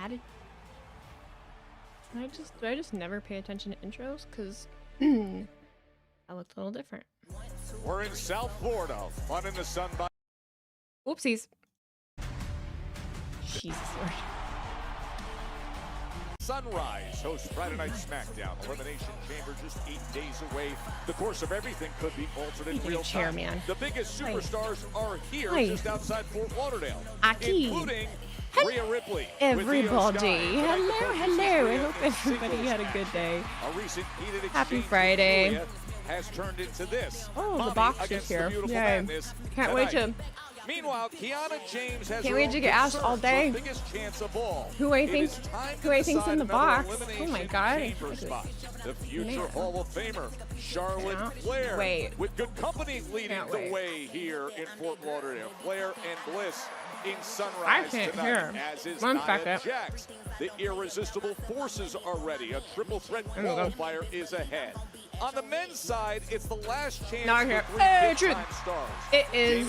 mad? Do I just never pay attention to intros? Because I looked a little different. We're in South Florida, fun in the sun by Whoopsies. Jesus Lord. Sunrise hosts Friday Night SmackDown. Elimination Chamber just 8 days away. The course of everything could be altered in real time. Man. The biggest superstars are here just outside Fort Lauderdale, Aki. including Rhea Ripley. Everybody. Hello. I hope everybody had a good day. A recent heated Happy Friday. Has turned into this. Oh, the box is here. Yay. Can't wait to... Meanwhile, Kiana James has Can't wait to get asked all day. Who I think's in the box. Oh my god. The future Hall of Famer, Charlotte Flair, with good company leading the way here in Fort Lauderdale. Flair and Bliss in Sunrise I can't tonight, hear. as is One Nia second. Jax. The irresistible forces are ready. A triple threat qualifier is ahead. On the men's side, it's the last chance for three big-time stars. It is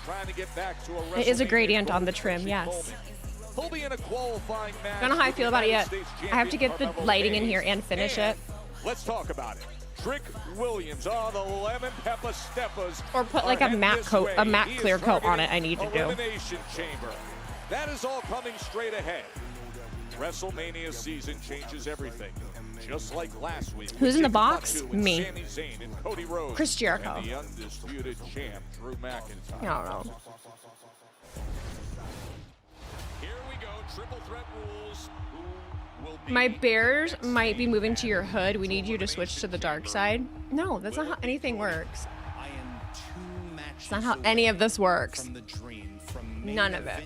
trying to get back to a it is a gradient on the trim, yes. He'll be in a qualifying match. Don't know how I feel about it yet. I have to get the lighting in here and finish it. Let's talk about it. Trick Williams, the lemon pepper steppers. Or put like a matte coat, a matte clear coat on it. I need to do. Elimination Chamber. That is all coming straight ahead. WrestleMania season changes everything. Just like last week. Who's in the box? Me. Sami Zayn and Cody Rhodes, Chris Jericho. And the undisputed champ, Drew McIntyre. I don't know. Here we go. Triple threat rules. Who will be My bears might be moving to your hood. We need you to switch to the dark side. No, that's not how anything works. It's not how any of this works. None of it.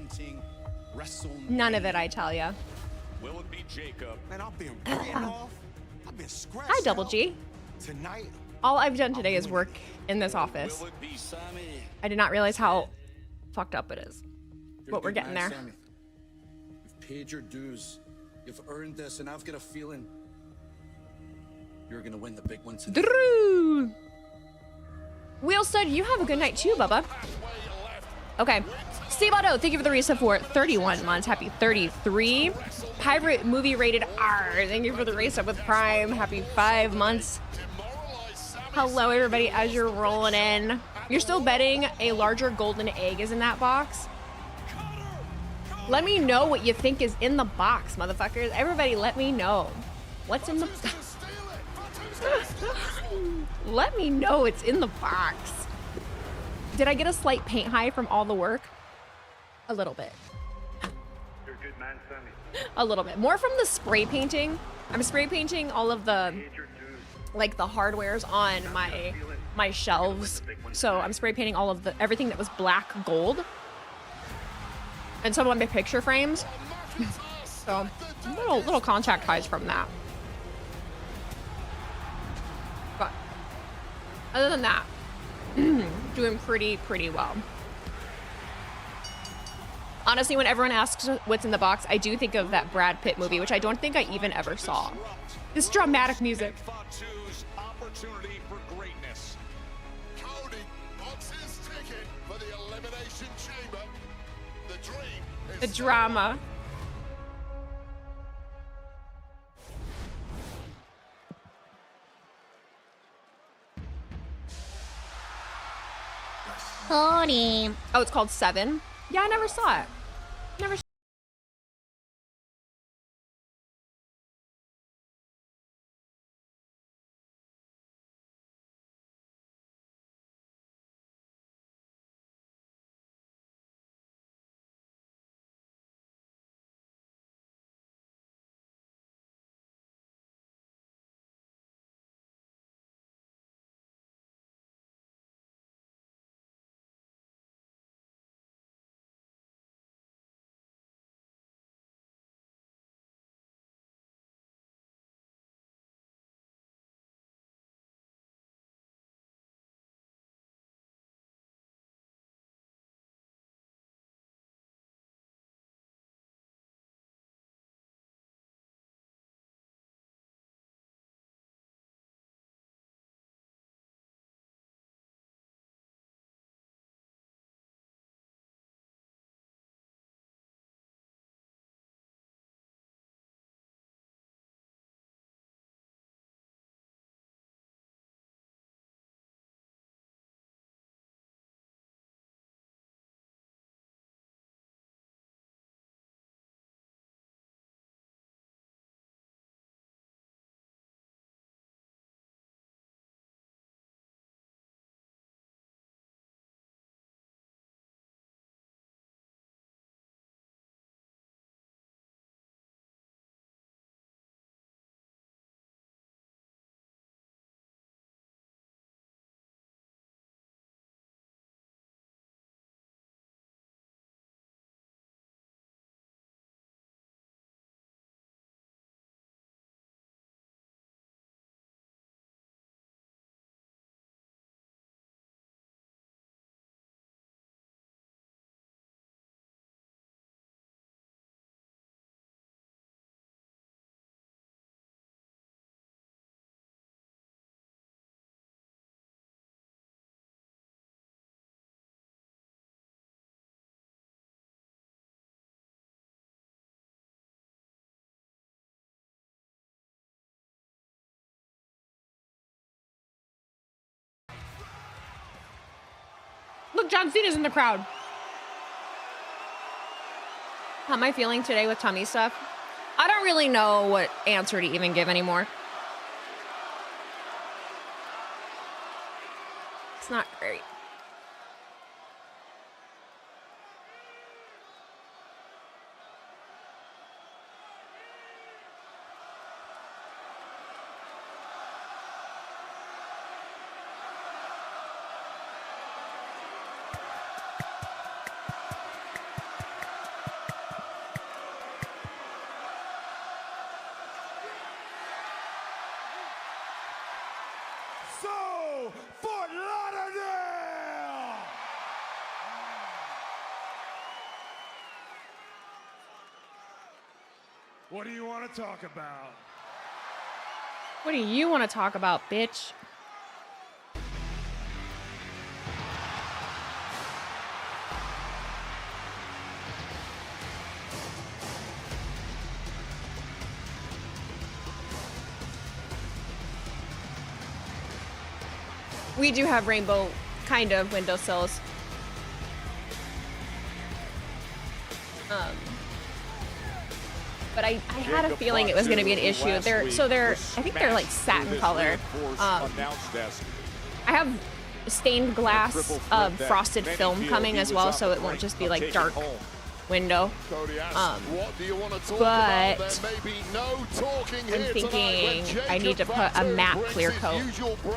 None of it, I tell ya. Will it be Jacob? Man, I've been written off. I've been scratched. Hi, Double G. Tonight. All I've done today is work in this office. Will it be Sami? I did not realize how fucked up it is. But we're getting there. Sami. You've paid your dues. You've earned this, and I've got a feeling you're gonna win the big one tonight. Drew. Wheel said you have a good night too, Bubba. Okay. Steve Otto, thank you for the reset for 31 months. Happy 33. Pirate Movie Rated R. Thank you for the reset with Prime. Happy 5 months. Hello, everybody, as you're rolling in. You're still betting a larger golden egg is in that box? Let me know what you think is in the box, motherfuckers. Everybody, let me know. What's in the box? Let me know what's in the box. Did I get a slight paint high from all the work? A little bit. You're a good man, Sami. A little bit. More from the spray painting. I'm spray painting all of the, like the hardwares on my shelves. So I'm spray painting all of everything that was black gold. And some of my picture frames. So little contact highs from that. But other than that, doing pretty well. Honestly, when everyone asks what's in the box, I do think of that Brad Pitt movie, which I don't think I even ever saw. This dramatic music. Opportunity for greatness. Cody wants his ticket for the Elimination Chamber. The dream is The drama. Cody. Oh, it's called Seven? Yeah, I never saw it. Never Look, John Cena's in the crowd. How am I feeling today with tummy stuff? I don't really know what answer to even give anymore. It's not great. So, Fort Lauderdale! What do you want to talk about? What do you want to talk about, bitch? We do have rainbow kind of windowsills. But I had a feeling it was going to be an issue. I think they're like satin color. I have stained glass frosted film coming as well, so it won't just be like dark window. But I'm thinking I need to put a matte clear coat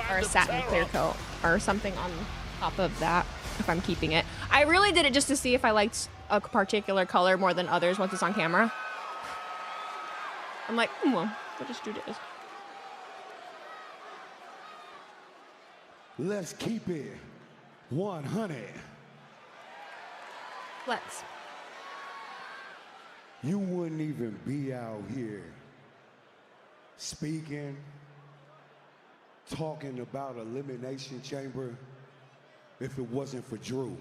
or a satin clear coat or something on top of that if I'm keeping it. I really did it just to see if I liked a particular color more than others once it's on camera. I'm like, well, we'll just do this. Let's keep it 100. Let's. You wouldn't even be out here speaking, talking about Elimination Chamber if it wasn't for Drew.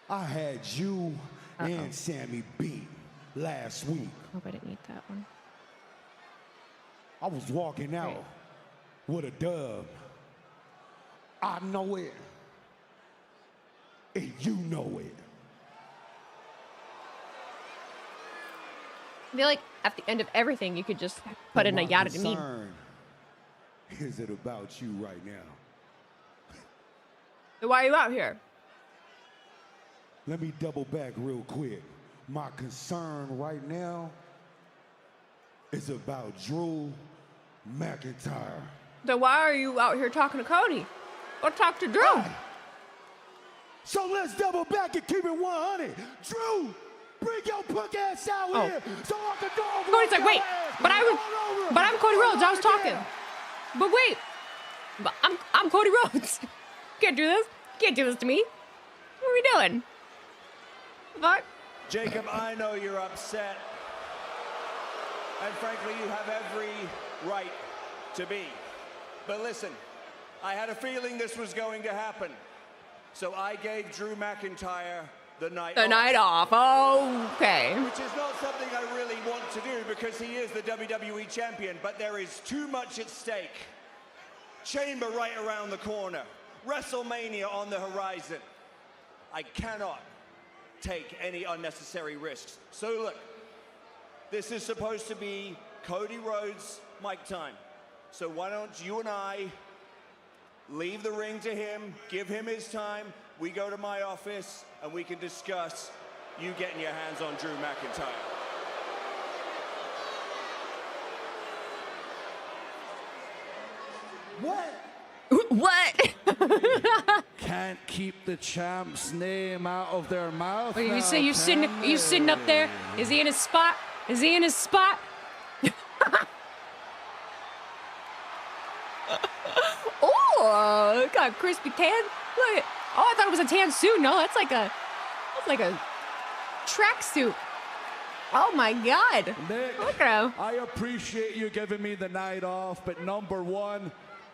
I had you and Sammy beat last week. Hope I didn't eat that one. I was walking out with a dub. I know it. And you know it. I feel like at the end of everything, you could just put in a yada to me. Is it about you right now? Why are you out here? Let me double back real quick. My concern right now is about Drew McIntyre. Then why are you out here talking to Cody? Or talk to Drew? Right. So let's double back and keep it 100. Drew, bring your punk ass out here so I can go. Cody's like, wait, but I'm Cody Rhodes. I was talking. But wait, but I'm Cody Rhodes. Can't do this. Can't do this to me. What are we doing? What? Jacob, I know you're upset. And frankly, you have every right to be. But listen, I had a feeling this was going to happen. So I gave Drew McIntyre the night off. Okay. Which is not something I really want to do because he is the WWE champion, but there is too much at stake. Chamber right around the corner. WrestleMania on the horizon. I cannot take any unnecessary risks. So look, this is supposed to be Cody Rhodes' mic time. So why don't you and I leave the ring to him, give him his time, we go to my office, and we can discuss you getting your hands on Drew McIntyre. What? What? Can't keep the champ's name out of their mouth. Wait, you say you sitting up there? Is he in his spot? Is he in his spot? Oh, got a crispy tan. Look at. Oh, I thought it was a tan suit. No, that's like a tracksuit. Oh my God. Nick, look at him. I appreciate you giving me the night off, but number one,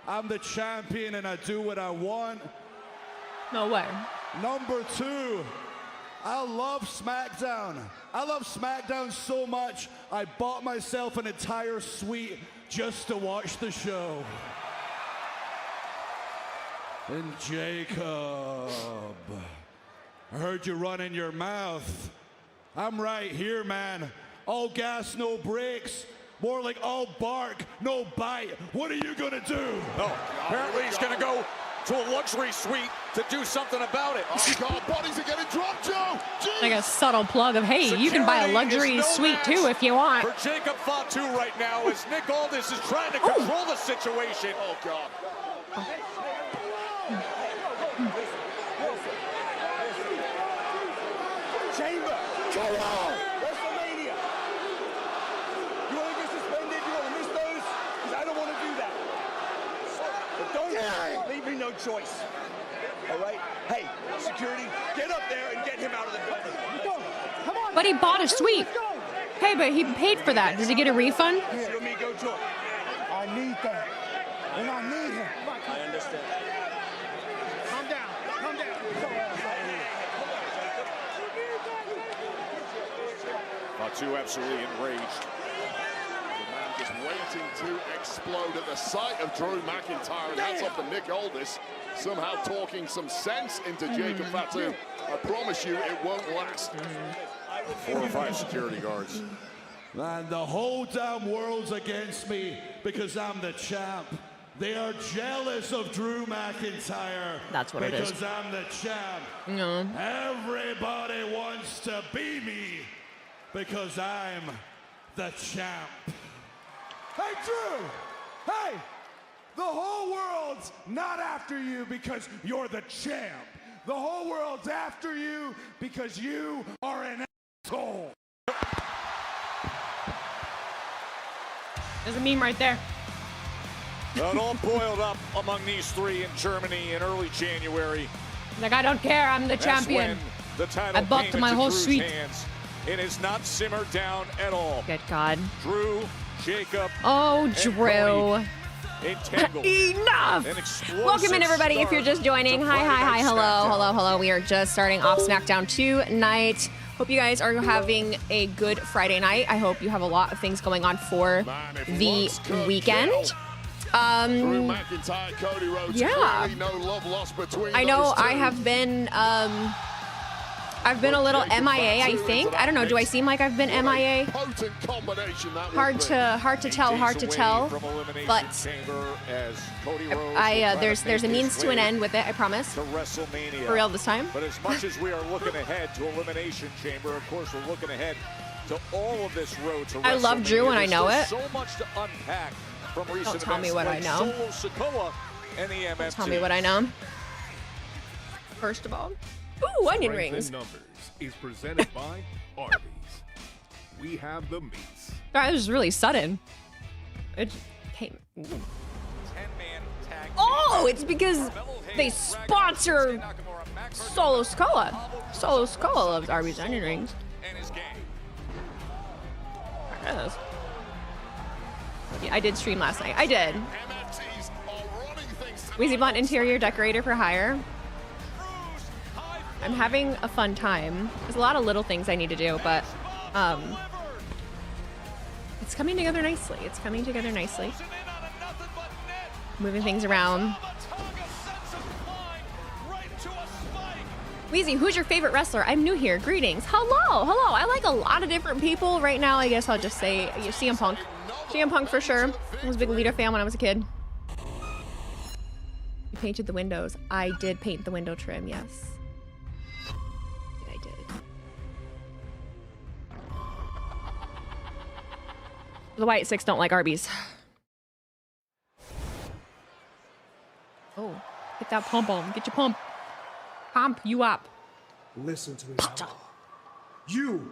I'm the champion and I do what I want. No way. Number two, I love SmackDown. I love SmackDown so much, I bought myself an entire suite just to watch the show. And Jacob, I heard you running your mouth. I'm right here, man. All gas, no brakes. More like all bark, no bite. What are you gonna do? Oh, apparently he's gonna go to a luxury suite to do something about it. Oh, God, bodies are getting dropped, Joe. Jeez. Like a subtle plug of, hey, you can buy a luxury suite too if you want. For Jacob Fatu right now, as Nick Aldis is trying to control the situation. Oh, God. Chamber. Come on. WrestleMania. You want to get suspended? You want to miss those? Because I don't want to do that. But don't leave me no choice. All right? Hey, security, get up there and get him out of the building. Come on. But he bought a suite. Hey, but he paid for that. Does he get a refund? You and me go to him. I need that. And I need him. I understand. Calm down. Calm down. Fatu absolutely enraged. The man just waiting to explode at the sight of Drew McIntyre, and that's off to Nick Aldis, somehow talking some sense into Jacob Fatu. I promise you it won't last. 4 or 5 security guards. And the whole damn world's against me because I'm the champ. They are jealous of Drew McIntyre. That's what it is. Because I'm the champ. No. Everybody wants to be me because I'm the champ. Hey, Drew! Hey! The whole world's not after you because you're the champ. The whole world's after you because you are an asshole. There's a meme right there. It all boiled up among these three in Germany in early January. Like, I don't care, I'm the champion. That's when the title I bought came my into whole Drew's suite. hands. It has not simmered down at all. Good God. Drew, Jacob, Oh, and Drew. Cody entangled. Enough! An explosive Welcome in, everybody. If you're just joining, to hi, Friday hi, hi, Night hello, SmackDown. hello, hello. We are just starting off SmackDown tonight. Hope you guys are having a good Friday night. I hope you have a lot of things going on for Man, if the looks could weekend. kill, Drew McIntyre, Cody Rhodes, yeah. clearly no love lost between I know those two. I have been I've been a little MIA, I think. I don't know. Do I seem like I've been MIA? Potent combination that Hard would be. to tell, hard to tell. But there's a means to an end with it, I promise. To WrestleMania. For real this time. But as much as we are looking ahead to Elimination Chamber, of course, we're looking ahead to all of this road to WrestleMania. I love Drew and I know There's it. still so much to unpack from recent Don't tell me events what I like know. Solo Sikoa and the MFT. Tell me what I know. First of all, ooh, onion Strength in rings. Numbers is presented by Arby's. We have the meats. That was really sudden. It came. 10-man tag team. Oh, it's because they sponsor Solo Sikoa. Solo Sikoa loves Arby's onion rings. And his gang. Yes. Yeah, I did stream last night. I did. MFTs are running things to Wheezy Blunt interior decorator for hire. I'm having a fun time. There's a lot of little things I need to do, but it's coming together nicely. It's coming together nicely. Moving things around. Wheezy, who's your favorite wrestler? I'm new here. Greetings. Hello, hello. I like a lot of different people. Right now, I guess I'll just say CM Punk. CM Punk for sure. I was a big Lita fan when I was a kid. You painted the windows. I did paint the window trim, yes. I did. The White Six don't like Arby's. Oh, get that pump on. Get your pump. Pump you up. Listen to me. Now. You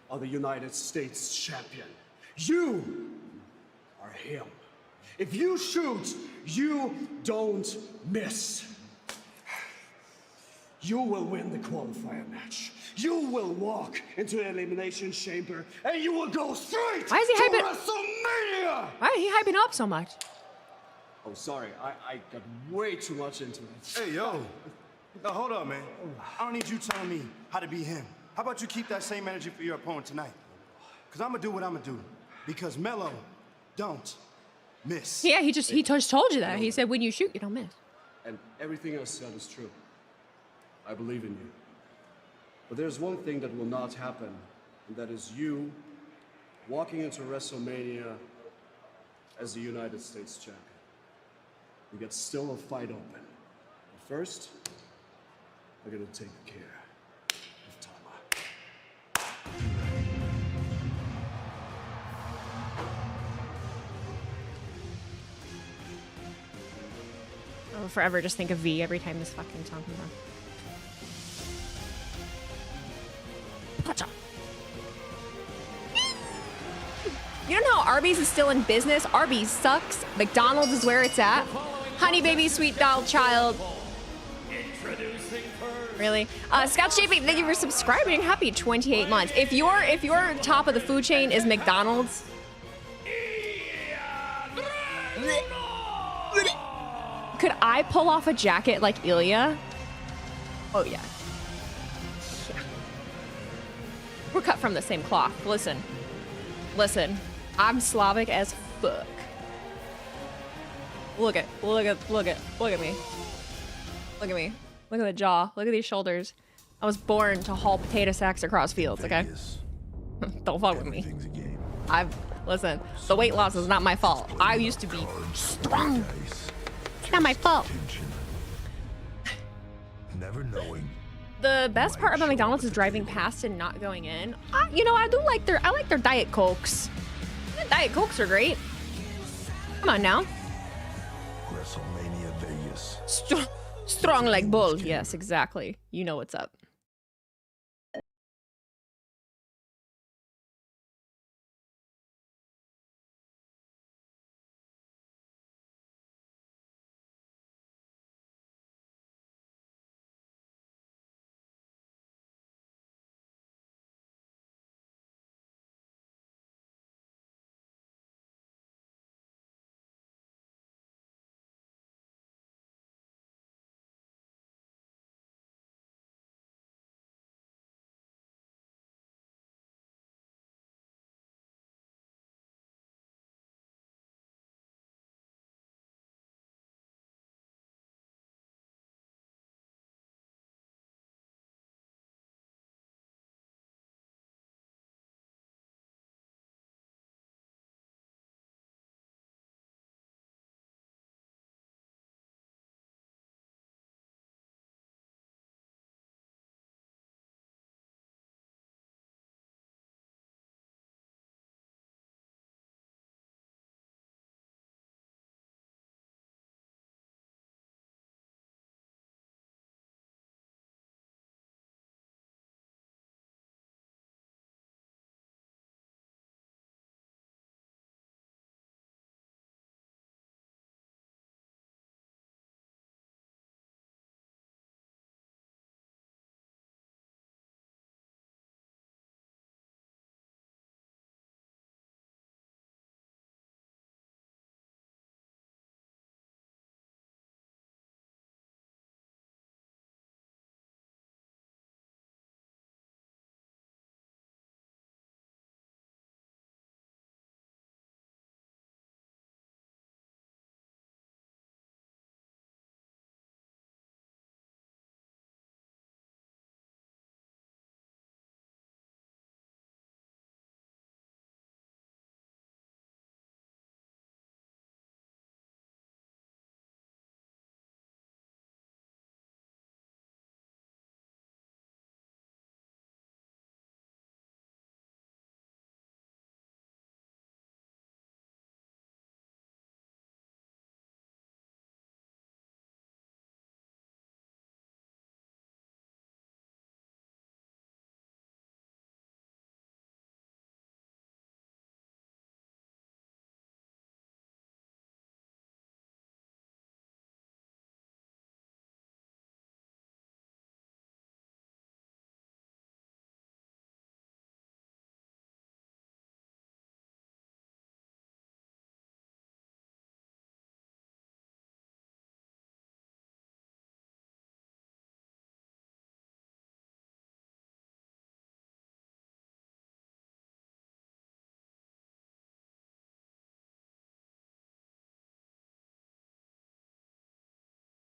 are the United States champion. You are him. If you shoot, you don't miss. You will win the qualifier match. You will walk into the Elimination Chamber and you will go straight Why is he to hyping- WrestleMania! Why is he hyping up so much? Oh, sorry. I got way too much into it. Hey, yo. Now, hold up, man. I don't need you telling me how to be him. How about you keep that same energy for your opponent tonight? Because I'm going to do what I'm going to do. Because Melo don't miss. Yeah, he just told you that. He said when you shoot, you don't miss. And everything I said is true. I believe in you. But there's one thing that will not happen, and that is you walking into WrestleMania as the United States champion. We got still a fight open. But first, we're gonna take care of Tama. I'll forever just think of V every time this fucking song comes on. You don't know how Arby's is still in business? Arby's sucks. McDonald's is where it's at. Honey baby, sweet doll child. Really? Scott Shaping, thank you for subscribing. Happy 28 months. If your top of the food chain is McDonald's, could I pull off a jacket like Ilya? Oh yeah. We're cut from the same cloth. Listen. I'm Slavic as fuck. Look at me. Look at me. Look at the jaw. Look at these shoulders. I was born to haul potato sacks across fields, okay? Don't fuck with me. Listen, the weight loss is not my fault. I used to be strong. It's not my fault. Never knowing. The best part about McDonald's is driving past and not going in. You know, I like their Diet Cokes. The Diet Cokes are great. Come on now. WrestleMania Vegas. Strong like bull. Yes, exactly. You know what's up.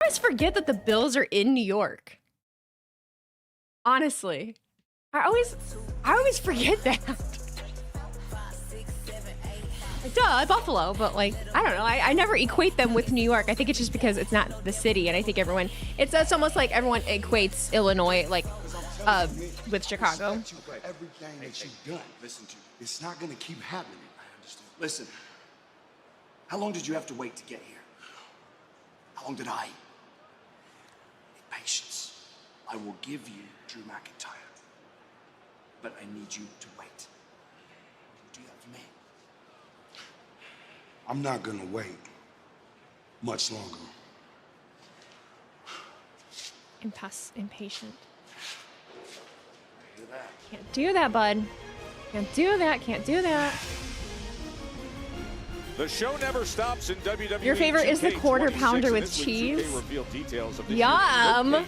I always forget that the Bills are in New York. Honestly. I always forget that. Duh, Buffalo, but like, I don't know. I never equate them with New York. I think it's just because it's not the city, and I think it's almost like everyone equates Illinois like with Chicago. Everything that you've done, listen to me. It's not gonna keep happening. I understand. Listen, how long did you have to wait to get here? How long did I? Need patience. I will give you Drew McIntyre, but I need you to wait. Do that for me. I'm not gonna wait much longer. Impatient. Can't do that, bud. Can't do that. Can't do that. The show never stops in WWE. Your favorite is the quarter pounder with cheese. Yum. Mode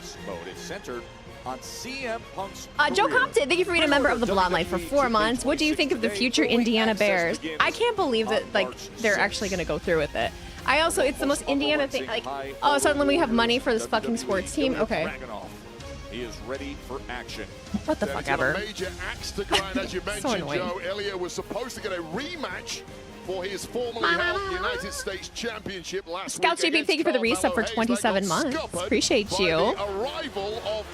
is centered on CM Punk's Joe Compton, thank you for being a member of the Bloodline for 4 months. What do you think of the future Indiana Bears? I can't believe that they're actually going to go through with it. It's the most Indiana thing. Like, oh, suddenly we have money for this fucking sports team. Okay. He is ready for action. What the fuck ever. Major axe to grind, as you mentioned, annoying. Joe. Elliott was supposed to get a rematch for his formerly held United States Championship last Scout week. JB, thank you for the resub for 27 months. Appreciate you.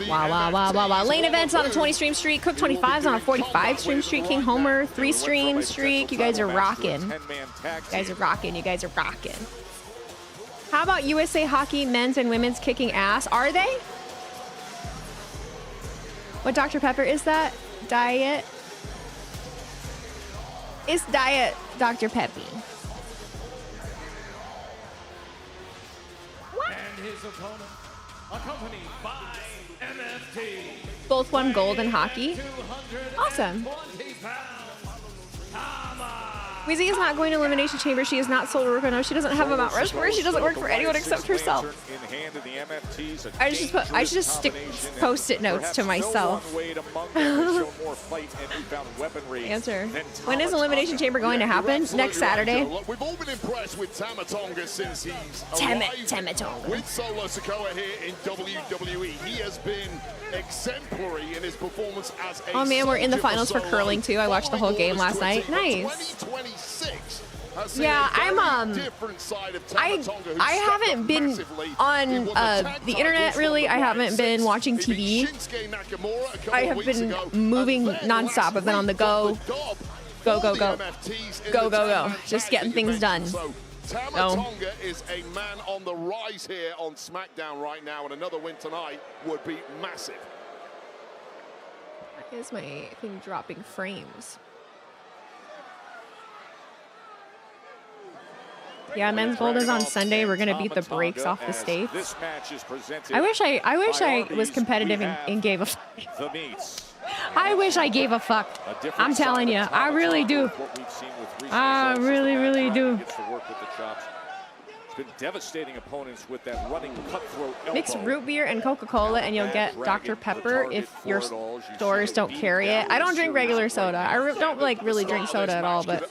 Wow. Lane events on a 20 stream streak. Cook 25's on a 45 stream streak. King Homer 3 stream streak. You guys are rocking. You guys are rocking. How about USA Hockey men's and women's kicking ass? Are they? What Dr. Pepper is that? Diet? It's Diet Dr. Peppy. What? And his opponent, accompanied by MFT. Both won gold in hockey. Awesome. Weezy is not going to Elimination Chamber. She is not sold to work. No, she doesn't have a Mount Rushmore. She doesn't work for anyone except herself. I should just stick Post-it notes to myself. Answer. When is Elimination Chamber going to happen? Next Saturday. We've all been impressed with Tama Tonga since he's Tama Tonga. with Solo Sikoa here in WWE. He has been exemplary in his performance as a Oh man, we're in the finals for curling too. I watched the whole game last night. Nice. Yeah, I haven't been on the internet really. I haven't been watching TV. I have been moving nonstop. I've been on the go. Go. Just getting things done. Tama Tonga is a man on the rise here on SmackDown right now, and another win tonight would be massive. Is my thing dropping frames? Yeah, men's gold is on Sunday. We're gonna beat the brakes off the States. This match is presented I wish I was competitive and gave a fuck. I wish I gave a fuck. I'm telling you, I really do. I really do. It's been devastating opponents with that running cutthroat elbow. Mix root beer and Coca-Cola and you'll get Dr. Pepper if your stores don't carry it. I don't drink regular soda. I don't really drink soda at all, but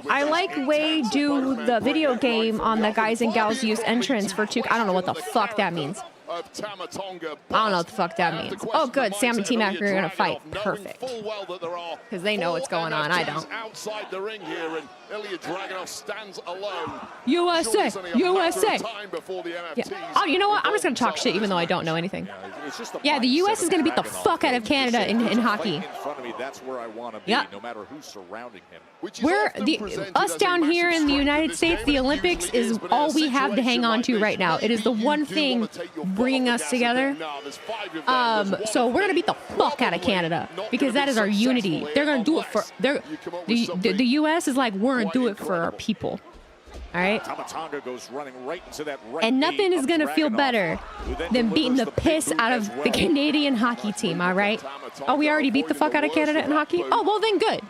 I like Wwe do the video game on the Guys and Gals Use entrance for 2. I don't know what the fuck that means. I don't know what the fuck that means. Oh, good. Sam and T-Mac are going to fight. Perfect. Because they know what's going on. I don't. Outside the ring here, and Ilya Dragunov stands alone. USA! USA! Yeah. Oh, you know what? I'm just going to talk shit even though I don't know anything. Yeah, the U.S. is going to beat the fuck out of Canada in hockey. That's where I want to be, no matter who's surrounding him. Us down here in the United States, the Olympics is all we have to hang on to right now. It is the one thing bringing us together. So we're gonna beat the fuck out of Canada because that is our unity. They're gonna do it for the U.S. is like, we're gonna do it for our people. All right. And nothing is gonna feel better than beating the piss out of the Canadian hockey team. All right. Oh, we already beat the fuck out of Canada in hockey. Oh, well then good.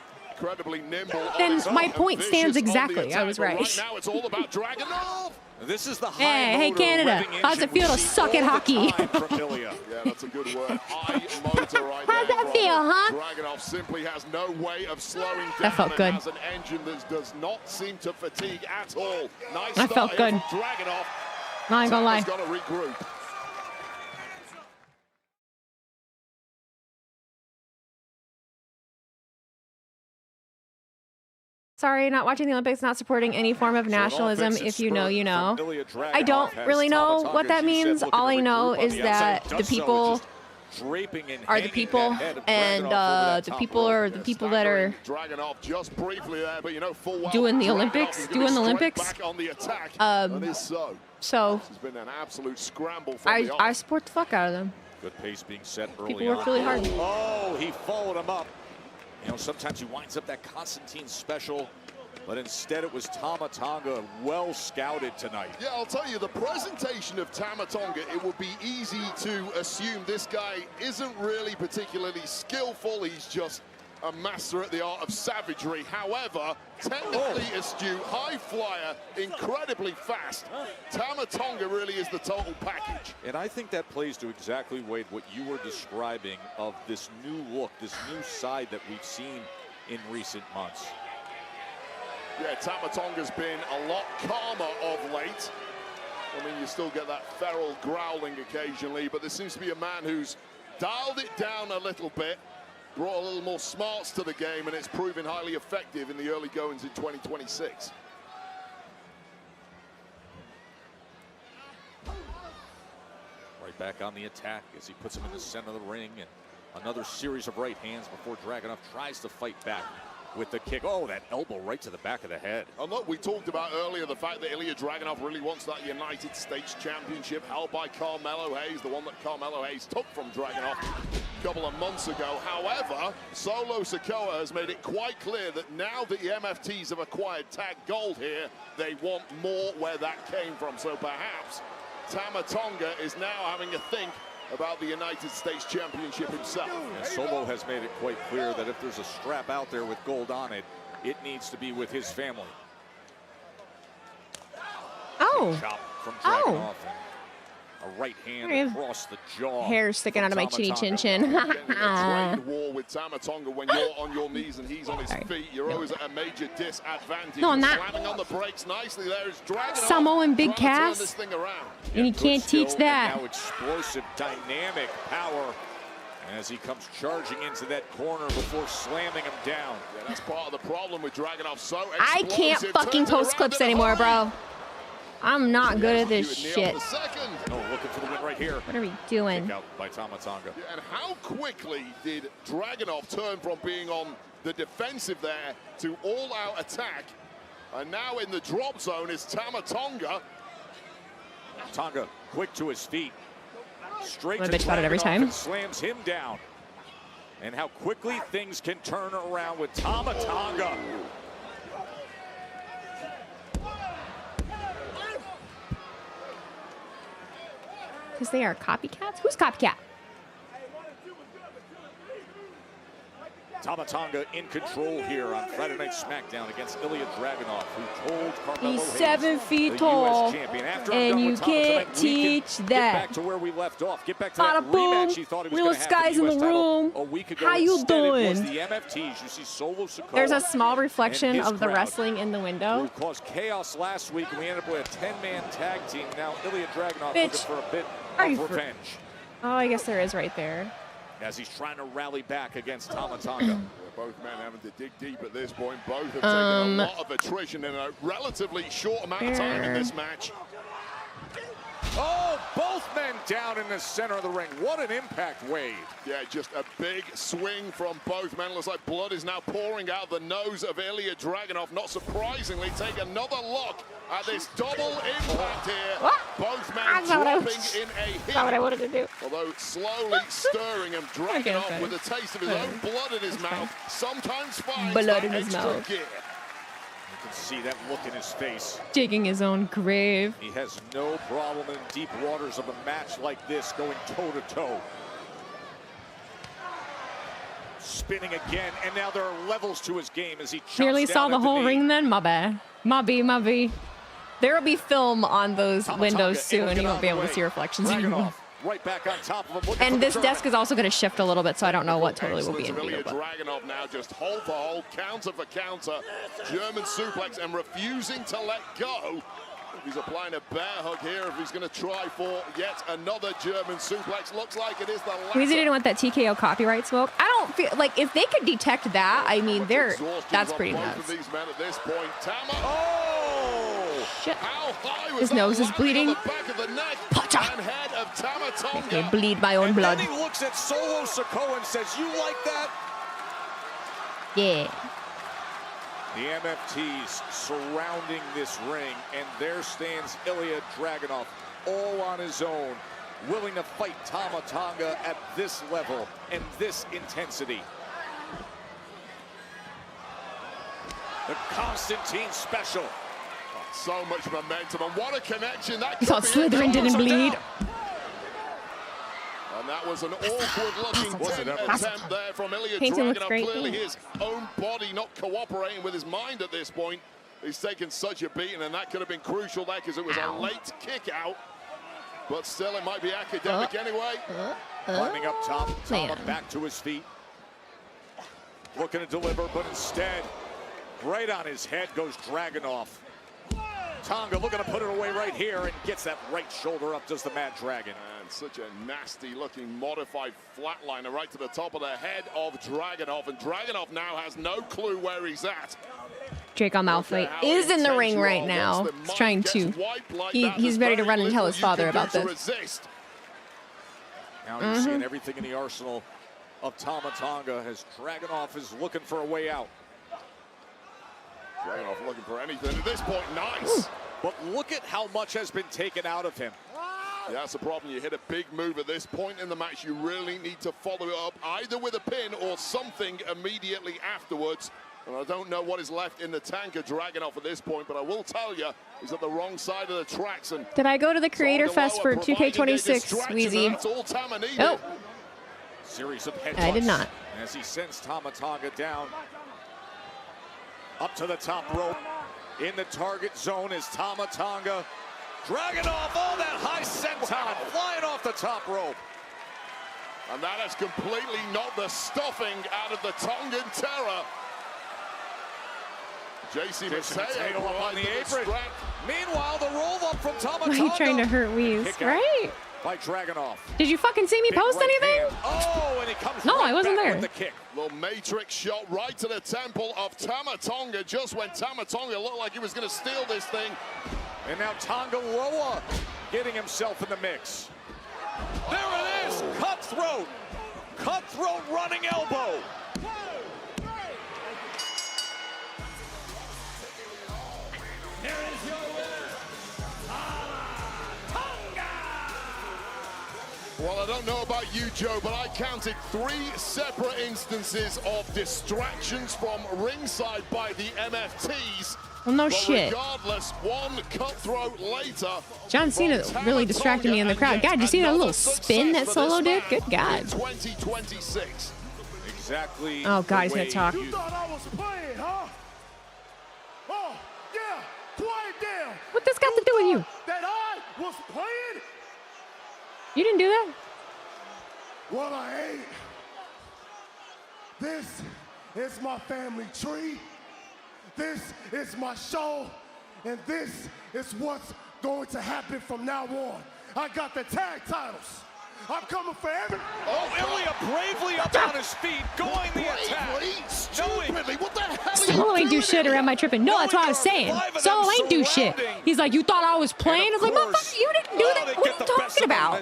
Then my point stands exactly. I was right. Now it's all about Dragunov. This is the hey Canada, how's it feel to suck at hockey? Yeah, that's a good word. High motor right How's that feel, huh? Dragunov simply has no way of slowing down. That felt good. Has an engine that does not seem to fatigue at all. Nice that felt good. Dragunov. Not even gonna lie. Got to regroup. Sorry, not watching the Olympics, not supporting any form of nationalism. If you know, you know. I don't really know what that means. All I know is that the people are the people, and the people are the people that are doing the Olympics. So it's been an absolute scramble. I support the fuck out of them. Good pace being set early. People work really hard. Oh, he followed him up. You know, sometimes he winds up that Constantine special, but instead it was Tama Tonga, well scouted tonight. Yeah, I'll tell you, the presentation of Tama Tonga, it would be easy to assume this guy isn't really particularly skillful. He's just a master at the art of savagery. However, technically astute, high flyer, incredibly fast. Tama Tonga really is the total package. And I think that plays to exactly, Wade, what you were describing of this new look, this new side that we've seen in recent months. Yeah, Tama Tonga's been a lot calmer of late. I mean, you still get that feral growling occasionally, but there seems to be a man who's dialed it down a little bit, brought a little more smarts to the game, and it's proving highly effective in the early goings in 2026. Right back on the attack as he puts him in the center of the ring, and another series of right hands before Dragunov tries to fight back with the kick. Oh, that elbow right to the back of the head. And look, we talked about earlier the fact that Ilya Dragunov really wants that United States Championship held by Carmelo Hayes, the one that Carmelo Hayes took from Dragunov a couple of months ago. However, Solo Sikoa has made it quite clear that now that the MFTs have acquired tag gold here, they want more where that came from. So perhaps Tama Tonga is now having a think about the United States Championship himself. And Solo has made it quite clear that if there's a strap out there with gold on it, it needs to be with his family. Oh. Chop from Dragunov. A right hand across the jaw. Hair sticking out of my chinny chin chin. A trade war with Tama Tonga when you're on your knees and he's on his feet. You're always at a major disadvantage. No, I'm not. Slamming on the brakes nicely there is Dragunov. Samoan big cast. And you can't teach that. Now explosive, dynamic power as he comes charging into that corner before slamming him down. Yeah, that's part of the problem with Dragunov. So I can't fucking post clips anymore, bro. I'm not good at this shit. Oh, looking for the win right here. What are we doing? Kick out by Tama Tonga. Yeah, and how quickly did Dragunov turn from being on the defensive there to all-out attack? And now in the drop zone is Tama Tonga. Tonga quick to his feet. Straight I'm to a bitch about it every time. and slams him down. And how quickly things can turn around with Tama Tonga. Because they are copycats? Who's copycat? Tama Tonga in control here on Friday Night SmackDown against Ilya Dragunov, who told Carmelo He's Hayes, 7 feet the tall, US champion, after and you can't teach Get that. back to where we left off. Get back to Bada that boom. rematch he thought he was Real going to have skies for the in US the title room. a week ago. How you Instead, doing? It was the MFTs. You see Solo Sikoa. There's a small reflection and his of the crowd, wrestling in the window. who caused chaos last week, and we ended up with a 10-man tag team. Now Ilya Dragunov looking for a bit of revenge. Oh, I guess there is right there. As he's trying to rally back against Tama Tonga. Both men having to dig deep at this point. Both have taken a lot of attrition in a relatively short amount of time in this match. Oh, both men down in the center of the ring. What an impact, Wade. Yeah, just a big swing from both men. Looks like blood is now pouring out the nose of Ilya Dragunov. Not surprisingly, take another look at this double impact here. What? Both men dropping in a hit. That's not what I wanted to do. Although slowly stirring him, Dragunov with a taste of his own blood in his mouth. Sometimes finds blood in that his extra mouth. gear. You can see that look in his face. Digging his own grave. He has no problem in deep waters of a match like this, going toe-to-toe. Spinning again, and now there are levels to his game as he chops Nearly down saw the at whole knee. ring then? My bad. My B. There will be film on those windows soon. You won't be able to see reflections anymore. Right back on top of him. And this desk is also going to shift a little bit, so I don't know what totally will be in Ilya video. Dragunov now just hold for hold, counter for counter, German suplex, and refusing to let go If he's applying a bear hug here, if he's going to try for yet another German suplex, looks like it is the last. Weezy didn't want that TKO copyright smoke. I don't feel like if they could detect that, I mean, that's pretty nuts. These men at this point. Tama. Oh! Shit. How high was His nose is bleeding. I bleed my own blood. And then he looks at Solo Sikoa and says, "You like that?" Yeah. The MFTs surrounding this ring, and there stands Ilya Dragunov, all on his own, willing to fight Tama Tonga at this level and this intensity. The Constantine special. So much momentum, and what a connection that You thought Slytherin didn't bleed? And that was an awkward-looking attempt there from Ilya Painting looks Dragunov. great. Clearly his own body not cooperating with his mind at this point. He's taken such a beating, and that could have been crucial there because it was a late kick out. But still, it might be academic anyway. Climbing up top, Tama back to his feet. Looking to deliver, but instead, right on his head goes Dragunov. Tonga looking to put it away right here and gets that right shoulder up, does the Mad Dragon. And such a nasty looking modified flatliner right to the top of the head of Dragunov. And Dragunov now has no clue where he's at. Draco Malfoy is in the ring right now. He's trying to. He's ready to run and tell his father about this. Now you're seeing everything in the arsenal of Tama Tonga as Dragunov is looking for a way out. Dragunov looking for anything at this point. Nice. But look at how much has been taken out of him. Yeah, that's the problem. You hit a big move at this point in the match. You really need to follow it up either with a pin or something immediately afterwards. And I don't know what is left in the tank of Dragunov at this point, but I will tell you, he's at the wrong side of the tracks. And did I go to the Creator Fest for 2K26, Wheezy? That's all Tama needed. Oh. Series of headbutts. I did not. As he sends Tama Tonga down. Up to the top rope. In the target zone is Tama Tonga. Dragunov, all that high senton flying off the top rope. And that has completely knocked the stuffing out of the Tongan terror. JC Mateo up on the apron. Meanwhile, the roll up from Tama Tonga. Why are you trying to hurt Wheeze? Right? By Dragunov. Did you fucking see me post anything? Oh, and he comes no, I wasn't there. With the kick. Little matrix shot right to the temple of Tama Tonga just when Tama Tonga looked like he was going to steal this thing. And now Tonga Loa getting himself in the mix. There it is, cutthroat. Cutthroat running elbow. Here is your winner, Tama Tonga! Well, I don't know about you, Joe, but I counted 3 separate instances of distractions from ringside by the MFTs. Well, no but shit. Regardless, one cutthroat later. John Cena really distracted me in the crowd. God, did you see that little spin that Solo did? Good God. 2026. Exactly. Oh, God, he's gonna talk. You thought I was playing, huh? Oh, yeah, quiet down. What this got to do with you? That I was playing? You didn't do that? Well, I ain't. This is my family tree. This is my show. And this is what's going to happen from now on. I got the tag titles. I'm coming for every... Oh, Ilya bravely up on his feet, going the attack. Stupidly, what the hell Solo ain't do shit around my tripping. No, that's what I was saying. Solo ain't do shit. He's like, you thought I was playing? I was like, motherfucker, you didn't do that. What are you talking about?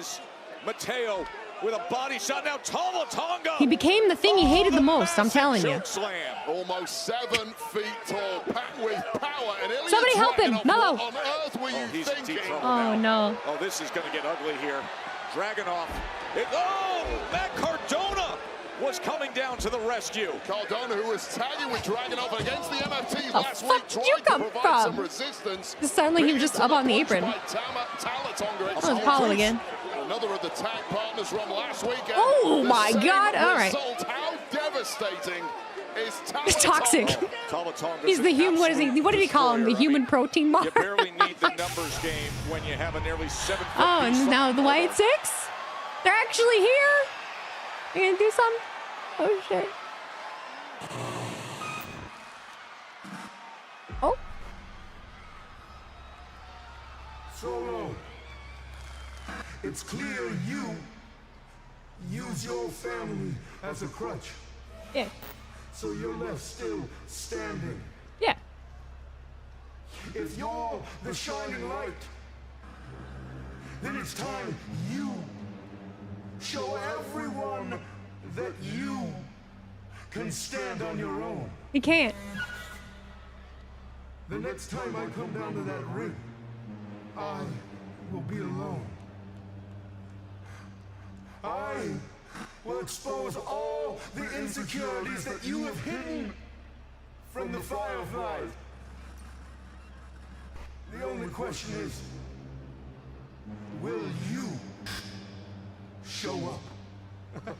Mateo with a body shot. Now Tama Tonga. He became the thing he hated the most, I'm telling you. Almost 7 feet tall, packed with power. And Ilya somebody help him, Mello. What on earth were you thinking? Oh, no. Oh, this is going to get ugly here. Dragunov. Matt Cardona was coming down to the rescue. Cardona, who was tagging with Dragunov against the MFTs last week, tried to provide some resistance. It sounded like he was just up on the apron. That was Apollo again. Another of the tag partners from last weekend. Oh my God! All right. How devastating is He's toxic. He's the human. What is he? What did he call him? The human protein bar. You barely need the numbers game when you have a nearly 7 foot. Oh, and now the White Six? They're actually here. You gonna do something? Oh shit. Oh. Solo, it's clear you use your family as a crutch. Yeah. So you're left still standing. Yeah. If you're the shining light, then it's time you show everyone that you can stand on your own. He can't. The next time I come down to that ring, I will be alone. I will expose all the insecurities that you have hidden from the Fireflies. The only question is, will you show up?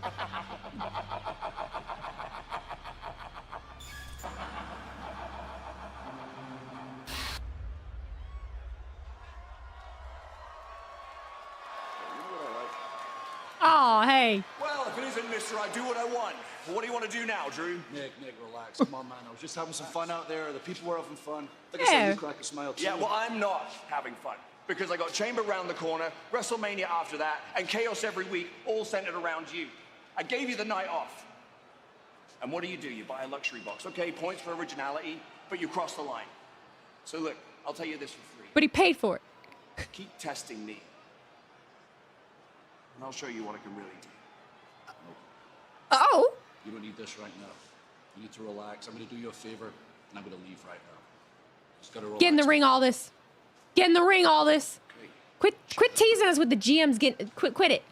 Oh, hey. Well, if it isn't Mister, I do what I want. Well, what do you want to do now, Drew? Nick, relax. Come on, man. I was just having some fun out there. The people were having fun. Like I Yeah. said, you crack a smile too. Yeah, well, I'm not having fun. Because I got Chamber round the corner, WrestleMania after that, and Chaos every week, all centered around you. I gave you the night off. And what do? You buy a luxury box. Okay, points for originality, but you cross the line. So look, I'll tell you this for free. But he paid for it. Keep testing me. And I'll show you what I can really do. Oh. You don't need this right now. You need to relax. I'm going to do you a favor, and I'm going to leave right now. Just got to relax. Get in the ring, all this. Get in the ring, all this. Okay. Quit teasing us with the GMs. Quit it.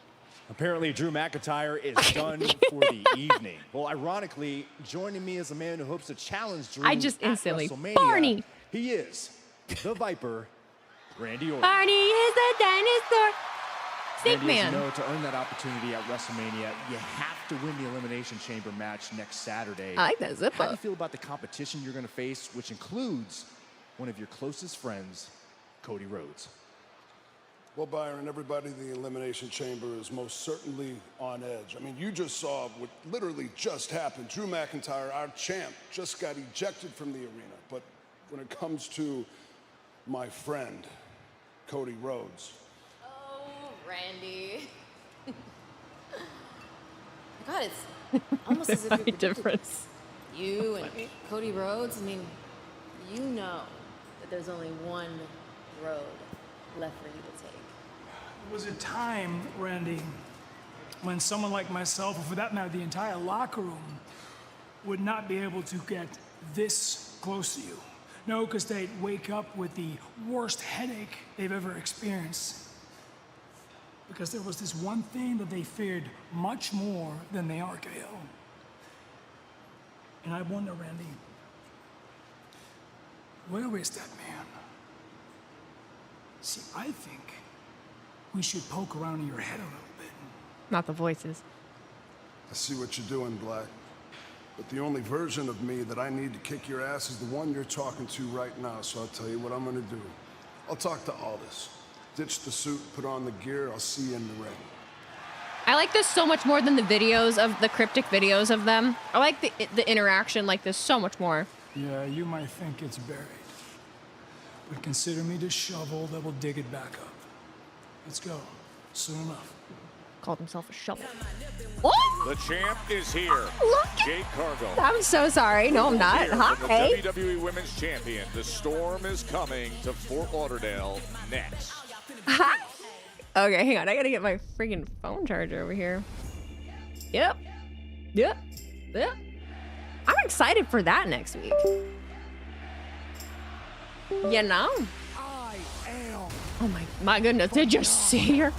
Apparently, Drew McIntyre is done for the evening. Well, ironically, joining me as a man who hopes to challenge Drew I just at instantly, WrestleMania, Barney. He is the Viper, Randy Orton. Barney is a dinosaur. Snake Randy, as Man. you know, to earn that opportunity at WrestleMania, you have to win the Elimination Chamber match next Saturday. I like that zip How do you up. feel about the competition you're going to face, which includes one of your closest friends, Cody Rhodes? Well, Byron, everybody in the Elimination Chamber is most certainly on edge. I mean, you just saw what literally just happened. Drew McIntyre, our champ, just got ejected from the arena. But when it comes to my friend, Cody Rhodes. Oh, Randy. God, it's almost as if you're predicted. Difference. You and Cody Rhodes, I mean, you know that there's only one road left for you to take. There was a time, Randy, when someone like myself, or for that matter, the entire locker room, would not be able to get this close to you. No, because they'd wake up with the worst headache they've ever experienced. Because there was this one thing that they feared much more than the RKO. And I wonder, Randy, where is that man? See, I think we should poke around in your head a little bit. Not the voices. I see what you're doing, Black. But the only version of me that I need to kick your ass is the one you're talking to right now. So I'll tell you what I'm gonna do. I'll talk to Aldis. Ditch the suit, put on the gear, I'll see you in the ring. I like this so much more than the videos of the cryptic videos of them. I like the interaction like this so much more. Yeah, you might think it's buried. But consider me the shovel that will dig it back up. Let's go. Soon enough. Called himself a shovel. The champ is here. Look Jade Cargill. I'm so sorry. No, I'm not. Here from Hi. the WWE Women's Champion. The Storm is coming to Fort Lauderdale next. Hi. Okay, hang on. I gotta get my freaking phone charger over here. Yep. I'm excited for that next week. You know? Oh my goodness. Did you see her?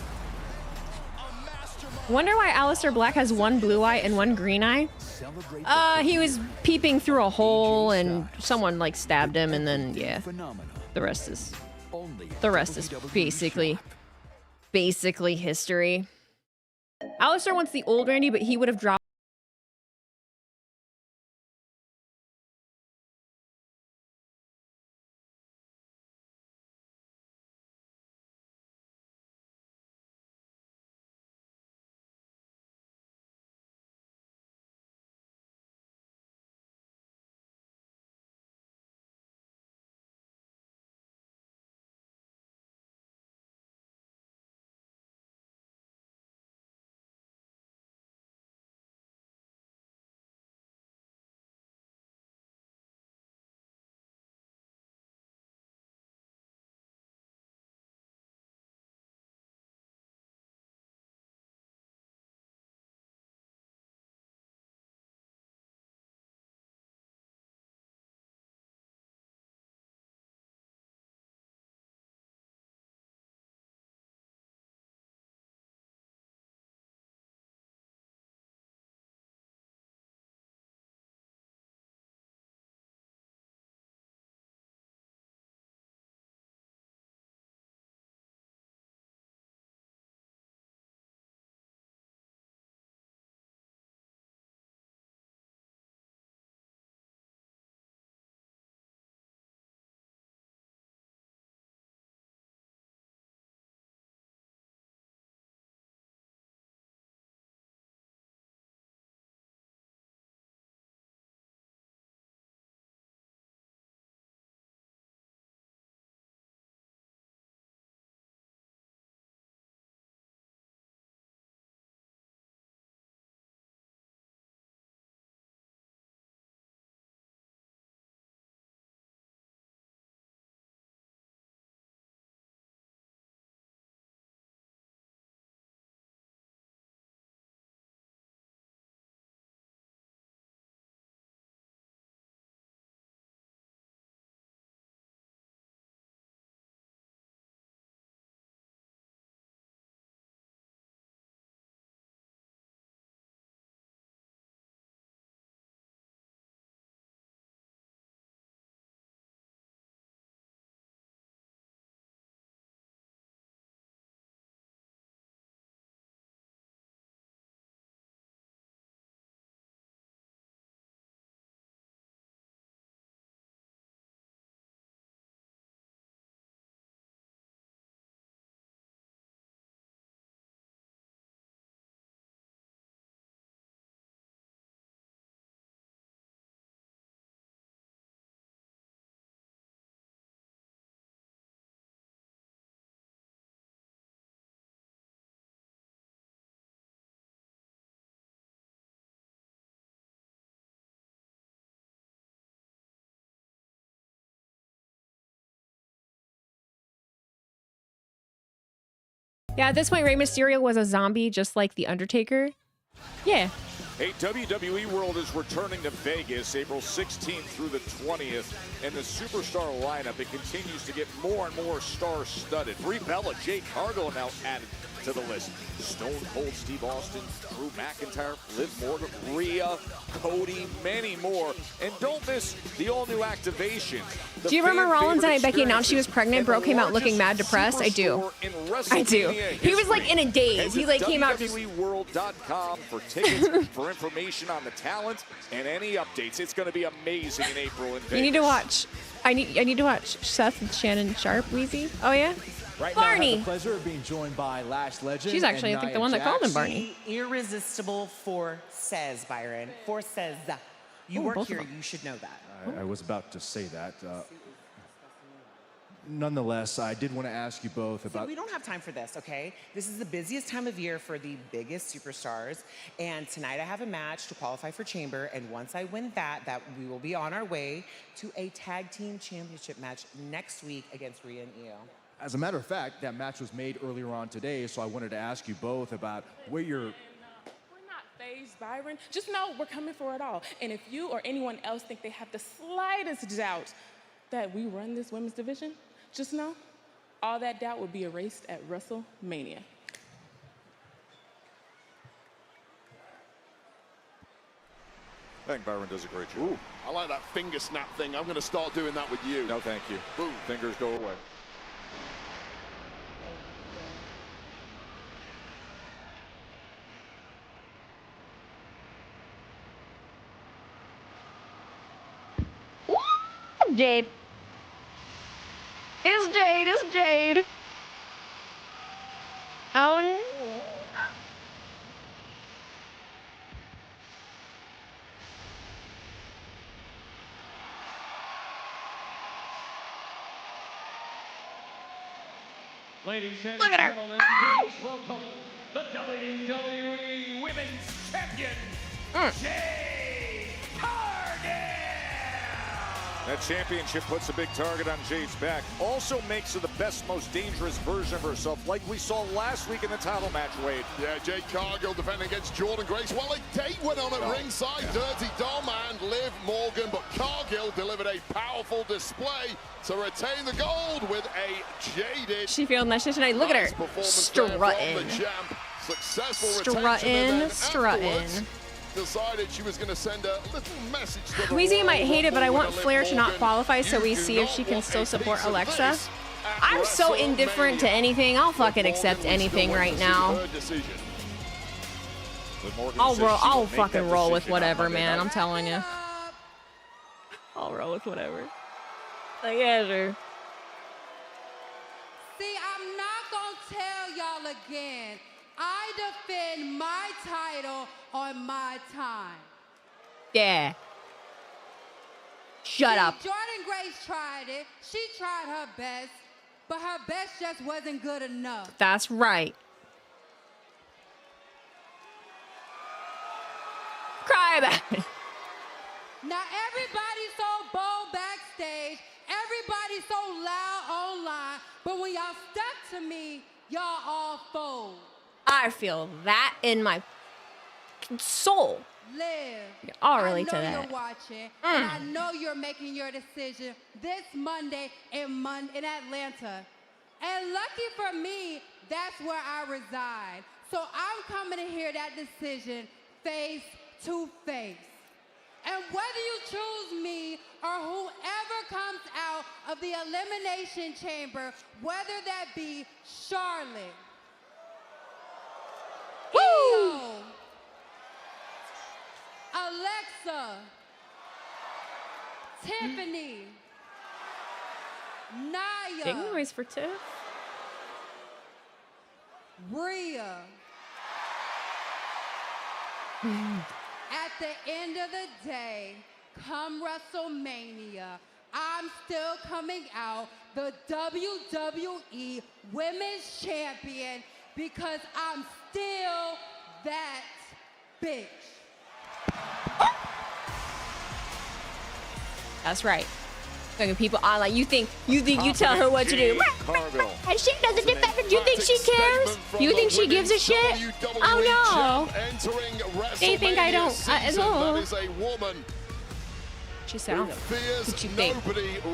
Wonder why Aleister Black has one blue eye and one green eye? He was peeping through a hole and someone like stabbed him and then yeah. The rest is basically history. Aleister wants the old Randy, but he would have dropped Yeah, at this point, Rey Mysterio was a zombie just like The Undertaker. Yeah. Hey, WWE World is returning to Vegas April 16th through the 20th, and the superstar lineup, it continues to get more and more star-studded. Brie Bella, Jade Cargill now added to the list. Stone Cold Steve Austin, Drew McIntyre, Liv Morgan, Rhea, Cody, many more. And don't miss the all-new activation. Do you remember Rollins and Becky announced she was pregnant? Bro came out looking mad depressed. I do. I do. He was like in a daze. He like came out just... WWEworld.com for tickets, for information on the talent, and any updates. It's going to be amazing in April in Vegas. You need to watch. I need to watch Seth and Shannon Sharp, Weezy. Oh yeah. Right Barney. now, I have the pleasure of being joined by Lash Legend. She's actually, I think, the one that called him Barney. Irresistible for says, Byron. For says. You work here, you should know that. I was about to say that. Nonetheless, I did want to ask you both about... We don't have time for this, okay? This is the busiest time of year for the biggest superstars. And tonight I have a match to qualify for Chamber. And once I win that we will be on our way to a tag team championship match next week against Rhea and Io. As a matter of fact, that match was made earlier on today, so I wanted to ask you both about where you're... We're not phased, Byron. Just know we're coming for it all. And if you or anyone else think they have the slightest doubt that we run this women's division, just know all that doubt will be erased at WrestleMania. I think Byron does a great job. Ooh, I like that finger snap thing. I'm going to start doing that with you. No, thank you. Boom. Fingers go away. Jade. It's Jade. Oh no. Ladies and Look at her. gentlemen, please welcome the WWE Women's Champion, Jade Cargill. That championship puts a big target on Jade's back. Also makes her the best, most dangerous version of herself, like we saw last week in the title match, Wade. Yeah, Jade Cargill defending against Jordan Grace. Well, a date went on at ringside. Dirty Dom and Liv Morgan, but Cargill delivered a powerful display to retain the gold with a jaded... She feeling that shit tonight. Look at her. Strutting. Strutting. Decided she was going to send a little message to the Weezy might hate it, but I want Liv Flair to not Morgan. qualify so we see if she can still support Alexa. I'm so indifferent to anything. I'll fucking accept anything right now. I'll fucking roll with whatever, man. I'm telling you. I'll roll with whatever. Like, yeah, sure. See, I'm not gonna tell y'all again. I defend my title on my time. Yeah. Shut up. Jordan Grace tried it. She tried her best, but her best just wasn't good enough. That's right. Cry about it. Now everybody's so bold backstage, everybody's so loud online, but when y'all stuck to me, y'all all fold. I feel that in my soul. Liv, You're all relate to I know that. you're watching, and I know you're making your decision this Monday in Atlanta. And lucky for me, that's where I reside. So I'm coming to hear that decision face to face. And whether you choose me or whoever comes out of the Elimination Chamber, whether that be Charlotte, Io, Alexa, Tiffany, Nia, Big noise for Tiff. Rhea. At the end of the day, come WrestleMania, I'm still coming out the WWE Women's Champion because I'm still that bitch. That's right. Like people online, you think you tell her what to do. And she doesn't do better. You think she cares? You think she gives a shit? Oh no. They think I don't. That is a woman. She said, I don't know what you think.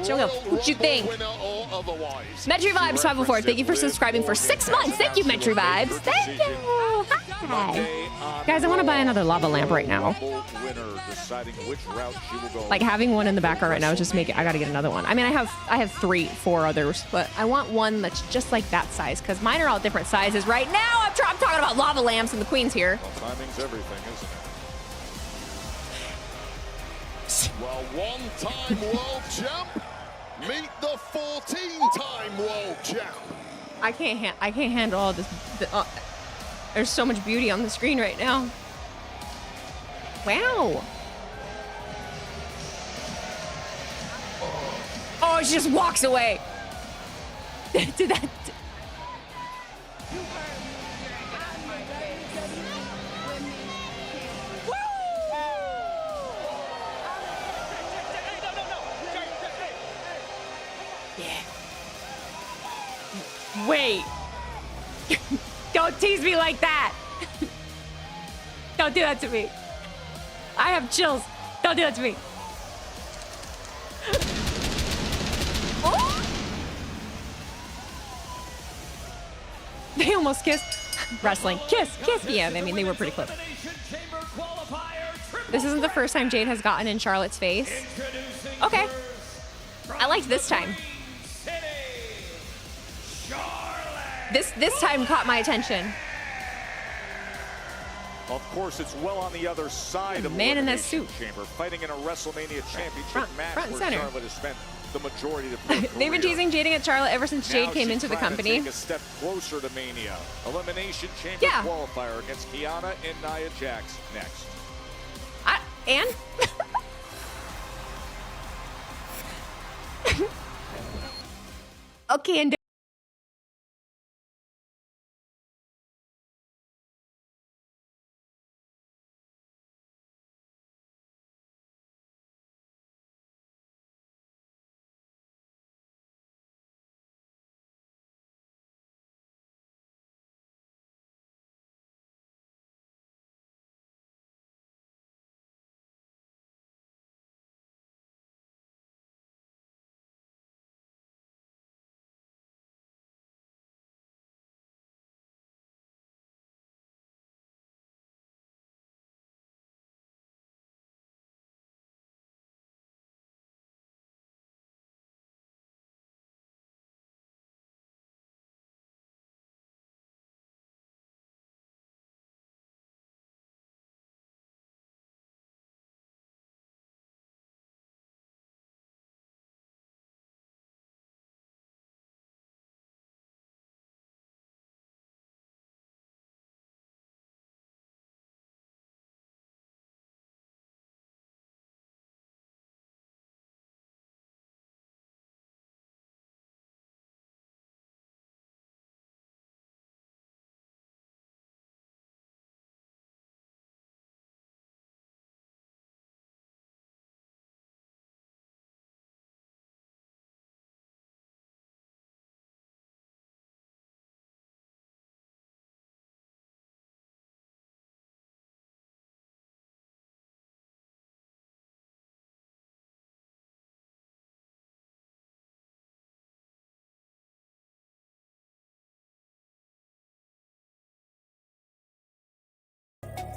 She don't know what you think. Metry Vibes 504, thank you for subscribing for 6 months. Thank you, Metry Vibes. Thank you. Hi. Guys, I want to buy another lava lamp right now. Like having one in the background right now is just making, I got to get another one. I mean, I have 4 others, but I want one that's just like that size because mine are all different sizes right now. I'm talking about lava lamps and the queen's here. Well, timing's everything, isn't it? Well, one-time world champ, meet the 14-time world champ. I can't handle all this. There's so much beauty on the screen right now. Wow. Oh, she just walks away. Did that? Wait. Don't tease me like that. Don't do that to me. I have chills. Don't do that to me. Oh! They almost kissed. Wrestling. Kiss. Yeah, I mean, they were pretty close. This isn't the first time Jade has gotten in Charlotte's face. Okay. I liked this time. This time caught my attention. Of course, it's well on the other side of man in that suit. Chamber, fighting in a WrestleMania Championship match front and where center. Charlotte has spent the majority of her They've been teasing Jade against Charlotte ever since Jade came into the company. Take a step closer to Mania. Elimination Chamber qualifier against Kiana and Nia Jax next. And? Okay, and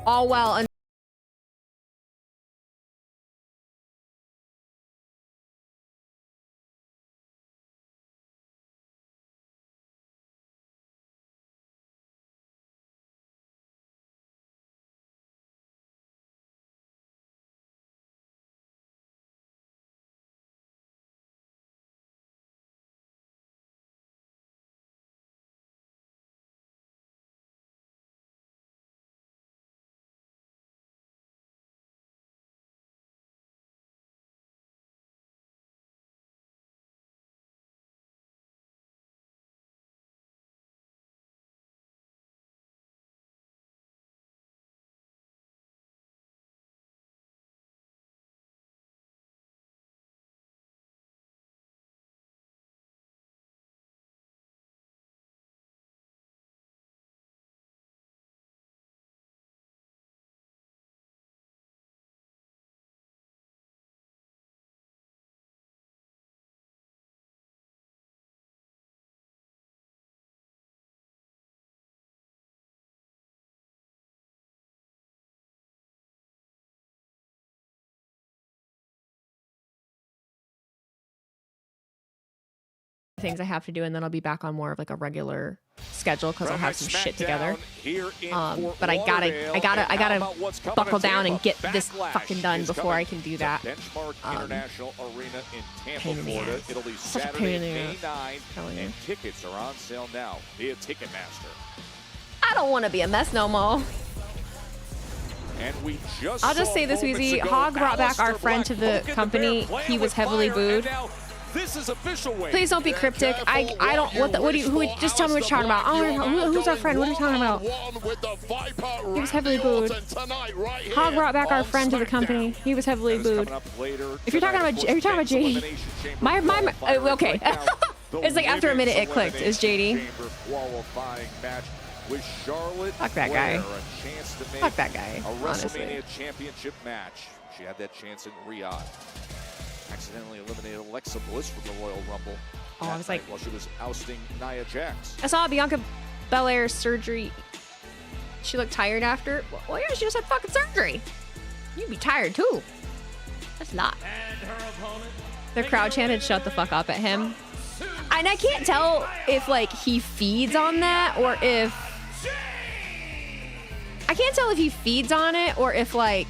all well things I have to do, and then I'll be back on more of like a regular schedule because I'll have some shit together. But I gotta buckle down and get this fucking done before I can do that. Benchmark International Arena in Tampa, pain in the Florida. ass. It'll be Such a Saturday, pain in the May ass. 9, Telling and you. tickets are on sale now via Ticketmaster. I don't want to be a mess no more. And we just I'll just saw say this, moments Wheezy. ago, Hog brought back our Aleister friend Black to the poking company. bear, He was playing heavily with fire, and booed. now this is official, Wade. Please don't be cryptic. I don't. What do you? Just tell me what you're talking about. Who's our friend? What are you talking about? He was heavily booed. Hog brought back our friend to the company. He was heavily booed. If you're talking about, are you talking about JD? Okay. It's like after a minute it clicked. Is JD? Qualifying match with Charlotte. Fuck that guy. Flair, a chance to make Fuck that guy, a honestly. WrestleMania championship match. She had that chance in Riyadh. Accidentally eliminated Alexa Bliss from the Royal Rumble. Oh, I was like, while she was ousting Nia Jax. I saw Bianca Belair's surgery. She looked tired after. Well, yeah, she just had fucking surgery. You'd be tired too. That's a lot. The crowd chanted "Shut the fuck up" at him, and I can't tell if like he feeds on that or if I can't tell if he feeds on it or if like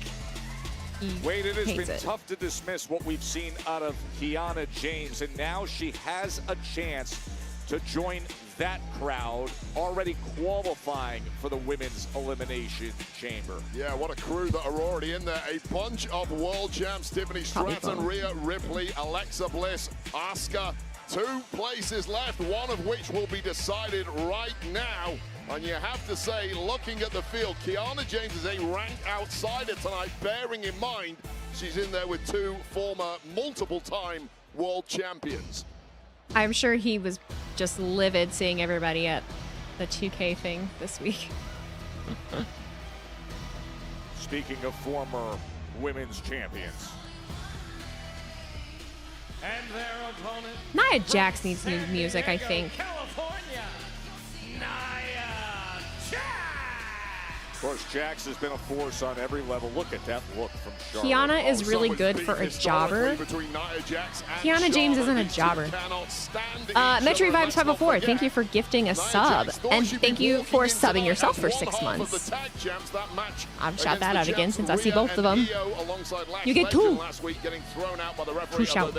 he Wade, it has hates been it. tough to dismiss what we've seen out of Kiana James, and now she has a chance to join that crowd already qualifying for the Women's Elimination Chamber. Yeah, what a crew that are already in there. A bunch of world champs: Tiffany Stratton, Rhea Ripley, Alexa Bliss, Asuka. 2 places left, one of which will be decided right now. And you have to say, looking at the field, Kiana James is a ranked outsider tonight, bearing in mind she's in there with 2 former multiple-time world champions. I'm sure he was just livid seeing everybody at the 2K thing this week. Speaking of former women's champions. And their opponent, Nia Jax needs new music, I think. California, Nia Jax. Of course, Jax has been a force on every level. Look at that look from Charlotte. Kiana is really good for a jobber. Kiana James isn't a jobber. Metro Vibes 504, thank you for gifting a sub. And thank you for subbing yourself for 6 months. I've shot that out again since I see both of them. You get 2. 2 shout.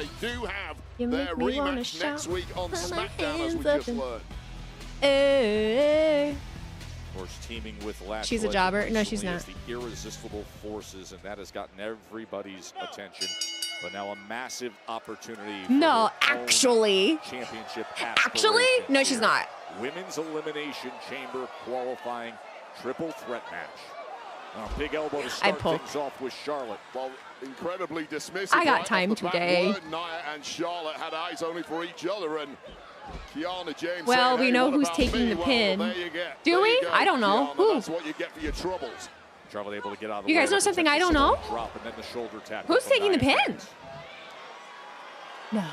You make me wanna shout. next week on Put my SmackDown, as we hands up just and- learned. Hey. Of course, teaming with Lash She's a Legend jobber. No, she's recently not. as the Irresistible Forces, and that has gotten everybody's attention. But now a massive opportunity for No, her own actually. championship Actually? aspirations No, she's here. not. Women's Elimination Chamber qualifying triple threat match. Big elbow to start pull. things off with Charlotte. Well, incredibly dismissive. I got right off time the bat. today. Nia and Charlotte had eyes only for each other, and Kiana James. Well, saying, we "Hey, know what who's about taking me?" the Well, pin. there you get. Do There we? you go, I don't know. Kiana. Who? That's what you get for your troubles. Charlotte able to get out of the You way. guys know with a something I don't potential know? Drop and then the shoulder tap. Who's from taking the Nia pin? Jax. No.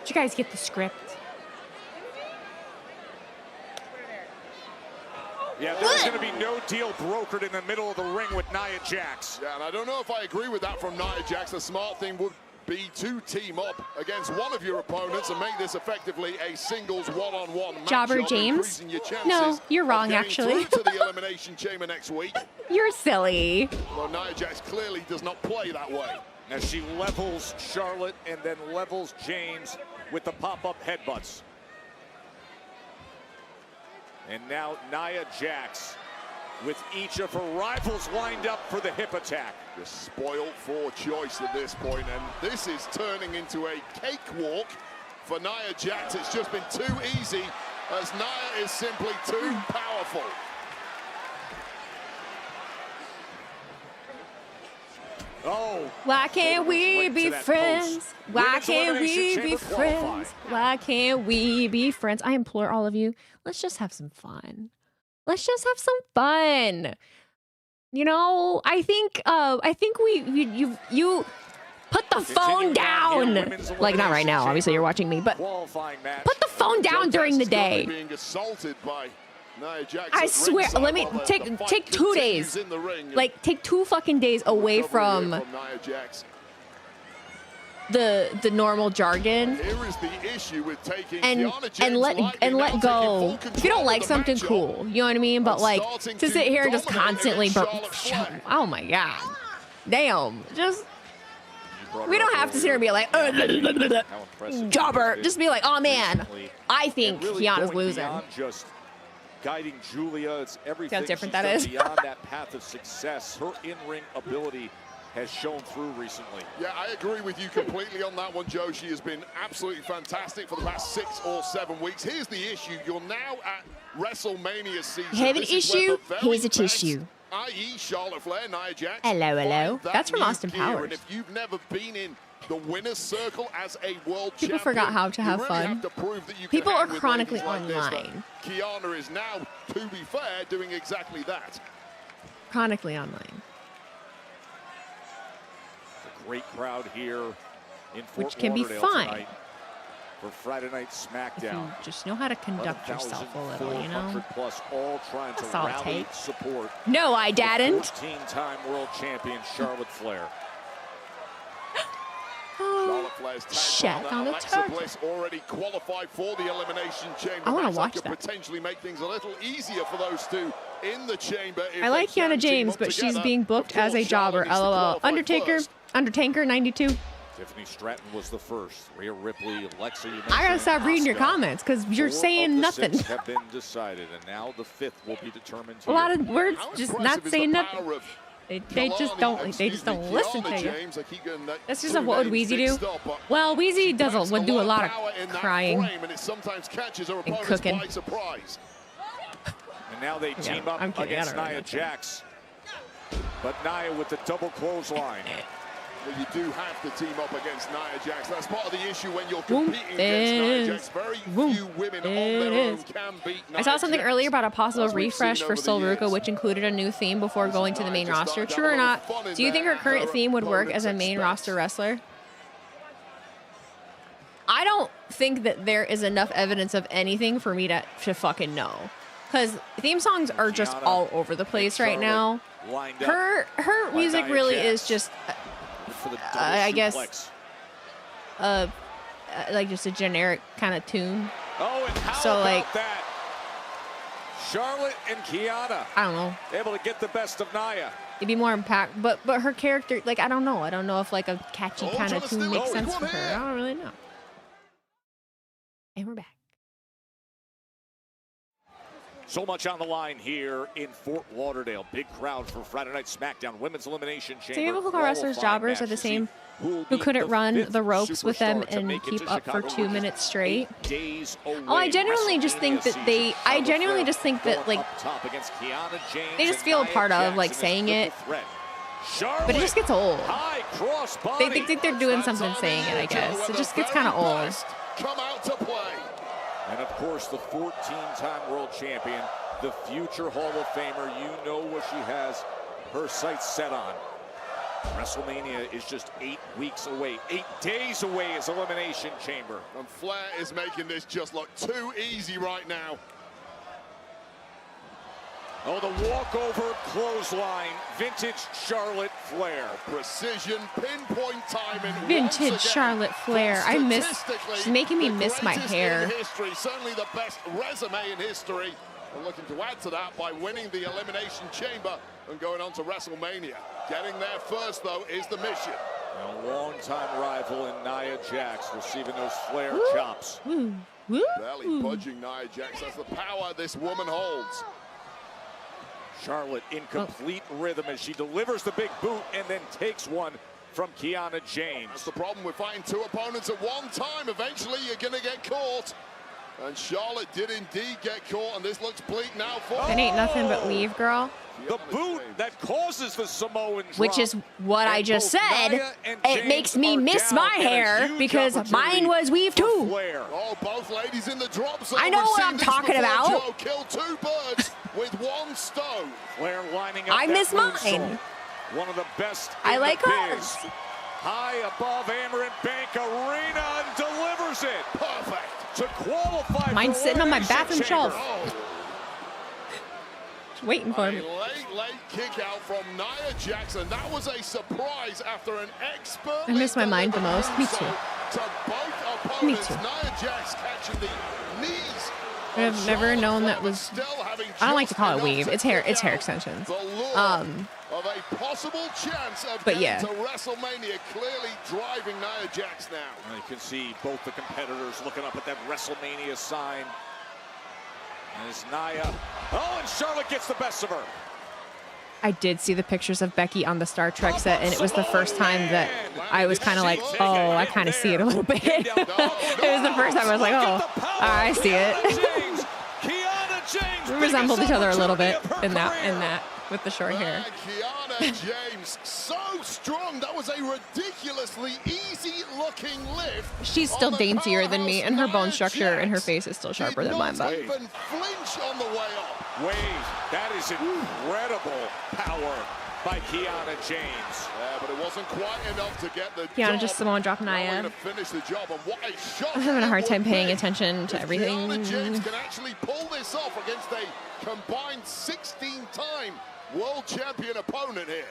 Did you guys get the script? Yeah, there's going to be no deal brokered in the middle of the ring with Nia Jax. Yeah, and I don't know if I agree with that from Nia Jax. The smart thing would be to team up against one of your opponents and make this effectively a singles one-on-one matchup, Jobber James? increasing your chances No, you're of wrong, getting actually. through to the Elimination Chamber next week. You're silly. Well, Nia Jax clearly does not play that way. Now she levels Charlotte and then levels James with the pop-up headbutts. And now Nia Jax with each of her rivals lined up for the hip attack. Just spoiled for choice at this point, and this is turning into a cakewalk for Nia Jax. It's just been too easy, as Nia is simply too powerful. Oh. Why can't we be friends? Why can't we be friends? Why can't we be friends? I implore all of you, let's just have some fun. Let's just have some fun. You know, I think you put the phone down. Like not right now, obviously you're watching me, but Qualifying match. put the phone down during the day. Being assaulted by I swear, let me take 2 days. Like, take 2 fucking days away from the normal jargon. Here is the issue with taking and let go. If you don't like something, cool. You know what I mean? But like to sit here and just constantly, oh my god, damn, just. We don't have to sit here and be like, jobber. Just be like, oh man, I think Kiana's losing. Just guiding Julia, it's everything. See how different that is? Beyond that path of success, her in-ring ability has shown through recently. Yeah, I agree with you completely on that one, Joe. She has been absolutely fantastic for the past 6 or 7 weeks. Here's the issue. You're now at WrestleMania season. Have an issue? Here's a tissue. I.e. Charlotte Flair, Nia Jax. Hello. That's from Austin Powers. And if you've never been in the winner's circle as a world People champion, forgot how to have you really fun. have to prove that you People can are hang with chronically ladies like this, online. but Kiana is now, to be fair, doing exactly that. Chronically online. A great crowd here in Fort Which can be Lauderdale fine. tonight for Friday Night SmackDown. You just know how to conduct yourself a little, you know? Plus, all trying to That's all it rally takes. support. No, I didn't. 14-time world champion Charlotte Flair. Charlotte Flair's tag Shit on the Alexa turtle. Bliss already qualified for the Elimination Chamber. I wanna Match watch could that. potentially make things a little easier for those two in the chamber. I like Kiana James, but she's being booked as a jobber. LOL. Undertaker 92. Tiffany Stratton was the first. Rhea Ripley, Alexa. I gotta stop reading your comments because you're 4 saying of the nothing. 6 have been decided, and now the 5th will be determined. A lot of words, How just impressive not is saying the nothing. power of They just don't listen to you. James. I keep getting That's just two what would names Wheezy do? mixed up, but Well, Wheezy would do a lot power in of that crying. frame, and it sometimes catches her and opponents cooking. by surprise. And now they team up I'm kidding, I against don't really Nia know. Jax. But Nia with the double clothesline. Well, you do have to team up against Nia Jax. That's part of the issue when you're Boom competing against Nia is. Jax. Very Boom few women on it their own is. can beat Nia I saw something Jax. earlier about a possible As we've refresh seen for over the Sol years. Ruka, which included a new theme before going to the main Nia just roster. started True or having a not? little fun in Do you think there, her current and her theme would work as a opponents main expect. roster wrestler? I don't think that there is enough evidence of anything for me to fucking know. Because theme songs are just all over the place right now. Lined up Her by music Nia really Jax. is just, For the double I guess, suplex. like just a generic kind of tune. Oh, and how So, about like- that? Charlotte and Kiana I don't know. able to get the best of Nia. It'd be more impact, but her character, like I don't know if like a catchy kind of tune makes sense for her. I don't really know. And we're back. So much on the line here in Fort Lauderdale. Big crowd for Friday Night SmackDown Women's Elimination Chamber. Typical wrestlers, qualifying jobbers match are the to see same who who be couldn't run fifth the ropes with them superstar to and make it keep to up for Chicago. 2 We're just minutes straight. 8 days away. Oh, I genuinely just think that WrestleMania I season. genuinely Charlotte just think Flair that going like up top against Kiana James they just and feel a Nia part of Jax like in this saying it, triple threat. but it just gets old. High cross body. They think they're doing something saying it. I guess it just gets kind of old. Come out to play. And of course, the 14-time world champion, the future Hall of Famer. You know what she has her sights set on. WrestleMania is just 8 weeks away. 8 days away is Elimination Chamber. And Flair is making this just look too easy right now. Oh, the walkover clothesline. Vintage Charlotte Flair. Precision, pinpoint timing. Vintage Charlotte Flair. I miss. She's making me miss my hair. In history, certainly the best resume in history. And looking to add to that by winning the Elimination Chamber and going on to WrestleMania. Getting there first, though, is the mission. A longtime rival in Nia Jax receiving those Flair chops. Barely budging Nia Jax. That's the power this woman holds. Charlotte in complete rhythm as she delivers the big boot and then takes one from Kiana James. That's the problem with fighting two opponents at one time. Eventually, you're going to get caught. And Charlotte did indeed get caught, and this looks bleak now for It ain't nothing but leave, girl. The boot that causes the Samoan drop. Which is what I just said. It makes me miss my hair because mine was weave too. Oh, both ladies in the drop zone. I know what I'm talking about. Joe killed 2 birds with 1 stone. Flair lining up I that miss moonsault. mine. One of the best I in like the hers. biz. High above Amarant Bank Arena and delivers it. Perfect. To qualify Mine's for sitting on my Elimination bathroom Chamber. shelf. Waiting for me. Late kick out from Nia Jax, and that was a surprise after an expert. I miss my mind the most. Me too. To both opponents, Nia Jax catching the knees. I've never known that was. I don't like to call it weave. It's hair. It's hair extensions. Of a possible chance of but getting yeah. to WrestleMania, clearly driving Nia Jax now. And you can see both the competitors looking up at that WrestleMania sign. As Nia, and Charlotte gets the best of her. I did see the pictures of Becky on the Star Trek set, and it was the first time that I was kind of like, oh, I kind of see it a little bit. It was the first time I was like, oh, I see it. We resembled each other a little bit in that with the short hair. Kiana James, so strong. That was a ridiculously easy-looking lift. She's still daintier than me, and her bone structure and her face is still sharper than mine. But even flinch on the way up. Wade, that is incredible power by Kiana James. Yeah, but it wasn't quite enough to get the Kiana job. just Samoan drop Nia. Finish the job, and what a shot. I'm having a hard time paying attention to everything. Kiana James can actually pull this off against a combined 16-time world champion opponent here.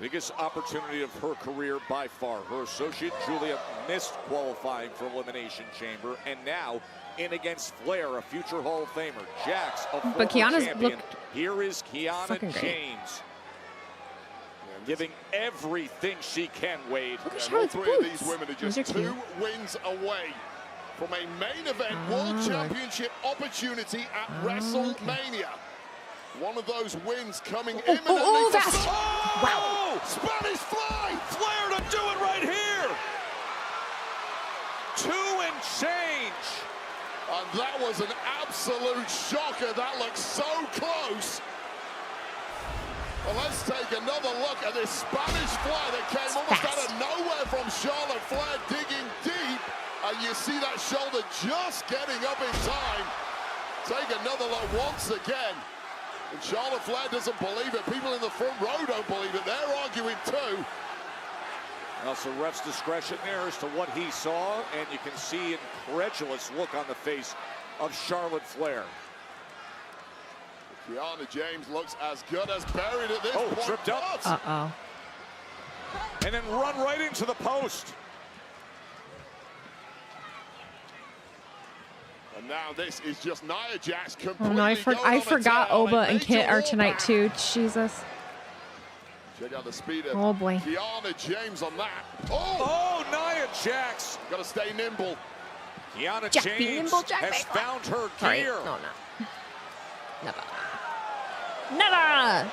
Biggest opportunity of her career by far. Her associate Julia missed qualifying for Elimination Chamber, and now in against Flair, a future Hall of Famer. Jax, a former champion. Here is Kiana James. Giving everything she can, Wade. All three of these women are just 2 wins away from a main event world championship opportunity at WrestleMania. One of those wins coming imminently. Fast! Wow! Spanish fly! Flair to do it right here! 2 and change. And that was an absolute shocker. That looks so close. Well, let's take another look at this Spanish fly that came almost out of nowhere from Charlotte Flair, digging deep. And you see that shoulder just getting up in time. Take another look once again. And Charlotte Flair doesn't believe it. People in the front row don't believe it. They're arguing too. Also, ref's discretion there as to what he saw, and you can see an incredulous look on the face of Charlotte Flair. Kiana James looks as good as buried at this point. Tripped up. And then run right into the post. And now this is just Nia Jax completely. Oh no, I forgot Oba and Kit are tonight too. Jesus. Check out the speed of oh boy. Kiana James on that. Oh, Nia Jax. Got to stay nimble. Kiana James has found her gear. No, never. Never.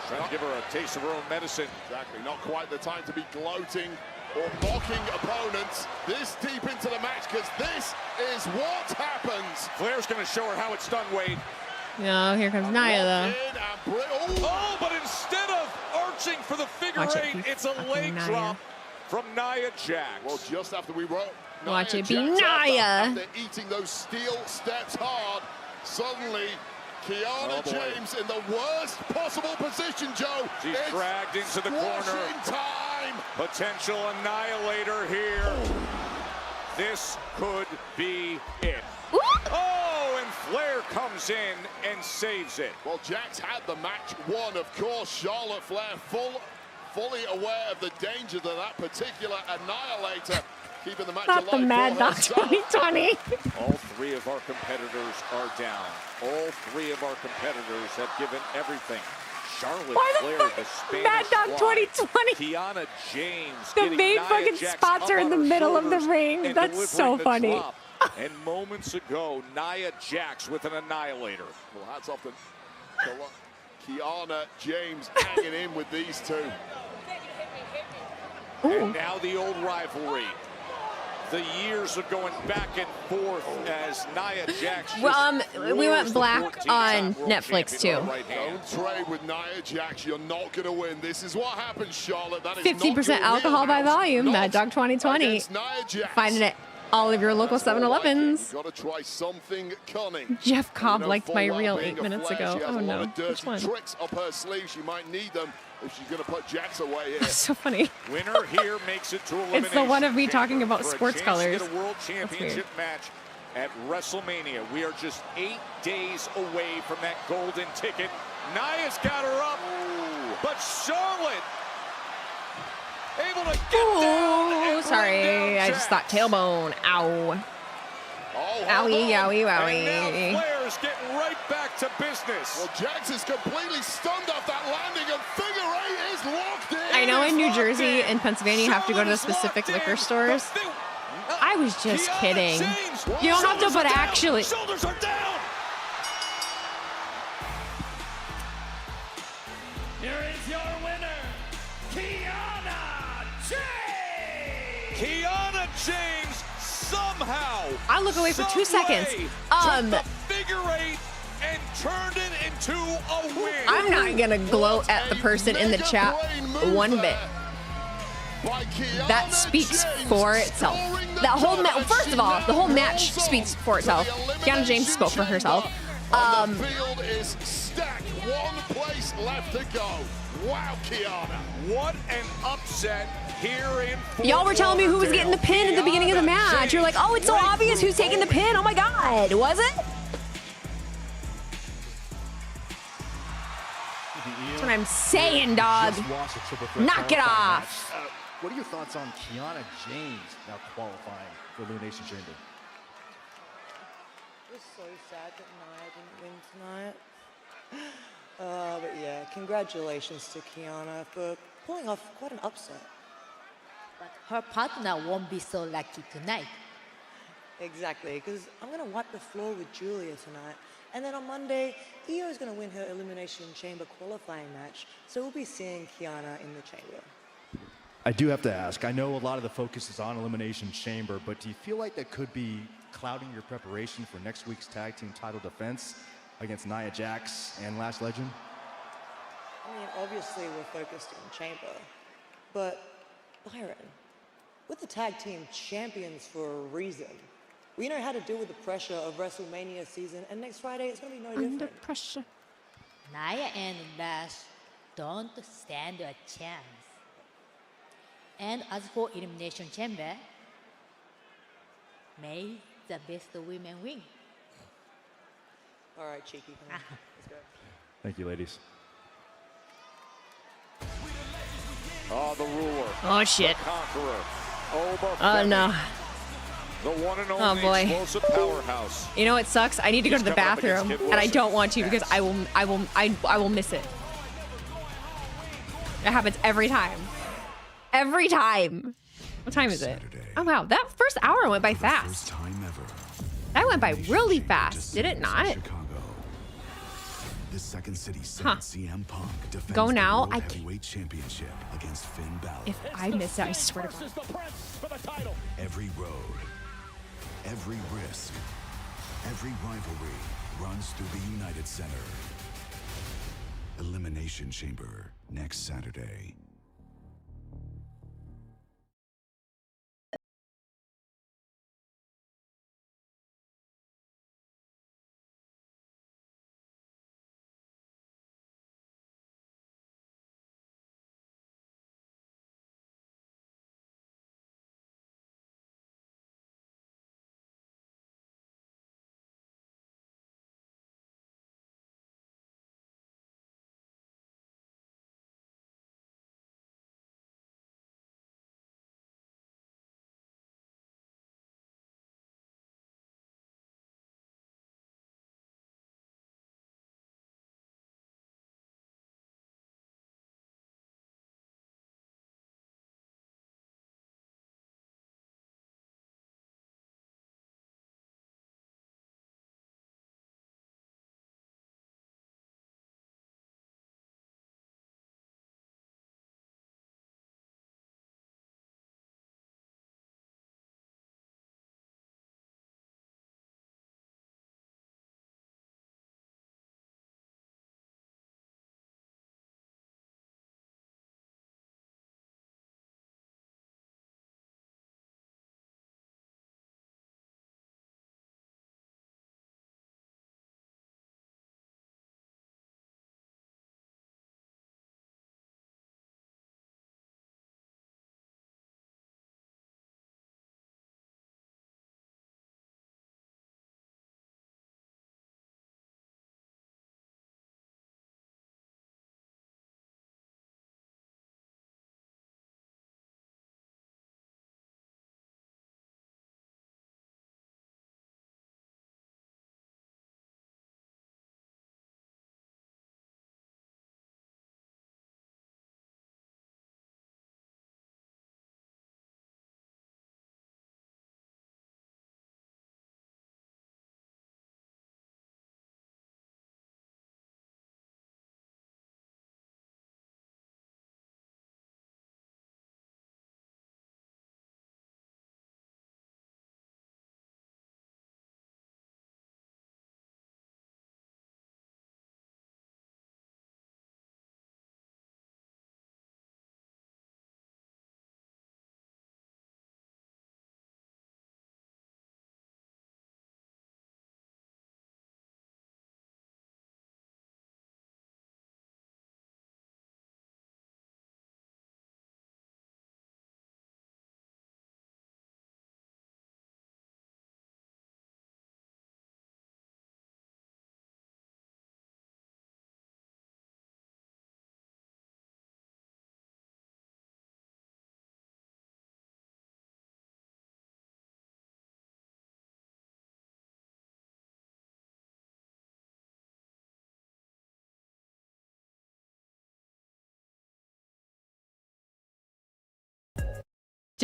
Trying to give her a taste of her own medicine. Exactly. Not quite the time to be gloating or mocking opponents this deep into the match, because this is what happens. Flair's going to show her how it's done, Wade. No, here comes Nia though. Oh, but instead of arching for the figure eight, it's a leg drop from Nia Jax. Well, just after we wrote Watch it be Nia. After eating those steel steps hard, suddenly Kiana James in the worst possible position, Joe. She's dragged into the corner. Time. Potential annihilator here. This could be it. Oh, and Flair comes in and saves it. Well, Jax had the match won, of course. Charlotte Flair fully aware of the danger to that particular annihilator. Keeping the match alive. Not the Mad Dog 2020. All 3 of our competitors are down. All 3 of our competitors have given everything. Charlotte Flair, the Spanish Mad Dog 2020. Kiana James. The main fucking spots are in the middle of the ring. That's so funny. And moments ago, Nia Jax with an annihilator. Well, hats off to Kiana James hanging in with these 2. And now the old rivalry. The years of going back and forth as Nia Jax. We went black on Netflix too. Don't trade with Nia Jax. You're not going to win. This is what happens, Charlotte. That is 50% alcohol by volume. Mad Dog 2020. Finding it all of your local 7-Elevens. Got to try something cunning. Jeff Cobb liked my reel 8 minutes ago. Oh no, which one? Tricks up her sleeve. She might need them if she's going to put Jax away here. So funny. Winner here makes it to elimination. It's the one of me talking about sports colors. Get a world championship match at WrestleMania. We are just 8 days away from that golden ticket. Nia's got her up, but Charlotte able to get down. Oh, sorry. I just thought tailbone. Ow. Owie, owie, And now owie. Flair's getting right back to business. Well, Jax is completely stunned off that landing, and figure eight is locked in. I know in New Locked Jersey in. and Pennsylvania you have to go to the specific liquor stores. I was just kidding. You don't have to, but actually. Shoulders are down. Here is your winner, Kiana James. Kiana James somehow. I look away for 2 seconds. took the figure eight and turned it into a win. I'm not gonna gloat at the person in the chat one bit. That speaks for itself. That whole first of all, the whole match speaks for itself. Kiana James spoke for herself. The field is stacked. One place left to go. Wow, Kiana. What an upset here in Y'all were telling me who was getting the pin at the beginning of the match. You're like, oh, it's so obvious who's taking the pin. Oh my God, was it? That's what I'm saying, dog. Knock it off. What are your thoughts on Kiana James now qualifying for Elimination Chamber? It's so sad that Nia didn't win tonight. But yeah, congratulations to Kiana for pulling off quite an upset. But her partner won't be so lucky tonight. Exactly, because I'm going to wipe the floor with Julia tonight. And then on Monday, Io is going to win her Elimination Chamber qualifying match. So we'll be seeing Kiana in the chamber. I do have to ask, I know a lot of the focus is on Elimination Chamber, but do you feel like that could be clouding your preparation for next week's tag team title defense against Nia Jax and Lash Legend? I mean, obviously we're focused on chamber, but Byron, we're the tag team champions for a reason. We know how to deal with the pressure of WrestleMania season, and next Friday it's going to be no different. Under pressure. Nia and Lash don't stand a chance. And as for Elimination Chamber, may the best women win. All right, Cheeky, come on. Let's go. Thank you, ladies. Oh, the ruler. Oh, shit. The conqueror. Oba Oh, no. The one and Oh, only boy. explosive powerhouse. You know what sucks? I need to go to the bathroom, and I don't want to because I will miss it. It happens every time. Every time. What time is it? Oh wow, that first hour went by fast. That went by really fast, did it not? The second city Huh. CM Punk defends Go now. the World I can't. Heavyweight Championship against Finn Balor. If I miss it, I swear to God. Every road, every risk, every rivalry runs through the United Center. Elimination Chamber next Saturday.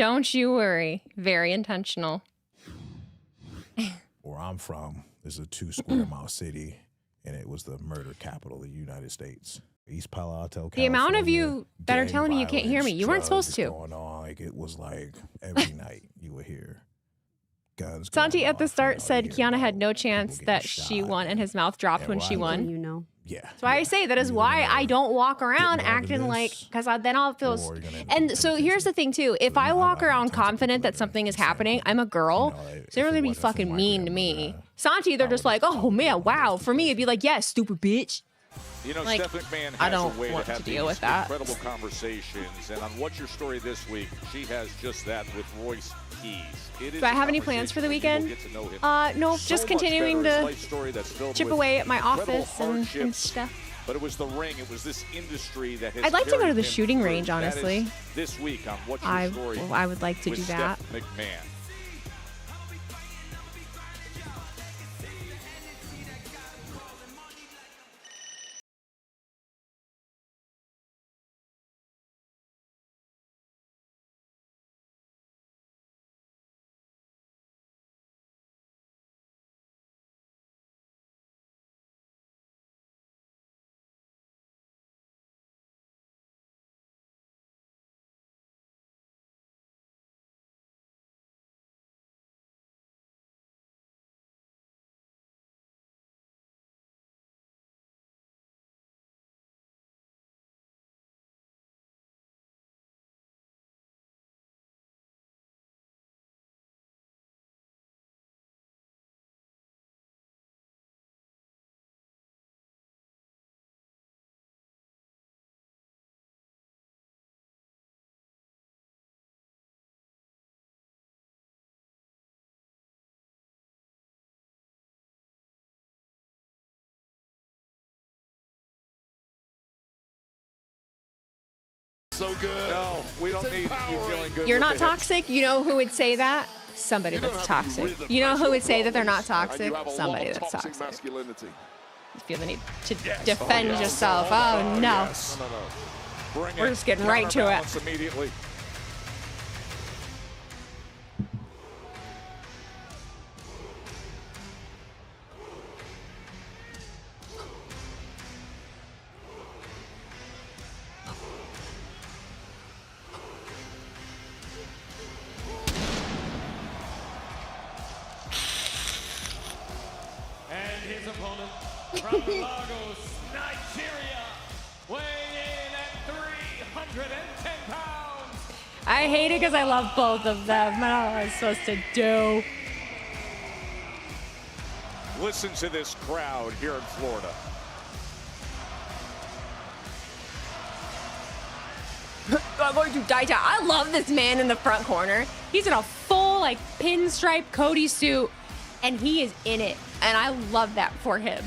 Don't you worry. Very intentional. Where I'm from is a 2 square mile city, and it was the murder capital of the United States. East Palo Alto, California. The amount of you that are telling me you can't hear me, you weren't supposed to. Going on, like it was like every night you would hear guns. Santi at the start said Kiana had no chance that she won, and his mouth dropped when she won. You know. Yeah. That's why I say that is why I don't walk around acting like, because then I'll feel. And so here's the thing too: if I walk around confident that something is happening, I'm a girl, so they're gonna be fucking mean to me. Santi, they're just like, oh man, wow. For me, it'd be like, yes, stupid bitch. You know, Like, Steph McMahon I has don't a way want to have to deal these with that. incredible conversations, and on What's Your Story this week, she has just that with Royce Keys. It is Do I have any plans for the weekend? No, just continuing to chip away at my office and stuff. But it was the ring. It was this industry that has I'd like to go to carried the him shooting through. range, That is honestly. This week on What's Your Story, I would like to with do that. Steph McMahon. So good. No, we don't need you feeling good. You're with not the hip. toxic. You know who would say that? Somebody that's toxic. You know who would say that they're not toxic? Somebody that's toxic. Masculinity. You feel the need to defend yourself. Oh, no. Yes. No. Bring We're it. just getting right to it. Counterbalance immediately. And his opponent from Lagos, Nigeria, weighing in at 310 pounds. I hate it because I love both of them. I don't know what I'm supposed to do. Listen to this crowd here in Florida. I'm going to die. I love this man in the front corner. He's in a full like pinstripe Cody suit, and he is in it, and I love that for him.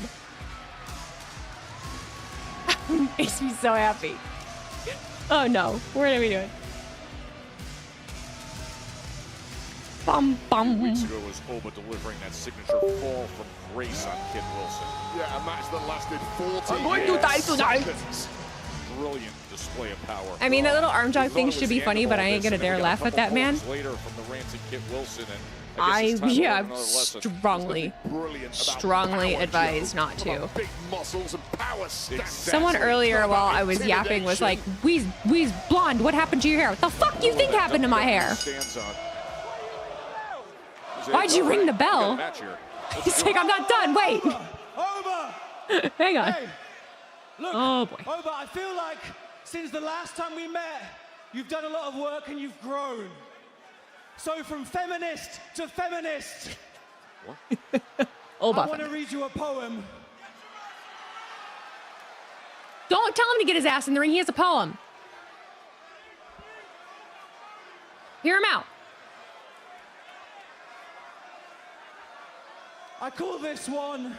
Makes me so happy. Oh no, what are we doing? Bum bum. Weeks ago was Oba delivering that signature fall from grace on Kid Wilson. Yeah, a match that lasted 40 I'm going to die tonight. Seconds. Brilliant display of power. I mean, that little arm jog We thing thought it should was be the funny, end of but all I ain't this, gonna and then dare we got a laugh at couple that man. calls later from the ranting Kit Wilson, and I guess it's time to Yeah, learn I'm another lesson. strongly advised not to. Big muscles and power stacks. Someone earlier while I was yapping was like, Wee's blonde, what happened to your hair? What the fuck do you think happened to my hair? Stands on. Why'd you ring the bell? He's like, I'm not done, wait. Over! Hang on. Hey, look, Oh, boy. Oba, I feel like since the last time we met, you've done a lot of work and you've grown. So from feminist to feminist, Oba. I want to read you a poem. Don't tell him to get his ass in the ring. He has a poem. Hear him out. I call this one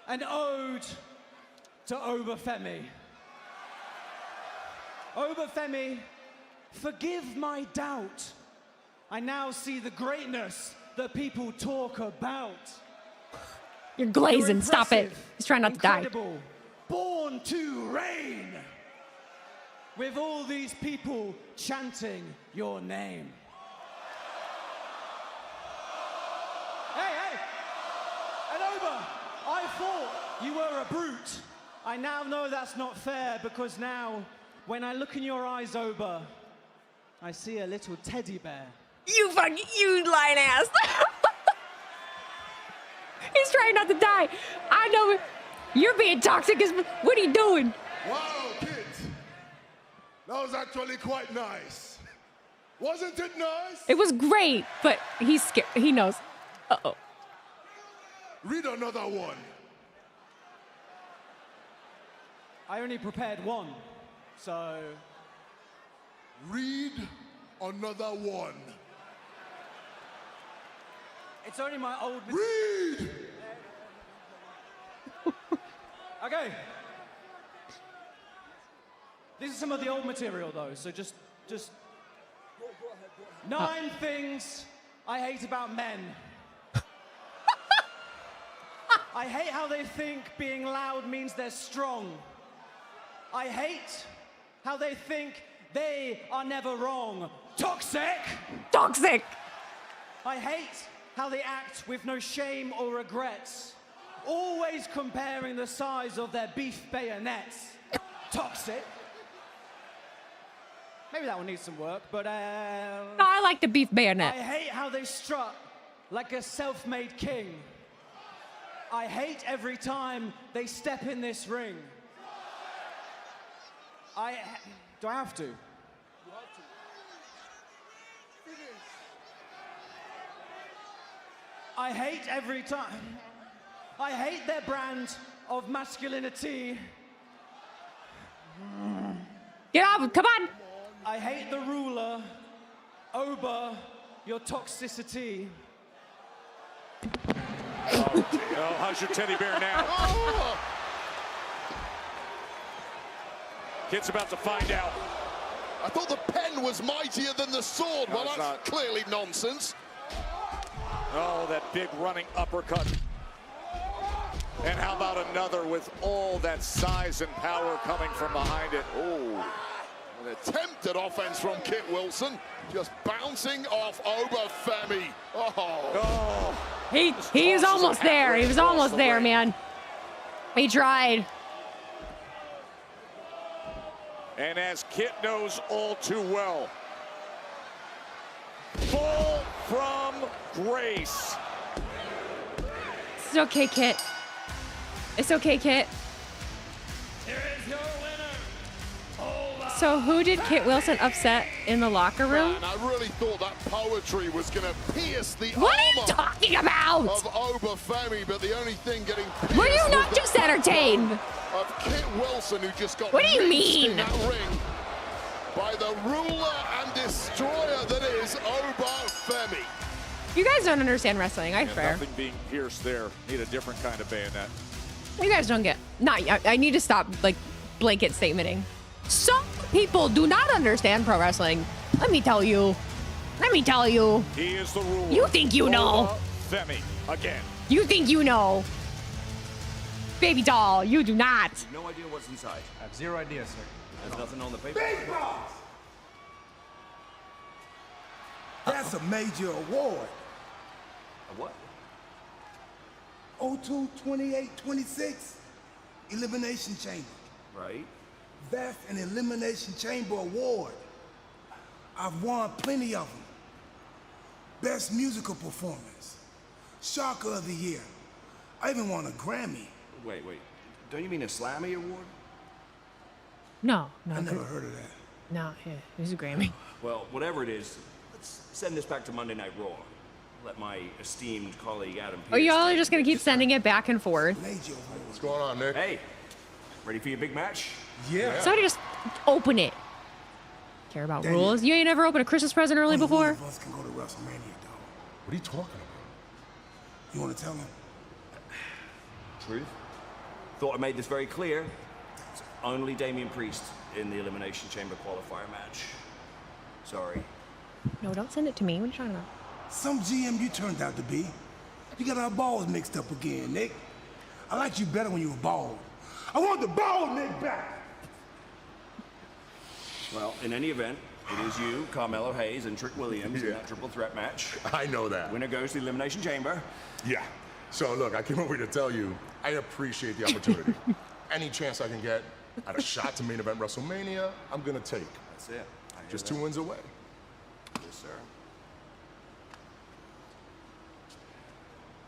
an ode to Obafemi. Obafemi, forgive my doubt. I now see the greatness that people talk about. You're glazing. Stop it. Impressive, He's trying not to die. incredible, born to reign. with all these people chanting your name. Hey! And Oba, I thought you were a brute. I now know that's not fair because now, when I look in your eyes, Oba, I see a little teddy bear. You lying ass. He's trying not to die. I know you're being toxic. What are you doing? Wow, kids. That was actually quite nice. Wasn't it nice? It was great, but he's scared. He knows. Uh-oh. Read another one. I only prepared one, so... Read another one. It's only my old... Read! Okay. This is some of the old material, though, so just... 9 things I hate about men. I hate how they think being loud means they're strong. I hate how they think they are never wrong. Toxic! Toxic! I hate how they act with no shame or regrets, always comparing the size of their beef bayonets. Toxic. Maybe that one needs some work, but No, I like the beef bayonet. I hate how they strut like a self-made king. I hate every time they step in this ring. Do I have to? I hate every time. I hate their brand of masculinity. Get up, come on. I hate the ruler. Oba, your toxicity. Oh, how's your teddy bear now? Kid's about to find out. I thought the pen was mightier than the sword. Well, that's clearly nonsense. Oh, that big running uppercut. And how about another with all that size and power coming from behind it? Oh, an attempted offense from Kit Wilson. Just bouncing off Oba Femi. Oh. He was almost there. He was almost there, man. He tried. And as Kit knows all too well, fall from grace. It's okay, Kit. It's okay, Kit. So who did Kit Wilson upset in the locker room? Man, I really thought that poetry was going to pierce the What are you armor talking about? of Oba Femi, but the only thing getting pierced Were you not was just the entertained? of Kit Wilson, who just got What do you rinsed mean? in that ring by the ruler and destroyer that is Oba Femi. You guys don't understand wrestling. I swear. Nothing being pierced there. Need a different kind of bayonet. You guys don't get. I need to stop like blanket statementing. Some people do not understand pro wrestling. Let me tell you. Let me tell you. He is the ruler. You think you know? Femi again. You think you know? Baby doll, you do not. No idea what's inside. I have zero idea, sir. There's nothing on the paper. Big boss! That's a major award. A what? 02-28-26 Elimination Chamber. Right. That's an Elimination Chamber award. I've won plenty of them. Best musical performance. Shocker of the year. I even won a Grammy. Wait. Don't you mean a Slammy award? No. I never heard of that. No, yeah, it was a Grammy. Well, whatever it is, let's send this back to Monday Night Raw. Let my esteemed colleague Adam Pearce... Oh, y'all are just gonna keep sending it back and forth. What's going on, Nick? Hey, ready for your big match? Yeah. Somebody just open it. Care about rules? You ain't ever opened a Christmas present early before? One of us can go to WrestleMania, dog. What are you talking about? You want to tell him? Truth. Thought I made this very clear. Only Damian Priest in the Elimination Chamber qualifier match. Sorry. No, don't send it to me. What are you talking about? Some GM you turned out to be. You got our balls mixed up again, Nick. I liked you better when you were bald. I want the bald Nick back. Well, in any event, it is you, Carmelo Hayes, and Trick Williams in that triple threat match. I know that. Winner goes to the Elimination Chamber. Yeah. So look, I came over here to tell you, I appreciate the opportunity. Any chance I can get at a shot to main event WrestleMania, I'm gonna take. That's it. Just 2 wins away. Yes, sir.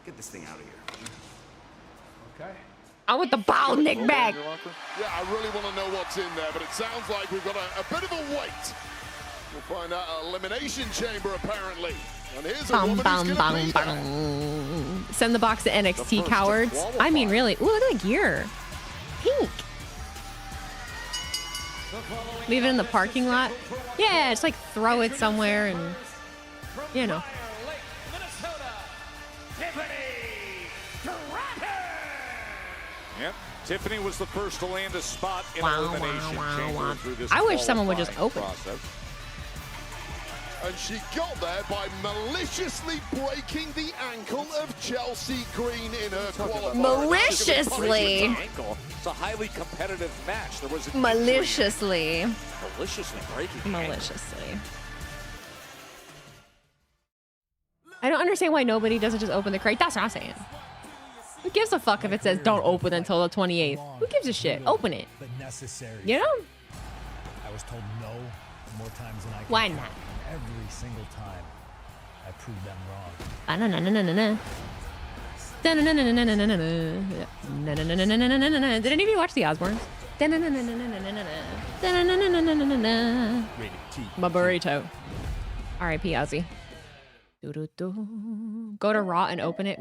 Get this thing out of here. Okay. I want the bald Nick back. Yeah, I really want to know what's in there, but it sounds like we've got a bit of a wait. We'll find out. Elimination Chamber, apparently. And here's a woman who's gonna be there. Send the box to NXT cowards. I mean, really. Ooh, look at the gear. Pink. Leave it in the parking lot. Yeah, just like throw it somewhere and, you know. Yep. Tiffany was the first to land a spot in Elimination Chamber through this I wish someone would just open. process. And she got there by maliciously breaking the ankle of Chelsea Green in her qualifier. Maliciously. It's a highly competitive match. There was an Maliciously. maliciously breaking. Maliciously. I don't understand why nobody doesn't just open the crate. That's what I'm saying. Who gives a fuck if it says don't open until the 28th? Who gives a shit? Open it. But necessary. You know? I was told no more times than I can. Why count, not? and every single time, I proved them wrong. Did any of you watch The Osbournes? My burrito. R.I.P. Ozzy. Go to Raw and open it.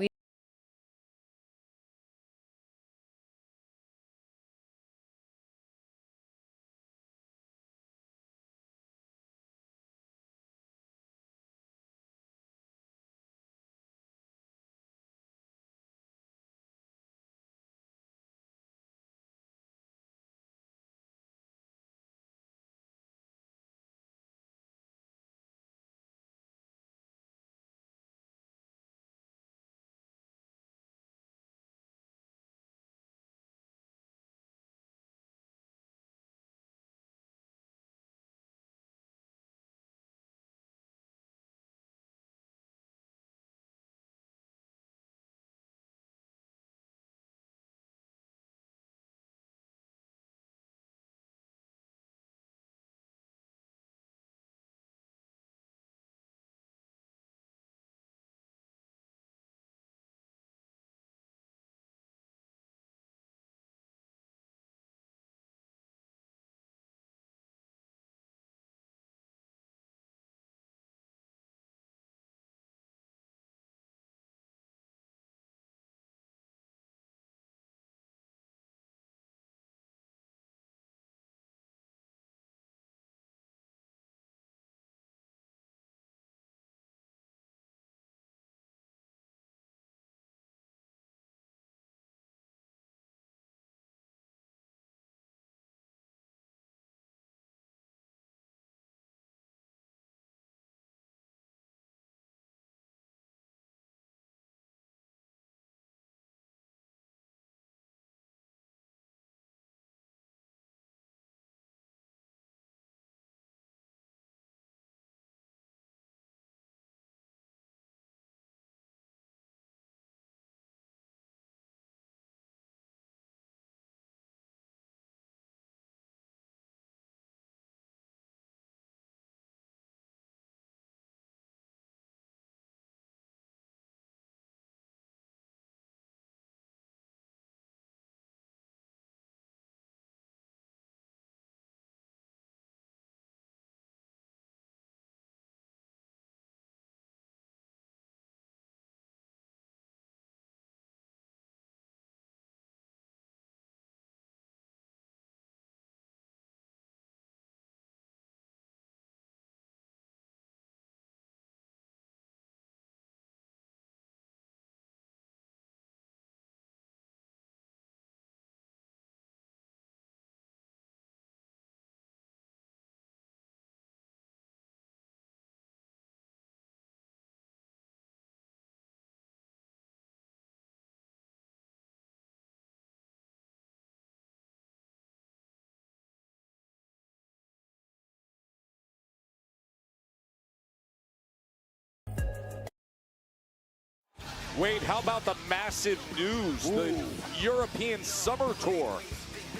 Wade, how about the massive news? Ooh. The European Summer Tour.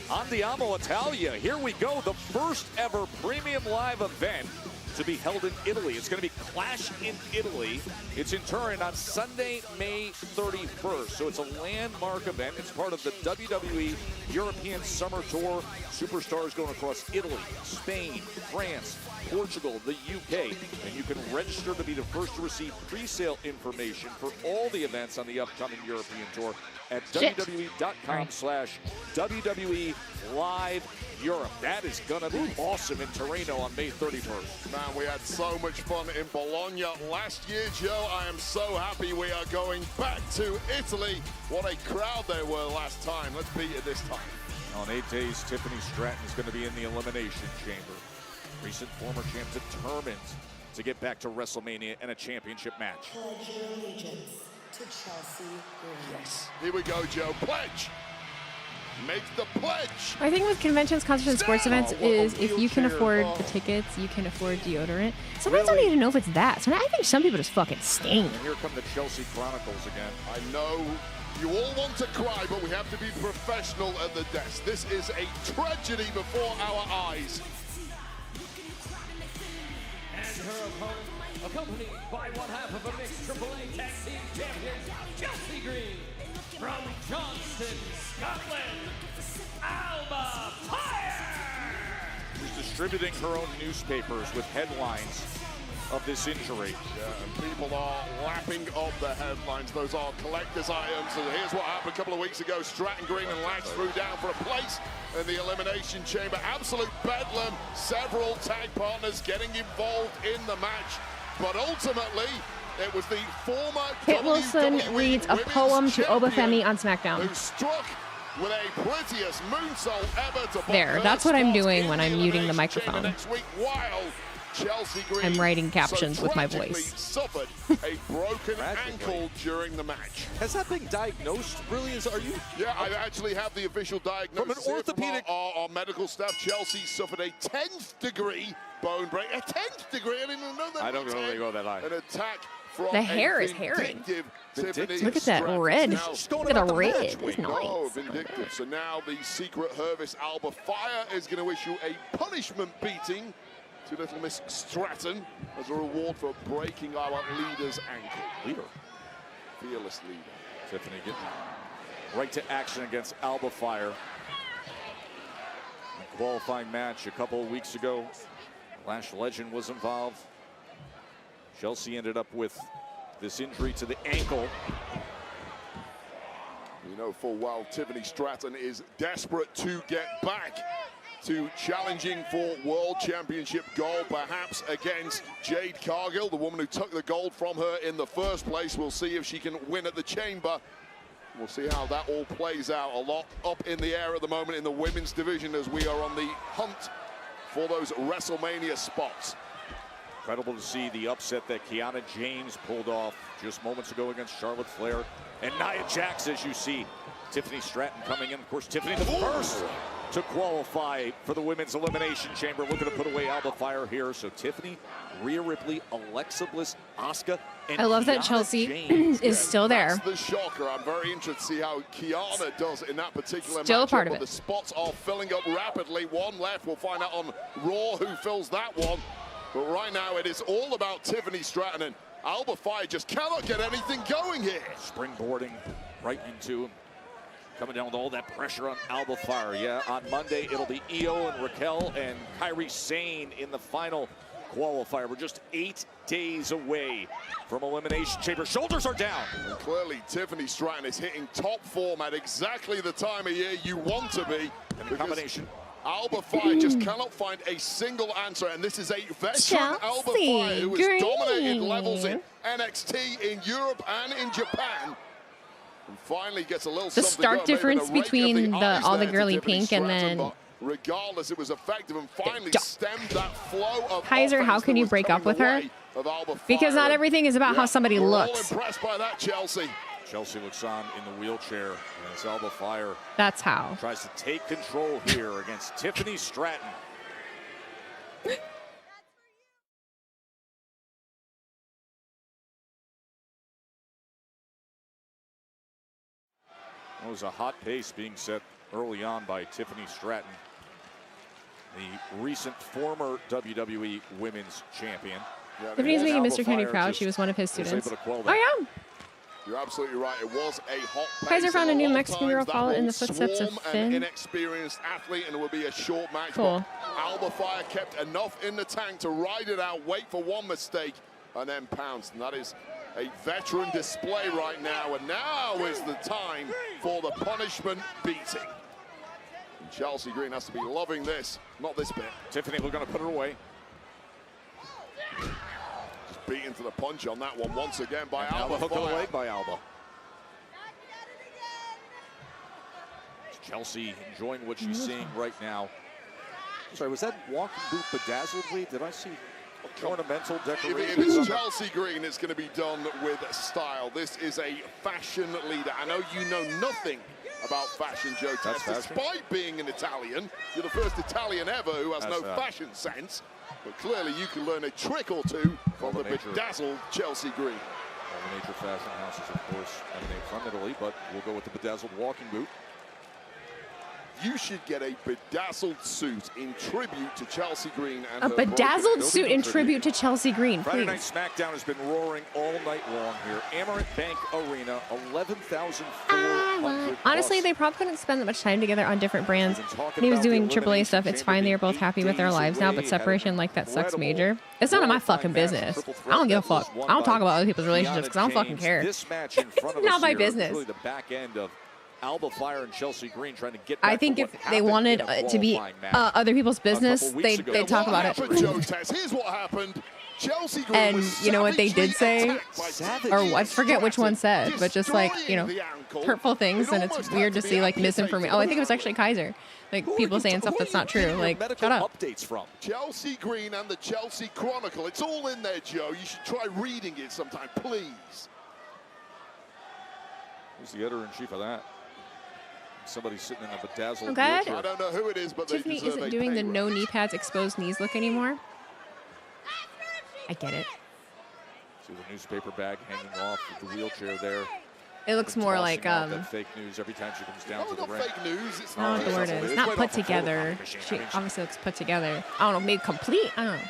Andiamo Italia. Here we go. The first ever premium live event to be held in Italy. It's going to be Clash in Italy. It's in Turin on Sunday, May 31st. So it's a landmark event. It's part of the WWE European Summer Tour. Superstars going across Italy, Spain, France, Portugal, the UK. And you can register to be the first to receive pre-sale information for all the events on the upcoming European Tour at WWE.com/WWE Live Europe. That is going to be awesome in Torino on May 31st. Man, we had so much fun in Bologna last year, Joe. I am so happy we are going back to Italy. What a crowd there were last time. Let's beat it this time. On 8 days, Tiffany Stratton is going to be in the Elimination Chamber. Recent former champ determined to get back to WrestleMania and a championship match. Pledge your allegiance to Chelsea Green. Yes. Here we go, Joe. Pledge. Make the pledge. I think with conventions, concerts, and sports events is if you can afford the tickets, you can afford deodorant. Sometimes I don't even know if it's that. So I think some people just fucking stink. And here come the Chelsea Chronicles again. I know you all want to cry, but we have to be professional at the desk. This is a tragedy before our eyes. And her opponent, accompanied by one half of a mixed AAA Tag Team Champions, Chelsea Green. From Johnston, Scotland, Alba Fire! She's distributing her own newspapers with headlines of this injury. Yeah, and people are lapping up the headlines. Those are collector's items. And here's what happened a couple of weeks ago. Stratton Green and Lax threw down for a place in the Elimination Chamber. Absolute bedlam. Several tag partners getting involved in the match. But ultimately, it was the former Kit Wilson reads a poem to Obafemi on SmackDown. Who struck with a prettiest moonsault ever to There, that's what I'm doing when I'm muting the microphone. Next week, while Chelsea Green I'm writing captions with my tragically voice. suffered a broken ankle during the match. Has that been diagnosed? Really? Are you? Yeah, I actually have the official diagnosis from an orthopedic. Our medical staff. Chelsea suffered a 10th degree bone break. A 10th degree. I didn't even know that. I don't know they go that high. An attack. The hair is hairy. Tiffany Look at that red. Look at the red. It's Oh, nice. vindictive. So now the secret Hervis Alba Fire is going to issue a punishment beating to little Miss Stratton as a reward for breaking our leader's ankle. Leader. Fearless leader. Tiffany getting right to action against Alba Fire. A qualifying match a couple of weeks ago. Lash Legend was involved. Chelsea ended up with this injury to the ankle. You know full well Tiffany Stratton is desperate to get back to challenging for World Championship gold, perhaps against Jade Cargill, the woman who took the gold from her in the first place. We'll see if she can win at the Chamber. We'll see how that all plays out. A lot up in the air at the moment in the women's division as we are on the hunt for those WrestleMania spots. Incredible to see the upset that Kiana James pulled off just moments ago against Charlotte Flair. And Nia Jax, as you see, Tiffany Stratton coming in. Of course, Tiffany the first to qualify for the Women's Elimination Chamber. Looking to put away Alba Fire here. So Tiffany, Rhea Ripley, Alexa Bliss, Asuka, and I love that Kiana Chelsea James. is still there. That's the shocker. I'm very interested to see how Kiana does in that particular Still a matchup, part of but it. the spots are filling up rapidly. One left. We'll find out on Raw who fills that one. But right now, it is all about Tiffany Stratton, and Alba Fire just cannot get anything going here. Springboarding right into coming down with all that pressure on Alba Fire. Yeah, on Monday, it'll be Io and Raquel and Kairi Sane in the final qualifier. We're just 8 days away from Elimination Chamber. Shoulders are down. And clearly, Tiffany Stratton is hitting top form at exactly the time of year you want to be. And the combination. Alba Fire just cannot find a single answer, and this is a veteran Chelsea Alba Fire who has Green. dominated levels in NXT, in Europe, and in Japan. And finally gets a little The something stark going, maybe difference a rake of between eyes all the there to girly Tiffany pink and Stratton, then but regardless, it was effective and finally stemmed that flow of Kaiser, how offense can that you was break up coming with the her? way of Alba Because Fire. not everything is about how somebody we're looks. all impressed by that, Chelsea. Chelsea looks on in the wheelchair as Alba Fire That's how. tries to take control here against Tiffany Stratton. It was a hot pace being set early on by Tiffany Stratton, the recent former WWE Women's Champion. Yeah, Tiffany's making Mr. Kenny proud. She was one of his students. Oh, yeah. You're absolutely right. It was a hot pace. Kaiser found a new Mexican girl followed in the footsteps of Finn. An inexperienced athlete, and it will be a short match. Cool. Alba Fire kept enough in the tank to ride it out, wait for one mistake, and then pounce. And that is a veteran display right now. And now is the time for the punishment beating. And Chelsea Green has to be loving this, not this bit. Tiffany, we're going to put her away. Just beaten to the punch on that one once again by and Alba. Hook of the leg by Alba. Chelsea enjoying what she's seeing right now. Sorry, was that walking boot bedazzled lead? Did I see ornamental decorations? If it's Chelsea Green, it's going to be done with style. This is a fashion leader. I know you know nothing about fashion, Joe Tess. Despite being an Italian, you're the first Italian ever who has no fashion sense. But clearly you can learn a trick or two from the bedazzled Chelsea Green. All the major fashion houses, of course, emanate from Italy, but we'll go with the bedazzled walking boot. You should get a bedazzled suit in tribute to Chelsea Green. And a bedazzled suit in tribute to Chelsea Green, Friday Night please. SmackDown has been roaring all night long here. Amaranth Bank Arena, 11,400. Honestly, they probably couldn't spend that much time together on different brands. And he was doing AAA stuff. It's fine. They are both happy with their lives now, but separation like that sucks major. It's none of my fucking business. I don't give a fuck. I don't talk about other people's relationships because I don't fucking care. This match in front of Not my here, business. Really the back end of Alba Fire and Chelsea Green trying to get back I think to if what they wanted happened to be in a qualifying match other people's business, they'd talk about it. Here's what happened. Chelsea Green And you know what they did say? Or I forget which one said, but just like, you know, hurtful things, and it's weird to see like misinformation. Oh, I think it was actually Kaiser. Like people saying stuff that's not true. Like, shut up. Updates from Chelsea Green and the Chelsea Chronicle. It's all in there, Joe. You should try reading it sometime, please. Who's the editor-in-chief of that? Somebody sitting in a bedazzled Okay. wheelchair. I don't know who it is, but Tiffany they deserve isn't a doing pay the raise. no knee pads, exposed knees look anymore. I get it. See the newspaper bag hanging off with the wheelchair there. It looks more like that fake news every time she comes down to the ring. Fake news. It's I don't know what the word is. It's not put together. She obviously looks put together. I don't know, maybe complete. I don't know.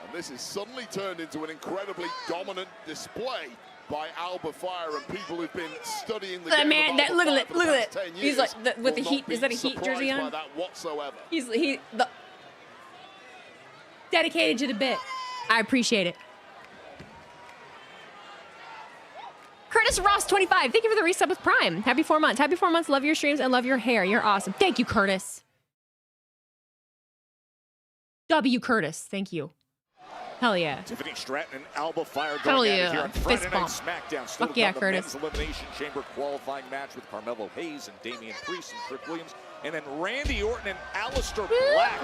And this is suddenly turned into an incredibly dominant display by Alba Fire and people who've been studying the That game man, of that Alba look Fire at for it, look the at past it. 10 He's years like with the will heat. not Is that a be Heat jersey surprised by on? that whatsoever. He's dedicated to the bit. I appreciate it. Curtis Ross 25. Thank you for the resub with Prime. Happy 4 months. Happy 4 months. Love your streams and love your hair. You're awesome. Thank you, Curtis. W. Curtis. Thank you. Hell yeah. Tiffany Stratton and Alba Fire Hell going at yeah. it here on Fist Friday Night bump. SmackDown. Still Fuck to yeah, come, the Curtis. Men's Elimination Chamber qualifying match with Carmelo Hayes and Damian Priest and Trick Williams. And then Randy Orton and Aleister Black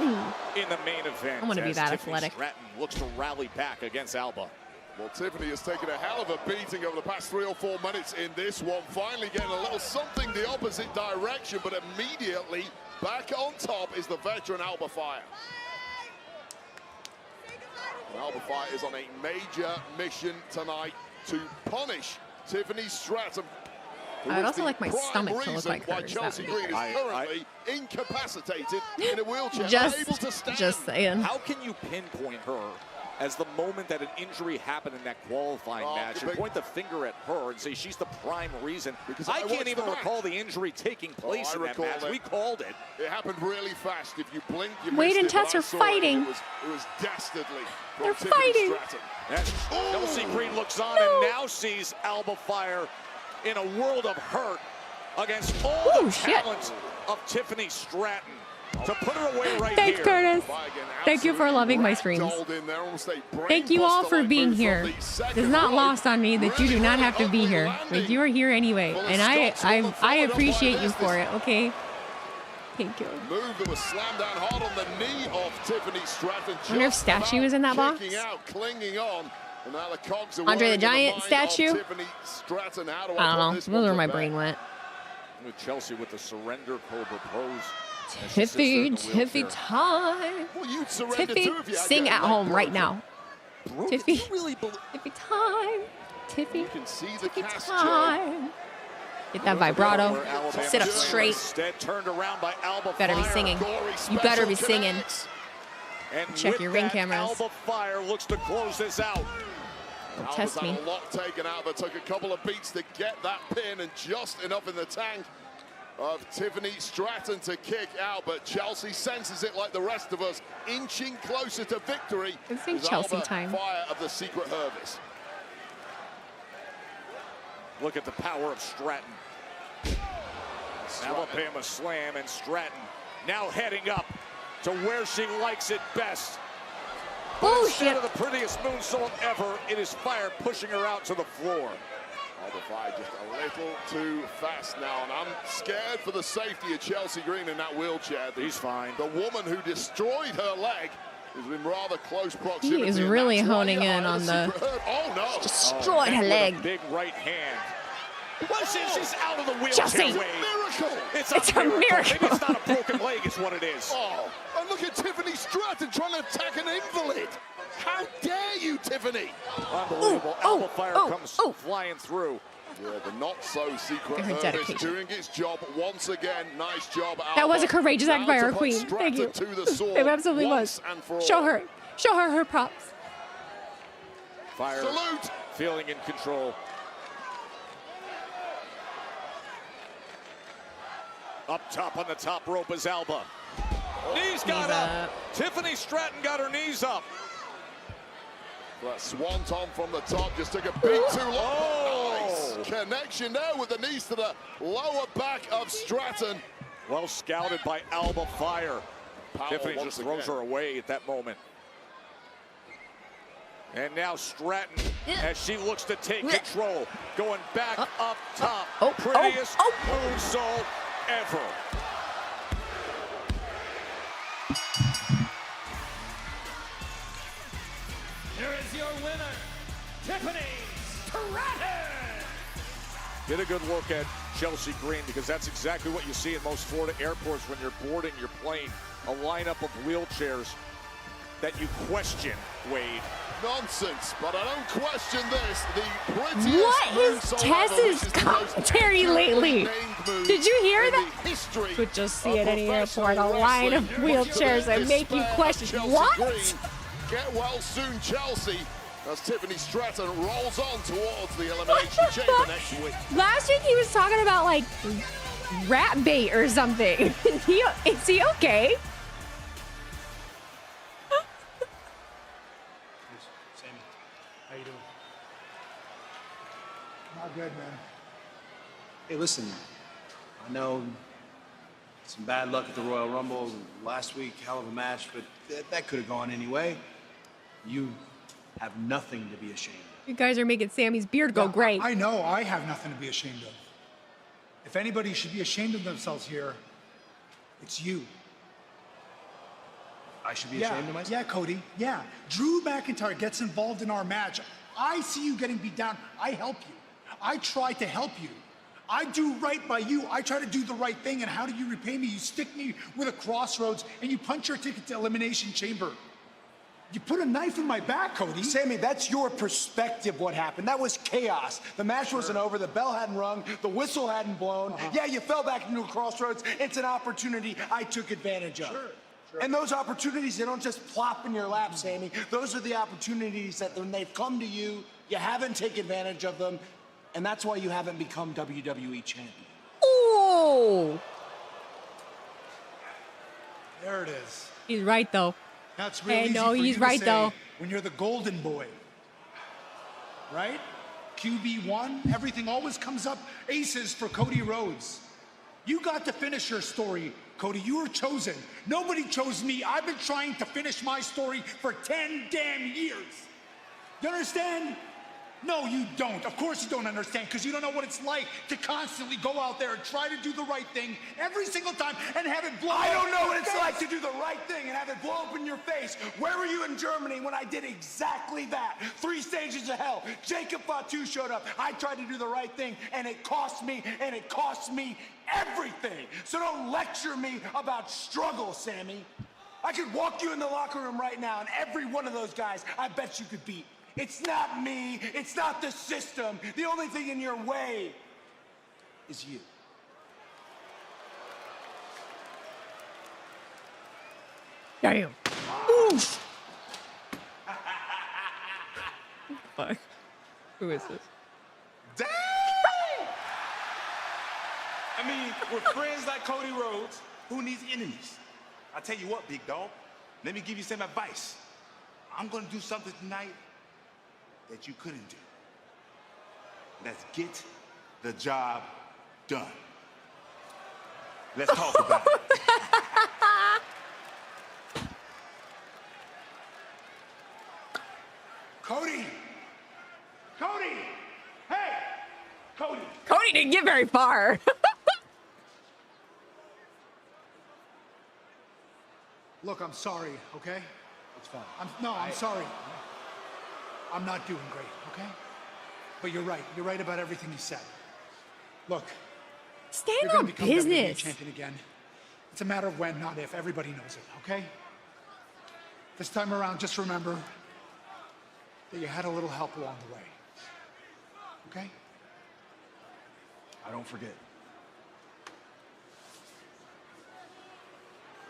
in the main event. I wanna be as that Tiffany athletic. Stratton looks to rally back against Alba. Well, Tiffany has taken a hell of a beating over the past 3 or 4 minutes in this one. Finally getting a little something the opposite direction, but immediately back on top is the veteran Alba Fire. Alba Fire is on a major mission tonight to punish Tiffany Stratton. who I'd is also the like my prime stomach to look reason like why hers. Chelsea That would Green be is great. currently incapacitated in a wheelchair, Just- unable to stand. just saying. How can you pinpoint her as the moment that an injury happened in that qualifying match and point the finger at her and say she's the prime reason? Because I I can't watched even the match. recall the injury taking place I in that recall match. it. We called it. It happened really fast. If you blink, you Wade missed and it, but Tess I are saw it. fighting. It was dastardly. from They're Tiffany fighting. Stratton. As Chelsea Green looks on and now sees Alba Fire in a world of hurt against all the talent of Tiffany Stratton. To put her away right Thanks, here. Curtis. Thank you for loving my streams. Ragdolled in there, almost a Thank you all for brainbuster-like being move here. from the second It's not row. lost on me that you do not have to be here. Like, you are here anyway, and I appreciate you for it. Okay. Thank you. Move that was slammed down hard on the knee of Tiffany Stratton. I wonder if just Statue about was in that box. kicking out, clinging on. And now the cogs are Andre the whirling in Giant mind of statue? Tiffany Stratton. How do I put don't know. this Those one are to where my bed? brain went. With Chelsea with the surrender cobra pose. Tiffy time. Well, you'd surrender Tiffy, too if you had sing your at leg home right broken. now. Tiffy, Tiffy time. Tiffy. You can see the cast, Joe. Time. Get that vibrato. Sit up straight. Instead, turned around by Alba Better be Fire. singing. You better be singing. And Check with your ring that, cameras. Alba Fire looks to close this out. Alba's Test me. had a lot taken out, but took a couple of beats to get that pin and just enough in the tank of Tiffany Stratton to kick out. But Chelsea senses it like the rest of us, inching closer to victory. It's in is Chelsea Alba time. Fire of the Secret Hervis. Look at the power of Stratton. Alabama slam, and Stratton now heading up to where she likes it best. But instead of the prettiest moonsault ever, it is Fire pushing her out to the floor. Alba Fire just a little too fast now, and I'm scared for the safety of Chelsea Green in that wheelchair. He's fine. The woman who destroyed her leg is in rather close proximity. He is really honing in on the Oh no! destroyed her leg. With a big right hand. Well, she's out of the wheelchair. Chelsea. Miracle! It's a miracle. Maybe it's not a broken leg, it's what it is. Oh, and look at Tiffany Stratton trying to attack an invalid. How dare you, Tiffany? Unbelievable. Alba Fire comes flying through. Yeah, the not-so-secret Her Hervis dedication. doing its job once again. Nice job, Alba. That was a courageous act Now by to our put queen. Stratton Thank you. to the sword It absolutely once was. and for all. Show her props. Fire Salute. feeling in control. Up top on the top rope is Alba. Knees got up. Tiffany Stratton got her knees up. That swanton from the top just took a beat too long. Oh. Nice connection there with the knees to the lower back of Stratton. Well scouted by Alba Fire. Power Tiffany once just throws again. her away at that moment. And now Stratton, as she looks to take control, going back up top. Prettiest moonsault ever. Here is your winner, Tiffany Stratton. Get a good look at Chelsea Green, because that's exactly what you see in most Florida airports when you're boarding your plane. A lineup of wheelchairs that you question, Wade. Nonsense, but I don't question this. The prettiest What is moonsault ever, which Tess's is the most commentary lately? named move Did you hear in that? the history Could just see of it any professional airport, a line of wrestling. wheelchairs that make you Despair of question, Chelsea what? Green. Get well soon, Chelsea, as Tiffany Stratton rolls on towards the Elimination Chamber next week. Last week he was talking about like rat bait or something. Is he okay? Sammy, how you doing? Not good, man. Hey, listen, I know some bad luck at the Royal Rumble last week, hell of a match, but that could have gone anyway. You have nothing to be ashamed of. You guys are making Sammy's beard go gray. I know, I have nothing to be ashamed of. If anybody should be ashamed of themselves here, it's you. I should be ashamed of myself? Yeah, Cody, yeah. Drew McIntyre gets involved in our match. I see you getting beat down. I help you. I try to help you. I do right by you. I try to do the right thing, and how do you repay me? You stick me with a crossroads, and you punch your ticket to Elimination Chamber. You put a knife in my back, Cody. Sammy, that's your perspective, what happened. That was chaos. The match wasn't over, the bell hadn't rung, the whistle hadn't blown. Yeah, you fell back into a crossroads. It's an opportunity I took advantage of. And those opportunities, they don't just plop in your lap, Sammy. Those are the opportunities that when they've come to you, you haven't taken advantage of them, and that's why you haven't become WWE champion. Oh! There it is. He's right though. That's real Hey, easy no, for you he's to right say though. when you're the golden boy, right? QB1, everything always comes up aces for Cody Rhodes. You got to finish your story, Cody. You were chosen. Nobody chose me. I've been trying to finish my story for 10 damn years. You understand? No, you don't. Of course you don't understand, because you don't know what it's like to constantly go out there and try to do the right thing every single time and have it blow up. I don't know what it's like to do the right thing and have it blow up in your face. Where were you in Germany when I did exactly that? 3 stages of hell. Jacob Fatu showed up. I tried to do the right thing, and it cost me everything. So don't lecture me about struggle, Sammy. I could walk you in the locker room right now, and every one of those guys, I bet you could beat. It's not me. It's not the system. The only thing in your way is you. Damn. Oof. Fuck. Who is this? Damn! I mean, with friends like Cody Rhodes, who needs enemies? I tell you what, big dog, let me give you some advice. I'm gonna do something tonight that you couldn't do. Let's get the job done. Let's talk about it. Cody! Cody! Hey! Cody! Cody didn't get very far. Look, I'm sorry, okay? It's fine. I'm sorry. I'm not doing great, okay? But you're right. You're right about everything you said. Look, Stand you're gonna on become WWE business. champion again. It's a matter of when, not if. Everybody knows it, okay? This time around, just remember that you had a little help along the way. Okay? I don't forget.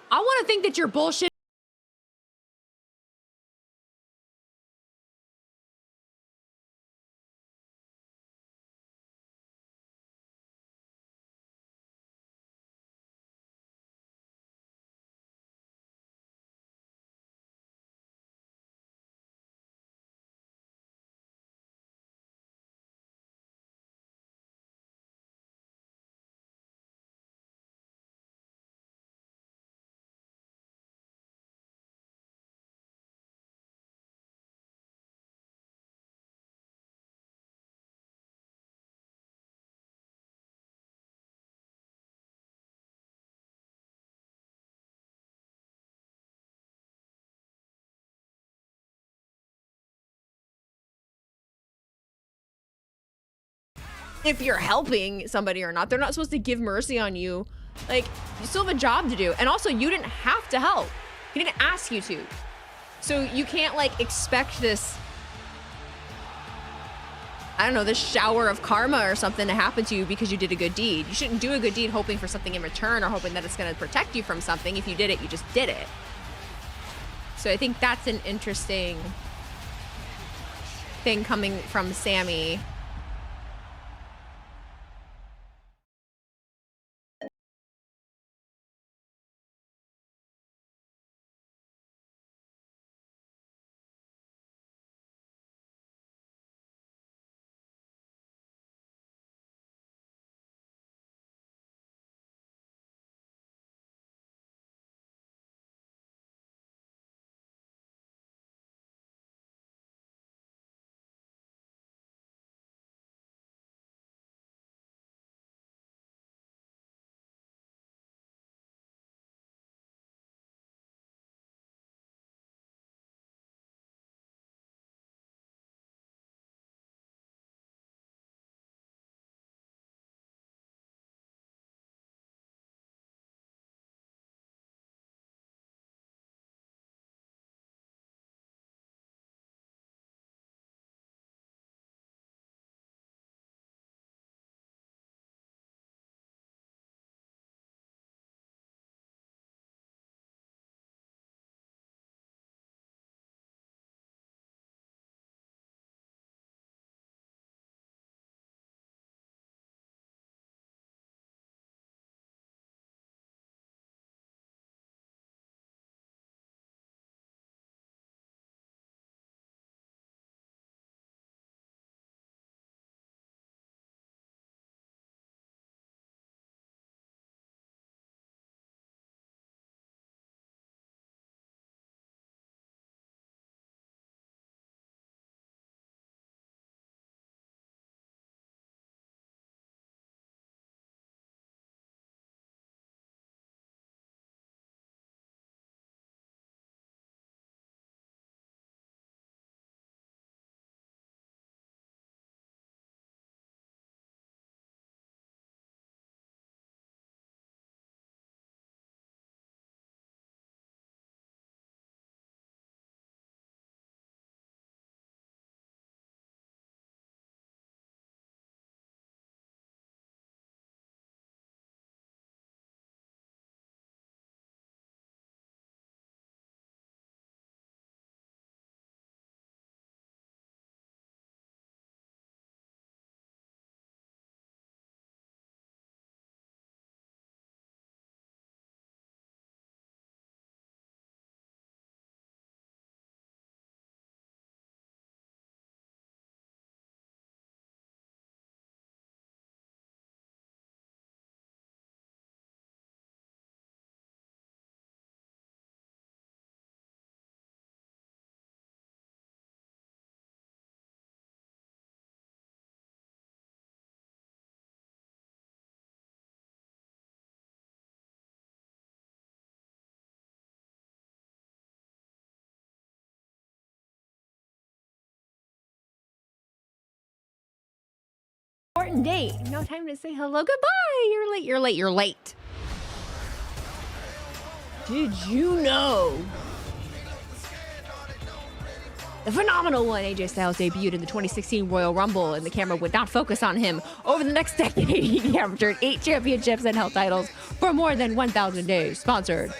I want to think that you're bullshit. If you're helping somebody or not, they're not supposed to give mercy on you. Like, you still have a job to do. And also, you didn't have to help. He didn't ask you to. So you can't, like, expect this, I don't know, this shower of karma or something to happen to you because you did a good deed. You shouldn't do a good deed hoping for something in return or hoping that it's going to protect you from something. If you did it, you just did it. So I think that's an interesting thing coming from Sammy. important date. No time to say hello, goodbye. You're late, you're late, you're late. Did you know? The phenomenal one, AJ Styles, debuted in the 2016 Royal Rumble, and the camera would not focus on him. Over the next decade, he captured 8 championships and held titles for more than 1,000 days. Sponsored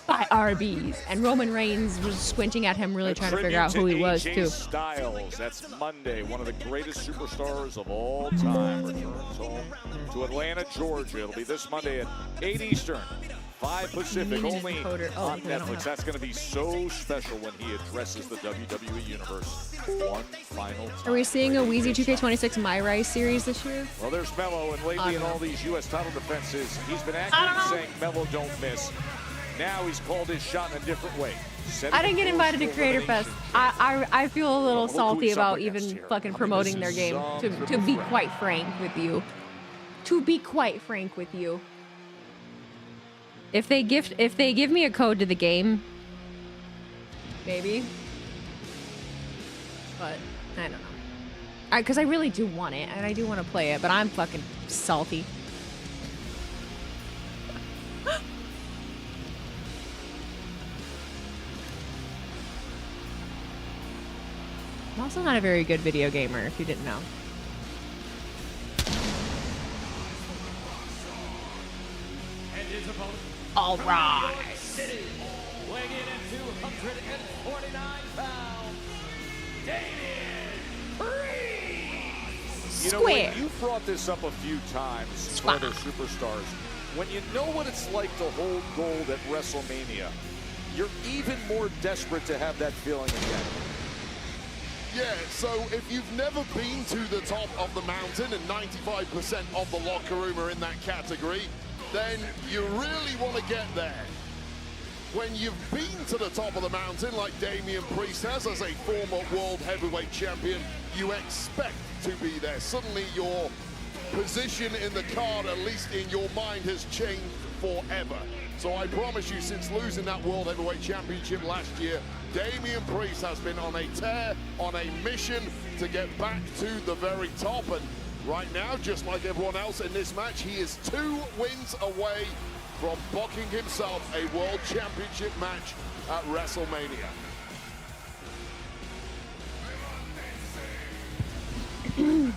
by Arby's. And Roman Reigns was squinting at him, really trying to figure out who he was, too. Styles. That's Monday. One of the greatest superstars of all time returns home to Atlanta, Georgia. It'll be this Monday at 8 Eastern. 5 Pacific, only on Netflix. That's going to be so special when he addresses the WWE Universe one final time. Are we seeing a Wheezy 2K26 My Rice series this year? Well, there's Melo, and lately in all these U.S. title defenses, he's been accurate saying Melo don't miss. Now he's called his shot in a different way. I didn't get invited to Creator Fest. I feel a little salty about even fucking promoting their game, to be quite frank with you. To be quite frank with you. If they give me a code to the game, maybe. But I don't know. Because I really do want it, and I do want to play it, but I'm fucking salty. I'm also not a very good video gamer, if you didn't know. And his opponent. All right. City, weighing in at 249 pounds, Damian Priest. You know, when you brought this up a few times for other superstars, when you know what it's like to hold gold at WrestleMania, you're even more desperate to have that feeling again. Yeah, so if you've never been to the top of the mountain, and 95% of the locker room are in that category, then you really want to get there. When you've been to the top of the mountain, like Damian Priest has as a former World Heavyweight Champion, you expect to be there. Suddenly your position in the card, at least in your mind, has changed forever. So I promise you, since losing that World Heavyweight Championship last year, Damian Priest has been on a tear, on a mission to get back to the very top. And right now, just like everyone else in this match, he is 2 wins away from booking himself a World Championship match at WrestleMania. Can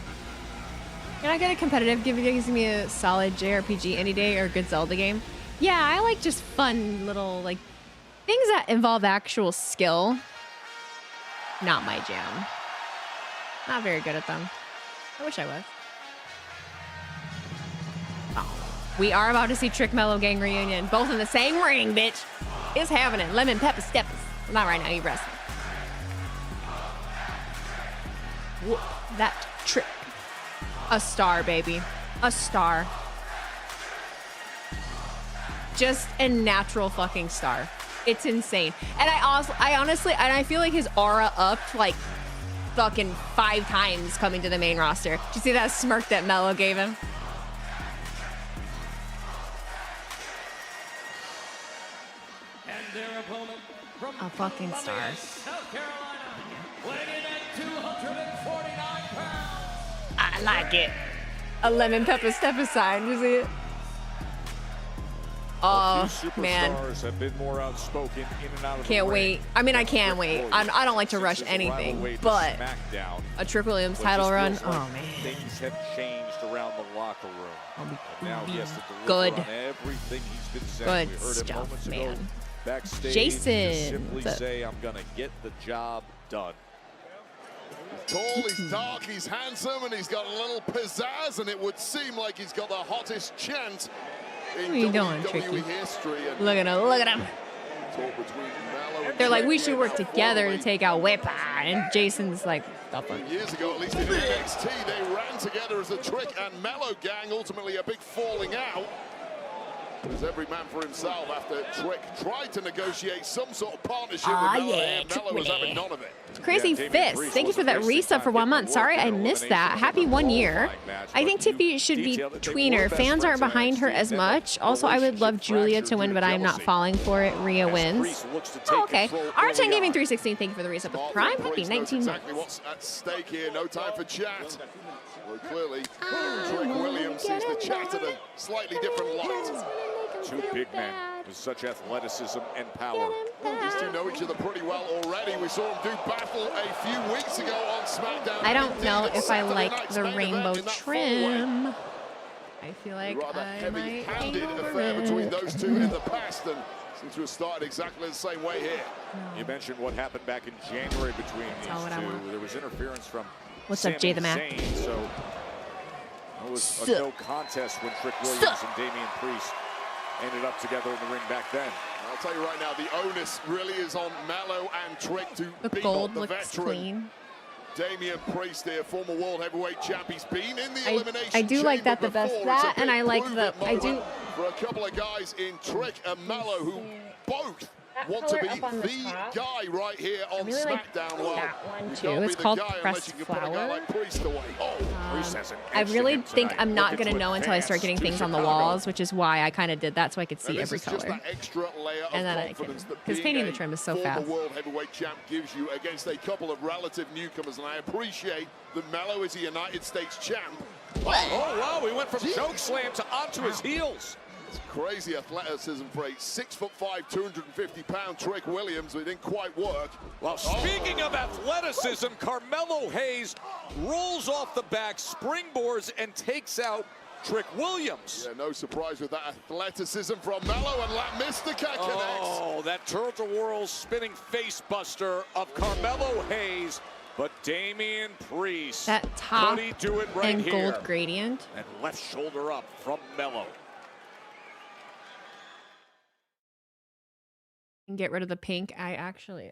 I get a competitive? Gives me a solid JRPG any day or a good Zelda game. Yeah, I like just fun little like things that involve actual skill. Not my jam. Not very good at them. I wish I was. Oh. We are about to see Trick Mellow Gang reunion, both in the same ring, bitch. It's happening. Lemon Pepper Steppers. Not right now, you wrestling. Whoop, that trick. A star, baby. A star. Just a natural fucking star. It's insane. And I honestly, and I feel like his aura upped like fucking 5 times coming to the main roster. Did you see that smirk that Mello gave him? And their opponent from a fucking star. South Carolina, weighing in at 249 pounds. I like it. A lemon pepper step aside, you see it? Oh, man. Superstars have been more outspoken in and out of Can't the ring. wait. I mean, I can't wait. I don't like to rush anything, but a Trick Williams title run, oh man. Things have changed around the locker room. And now he has to Good. deliver on everything he's been saying. Good We heard stuff, him moments man. ago backstage. Jason. Just simply say, I'm going to get the job done. He's tall, he's dark, he's handsome, and he's got a little pizzazz, and it would seem like he's got the hottest chant in What are you doing, WWE Tricky? history. And Look at him, look at him. talk between Mello and They're like, Trick we should work together to take out Whip. And Jason's like, the fuck? Years ago, at least in NXT, they ran together as the Trick and Mello gang, ultimately a big falling out. It was every man for himself after Trick tried to negotiate some sort of partnership with Mello. Yeah, Mello was having none of it. Crazy Fist, thank you for that resub for 1 month. Sorry I missed that. Happy 1 year. I think Tiffy should be tweener. Fans aren't behind her as much. Also, I would love Julia to win, but I'm not falling for it. Rhea wins. Oh, okay. R10 Gaming 316, thank you for the resub with Prime. Happy 19 months. Exactly what's at stake here. No time for chat. Well, clearly, Trick Williams sees the chat in a slightly different light. Two big men with such athleticism and power. Well, these two know each other pretty well already. We saw them do battle a few weeks ago on SmackDown. I don't know if I like the rainbow trim. I feel like I might handed affair between those two in the past, and seems to have started exactly the same way here. You mentioned what happened back in January between these two. There was interference from up, Jay the Mac? So it was a no contest when Trick Williams and Damian Priest ended up together in the ring back then. I'll tell you right now, the onus really is on Mello and Trick to the beat gold the looks veteran. Clean. Damian Priest here, former world heavyweight champ. He's been in the elimination I do like that the best. That and I like the for a couple of guys in Trick and Mello who both want to be the guy right here on really SmackDown. Like that one too. It's called Pressed Flower. Like Priest away. I really think I'm not going to know until I start getting things on the walls, which is why I kind of did that so I could see every color. Just that extra layer and then of confidence because painting the trim is so fast. The world heavyweight champ gives you against a couple of relative newcomers, and I appreciate that Mello is a United States champ. Oh wow, we went from choke slam to onto his heels. It's crazy athleticism for a 6'5", 250-pound Trick Williams. It didn't quite work. Well, speaking of athleticism, Carmelo Hayes rolls off the back, springboards, and takes out Trick Williams. Yeah, no surprise with that athleticism from Mello, and La Mystica connects. Oh, that turtle-whirl spinning face buster of Carmelo Hayes. But Damian Priest, that top could he do it right and here? Gold gradient. And left shoulder up from Mello. And get rid of the pink. I actually.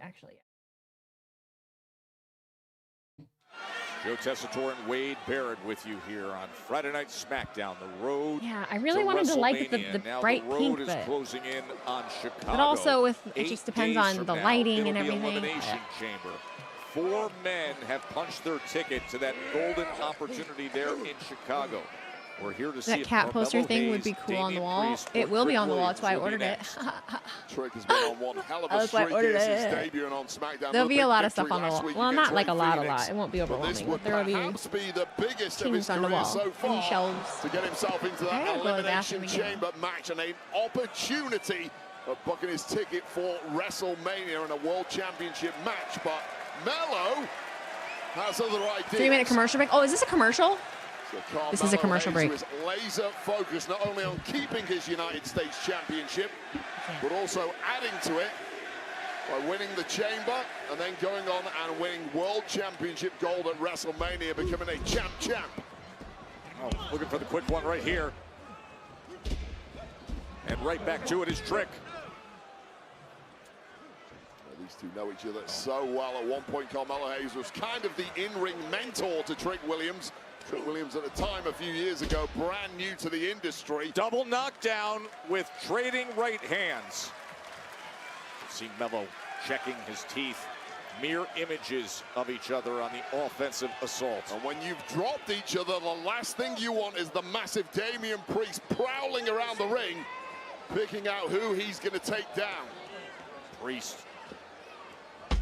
Joe Tessitore and Wade Barrett with you here on Friday Night SmackDown. The road. Yeah, I really wanted to like the bright the road pink, is closing in on Chicago. But also it just depends on the lighting and everything. Elimination Chamber. 4 men have punched their ticket to that golden opportunity there in Chicago. We're here to see that cat poster thing would be cool on the wall. It will be on the wall. That's why I ordered it. Trick has been on one hell of a streak here since debuting on SmackDown. There'll be a lot of stuff on the wall. Well, not like a lot. It won't be overwhelming. But there will be the biggest things on the wall. So far shelves. To get himself into that elimination chamber match and an opportunity of booking his ticket for WrestleMania and a World Championship match. But Mello has other ideas. 3-minute commercial break. Oh, is this a commercial? So this is a commercial break. Is laser focused not only on keeping his United States Championship, but also adding to it by winning the chamber and then going on and winning World Championship gold at WrestleMania, becoming a champ. Oh, looking for the quick one right here. And right back to it is Trick. These two know each other so well. At one point, Carmelo Hayes was kind of the in-ring mentor to Trick Williams. Trick Williams at the time a few years ago, brand new to the industry. Double knockdown with trading right hands. See Mello checking his teeth. Mere images of each other on the offensive assault. And when you've dropped each other, the last thing you want is the massive Damian Priest prowling around the ring, picking out who he's going to take down. Priest.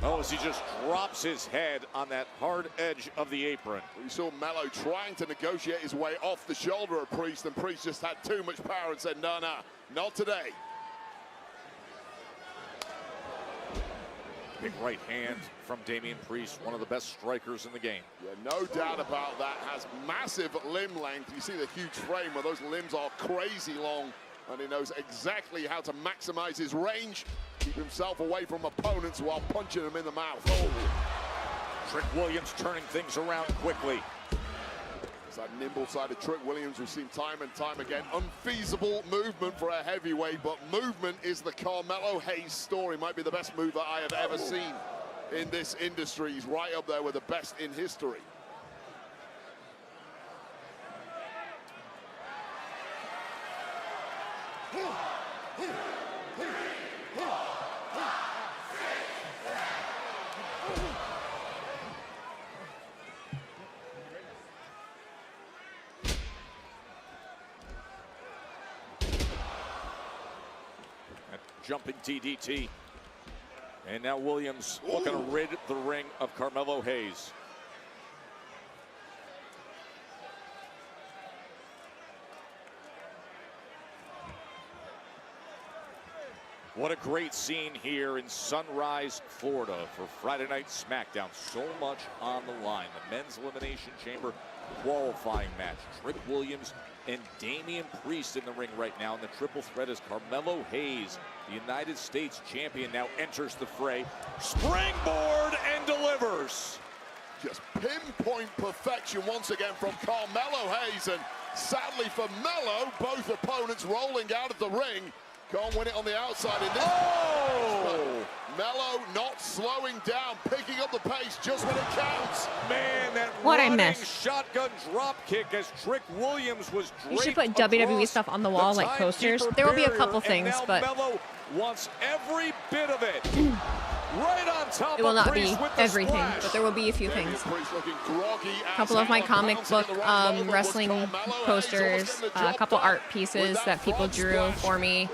Oh, as he just drops his head on that hard edge of the apron. We saw Mello trying to negotiate his way off the shoulder of Priest, and Priest just had too much power and said, no, not today. Big right hand from Damian Priest, one of the best strikers in the game. Yeah, no doubt about that. Has massive limb length. You see the huge frame where those limbs are crazy long, and he knows exactly how to maximize his range, keep himself away from opponents while punching them in the mouth. Oh. Trick Williams turning things around quickly. It's that nimble side of Trick Williams we've seen time and time again. Unfeasible movement for a heavyweight, but movement is the Carmelo Hayes story. Might be the best move that I have ever seen in this industry. He's right up there with the best in history. jumping DDT. And now Williams looking to rid the ring of Carmelo Hayes. What a great scene here in Sunrise, Florida for Friday Night SmackDown. So much on the line. The men's elimination chamber qualifying match. Trick Williams and Damian Priest in the ring right now. And the triple threat is Carmelo Hayes, the United States champion, now enters the fray. Springboard and delivers. Just pinpoint perfection once again from Carmelo Hayes. And sadly for Melo, both opponents rolling out of the ring. Can't win it on the outside in this. Oh! Melo not slowing down, picking up the pace just when it counts. Man, that What I running missed. shotgun drop kick as Trick Williams was draped. You should put WWE stuff on the wall, like posters. There will be a couple things, but Melo wants every bit of it. Right on top it will not Priest be with the everything, splash. but there will be a few things. A couple of my comic book wrestling posters, a couple art pieces that people drew for me.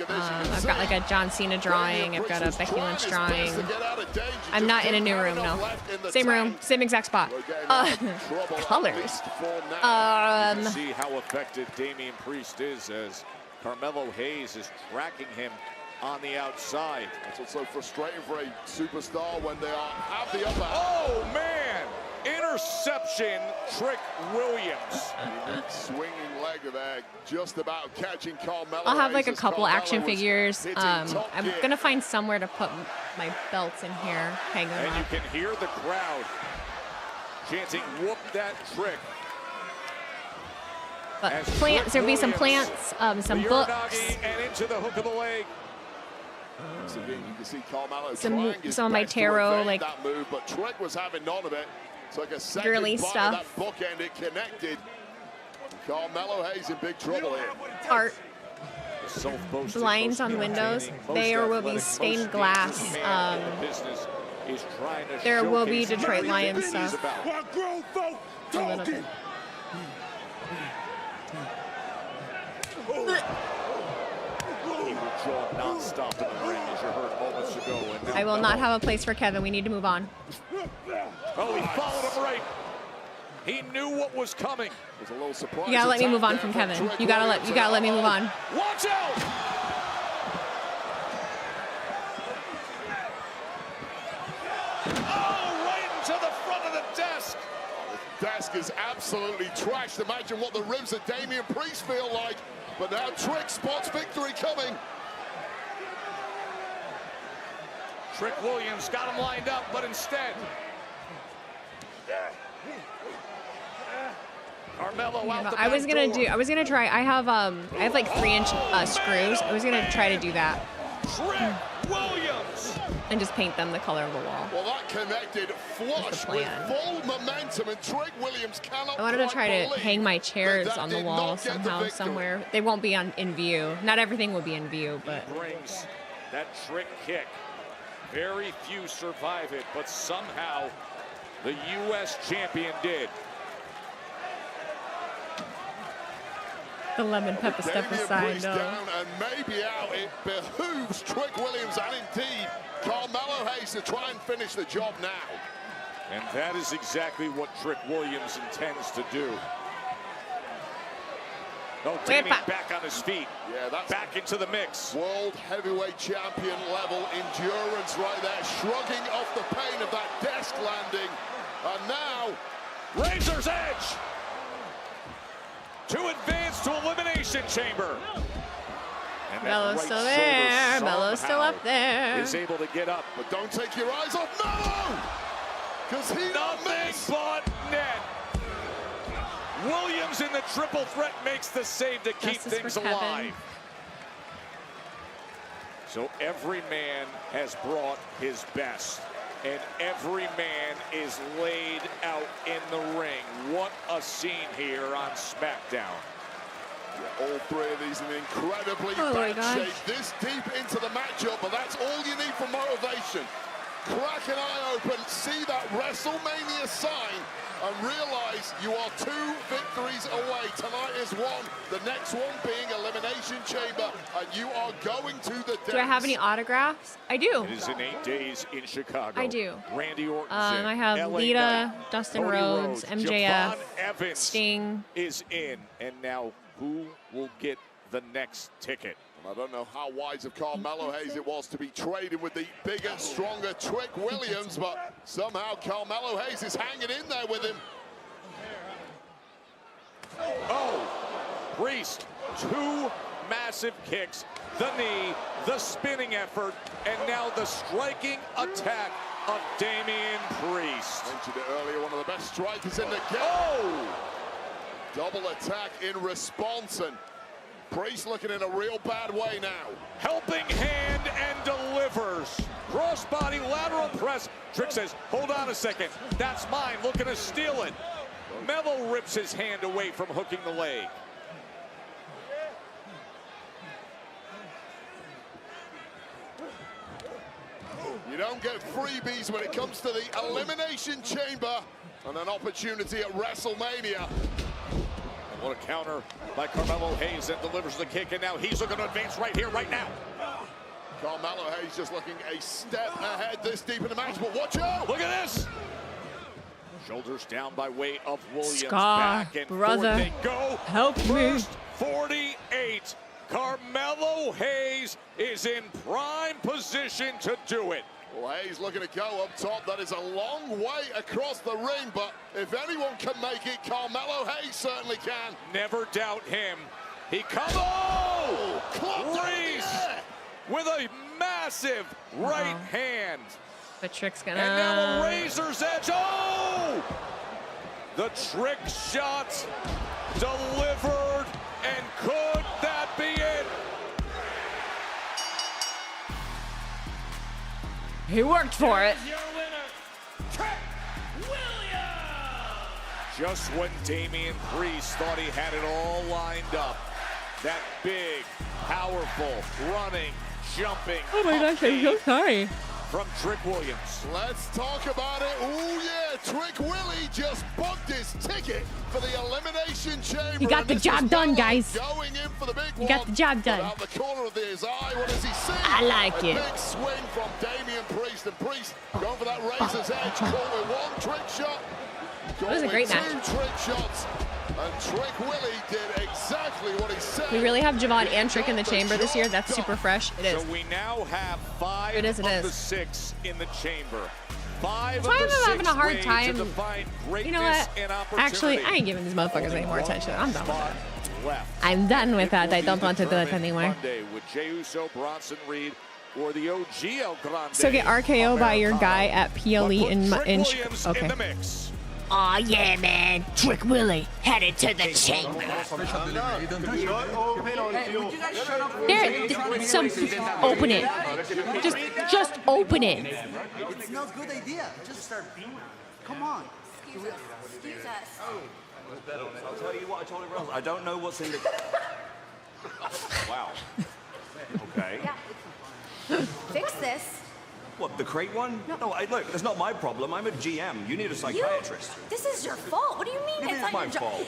I've got like a John Cena drawing. I've got a Becky Lynch drawing. I'm not in a new room, no. Same room, same exact spot. Colors. You can see how affected Damian Priest is as Carmelo Hayes is tracking him on the outside. That's what's so frustrating for a superstar when they have the upper hand. Oh, man! Interception, Trick Williams. Swinging leg there, just about catching Carmelo. I'll have like a Hayes as couple Carmelo action is figures. hitting I'm top going to find somewhere to put my belts in here, hang them And you up. can hear the crowd chanting, "Whoop that Trick." But As plants, there'll be some Williams, plants, some the books. Uranagi and into the hook of the leg. So again, you can see Carmelo Some trying his of my best to tarot, evade like, that move, but Trick was having none of it. It's like a second girly bite stuff. of that bookend, it connected. Carmelo Hayes in big trouble here. Art. Blinds on windows. There will be stained glass. There will be Detroit Lions stuff. A little bit. He will jaw non-stop in the ring, as you heard moments ago. And now I will not have a place for Kevin. We need to move on. Oh, he followed him right. He knew what was coming. It was a little surprise. You gotta let me move on from Kevin. You gotta let me move on. Watch out! Oh, right into the front of the desk. Desk is absolutely trashed. Imagine what the ribs of Damian Priest feel like. But now Trick spots victory coming. Trick Williams got him lined up, but instead, Carmelo out the I was gonna try. I have like 3-inch screws. I was gonna try to do that. Trick Williams. And just paint them the color of the wall. Well, that connected flush with full momentum, and Trick Williams cannot. I wanted to try to believe hang my chairs that on the did wall not get the somehow, victory. somewhere. They won't be in view. Not everything will be in view, but Brings that trick kick. Very few survive it, but somehow the U.S. champion did. the lemon pepper step Damian aside. Priest No. down and maybe out. It behooves Trick Williams and indeed Carmelo Hayes to try and finish the job now. And that is exactly what Trick Williams intends to do. No, Damian back on his feet. Yeah, that's back into the mix. World heavyweight champion level endurance right there, shrugging off the pain of that desk landing. And now, Razor's Edge to advance to Elimination Chamber. And that Melo's right still there. shoulder Melo's still somehow up there. is able to get up. But don't take your eyes off Melo! Because he Nothing but net. Williams in the triple threat makes the save to keep Justice things for Kevin. alive. So every man has brought his best, and every man is laid out in the ring. What a scene here on SmackDown. Yeah, all three of these in incredibly Oh my bad gosh. shape this deep into the matchup, but that's all you need for motivation. crack an eye open, see that WrestleMania sign, and realize you are 2 victories away. Tonight is 1, the next one being Elimination Chamber, and you are going to the dance. Do I have any autographs? I do. It is in 8 days in Chicago. I do. Randy Orton. I have LA Lita, Knight, Dustin Cody Rhodes, Rhodes, MJF, Javon Evans Sting is in, and now who will get the next ticket? I don't know how wise of Carmelo Hayes it was to be trading with the bigger, stronger Trick Williams, but somehow Carmelo Hayes is hanging in there with him. Oh, Priest, 2 massive kicks, the knee, the spinning effort, and now the striking attack of Damian Priest. Mentioned it earlier, one of the best strikers in the game. Oh! Double attack in response, and Priest looking in a real bad way now. Helping hand and delivers. Crossbody lateral press. Trick says, hold on a second. That's mine, looking to steal it. Mello rips his hand away from hooking the leg. You don't get freebies when it comes to the Elimination Chamber and an opportunity at WrestleMania. What a counter by Carmelo Hayes that delivers the kick, and now he's looking to advance right here, right now. Carmelo Hayes just looking a step ahead this deep in the match, but watch out! Look at this! Shoulders down by way of Williams. Scar, back and brother, forth they go. help First 48. Carmelo Hayes is in prime position to do it. Well, Hayes looking to go up top. That is a long way across the ring, but if anyone can make it, Carmelo Hayes certainly can. Never doubt him. He comes. Oh! Reese with a massive right hand. The Trick's gonna. And now a razor's edge. Oh! The Trick shot delivered, and could that be it? He worked for it. Your winner, Trick Williams. Just when Damian Priest thought he had it all lined up, that big, powerful, running, jumping. Oh my gosh, I'm so sorry. From Trick Williams. Let's talk about it. Ooh, yeah, Trick Willie just booked his ticket for the Elimination Chamber. He got the job done, guys. Going in for the big He got the job done. Out the corner of his eye, what does he see? I like it. Big swing from Damian Priest, and Priest going for that razor's edge. Caught with 1 trick shot. It was a great match. 2 trick shots. And Trick Willie did exactly what he said. We really have Javon and Trick in the chamber this year. That's super fresh. It is. So we now have 5 It is, it of is. the 6 in the chamber. 5 Why of am the I 6 having a hard ways time? to define You know what? greatness and opportunity. Actually, I ain't giving these motherfuckers any more attention. I'm done with that. Left. I'm done with It that. will I be don't want to do it determined anymore. Monday with Jey Uso, Bronson Reed, or the OG El Grande. So get RKO by your guy at PLE in Trick in Williams in okay. the mix. Aw, yeah, man. Trick Willie headed to the chamber. There, some open it. Just open it. It's no good idea. Just start beaming. Come on. Excuse us. I'll tell you what I told everyone else. I don't know what's in the... Wow. Okay. Yeah. Fix this. What, the crate one? No, look, that's not my problem. I'm a GM. You need a psychiatrist. This is your fault. What do you mean? It It's is not my your job. fault.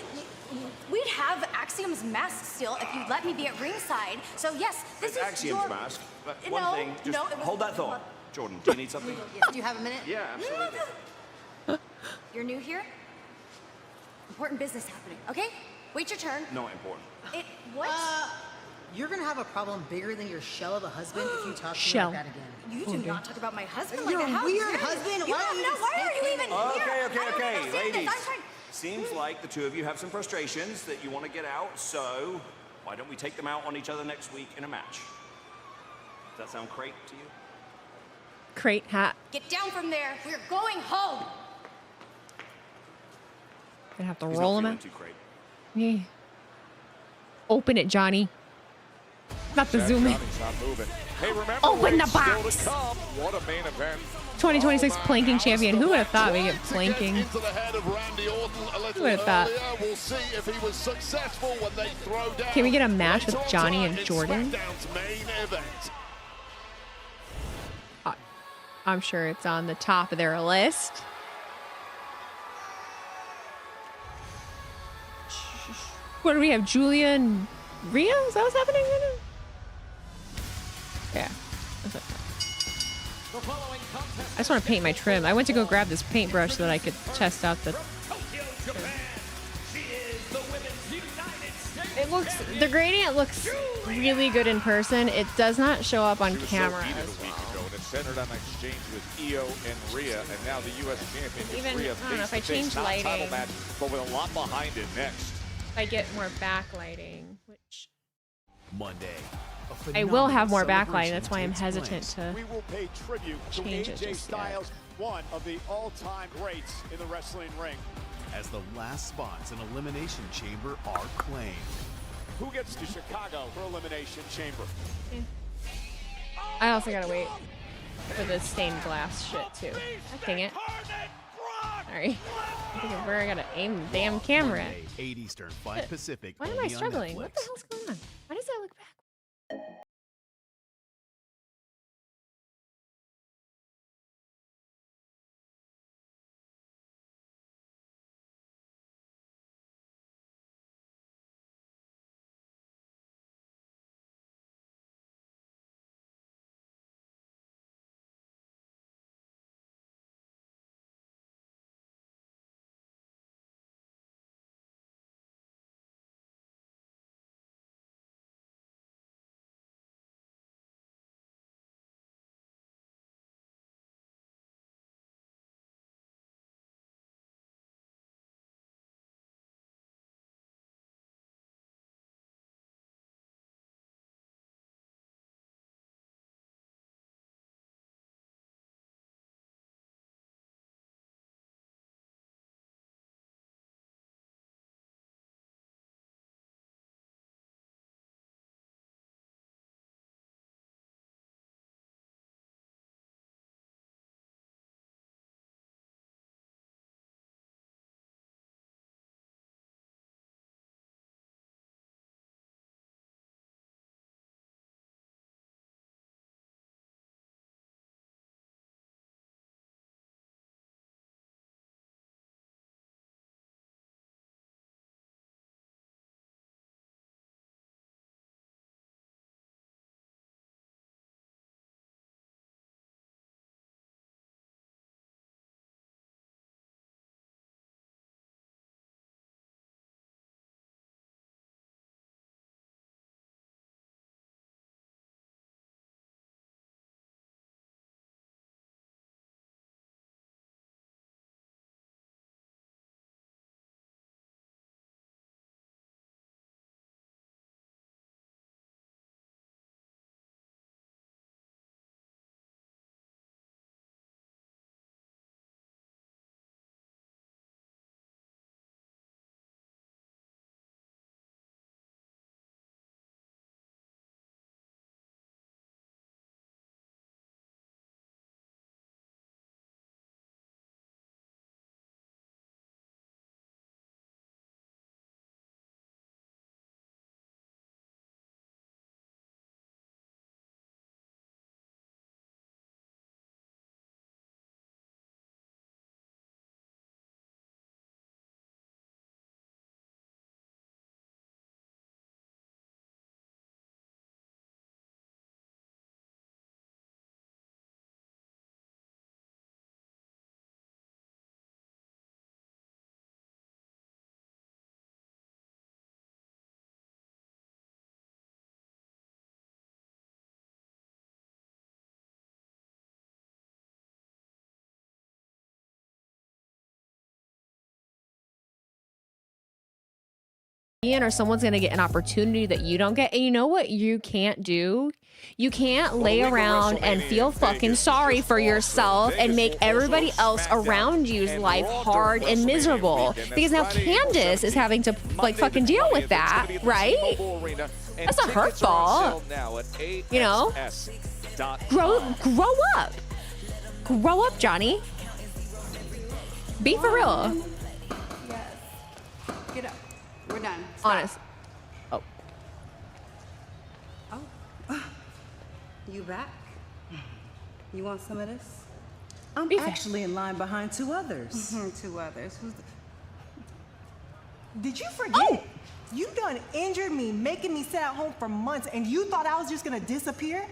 We'd have Axiom's mask still if you'd let me be at ringside. So yes, this It's is Axiom's your... mask. But No, one thing, just no, it was- hold that thought. Jordan, do you need something? Yes, do you have a minute? Yeah, absolutely. You're new here? Important business happening, okay? Wait your turn. Not important. What? You're gonna have a problem bigger than your shell of a husband if you talk to me Shell. like that again. You do not talk about my husband You're like that. a How weird dare you? husband. You Why have don't you no. just Why are take you him even in? here? Okay, I don't understand this. ladies. I'm trying. Seems like the two of you have some frustrations that you want to get out, so why don't we take them out on each other next week in a match? Does that sound great to you? Crate hat. Get down from there. We're going home. Gonna have to He's roll him not out. feeling too great. Yeah. Open it, Johnny. Not the zoom in. Johnny's not moving. Hey, remember Open the what's still box. to come. What a main event. 2026 planking champion. Who would have thought we get planking? Into the head of Randy Orton a little Who would have thought? earlier. We'll see if he was successful when they throw down. Can we get a match with Right on Johnny time and in Jordan? SmackDown's main event. I'm sure it's on the top of their list. What do we have? Julia and Rhea? Is that what's happening right now? Yeah. I just want to paint my trim. I went to go grab this paintbrush so that I could test out the... It looks... The gradient looks really good in person. It does not show up on camera as well. And it's centered on an exchange with Io and Rhea, and now the U.S. champion is Even, Rhea. I don't know, if I change lighting... Title match, but with a lot behind it next. I get more backlighting, which... Monday. I will have more backlighting. That's why I'm hesitant to we will pay tribute to change it AJ just Styles, one of the all-time greats in the wrestling ring. As the last spots in Elimination Chamber are claimed. Who gets to Chicago for Elimination Chamber? I also gotta wait for the stained glass shit too. Dang it. Sorry. I think of where I gotta aim the damn camera at. Monday, 8 Eastern, 5 Pacific. Why am I struggling? What the hell's going on? Why does that look back? Or someone's gonna get an opportunity that you don't get, and you know what you can't do? You can't lay around and feel fucking sorry for yourself and make everybody else around you's life hard and miserable, because now Candace is having to like fucking deal with that, right? That's not her fault. You know, grow up, Johnny. Be for real. Get up. We're done. Stop. Honest. Oh. Oh. You back? You want some of this? I'm actually in line behind 2 others. 2 others. Did you forget? You done injured me, making me sit at home for months, and you thought I was just gonna disappear?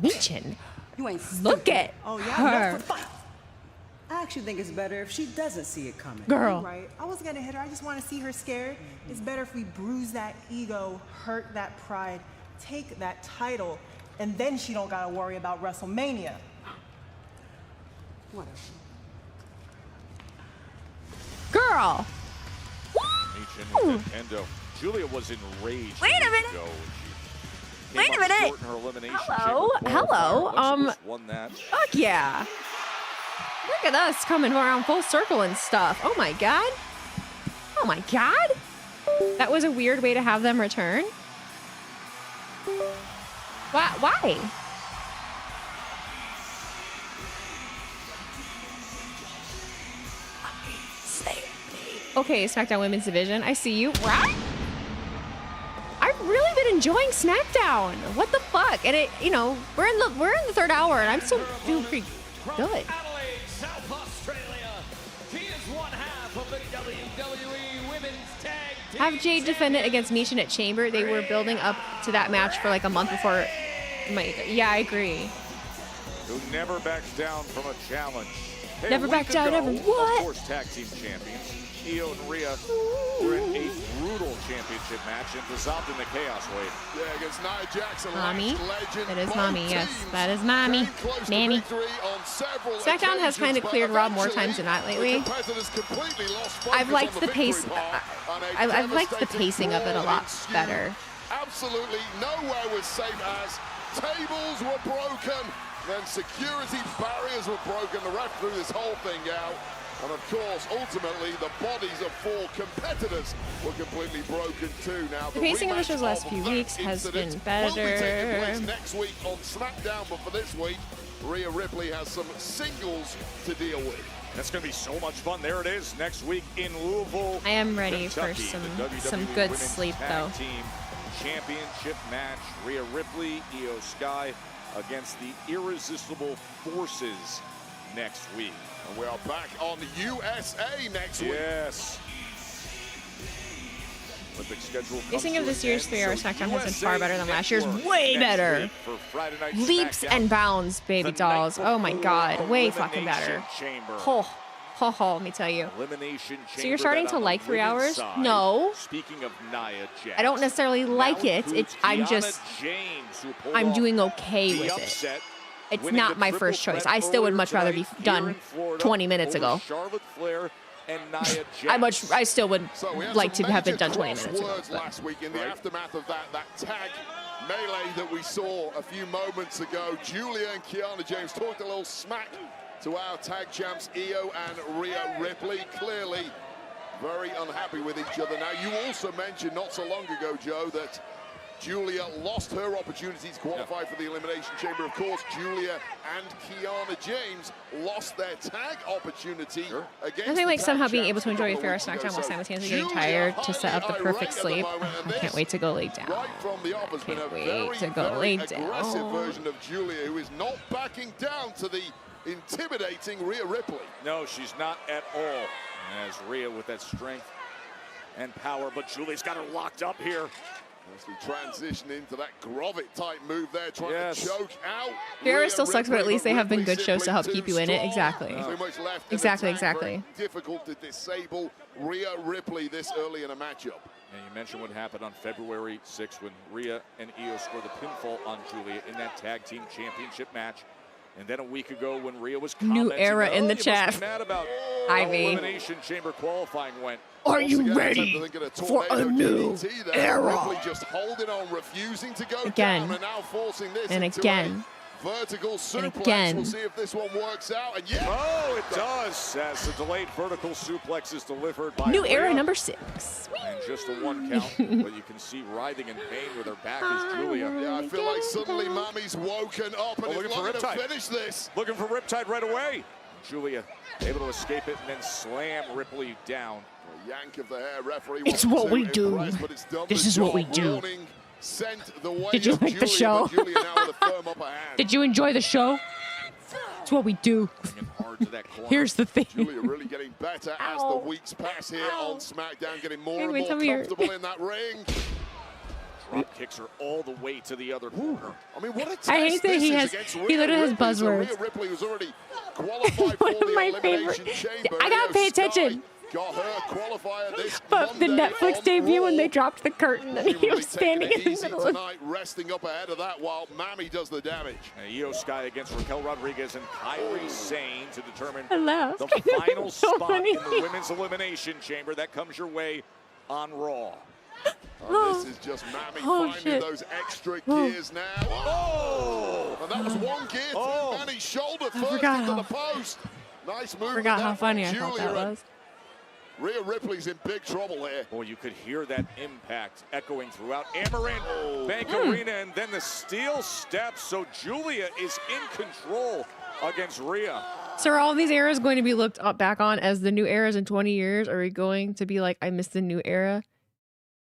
Michin. You ain't Look at her. I actually think it's better if she doesn't see it coming. Girl. You're right. I wasn't gonna hit her. I just want to see her scared. It's better if we bruise that ego, hurt that pride, take that title, and then she don't gotta worry about WrestleMania. Whatever. Girl. Michin with Endo. Julia was enraged. Wait a minute. Wait a minute. Hello. Hello. Won that. Fuck yeah. Look at us coming around full circle and stuff. Oh my god. Oh my god. That was a weird way to have them return. Why? Okay, SmackDown Women's Division. I see you. Right? I've really been enjoying SmackDown. What the fuck? And it, you know, we're in the 3rd hour, and I'm still doing pretty good. South Australia. She is one half of the WWE Women's Tag Team. Have Jade defend it against Michin at Chamber. They were building up to that match for like a month before. Yeah, I agree. Who never backs down from a challenge. Hey, Never backed down ever. What? Of course, tag team champions. Io and Rhea were in a brutal championship match and dissolved in the Chaos Wave. Yeah, against Nia Jackson. Mommy. Legend. That is mommy. Yes, that is mommy. Mammy. SmackDown has kind of cleared Raw more times than not lately. I've liked the pace. I've liked the pacing of it a lot better. Absolutely nowhere was safe as tables were broken, then security barriers were broken. The ref threw this whole thing out. And of course, ultimately, the bodies of 4 competitors were completely broken too. Now, the pacing of the show's last few weeks has been better. Will be taking place next week on SmackDown, but for this week, Rhea Ripley has some singles to deal with. That's going to be so much fun. There it is next week in Louisville. I am ready Kentucky, for some good Women's sleep Tag though. Team Championship match. Rhea Ripley, Io Sky against the Irresistible Forces next week. And we are back on USA next week. Yes. Olympic schedule. Pacing of this year's 3-hour SmackDown has been far better than last year's. Network Way next better. week for Friday Night Leaps SmackDown. and bounds, baby The dolls. night Oh my god. before Way fucking better. Elimination Chamber. Let me tell you. Elimination So you're Chamber starting that to on like the 3 women's hours? side. No. Speaking of Nia Jax. I don't necessarily like now it. includes I'm Kiana just. James, who pulled I'm off doing okay the with upset, it. It's winning not the my triple first choice. threat I still would earlier much rather be tonight here done in Florida 20 minutes over ago. Charlotte Flair and Nia Jax. I still would like to have it done 20 major minutes ago. words last week in the aftermath of that tag melee that we saw a few moments ago. Julia and Kiana James talked a little smack to our tag champs Io and Rhea Ripley. Clearly very unhappy with each other. Now, you also mentioned not so long ago, Joe, that Julia lost her opportunity to qualify for the Elimination Chamber. Of course, Julia and Kiana James lost their tag opportunity against Nothing like the somehow tag being able champs to enjoy a couple fair of weeks ago. SmackDown while So simultaneously getting Julia tired to set up the highly perfect irate at the sleep. moment, and I can't this, wait to go lay down. right from the off, has been a wait to go very lay aggressive down. version of Julia, who is not backing down to the intimidating Rhea Ripley. No, she's not at all. As Rhea with that strength and power, but Julia's got her locked up here. As we transition into that Grovit type move there, trying to choke out. Fear still sucks, but at least they have been good shows to help keep you in it. Exactly. Too much left. Exactly. Difficult to disable Rhea Ripley this early in a matchup. And you mentioned what happened on February 6th when Rhea and Io scored the pinfall on Julia in that tag team championship match. And then a week ago when Rhea was New era in the you chat. must be mad about how Ivy. Elimination Chamber qualifying went. Are you ready for a new era? Ripley just holding on, refusing to go Again. down, and now forcing this And into again. a vertical suplex. again. We'll see if this one works out. And yeah, Oh, it does, as the delayed vertical suplex is delivered by New era Rhea. number 6. And just a 1 count, but you can see writhing in pain with her back is Julia. Yeah, I feel like suddenly Mommy's woken up and is looking for looking to Riptide. finish this. Looking for Riptide right away. Julia able to escape it and then slam Ripley down. A yank of the hair, referee. It's wasn't what too we do. impressed, but it's done This the is what we job. do. Warning sent the way Did you of like the Julia, show? but Julia now with a firm upper hand. Did you enjoy the show? It's what we do. Here's the thing. Julia really getting better as the weeks pass here on SmackDown, getting more and more comfortable in that ring. Drop kicks her all the way to the other corner. I mean, what a test I hate that he literally has buzzwords. Rhea Ripley was already qualified for the elimination chamber. I gotta pay attention. Got her qualifier this But the Monday Netflix on debut when Raw. they dropped the curtain and he was standing in the Easy middle of tonight, resting up ahead of that while Mammy does the damage. Io Sky against Raquel Rodriguez and Kairi Sane to determine I laughed. the final So spot funny. in the Women's Elimination Chamber. That comes your way on Raw. And this is just Mammy finding those extra gears now. Oh! And that was one gear through Manny's shoulder first into the post. Nice move. Forgot how funny I thought that was. Rhea Ripley's in big trouble here. Boy, you could hear that impact echoing throughout Amaranth Bank Arena, and then the steel steps. So Julia is in control against Rhea. So are all these eras going to be looked up back on as the new eras in 20 years? Are we going to be like, I missed the new era?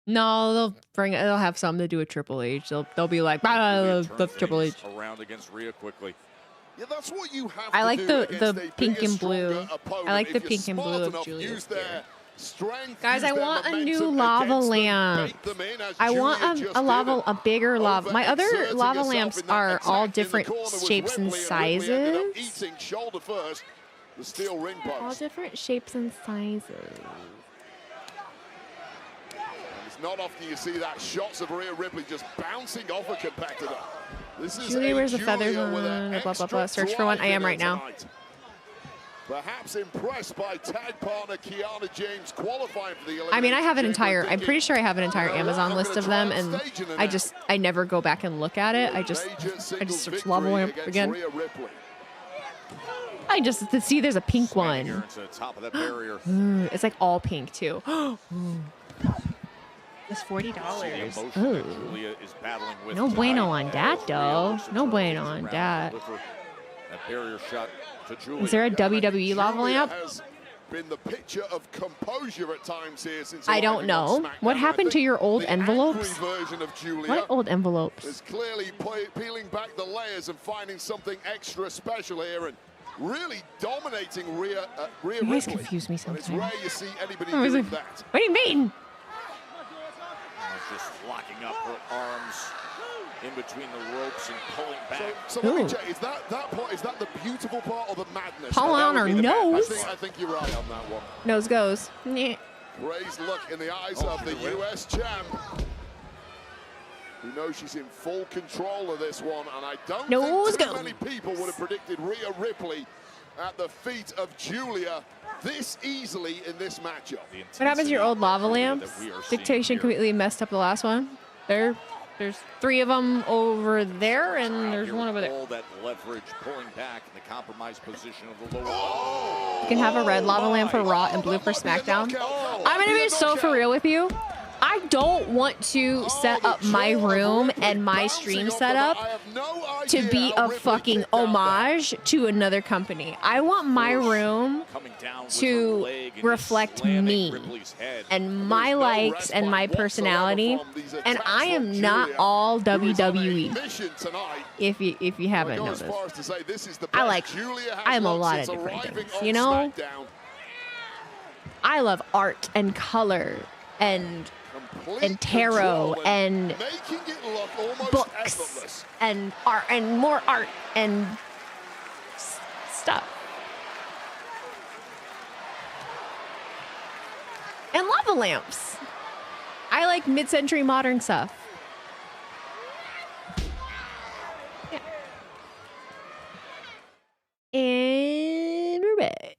No, they'll have something to do with Triple H. They'll be like, the Triple H. Around against Rhea quickly. Yeah, that's what you have I like to do the pink and blue. I like the pink and blue of Julia's gear. Guys, I want a new lava lamp. I want a bigger lava. My other lava lamps are all different shapes and sizes. Shoulder first, the steel ring post. All different shapes and sizes. It's not often you see that shots of Rhea Ripley just bouncing off a competitor. This is Julia wears the feathers on. Blah, blah, blah. Search for one. I am right now. Perhaps impressed by tag partner Kiana James qualifying for the elimination. I mean, I have an entire, I'm pretty sure I have an entire Amazon list of them, and I never go back and look at it. I just search lava lamp again. I just see there's a pink one. It's like all pink too. It's $40. Julia is battling with No bueno on that, though. No bueno on that. That barrier shot to Julia. Is there a WWE lava lamp? Has been the picture of composure at times here since I don't know. What happened to your old envelopes? What old envelopes? Is clearly peeling back the layers and finding something extra special here and really dominating Rhea You guys Ripley. confuse me sometimes. And it's rare you see anybody doing that. What do you mean? Just locking up her arms in between the ropes and pulling back. So let me check, is that part, is that the beautiful part or the madness? Pulling on her nose. I think you're right on that one. Nose goes. Nyeh. Praise look in the eyes of the US champ. We know she's in full control of this one, and I don't think too many people would have predicted Rhea Ripley at the feet of Julia this easily in this matchup. What happens to your old lava lamps? Dictation completely messed up the last one. There's 3 of them over there, and there's one over there. All that leverage pulling back in the compromised position of the lower. You can have a red lava lamp for Raw and blue for SmackDown. I'm gonna be so for real with you. I don't want to set up my room and my stream setup to be a fucking homage to another company. I want my room to reflect me and my likes and my personality. And I am not all WWE. If you haven't noticed, I'm a lot of different things. You know, I love art and color and tarot and books and art and more art and stuff and lava lamps. I like mid-century modern stuff. Yeah. And we're back.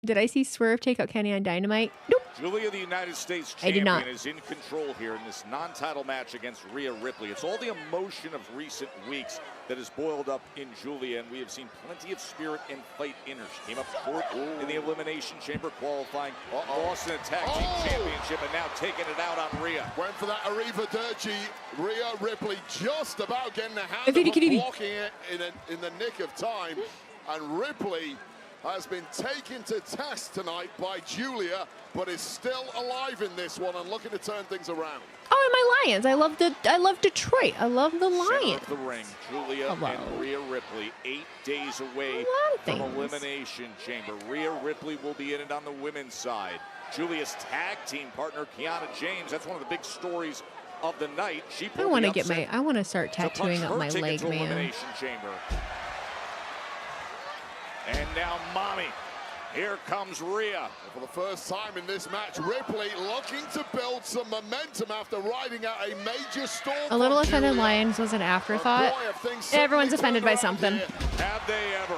Did I see Swerve take out Kenny on Dynamite? Nope. Julia, the United States I did not. champion, is in control here in this non-title match against Rhea Ripley. It's all the emotion of recent weeks that has boiled up in Julia, and we have seen plenty of spirit and fight in her. She came up short in the Elimination Chamber qualifying, lost in a tag team championship, and now taking it out on Rhea. Went for that Arrivederci. Rhea Ripley just about getting a hand of blocking it in the nick of time, and Ripley has been taken to task tonight by Julia, but is still alive in this one and looking to turn things around. Oh, and my Lions. I love Detroit. I love the Lions. Center of the ring, Julia and Rhea Ripley, 8 days away from Elimination Chamber. Rhea Ripley will be in it on the women's side. Julia's tag team partner, Kiana James, that's one of the big stories of the night. She I want to start tattooing up my leg, man. Elimination Chamber. And now Mommy. Here comes Rhea. For the first time in this match, Ripley looking to build some momentum after riding out a major storm. A little offended Lions was an afterthought. Everyone's offended by something. Have they ever?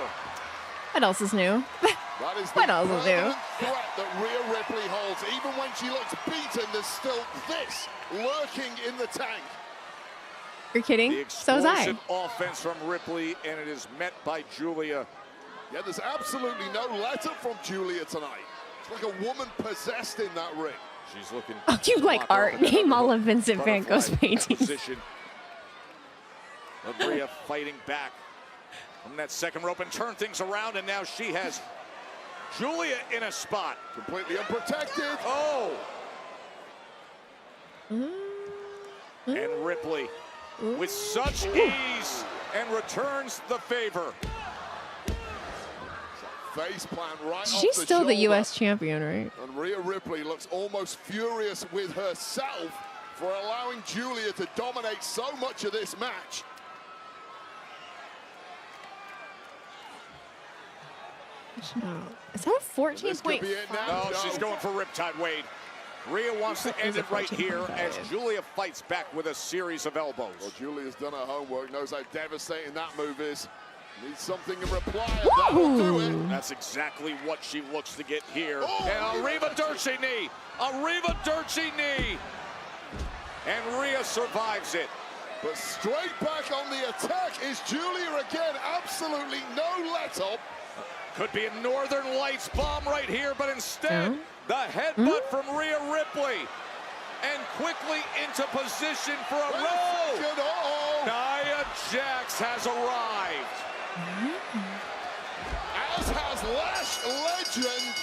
What else is new? That is what else is new? Threat that Rhea Ripley holds. Even when she looks beaten, there's still this lurking in the tank. You're kidding? So is I. Offense from Ripley, and it is met by Julia. Yeah, there's absolutely no letter from Julia tonight. It's like a woman possessed in that ring. She's looking. Oh, you like art? Name all of Vincent Van Gogh's paintings. Rhea fighting back from that second rope and turn things around, and now she has Julia in a spot. Completely unprotected. Oh! And Ripley with such ease and returns the favor. Face plant right She's off still the shoulder. U.S. champion, right? And Rhea Ripley looks almost furious with herself for allowing Julia to dominate so much of this match. Is that a 14-point? No, she's going for Riptide, Wade. Rhea wants to end it right here as Julia fights back with a series of elbows. Well, Julia's done her homework, knows how devastating that move is. Needs something in reply. That'll do it. That's exactly what she looks to get here. And a Reva Dirty knee. A Reva Dirty knee. And Rhea survives it. But straight back on the attack is Julia again. Absolutely no let up. Could be a Northern Lights bomb right here, but instead, the headbutt from Rhea Ripley. And quickly into position for a roll. Nia Jax has arrived. As has Lash Legend.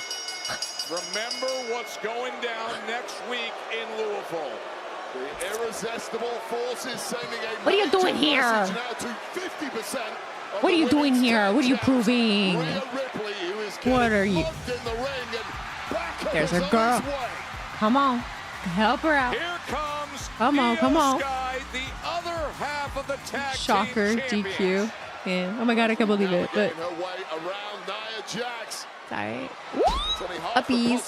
Remember what's going down next week in Louisville. The irresistible forces sending a What are you doing here? now to 50%. What are you doing here? What are you proving? Ripley, who is What are you? in the ring and back There's a girl. Come on. Help her out. Here comes Come on, come on. Sky, the other half of the tag Shocker, team DQ. Yeah. Oh my god, I can't believe it. But her way around Nia Jax. sorry. Uppies.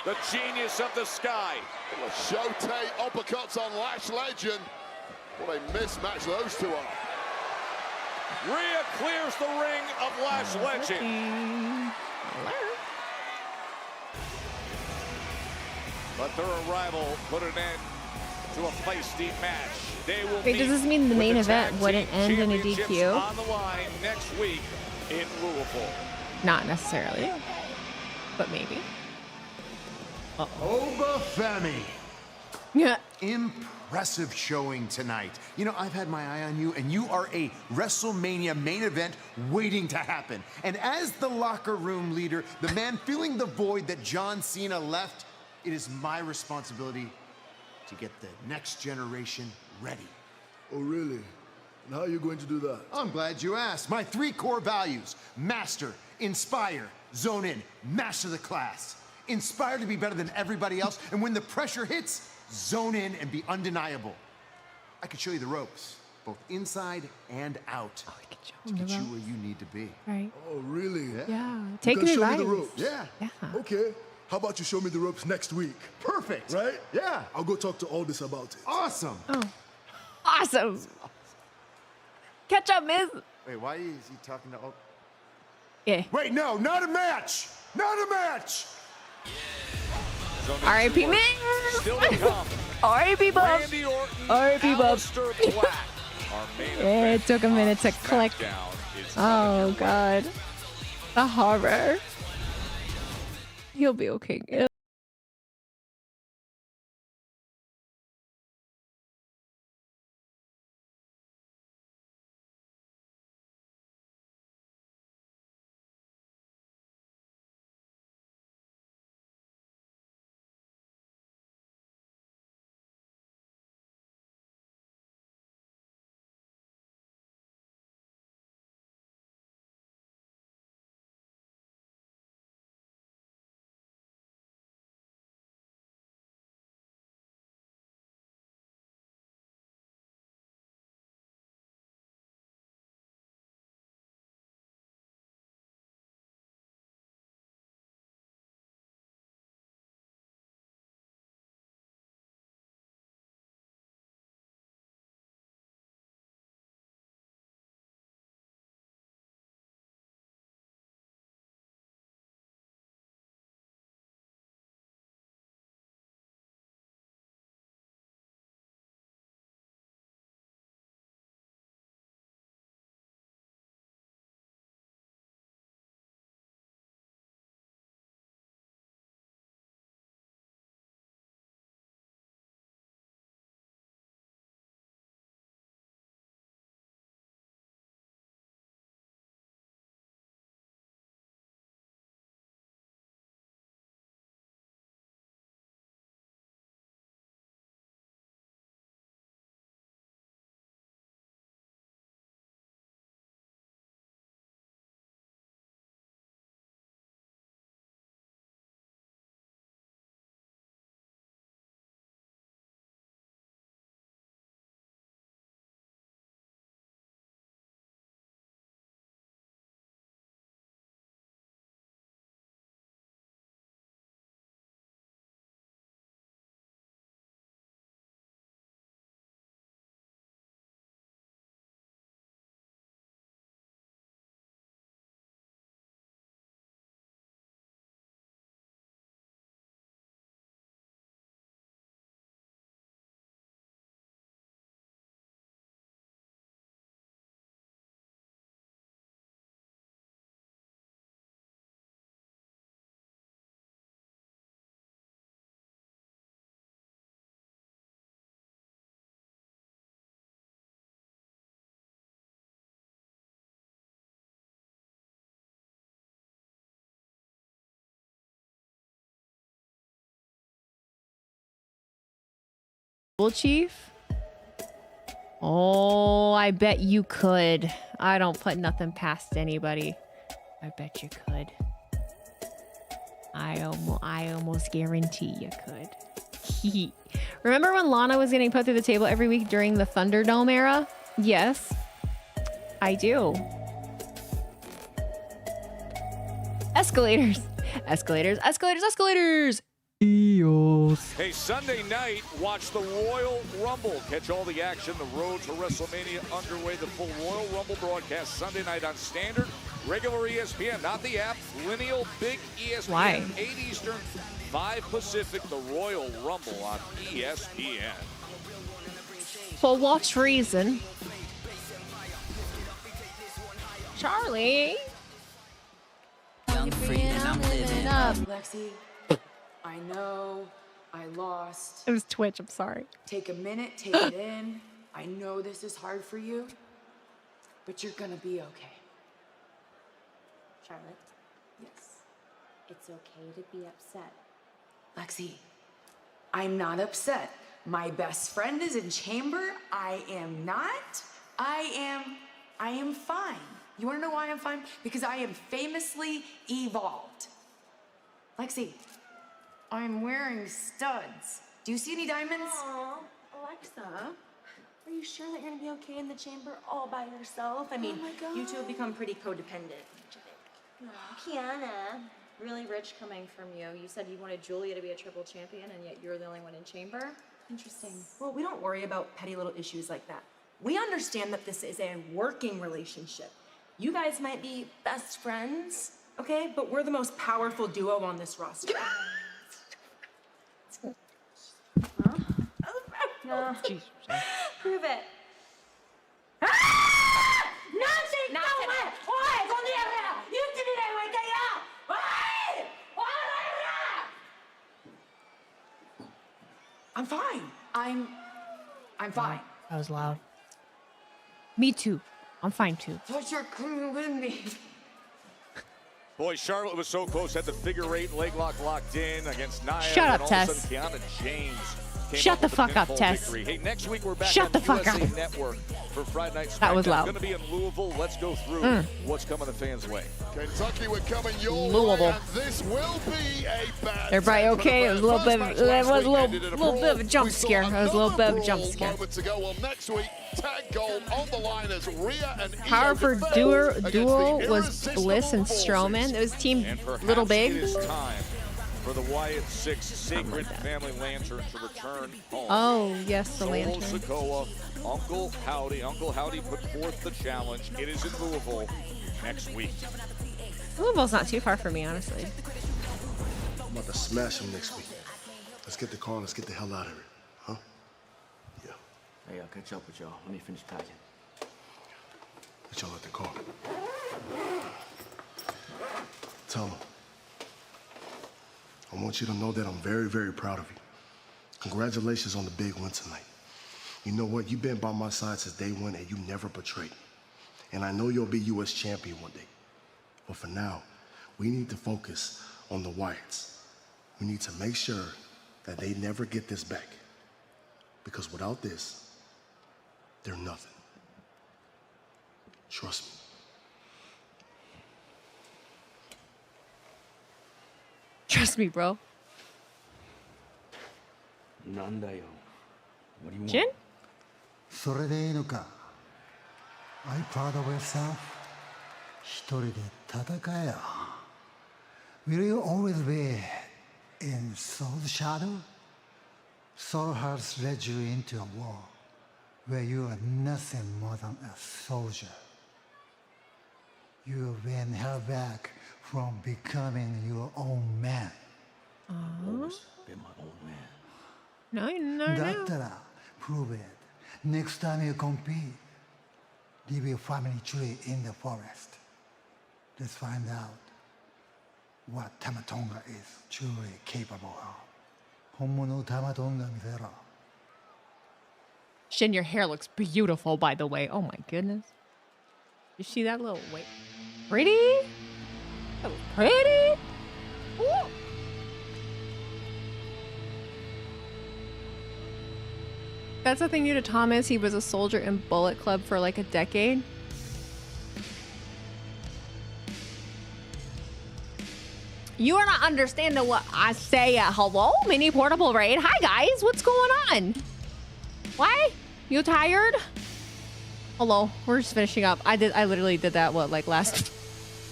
The genius of the Sky. Shote uppercuts on Lash Legend. What a mismatch those two are. Rhea clears the ring of Lash Legend. But their arrival put an end to a feisty match. They will Wait, does this mean the main event tag wouldn't team end in a championships DQ? on the line next week in Louisville. Not necessarily. But maybe. Oba Femi. Yeah. Impressive showing tonight. You know, I've had my eye on you, and you are a WrestleMania main event waiting to happen. And as the locker room leader, the man filling the void that John Cena left, it is my responsibility to get the next generation ready. Oh, really? And how are you going to do that? I'm glad you asked. My 3 core values: master, inspire, zone in, master the class. Inspire to be better than everybody else, and when the pressure hits, zone in and be undeniable. I could show you the ropes, both inside and out, to get you where you need to be. Right. Oh, really? Yeah. You Take can me show right. me the ropes? Yeah. Okay. How about you show me the ropes next week? Perfect. Right? Yeah. I'll go talk to Aldis about it. Awesome. Oh. Awesome. Catch up, Miz. Wait, why is he talking to... Yeah. Wait, no, not a match! Not a match! R.I.P. Miz. Still to come. R.I.P. Bub. Randy Orton, R.I.P. Bub. Aleister Black. Our main It took a minute to click. SmackDown is Oh, God. The horror. He'll be okay. Bull Chief? Oh, I bet you could. I don't put nothing past anybody. I bet you could. I almost guarantee you could. Remember when Lana was getting put through the table every week during the Thunderdome era? Yes, I do. Escalators. Escalators. Escalators. Escalators. Eels. Hey, Sunday night, watch the Royal Rumble. Catch all the action. The road to WrestleMania underway. The full Royal Rumble broadcast Sunday night on standard, regular ESPN, not the app. Lineal, big ESPN. Why? 8 Eastern, 5 Pacific. The Royal Rumble on ESPN. For what reason? Charlie. I'm free and I'm living up. Lexi, I know I lost. It was Twitch, I'm sorry. Take a minute, take it in. I know this is hard for you, but you're gonna be okay. Charlotte, Yes. it's okay to be upset. Lexi, I'm not upset. My best friend is in chamber. I am not. I am fine. You wanna know why I'm fine? Because I am famously evolved. Lexi, I'm wearing studs. Do you see any diamonds? Aw, Alexa, are you sure that you're gonna be okay in the chamber all by yourself? I mean, you two have become pretty codependent. Aw, Kiana, really rich coming from you. You said you wanted Julia to be a triple champion, and yet you're the only one in chamber? Interesting. Well, we don't worry about petty little issues like that. We understand that this is a working relationship. You guys might be best friends, okay? But we're the most powerful duo on this roster. No. Jeez. Prove it. I'm fine. I'm fine. That was loud. Me too. I'm fine too. Thought you're coming with me. Boy, Charlotte was so close, had the figure 8 leg lock locked in against Nia. Shut up, and all Tess. Of a sudden, Kiana James came Shut up the with fuck up, pinfall Tess. victory. Hey, next week we're back Shut on the fuck USA up. Network for Friday Night SmackDown. That was loud. It's going to be in Louisville. Let's go through what's coming the fans' way. Kentucky, we're coming your Louisville. way, and this will be a bad Everybody time for the okay? It was a little First bit. match It last was a week little ended in a bit of a brawl. jump We saw scare. It was a little bit of a another jump brawl scare. moments ago. Well, next week, tag gold on the line as Rhea and Io Power for defend duo against the was irresistible Bliss and forces. Strowman. It was Team And perhaps Little Big. it is time for the Wyatt 6 Sacred Family Lantern to return home. Oh, yes, the Solo lantern. Sikoa, Uncle Howdy. Uncle Howdy put forth the challenge. It is in Louisville next week. Louisville's not too far from me, honestly. I'm about to smash him next week. Let's get the car and let's get the hell out of here. Huh? Yeah. Hey, I'll catch up with y'all. Let me finish packing. Let y'all at the car. Tell him. I want you to know that I'm very, very proud of you. Congratulations on the big win tonight. You know what? You've been by my side since day one and you never betrayed me. And I know you'll be U.S. champion one day. But for now, we need to focus on the Wyatts. We need to make sure that they never get this back. Because without this, they're nothing. Trust me. Trust me, bro. Nandayo. What do you want? Jin? それでいいのか Are you proud of yourself? 一人で戦えよ Will you always be in Soul's shadow? Soul has led you into a war where you are nothing more than a soldier. You've been held back from becoming your own man. Always been my own man. No. だったら prove it. Next time you compete, leave your family tree in the forest. Let's find out what Tamatonga is truly capable of. 本物のタマトンガ見せろ Shin, your hair looks beautiful, by the way. Oh my goodness. You see that little wait? Pretty? That was pretty? Ooh. That's the thing new to Thomas. He was a soldier in Bullet Club for like a decade. You are not understanding what I say. Hello, mini portable raid. Hi guys, what's going on? Why? You tired? Hello, we're just finishing up. I literally did that, what, like last...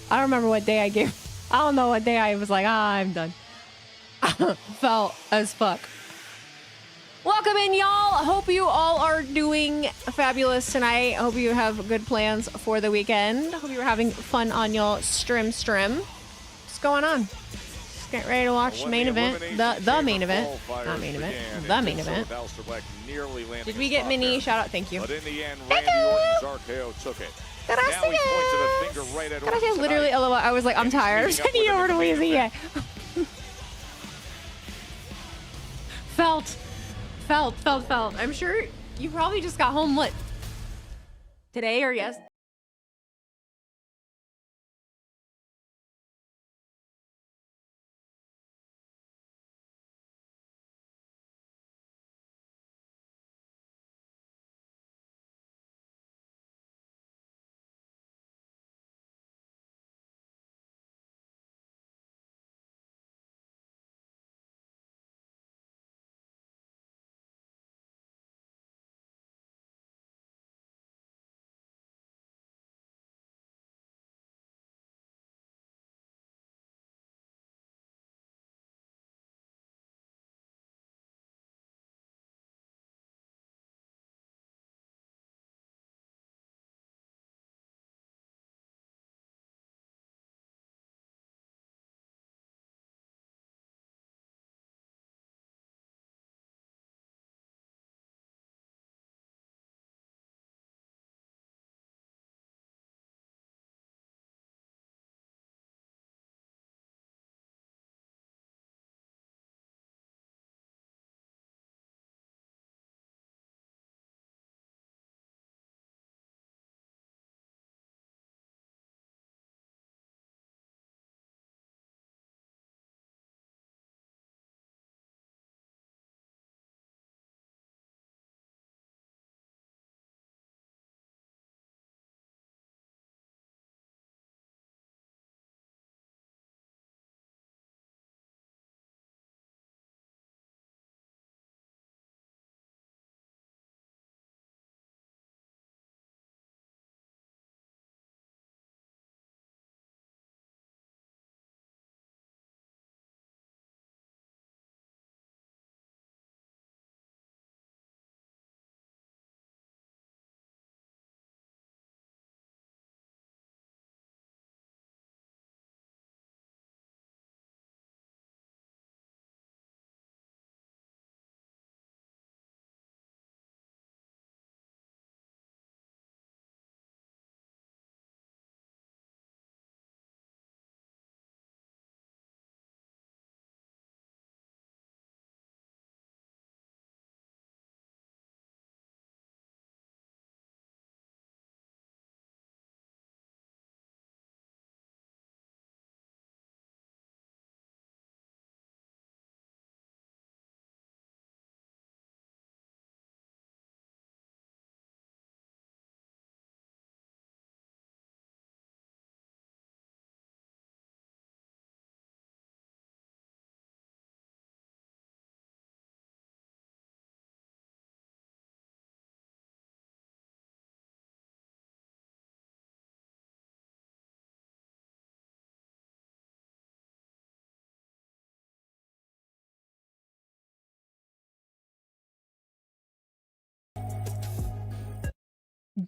I don't remember what day I gave. I don't know what day I was like, I'm done. Felt as fuck. Welcome in, y'all. Hope you all are doing fabulous tonight. Hope you have good plans for the weekend. Hope you're having fun on your stream. What's going on? Just get ready to watch main event. The main event. Not main event. The main event. Did we get mini? Shout out. Thank you. But in the end, Randy Orton's RKO took it. Now he's pointing the finger right at Orton. Gracias, literally, LOL. I was like, I'm tired. I'm sending you over to Weezy. Yeah. Felt. I'm sure you probably just got home, what, today or yes?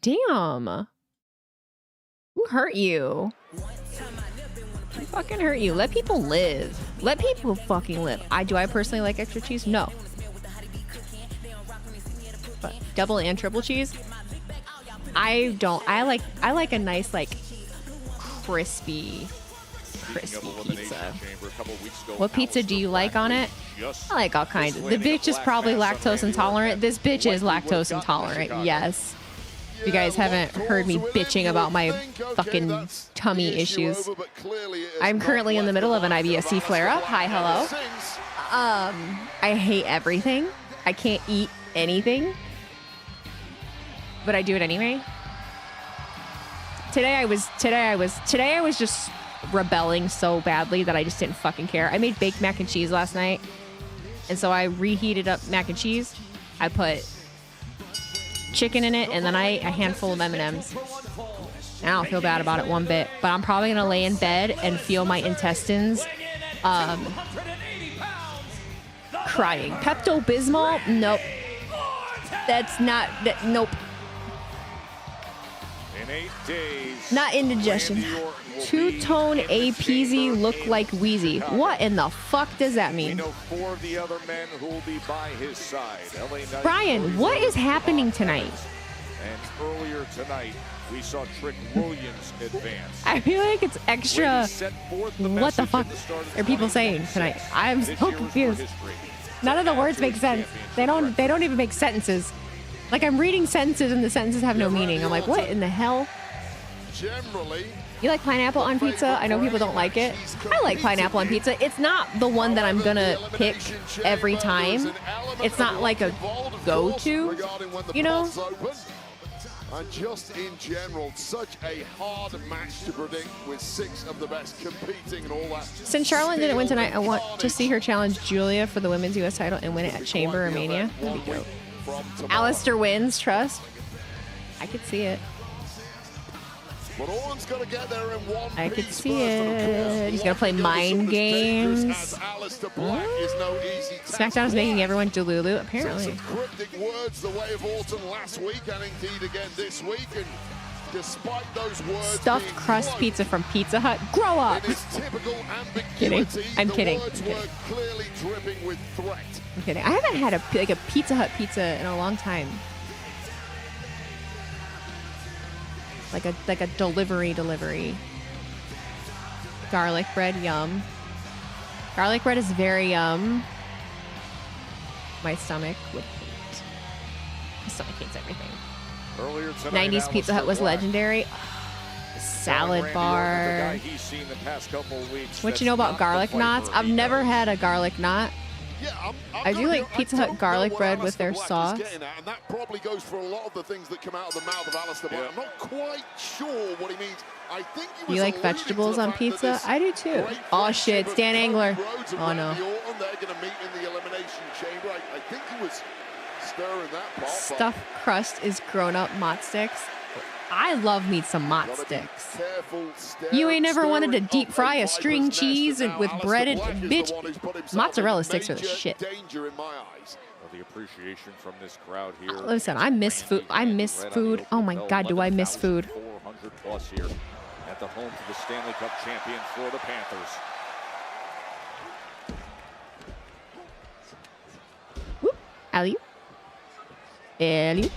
Damn. Who hurt you? Who fucking hurt you? Let people live. Let people fucking live. Do I personally like extra cheese? No. But double and triple cheese? I don't. I like a nice, like, crispy pizza. What pizza do you like on it? I like all kinds. The bitch is probably lactose intolerant. This bitch is lactose intolerant. Yes. If you guys haven't heard me bitching about my fucking tummy issues. I'm currently in the middle of an IBS-C flare-up. Hi, hello. I hate everything. I can't eat anything. but I do it anyway. Today I was just rebelling so badly that I just didn't fucking care. I made baked mac and cheese last night, and so I reheated up mac and cheese. I put chicken in it, and then a handful of M&Ms. I don't feel bad about it one bit, but I'm probably gonna lay in bed and feel my intestines crying. Pepto-Bismol? Nope. That's not, nope. In 8 days, not indigestion. Two-tone APZ look like Wheezy. What in the fuck does that we mean? know 4 of the other men who will be by his side. LA Knight, Brian, what is happening tonight? And earlier tonight, we saw Trick Williams advance. I feel like it's extra. What the fuck are people saying tonight? I'm so confused. None of the words make sense. They don't even make sentences. Like, I'm reading sentences and the sentences have no meaning. I'm like, what in the hell? Generally, you like pineapple on pizza? I know people don't like it. I like pineapple on pizza. It's not the one that I'm gonna pick every time. It's not like a go-to, you know? And just in general, such a hard match to predict with 6 of the best competing and all that. Since Charlotte didn't win tonight, I want to see her challenge Julia for the women's U.S. title and win it at Chamber or Mania. That'd be dope. Alistair wins, trust. I could see it. But Orton's got to get there in one I could see it. He's gonna play mind games. SmackDown is making everyone Delulu, apparently. Cryptic words the way of Orton last week and indeed again this week. And despite those words, stuffed crust pizza from Pizza Hut. Grow up. Kidding. I'm kidding. Clearly dripping with threat. I'm kidding. I haven't had a Pizza Hut pizza in a long time. Like a delivery. Garlic bread, yum. Garlic bread is very yum. My stomach would hate. My stomach hates everything. Earlier tonight, 90s Pizza Hut was legendary. Salad bar. What you know about garlic knots? I've never had a garlic knot. I do like Pizza Hut garlic bread with their sauce. And that probably goes for a lot of the things that come out of the mouth of Alistair Black. I'm not quite sure what he means. I think he was You like vegetables on pizza? I do too. Oh shit, it's Dan Angler. Oh no. They're going to meet in the elimination chamber. I think he was stirring that pot. Stuffed crust is grown-up mott sticks. I love me some mott sticks. You ain't never wanted to deep fry a string cheese and with breaded bitch. Mozzarella sticks are the shit. The appreciation from this crowd here. Listen, I miss food. I miss food. Oh my god, do I miss food? 400 plus here at the home for the Stanley Cup champion Florida Panthers. Whoop. Alley. Alley.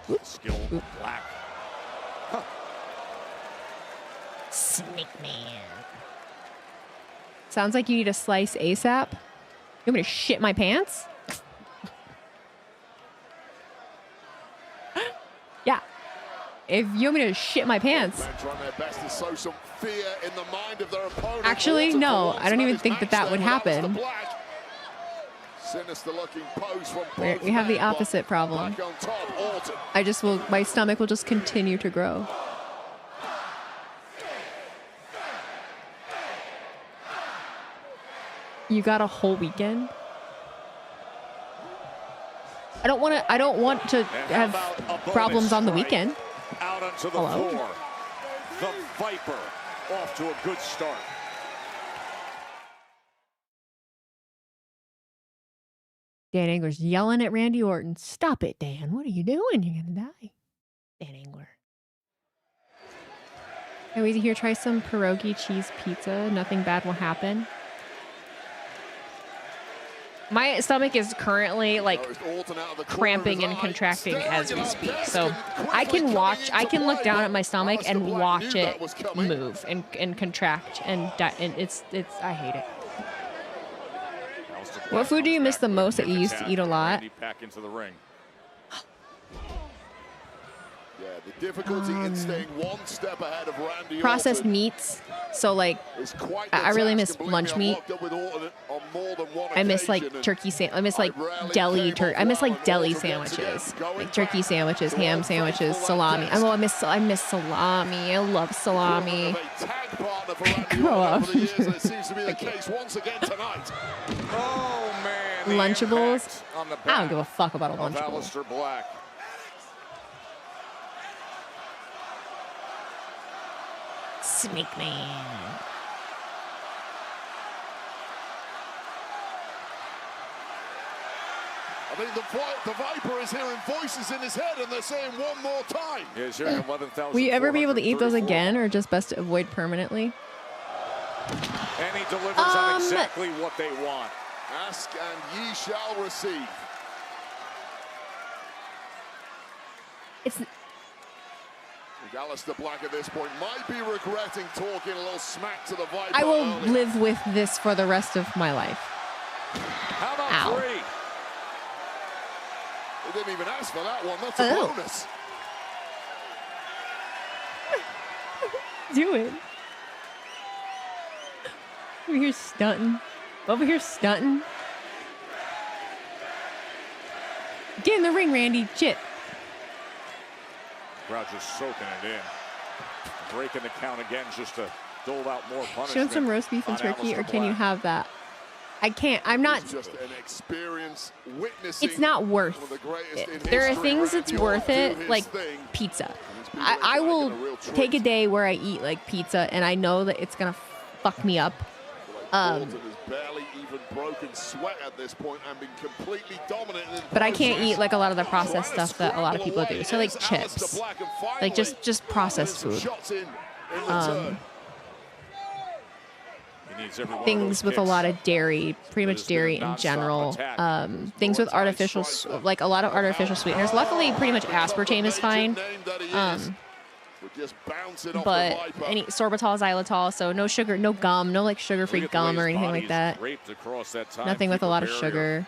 Whoop. Skill Black. Snake Man. Sounds like you need a slice ASAP. You want me to shit my pants? Yeah. If you want me to shit my pants. Actually, no. I don't even think that would happen. We have the opposite problem. My stomach will just continue to grow. You got a whole weekend? I don't want to have problems on the weekend. Out onto the Hello? floor. The Viper off to a good start. Dan Angler's yelling at Randy Orton. Stop it, Dan. What are you doing? You're gonna die. Dan Angler. Hey, Weezy, here, try some pierogi cheese pizza. Nothing bad will happen. My stomach is currently like cramping and contracting as we speak. So I can look down at my stomach and watch it move and contract and it's I hate it. What food do you miss the most that you used to eat a lot? Back into the ring. Yeah, the difficulty in staying one step ahead of Randy Processed Orton. meats. So like, I really miss lunch meat. I miss like turkey I miss like deli I miss like deli sandwiches, like turkey sandwiches, ham sandwiches, salami. I miss salami. I love salami. Grow up. Lunchables. I don't give a fuck about a Lunchable. Snake Man. I think the Viper is hearing voices in his head, and they're saying one more time. Yeah, he's hearing 11,000. Will you ever be able to eat those again, or just best to avoid permanently? And he delivers on exactly what they want. Ask and ye shall receive. It's. Aleister Black at this point might be regretting talking a little smack to the Viper. I will live with this for the rest of my life. How about Ow. 3? They didn't even ask for that one. That's a bonus. Do it. Over here stunting. Over here stunting. Get in the ring, Randy. Shit. Crowd just soaking it in. Breaking the count again just to dole out more punishment. Do you want some roast beef and turkey, or can you have that? I can't. I'm not. Just an experience witnessing. It's not worth it. There are things that's worth it, like pizza. I will take a day where I eat like pizza, and I know that it's gonna fuck me up. Has barely even broken sweat at this point and been completely dominant. But I can't eat like a lot of the processed stuff that a lot of people do. So like chips, like just processed food. Things with a lot of dairy, pretty much dairy in general. Things with artificial, like a lot of artificial sweeteners. Luckily, pretty much aspartame is fine. But any sorbitol, xylitol, so no sugar, no gum, no like sugar-free gum or anything like that. Nothing with a lot of sugar.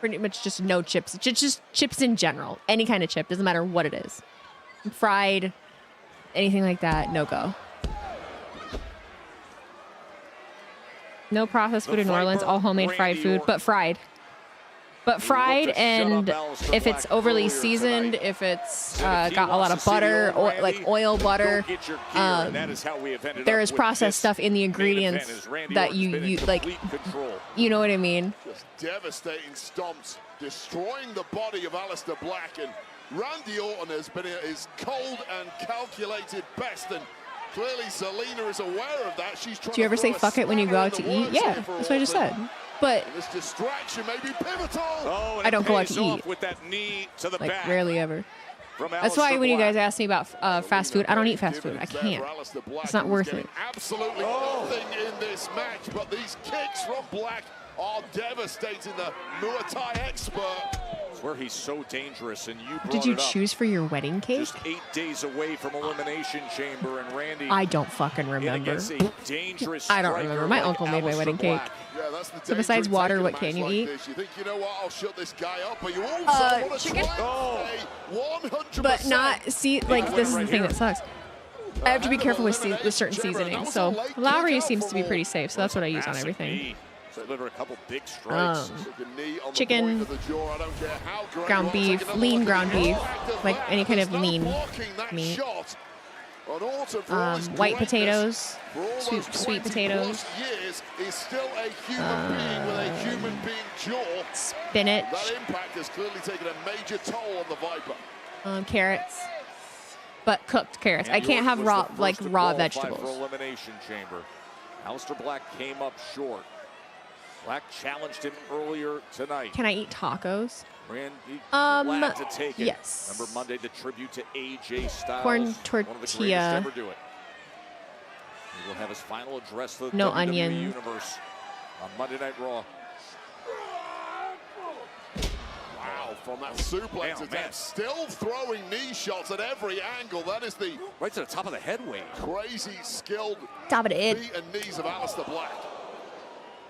Pretty much just no chips. Just chips in general. Any kind of chip, doesn't matter what it is. Fried, anything like that, no go. No processed food in New Orleans, all homemade fried food, but fried. But fried, and if it's overly seasoned, if it's got a lot of butter, or like oil butter, there is processed stuff in the ingredients that you like, you know what I mean? Just devastating stomps, destroying the body of Aleister Black, and Randy Orton has been at his cold and calculated best, and clearly Selena is aware of that. She's trying. Do you ever say fuck it when you go out to eat? Yeah, that's what I just said. But this distraction may be pivotal. I don't go out to eat. With that knee to the like back. Rarely ever. That's why when you guys ask me about fast food, I don't eat fast food. I can't. It's not worth it. Absolutely nothing in this match, but these kicks from Black are devastating. The Muay Thai expert. It's where he's so dangerous, and you brought Did you it up. choose for your wedding cake? Just 8 days away from Elimination Chamber, and Randy. I don't fucking remember. I don't remember. My uncle made my wedding cake. Yeah, that's the so besides water, what can you eat? You think, you know what, I'll shut this guy up, but you also chicken. 100%. But not like this is the thing that sucks. I have to be careful with certain seasonings. So Lowry seems to be pretty safe, so that's what I use on everything. Deliver a couple big strikes. Chicken, ground beef, lean ground beef, like any kind of lean meat. White potatoes, sweet potatoes, spinach, that impact has clearly taken a major toll on the Viper. Carrots, but cooked carrots. I can't have raw vegetables. For Elimination Chamber. Aleister Black came up short. Black challenged him earlier tonight. Can I eat tacos? Randy glad to take it. Yes. Remember Monday, the tribute to AJ Styles. Corn tortilla. One of the greatest ever do it. He will have his final address to the no WWE onion. Universe on Monday Night Raw. Wow, from that suplex attempt, still throwing knee shots at every angle. That is the right to the top of the head wave. Crazy skilled top of the head. feet and knees of Aleister Black.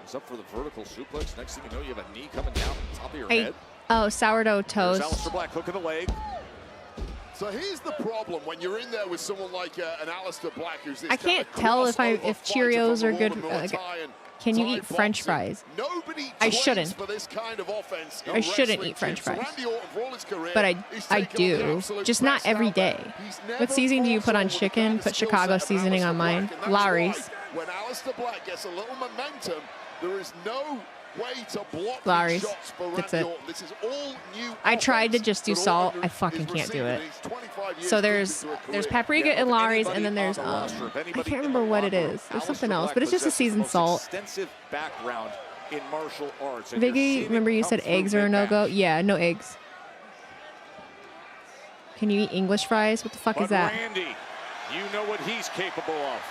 He's up for the vertical suplex. Next thing you know, you have a knee coming down on the top of your head. Oh, sourdough toast. There's Aleister Black hooking the leg. So here's the problem when you're in there with someone like an Aleister Black, who's this I can't tell if Cheerios are good. Can you eat French fries? I shouldn't. I shouldn't eat French fries. But I do. Just not every day. What seasoning do you put on chicken? Put Chicago seasoning on mine. Lawry's. When Aleister Black gets a little momentum, there is no way to block Lawry's. shots for That's Randy it. Orton. This is all new. I tried to just do salt. I fucking can't do it. So there's paprika and Lawry's, and then there's I can't remember what it is. There's something else, but it's just a seasoned salt. Extensive background in martial arts. Viggy, remember you said eggs are a no-go? Yeah, no eggs. Can you eat English fries? What the fuck is that? Randy, you know what he's capable of.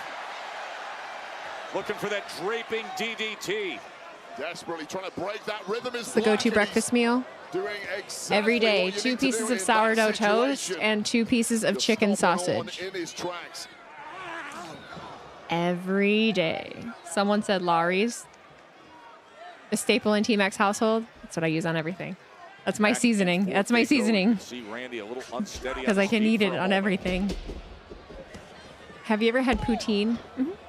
Looking for that draping DDT. Desperately trying to break that rhythm. It's the go-to breakfast meal. Every day, 2 pieces of sourdough toast and 2 pieces of chicken sausage. Every day. Someone said Lawry's. A staple in T-Max household. That's what I use on everything. That's my seasoning. That's my seasoning. Because I can eat it on everything. Have you ever had poutine?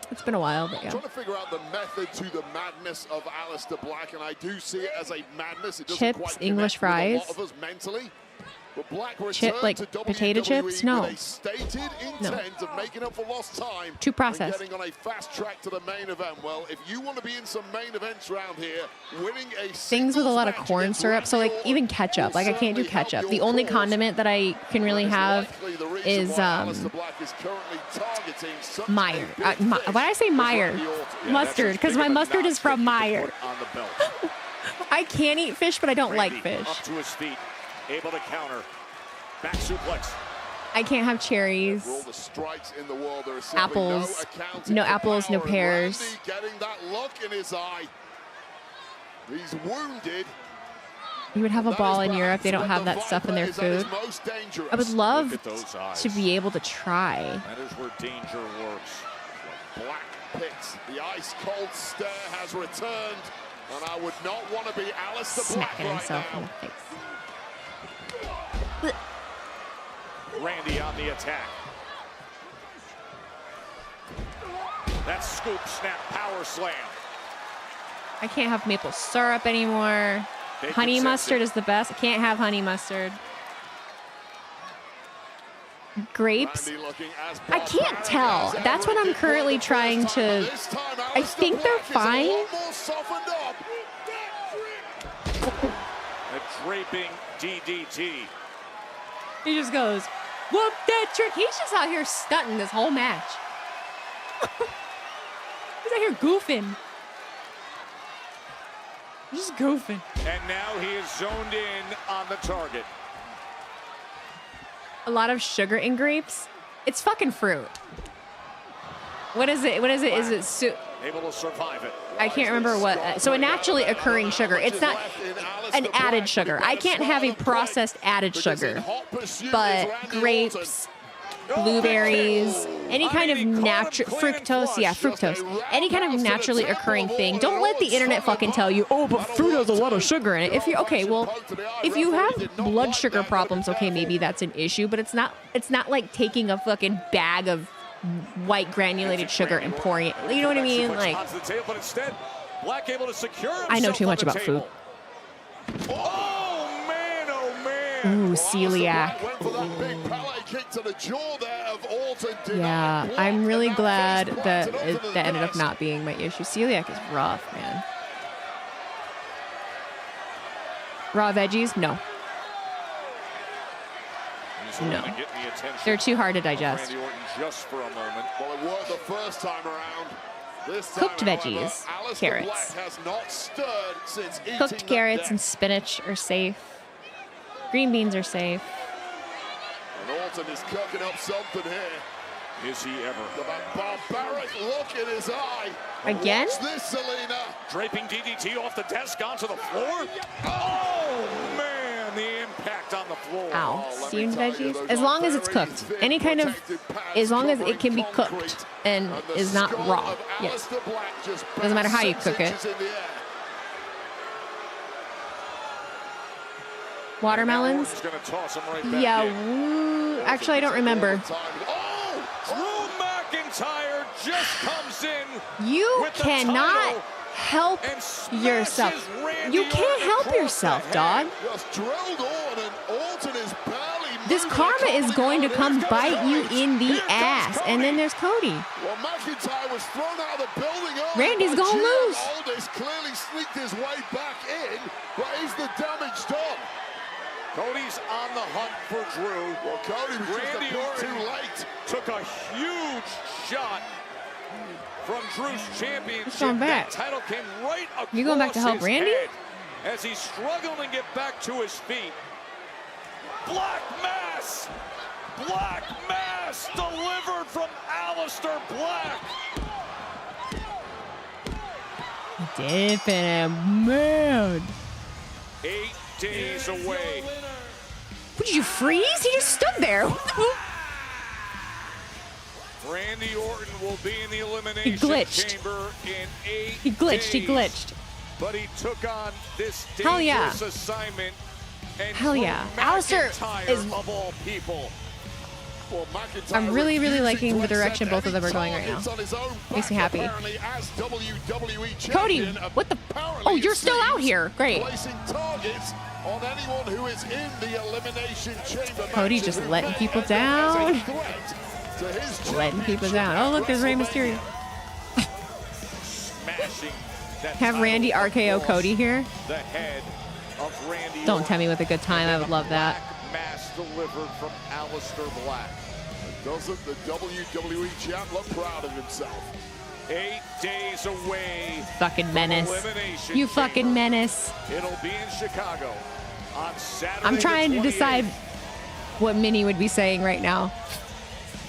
It's been a while, but yeah. I'm trying to figure out the method to the madness of Aleister Black, and I do see it as a madness. It doesn't Chips, quite English connect with fries. a lot of us mentally. But Black Chip, like returned to potato WWE chips? No. with a stated intent of making up for lost time. Too processed. And getting on a fast track to the main event. Well, if you want to be in some main events around here, winning a Things with a lot of corn syrup. So like even ketchup. Like I can't do ketchup. The only condiment that I can really have is Meyer. Why did I say Meyer? Mustard, because my mustard is from Meyer. I can eat fish, but I don't like fish. Up to his feet, able to counter. Back suplex. I can't have cherries. Apples. No apples, no pears. Getting that look in his eye. He's wounded. You would have a ball in Europe. They don't have that stuff in their food. I would love to be able to try. That is where danger lurks. Black picks. The ice cold stare has returned. And I would not want to be Aleister Black Smacking himself in the face. Randy on the attack. That scoop snap power slam. I can't have maple syrup anymore. Honey mustard is the best. I can't have honey mustard. Grapes. I can't tell. That's what I'm currently trying to. I think they're fine. A draping DDT. He just goes, whoop that trick. He's just out here stunting this whole match. He's out here goofing. Just goofing. And now he is zoned in on the target. A lot of sugar in grapes. It's fucking fruit. What is it? What is it? Is it able to survive it? I can't remember what. So a naturally occurring sugar. It's not an added sugar. I can't have a processed added sugar. But grapes, blueberries, any kind of natural fructose. Yeah, fructose. Any kind of naturally occurring thing. Don't let the internet fucking tell you, oh, but fruit has a lot of sugar in it. If you okay, well, if you have blood sugar problems, okay, maybe that's an issue. But it's not like taking a fucking bag of white granulated sugar and pouring it. You know what I mean? Like, Black able to secure I know too much about food. Oh man, oh man. Ooh, celiac. Yeah, I'm really glad that that ended up not being my issue. Celiac is rough, man. Raw veggies? No. No. They're too hard to digest. Just for a moment. Well, it worked the first time around. This time, Cooked veggies, however, carrots. has not stirred since Cooked carrots and spinach are safe. Green beans are safe. And Orton is cooking up something here. Is he ever? The barbaric look in his eye. Again? Watch this, Selena. Draping DDT off the desk onto the floor. Oh man, the impact on the floor. Ow. Steamed veggies? As long as it's cooked. Any kind of, as long as it can be cooked and is not raw. Yes. Doesn't matter how you cook it. Watermelons? Gonna toss him right back Yeah. in. Actually, I don't remember. Oh, Drew McIntyre just comes in. You with the cannot title help and yourself. smashes Randy You can't Orton help across yourself, the dog. head. Just drilled Orton, and Orton is barely This moving. karma is going to come bite you in the Here comes ass. Cody. And then there's Cody. Well, McIntyre was thrown out of the building early. Randy's by gonna Gio. lose. Aldis clearly sneaked his way back in, but is the damage done? Cody's on the hunt for Drew. Well, Cody was Randy just a bit Orton too late. took a huge shot from Drew's championship. going back. That title came right across You going back to help his Randy? head as he's struggling to get back to his feet. Black Mass! Black Mass delivered from Aleister Black. Dipping man. 8 days away. What, did you freeze? He just stood there. Randy Orton will be in the elimination glitched. chamber in 8 He glitched. days. He glitched. But he took on this Hell yeah. dangerous assignment. And Hell Drew yeah. Aleister McIntyre, is. of all people. Well, McIntyre I'm really, really refusing liking to the direction accept both of them are any going right now. targets on his own Makes me back, happy. apparently, as WWE Cody, champion, what the? apparently Oh, you're it still out seems, here. Great. Placing targets on anyone who is in the elimination chamber. Cody matches just who letting may people end up as a down. threat to his Letting people championship down. Oh, look, there's Rey WrestleMania. Mysterio. Smashing that Have title Randy RKO across Cody here. The head of Randy Don't tell me Orton. with a good time. I would love that. Black Mass delivered from Aleister Black. Doesn't the WWE champ look proud of himself? 8 days away. Fucking menace. Elimination You fucking chamber. menace. It'll be in Chicago on Saturday. I'm trying the to decide 28th. what Minnie would be saying right now.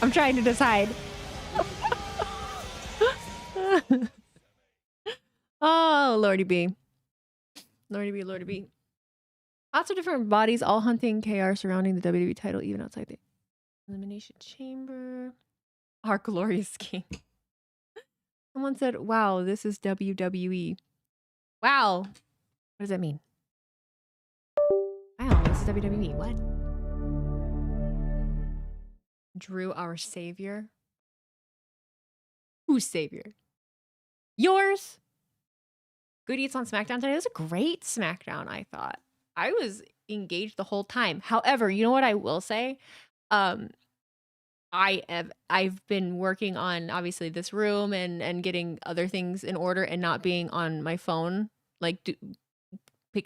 I'm trying to decide. Oh, Lordy B. Lordy B, Lordy B. Lots of different bodies all hunting KR surrounding the WWE title, even outside the Elimination Chamber. Our glorious king. Someone said, wow, this is WWE. Wow. What does that mean? Wow, this is WWE. What? Drew, our savior. Who's savior? Yours. Good Eats on SmackDown today. It was a great SmackDown, I thought. I was engaged the whole time. However, you know what I will say? I've been working on obviously this room and getting other things in order and not being on my phone like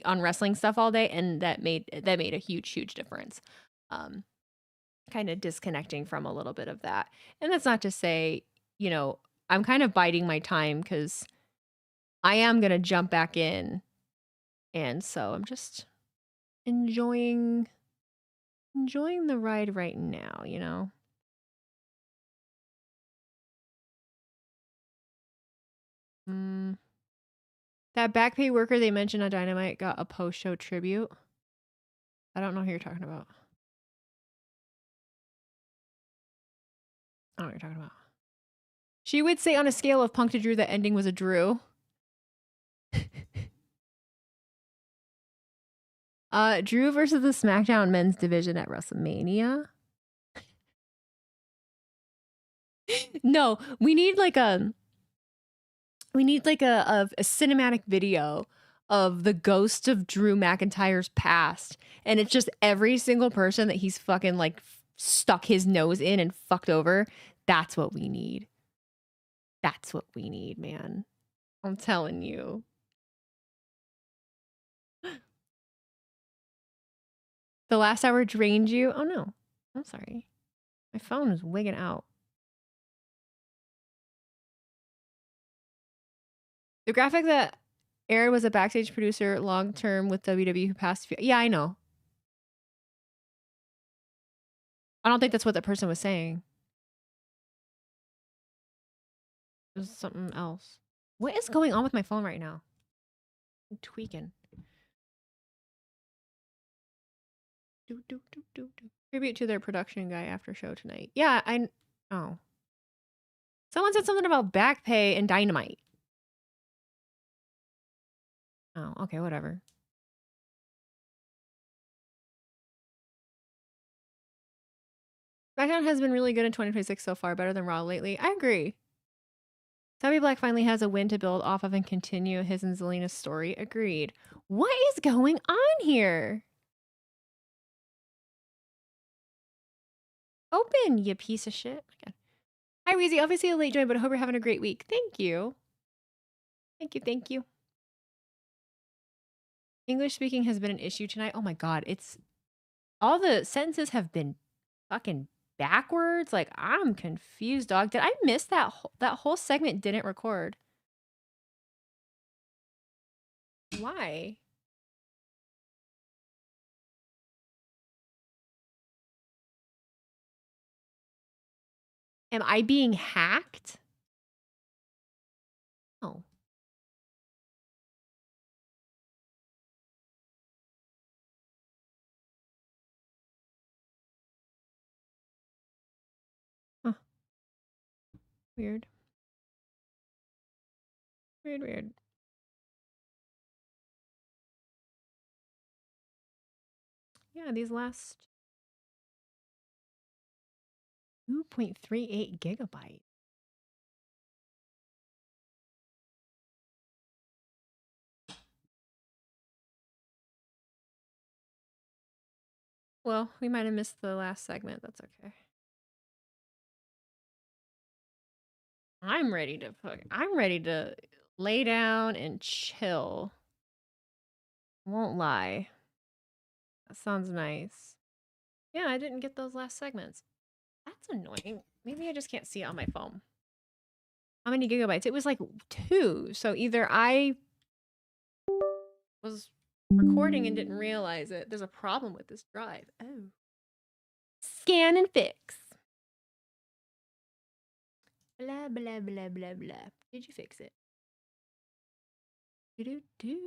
on wrestling stuff all day, and that made a huge difference. Kind of disconnecting from a little bit of that. And that's not to say, you know, I'm kind of biding my time because I am going to jump back in. And so I'm just enjoying the ride right now, you know? That back pay worker they mentioned on Dynamite got a post-show tribute. I don't know who you're talking about. I don't know what you're talking about. She would say on a scale of Punk to Drew that ending was a Drew. Drew versus the SmackDown men's division at WrestleMania. No, we need like a cinematic video of the ghost of Drew McIntyre's past, and it's just every single person that he's fucking like stuck his nose in and fucked over. That's what we need. That's what we need, man. I'm telling you. The last hour drained you? Oh no. I'm sorry. My phone is wigging out. The graphic that aired was a backstage producer long term with WWE who passed. Yeah, I know. I don't think that's what that person was saying. It was something else. What is going on with my phone right now? I'm tweaking. Tribute to their production guy after show tonight. Yeah, oh. Someone said something about back pay and Dynamite. Oh, okay, whatever. SmackDown has been really good in 2026 so far, better than Raw lately. I agree. Sabi Black finally has a win to build off of and continue his and Zelina's story. Agreed. What is going on here? Open, you piece of shit. Okay. Hi, Weezy. Obviously a late join, but I hope you're having a great week. Thank you. Thank you, thank you. English speaking has been an issue tonight. Oh my god, it's all the sentences have been fucking backwards. Like, I'm confused, dog. Did I miss that that whole segment didn't record? Why? Am I being hacked? Oh. Huh. Weird. Weird, weird. Yeah, these last 2.38 gigabytes. Well, we might have missed the last segment. That's okay. I'm ready to lay down and chill. Won't lie. That sounds nice. Yeah, I didn't get those last segments. That's annoying. Maybe I just can't see it on my phone. How many gigabytes? It was like 2. So either I was recording and didn't realize it. There's a problem with this drive. Oh. Scan and fix. Blah, blah, blah, blah, blah. Did you fix it? Do-do-do.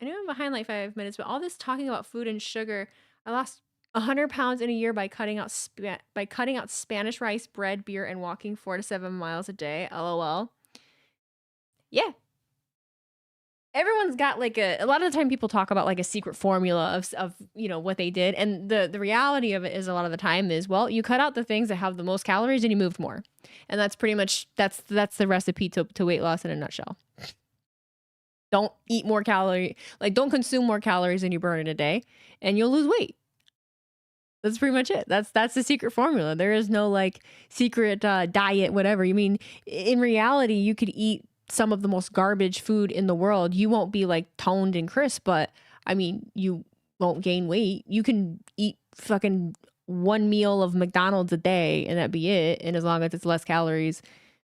I know I'm behind like 5 minutes, but all this talking about food and sugar, I lost 100 pounds in a year by cutting out Spanish rice, bread, beer, and walking 4 to 7 miles a day. LOL. Yeah. Everyone's got like a lot of the time people talk about like a secret formula of you know what they did, and the reality of it is a lot of the time is, well, you cut out the things that have the most calories and you moved more, and that's pretty much that's the recipe to weight loss in a nutshell. Don't eat more calorie, like don't consume more calories than you burn in a day, and you'll lose weight. That's pretty much it. That's the secret formula. There is no like secret diet, whatever. You mean in reality, you could eat some of the most garbage food in the world. You won't be like toned and crisp, but I mean, you won't gain weight. You can eat fucking one meal of McDonald's a day and that be it. And as long as it's less calories,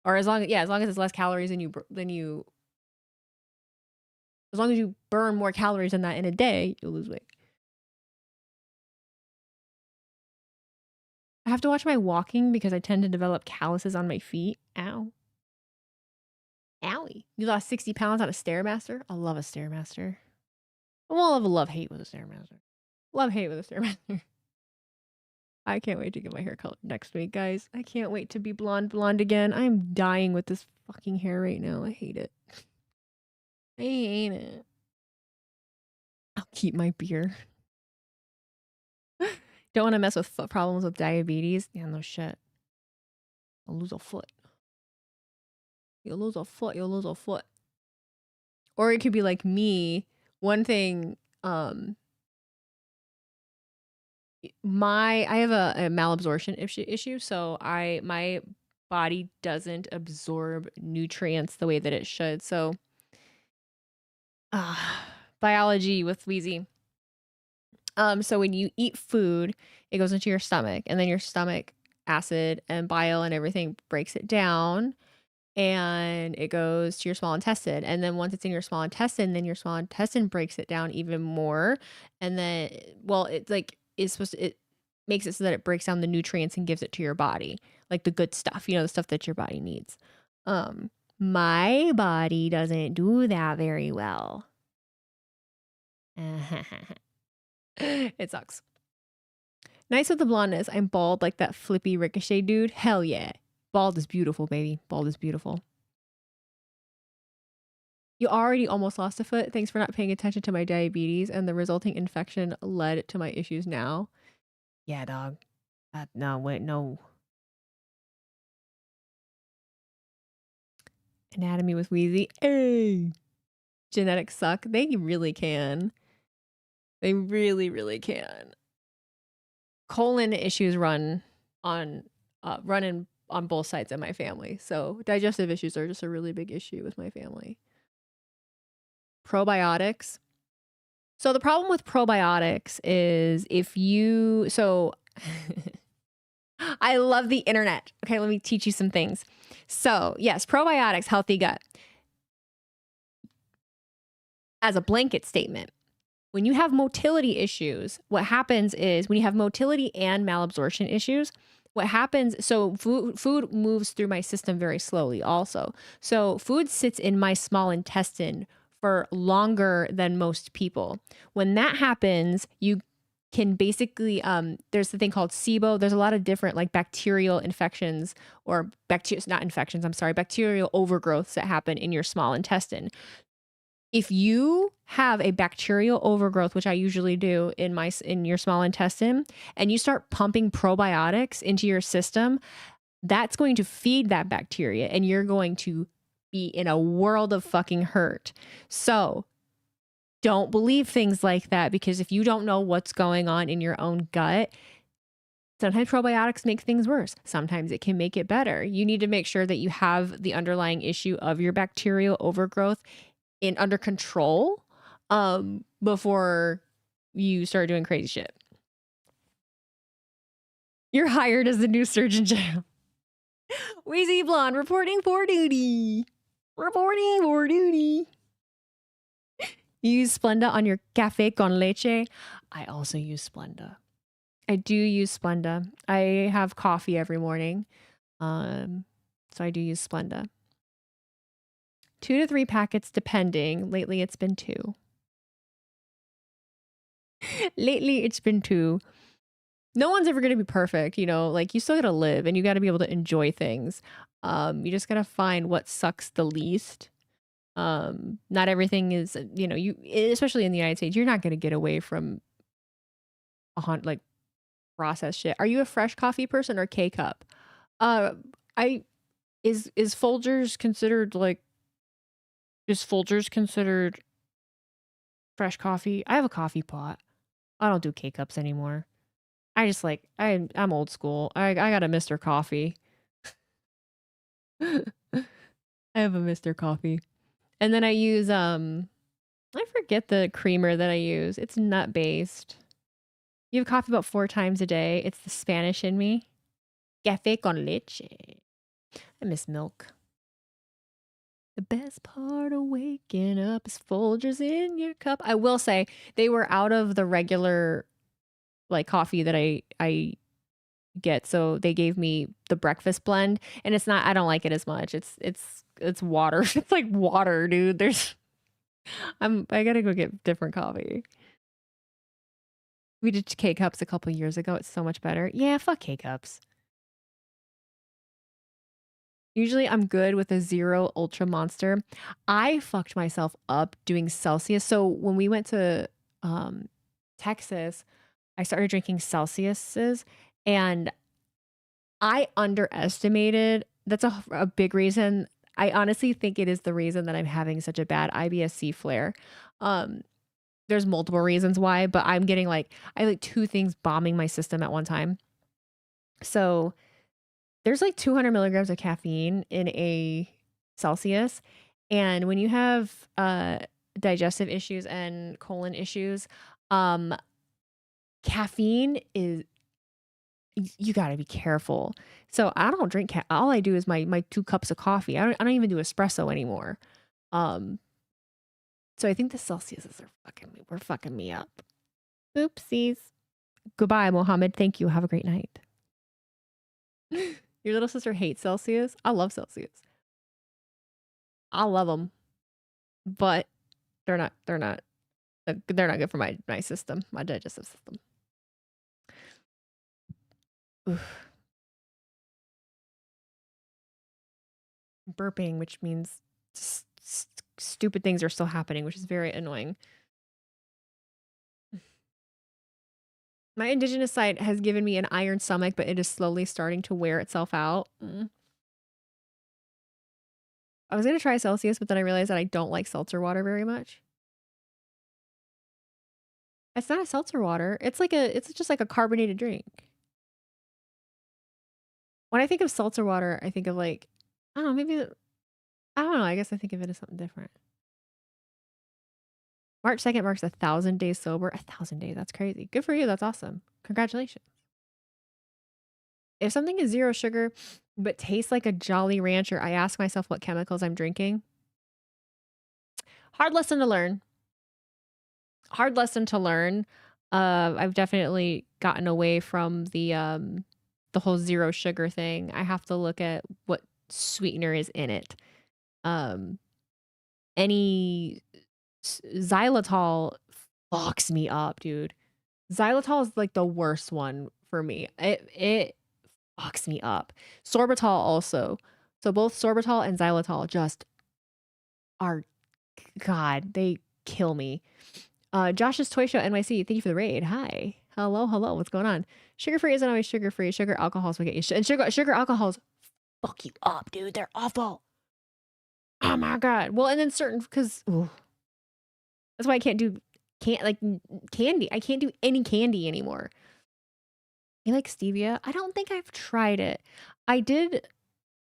or as long as it's less calories than you as long as you burn more calories than that in a day, you'll lose weight. I have to watch my walking because I tend to develop calluses on my feet. Ow. Owie. You lost 60 pounds on a Stairmaster? I love a Stairmaster. I won't have a love-hate with a Stairmaster. Love-hate with a Stairmaster. I can't wait to get my hair colored next week, guys. I can't wait to be blonde again. I am dying with this fucking hair right now. I hate it. I hate it. I'll keep my beer. Don't want to mess with foot problems with diabetes. Yeah, no shit. I'll lose a foot. You'll lose a foot. You'll lose a foot. Or it could be like me. One thing, I have a malabsorption issue, so my body doesn't absorb nutrients the way that it should. So, biology with Wheezy. So when you eat food, it goes into your stomach, and then your stomach acid and bile and everything breaks it down, and it goes to your small intestine. And then once it's in your small intestine, then your small intestine breaks it down even more. And then, well, it makes it so that it breaks down the nutrients and gives it to your body, like the good stuff, the stuff that your body needs. My body doesn't do that very well. It sucks. Nice with the blondness. I'm bald like that flippy Ricochet dude. Hell yeah. Bald is beautiful, baby. Bald is beautiful. You already almost lost a foot. Thanks for not paying attention to my diabetes, and the resulting infection led to my issues now. Yeah, dog. No, wait, no. Anatomy with Wheezy. Hey. Genetics suck. They really can. They really, really can. Colon issues run on both sides of my family. So digestive issues are just a really big issue with my family. Probiotics. So the problem with probiotics is I love the internet. Okay, let me teach you some things. So yes, probiotics, healthy gut. As a blanket statement, when you have motility issues, what happens is when you have motility and malabsorption issues, what happens, so food moves through my system very slowly also. So food sits in my small intestine for longer than most people. When that happens, you can basically, there's the thing called SIBO. There's a lot of different like bacterial infections or bacterial overgrowths that happen in your small intestine. If you have a bacterial overgrowth, which I usually do in your small intestine, and you start pumping probiotics into your system, that's going to feed that bacteria and you're going to be in a world of fucking hurt. So don't believe things like that, because if you don't know what's going on in your own gut, sometimes probiotics make things worse. Sometimes it can make it better. You need to make sure that you have the underlying issue of your bacterial overgrowth under control before you start doing crazy shit. You're hired as the new Surgeon General. Wheezy Blonde reporting for duty. Reporting for duty. You use Splenda on your cafe con leche. I also use Splenda. I do use Splenda. I have coffee every morning. So I do use Splenda. 2 to 3 packets depending. Lately it's been 2. Lately it's been 2. No one's ever going to be perfect, you know, like you still got to live and you got to be able to enjoy things. You just got to find what sucks the least. Not everything is, you know, especially in the United States, you're not going to get away from like processed shit. Are you a fresh coffee person or K-cup? Is Folgers considered like, is Folgers considered fresh coffee? I have a coffee pot. I don't do K-cups anymore. I just like, I'm old school. I got a Mr. Coffee. I have a Mr. Coffee. And then I use, I forget the creamer that I use. It's nut based. You have coffee about 4 times a day. It's the Spanish in me. Café con leche. I miss milk. The best part of waking up is Folgers in your cup. I will say they were out of the regular like coffee that I get, so they gave me the breakfast blend, and it's not, I don't like it as much. It's water. It's like water, dude. I gotta go get different coffee. We did K-cups a couple years ago. It's so much better. Yeah, fuck K-cups. Usually I'm good with a 0 Ultra Monster. I fucked myself up doing Celsius. So when we went to Texas, I started drinking Celsiuses, and I underestimated. That's a big reason. I honestly think it is the reason that I'm having such a bad IBS-C flare. There's multiple reasons why, but I'm getting I have 2 things bombing my system at one time. So there's 200 milligrams of caffeine in a Celsius. And when you have digestive issues and colon issues, caffeine is, you got to be careful. So I don't drink, all I do is my 2 cups of coffee. I don't even do espresso anymore. So I think the Celsiuses are fucking me up. Oopsies. Goodbye, Mohammed. Thank you. Have a great night. Your little sister hates Celsius. I love Celsius. I love them, but they're not good for my system, my digestive system. Oof. Burping, which means stupid things are still happening, which is very annoying. My indigenous side has given me an iron stomach, but it is slowly starting to wear itself out. I was going to try Celsius, but then I realized that I don't like seltzer water very much. It's not a seltzer water. It's just like a carbonated drink. When I think of seltzer water, I think of like, I don't know, I don't know. I guess I think of it as something different. March 2nd marks 1,000 days sober. 1,000 days. That's crazy. Good for you. That's awesome. Congratulations. If something is 0 sugar, but tastes like a Jolly Rancher, I ask myself what chemicals I'm drinking. Hard lesson to learn. Hard lesson to learn. I've definitely gotten away from the whole 0 sugar thing. I have to look at what sweetener is in it. Any xylitol fucks me up, dude. Xylitol is like the worst one for me. It fucks me up. Sorbitol also. So both sorbitol and xylitol just are, God, they kill me. Josh's Toy Show NYC, thank you for the raid. Hi. Hello, hello. What's going on? Sugar-free isn't always sugar-free. Sugar alcohols will get you. And sugar alcohols fuck you up, dude. They're awful. Oh my God. Well, and then because that's why I can't do candy. I can't do any candy anymore. You like stevia? I don't think I've tried it. I did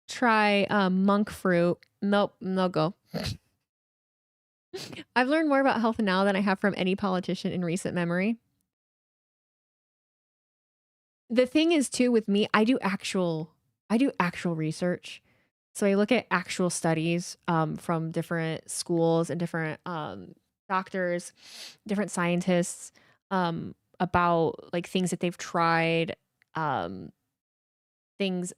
try monk fruit. Nope, no go. I've learned more about health now than I have from any politician in recent memory. The thing is too with me, I do actual research. So I look at actual studies from different schools and different doctors, different scientists about like things that they've tried, things,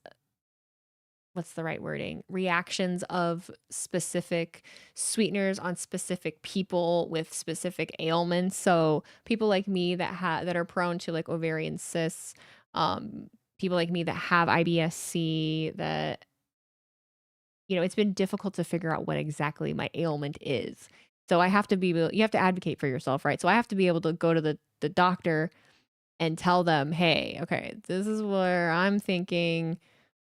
what's the right wording? Reactions of specific sweeteners on specific people with specific ailments. So people like me that are prone to like ovarian cysts, people like me that have IBS-C, that it's been difficult to figure out what exactly my ailment is. So you have to advocate for yourself, right? So I have to be able to go to the doctor and tell them, hey, okay, this is where I'm thinking.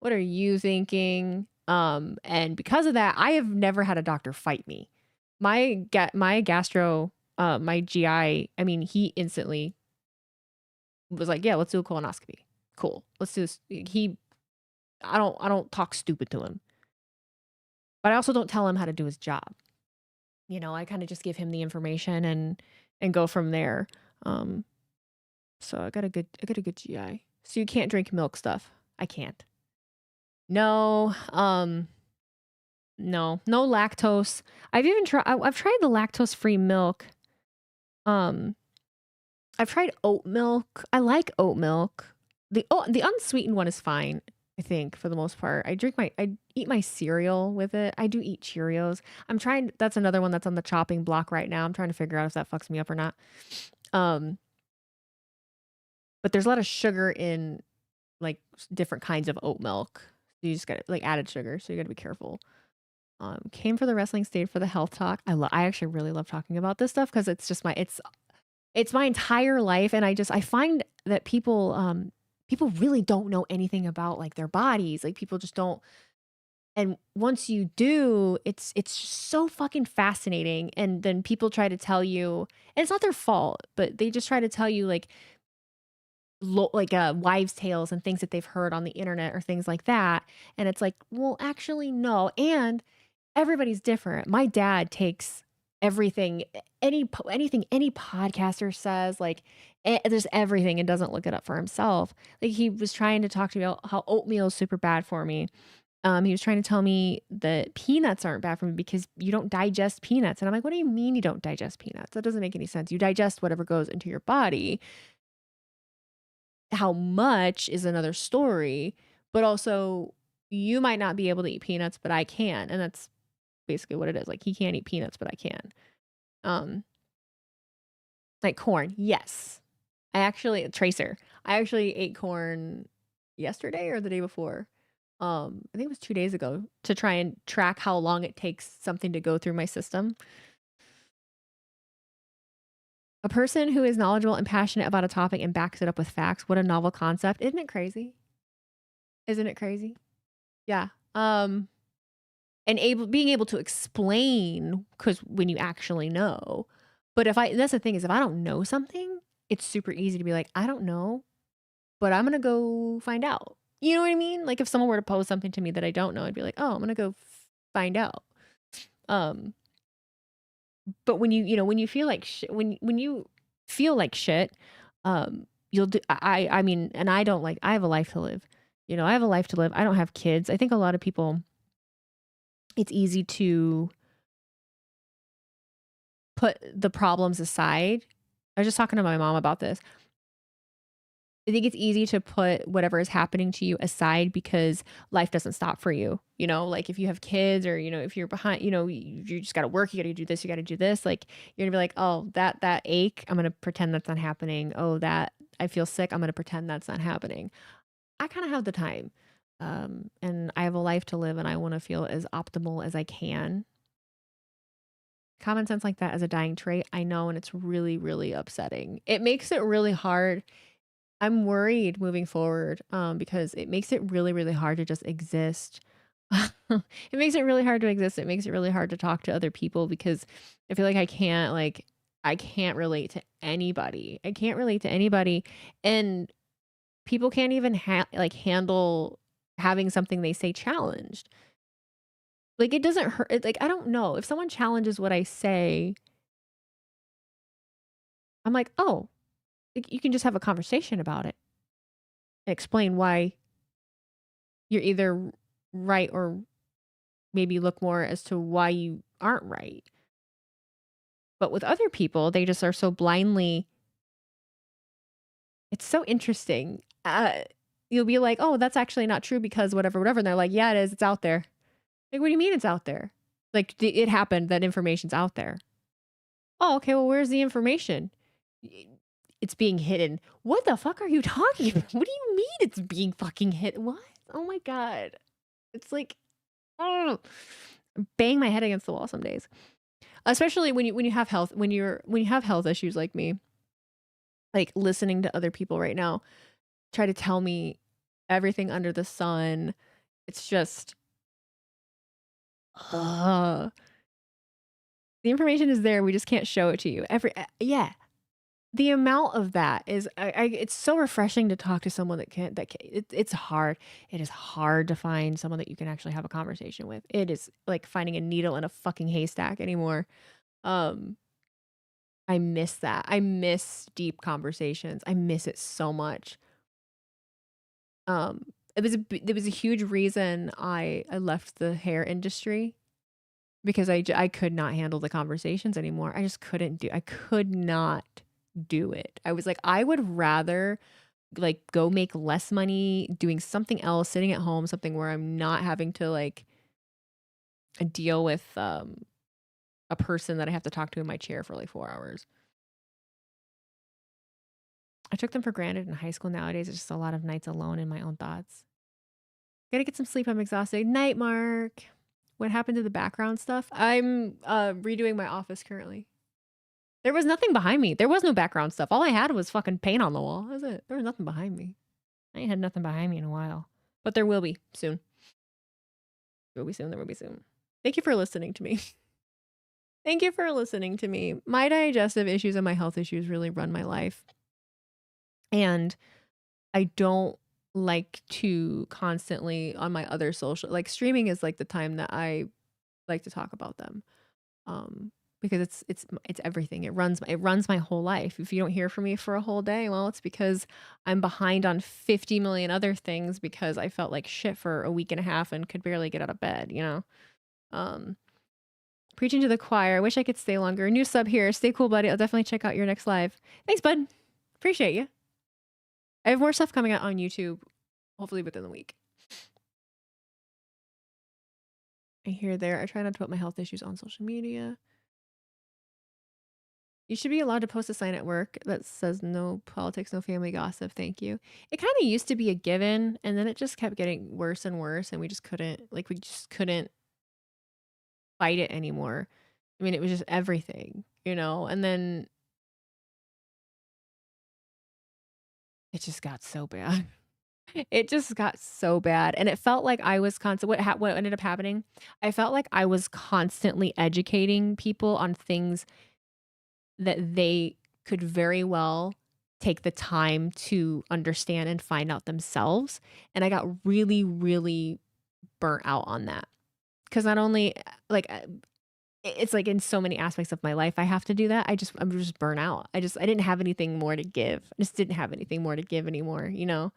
What are you thinking? And because of that, I have never had a doctor fight me. My gastro, my GI, I mean, he instantly was like, yeah, let's do a colonoscopy. Cool. Let's do this. I don't talk stupid to him. But I also don't tell him how to do his job. I kind of just give him the information and go from there. So I got a good GI. So you can't drink milk stuff. I can't. No, no lactose. I've tried the lactose-free milk. I've tried oat milk. I like oat milk. The unsweetened one is fine, I think, for the most part. I eat my cereal with it. I do eat Cheerios. That's another one that's on the chopping block right now. I'm trying to figure out if that fucks me up or not. But there's a lot of sugar in like different kinds of oat milk. You just got like added sugar, so you got to be careful. Came for the wrestling, stayed for the health talk. I actually really love talking about this stuff because it's just it's my entire life, and I find that people really don't know anything about like their bodies. Like people just don't. And once you do, it's just so fucking fascinating. And then people try to tell you, and it's not their fault, but they just try to tell you like wives' tales and things that they've heard on the internet or things like that. And it's like, well, actually, no. And everybody's different. My dad takes everything, anything any podcaster says, like there's everything, and doesn't look it up for himself. Like he was trying to talk to me about how oatmeal is super bad for me. He was trying to tell me that peanuts aren't bad for me because you don't digest peanuts. And I'm like, what do you mean you don't digest peanuts? That doesn't make any sense. You digest whatever goes into your body. How much is another story, but also you might not be able to eat peanuts, but I can. And that's basically what it is. Like he can't eat peanuts, but I can. Like corn. Yes. Tracer. I actually ate corn yesterday or the day before. I think it was 2 days ago, to try and track how long it takes something to go through my system. A person who is knowledgeable and passionate about a topic and backs it up with facts. What a novel concept. Isn't it crazy? Isn't it crazy? Yeah. And being able to explain, because when you actually know. But that's the thing, is if I don't know something, it's super easy to be like, I don't know, but I'm gonna go find out. You know what I mean? Like if someone were to pose something to me that I don't know, I'd be like, oh, I'm gonna go find out. But when when you feel like shit, when you feel like shit, you'll do. I mean, and I don't like. I have a life to live. I have a life to live. I don't have kids. I think a lot of people, it's easy to put the problems aside. I was just talking to my mom about this. I think it's easy to put whatever is happening to you aside because life doesn't stop for you. Like if you have kids or, if you're behind, you just got to work, you got to do this, you got to do this. Like you're gonna be like, oh, that ache, I'm going to pretend that's not happening. Oh, that I feel sick, I'm going to pretend that's not happening. I kind of have the time. And I have a life to live and I want to feel as optimal as I can. Common sense like that as a dying trait, I know, and it's really, really upsetting. It makes it really hard. I'm worried moving forward because it makes it really, really hard to just exist. It makes it really hard to exist. It makes it really hard to talk to other people because I feel like I can't relate to anybody. I can't relate to anybody. And people can't even handle having something they say challenged. Like it doesn't hurt. Like I don't know. If someone challenges what I say, I'm like, oh, you can just have a conversation about it and explain why you're either right or maybe look more as to why you aren't right. But with other people, they just are so blindly. It's so interesting. You'll be like, oh, that's actually not true because whatever. And they're like, yeah, it is. It's out there. Like, what do you mean it's out there? Like, it happened. That information's out there. Oh, okay. Well, where's the information? It's being hidden. What the fuck are you talking about? What do you mean it's being fucking hidden? What? Oh my God. It's like, oh, bang my head against the wall some days. Especially when you have health, when you have health issues like me, like listening to other people right now try to tell me everything under the sun. It's just, the information is there. We just can't show it to you. Yeah. The amount of that is, it's so refreshing to talk to someone it's hard. It is hard to find someone that you can actually have a conversation with. It is like finding a needle in a fucking haystack anymore. I miss that. I miss deep conversations. I miss it so much. It was a huge reason I left the hair industry because I could not handle the conversations anymore. I just I could not do it. I was like, I would rather like go make less money doing something else, sitting at home, something where I'm not having to like deal with a person that I have to talk to in my chair for like 4 hours. I took them for granted in high school. Nowadays, it's just a lot of nights alone in my own thoughts. Gotta get some sleep. I'm exhausted. Night, Mark. What happened to the background stuff? I'm redoing my office currently. There was nothing behind me. There was no background stuff. All I had was fucking paint on the wall. That was it. There was nothing behind me. I ain't had nothing behind me in a while. But there will be soon. There will be soon. There will be soon. Thank you for listening to me. Thank you for listening to me. My digestive issues and my health issues really run my life. And I don't like to constantly on my other social, like streaming is like the time that I like to talk about them. Because it's everything. It runs my whole life. If you don't hear from me for a whole day, well, it's because I'm behind on 50 million other things because I felt like shit for a week and a half and could barely get out of bed, Preaching to the choir. I wish I could stay longer. New sub here. Stay cool, buddy. I'll definitely check out your next live. Thanks, bud. Appreciate you. I have more stuff coming out on YouTube, hopefully within the week. I hear there. I try not to put my health issues on social media. You should be allowed to post a sign at work that says no politics, no family gossip. Thank you. It kind of used to be a given, and then it just kept getting worse and worse, and we just couldn't fight it anymore. I mean, it was just everything, and then it just got so bad. It just got so bad, and it felt like I was what ended up happening, I felt like I was constantly educating people on things that they could very well take the time to understand and find out themselves, and I got really, really burnt out on that. Because not only, like, it's like in so many aspects of my life I have to do that, I'm just burnt out. I didn't have anything more to give. I just didn't have anything more to give anymore, you know?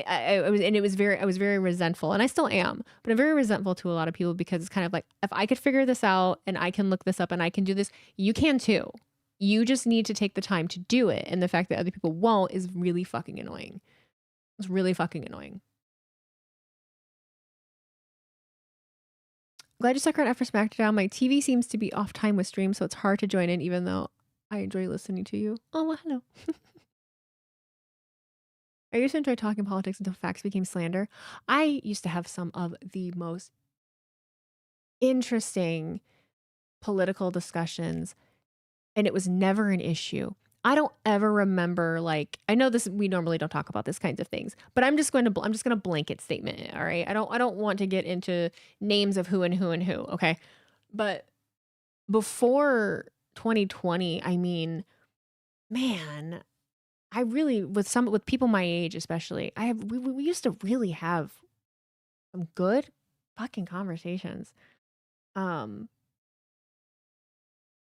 I was very resentful, and I still am, but I'm very resentful to a lot of people because it's kind of like, if I could figure this out and I can look this up and I can do this, you can too. You just need to take the time to do it. And the fact that other people won't is really fucking annoying. It's really fucking annoying. Glad you stuck around after SmackDown. My TV seems to be off time with stream, so it's hard to join in even though I enjoy listening to you. Oh, well, hello. I used to enjoy talking politics until facts became slander. I used to have some of the most interesting political discussions, and it was never an issue. I don't ever remember, like, I know this, we normally don't talk about this kinds of things, but I'm just going to blanket statement it, all right? I don't want to get into names of who and who and who, okay? But before 2020, I mean, man, I really, with people my age especially, we used to really have some good fucking conversations. Even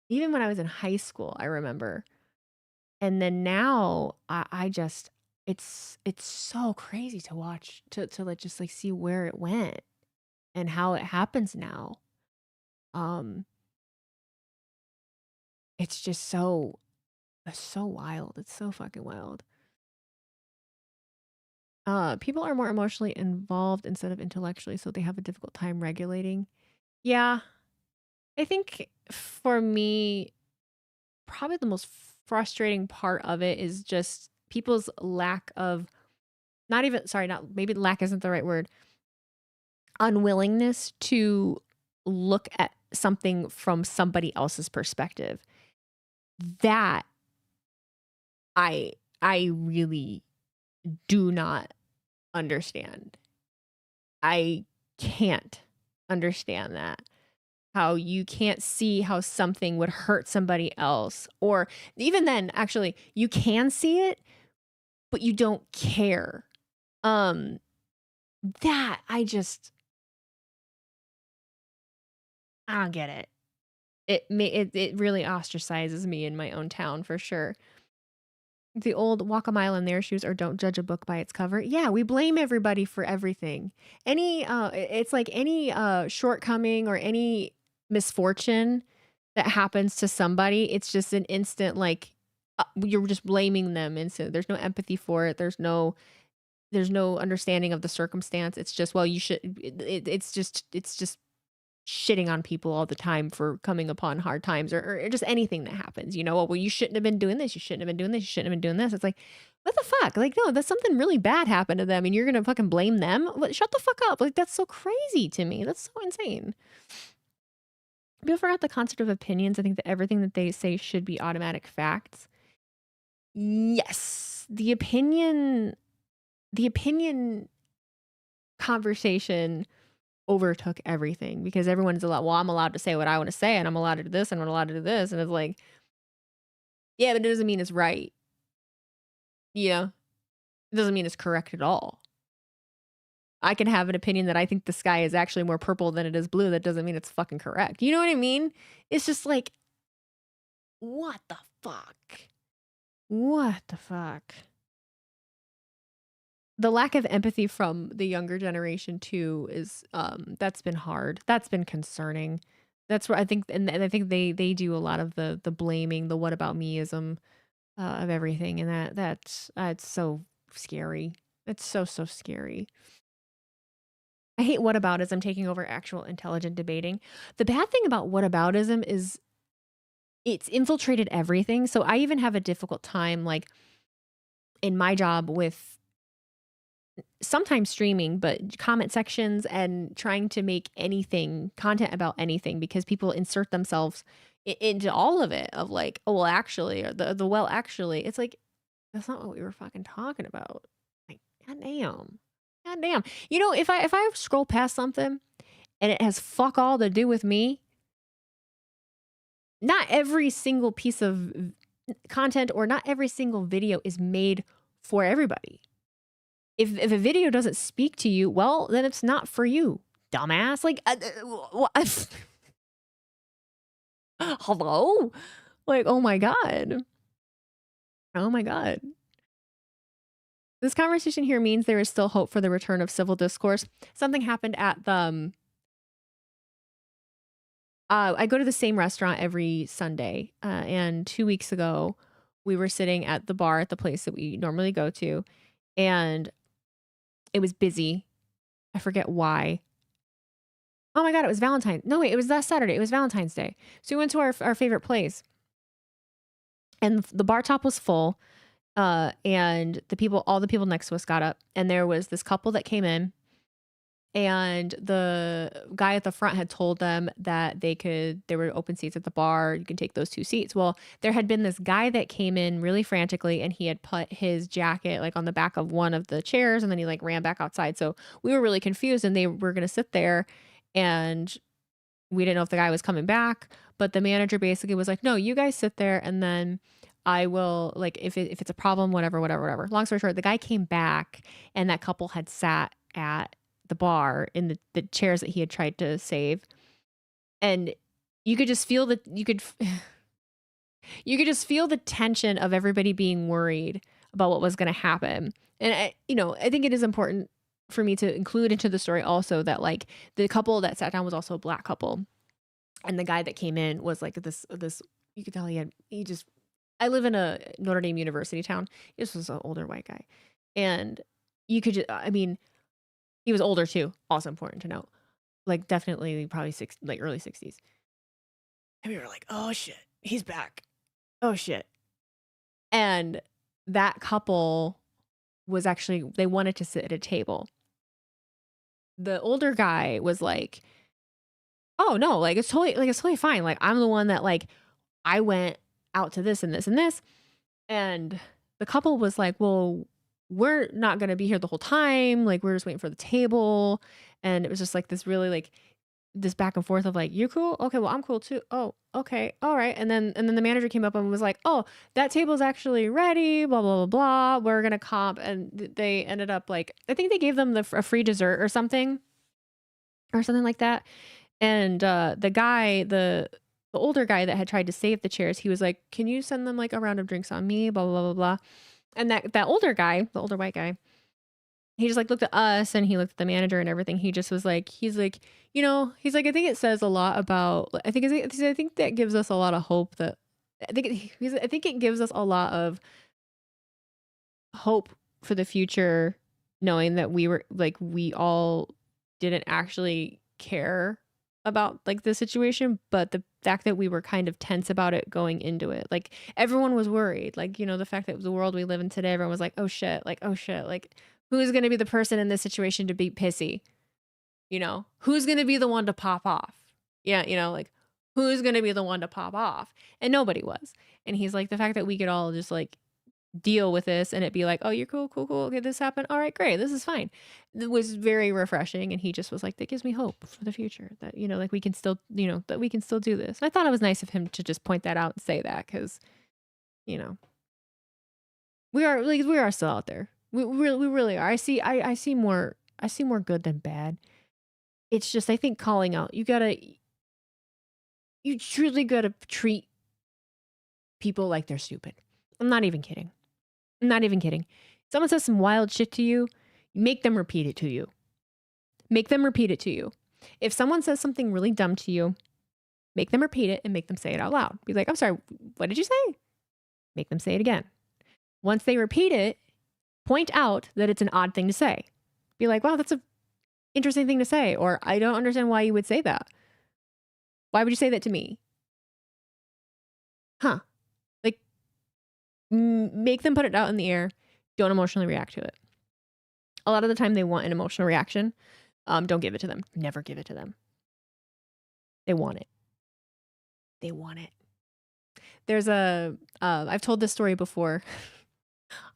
when I was in high school, I remember. And then now I just, it's so crazy to watch, to like just like see where it went and how it happens now. It's just so wild. It's so fucking wild. People are more emotionally involved instead of intellectually, so they have a difficult time regulating. Yeah. I think for me, probably the most frustrating part of it is just people's lack of, maybe lack isn't the right word, unwillingness to look at something from somebody else's perspective. That I really do not understand. I can't understand that. How you can't see how something would hurt somebody else. Or even then, actually, you can see it, but you don't care. That I don't get it. It really ostracizes me in my own town for sure. The old walk a mile in their shoes or don't judge a book by its cover. Yeah, we blame everybody for everything. It's like any shortcoming or any misfortune that happens to somebody, it's just an instant, like, you're just blaming them instant. There's no empathy for it. There's no understanding of the circumstance. It's just, well, you should, it's just shitting on people all the time for coming upon hard times or just anything that happens, you know. Well, you shouldn't have been doing this. You shouldn't have been doing this. You shouldn't have been doing this. It's like, what the fuck? Like, no, that's something really bad happened to them and you're going to fucking blame them. Shut the fuck up. Like, that's so crazy to me. That's so insane. People forgot the concept of opinions. I think that everything that they say should be automatic facts. Yes. The opinion conversation overtook everything because everyone's well, I'm allowed to say what I want to say and I'm allowed to do this and I'm allowed to do this. And it's like, yeah, but it doesn't mean it's right. Yeah. It doesn't mean it's correct at all. I can have an opinion that I think the sky is actually more purple than it is blue. That doesn't mean it's fucking correct. You know what I mean? It's just like, what the fuck? What the fuck? The lack of empathy from the younger generation too is that's been hard. That's been concerning. That's where I think, and I think they do a lot of the blaming, the what about meism of everything, and that's so scary. It's so scary. I hate whataboutism taking over actual intelligent debating. The bad thing about whataboutism is it's infiltrated everything. So I even have a difficult time, like in my job with sometimes streaming, but comment sections and trying to make content about anything because people insert themselves into all of it of like, oh, well, actually, or the well, actually, it's like, That's not what we were fucking talking about. Like, goddamn. Goddamn. You know, if I scroll past something and it has fuck all to do with me, not every single piece of content or not every single video is made for everybody. If a video doesn't speak to you, well, then it's not for you, dumbass. Like, hello? Like, oh my God. Oh my God. This conversation here means there is still hope for the return of civil discourse. Something happened at the I go to the same restaurant every Sunday, and 2 weeks ago, we were sitting at the bar at the place that we normally go to, and it was busy. I forget why. Oh my God, it was Valentine's. No, wait, it was last Saturday. It was Valentine's Day. So we went to our favorite place, and the bar top was full, and all the people next to us got up, and there was this couple that came in. And the guy at the front had told them that there were open seats at the bar. You can take those 2 seats. Well, there had been this guy that came in really frantically, and he had put his jacket like on the back of one of the chairs, and then he like ran back outside. So we were really confused, and they were going to sit there, and we didn't know if the guy was coming back. But the manager basically was like, no, you guys sit there, and then I will, like, if it's a problem, whatever. Long story short, the guy came back, and that couple had sat at the bar in the chairs that he had tried to save, and you could just feel that you could just feel the tension of everybody being worried about what was going to happen. And I think it is important for me to include into the story also that like the couple that sat down was also a black couple, and the guy that came in was like this you could tell I live in a Notre Dame University town. This was an older white guy, and you could just he was older too. Also important to note. Like definitely probably early 60s. And we were like, oh shit, he's back. Oh shit. And that couple was they wanted to sit at a table. The older guy was like, oh no, like it's totally fine. Like I'm the one that like I went out to this and this and this. And the couple was like, well, we're not going to be here the whole time. Like, we're just waiting for the table. And it was just like this really like this back and forth of like, you're cool? Okay, well, I'm cool too. Oh, okay. All right. And then the manager came up and was like, oh, that table's actually ready, blah, blah, blah, blah. We're going to comp. And they ended up like, I think they gave them a free dessert or something like that. And the older guy that had tried to save the chairs, he was like, can you send them like a round of drinks on me, blah, blah, blah, blah. And that older guy, the older white guy, he just like looked at us and he looked at the manager and everything. He just was like, he's like, I think it says a lot about, I think that gives us a lot of hope I think it gives us a lot of hope for the future, knowing that we all didn't actually care about like the situation, but the fact that we were kind of tense about it going into it. Like everyone was worried, like, the fact that the world we live in today, everyone was like, oh shit, like who's going to be the person in this situation to be pissy? Who's going to be the one to pop off? Yeah. Like who's going to be the one to pop off? And nobody was. And he's like, the fact that we could all just like deal with this and it be like, oh, you're cool. Okay, this happened. All right, great. This is fine. It was very refreshing. And he just was like, that gives me hope for the future that, like we can still, that we can still do this. And I thought it was nice of him to just point that out and say that because, we are still out there. We really are. I see more good than bad. It's just, I think calling out, you truly gotta treat people like they're stupid. I'm not even kidding. Someone says some wild shit to you, make them repeat it to you. If someone says something really dumb to you, make them repeat it and make them say it out loud. Be like, I'm sorry, what did you say? Make them say it again. Once they repeat it, point out that it's an odd thing to say. Be like, wow, that's an interesting thing to say. Or I don't understand why you would say that. Why would you say that to me? Huh. Like, make them put it out in the air. Don't emotionally react to it. A lot of the time they want an emotional reaction. Don't give it to them. Never give it to them. They want it. There's I've told this story before.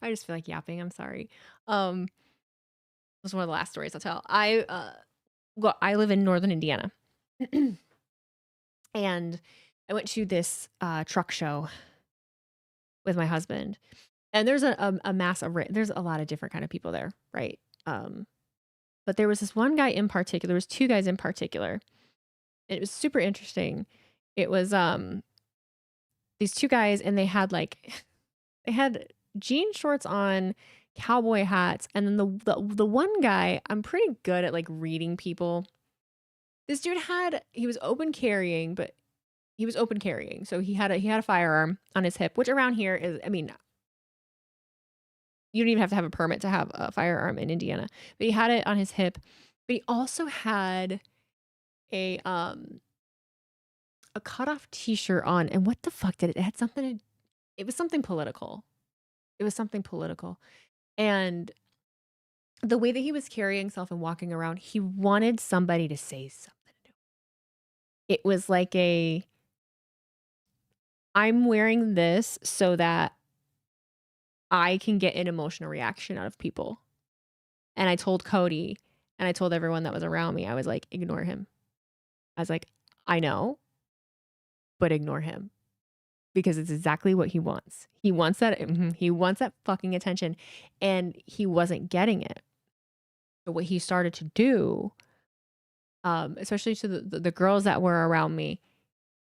I just feel like yapping. I'm sorry. Um, this is one of the last stories I'll tell. I live in northern Indiana, and I went to this truck show with my husband, and there's a mass of there's a lot of different kind of people there, right? Um, but there was this one guy in particular. There was two guys in particular. It was super interesting. It was these two guys, and they had they had jean shorts on, cowboy hats, and then the one guy, I'm pretty good at like reading people. This dude he was open carrying, but he was open carrying. So he had a firearm on his hip, which around here is, I mean, you don't even have to have a permit to have a firearm in Indiana. But he had it on his hip. But he also had a cutoff t-shirt on. And what the fuck did it? It had something it was something political. It was something political. And the way that he was carrying himself and walking around, he wanted somebody to say something to him. It was like I'm wearing this so that I can get an emotional reaction out of people. And I told Cody and I told everyone that was around me, I was like, ignore him. I was like, I know, but ignore him. Because it's exactly what he wants. He wants that fucking attention, and he wasn't getting it. So what he started to do, especially to the girls that were around me,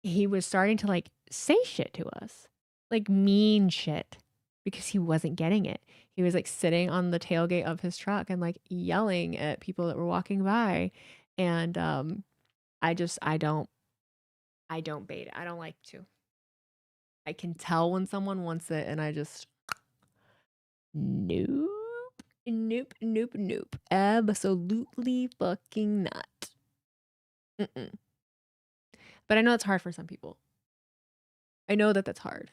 he was starting to like say shit to us, like mean shit, because he wasn't getting it. He was like sitting on the tailgate of his truck and like yelling at people that were walking by, and I don't bait it. I don't like to. I can tell when someone wants it, and I just nope, nope, nope, nope, absolutely fucking not. Mm-mm. But I know it's hard for some people. I know that that's hard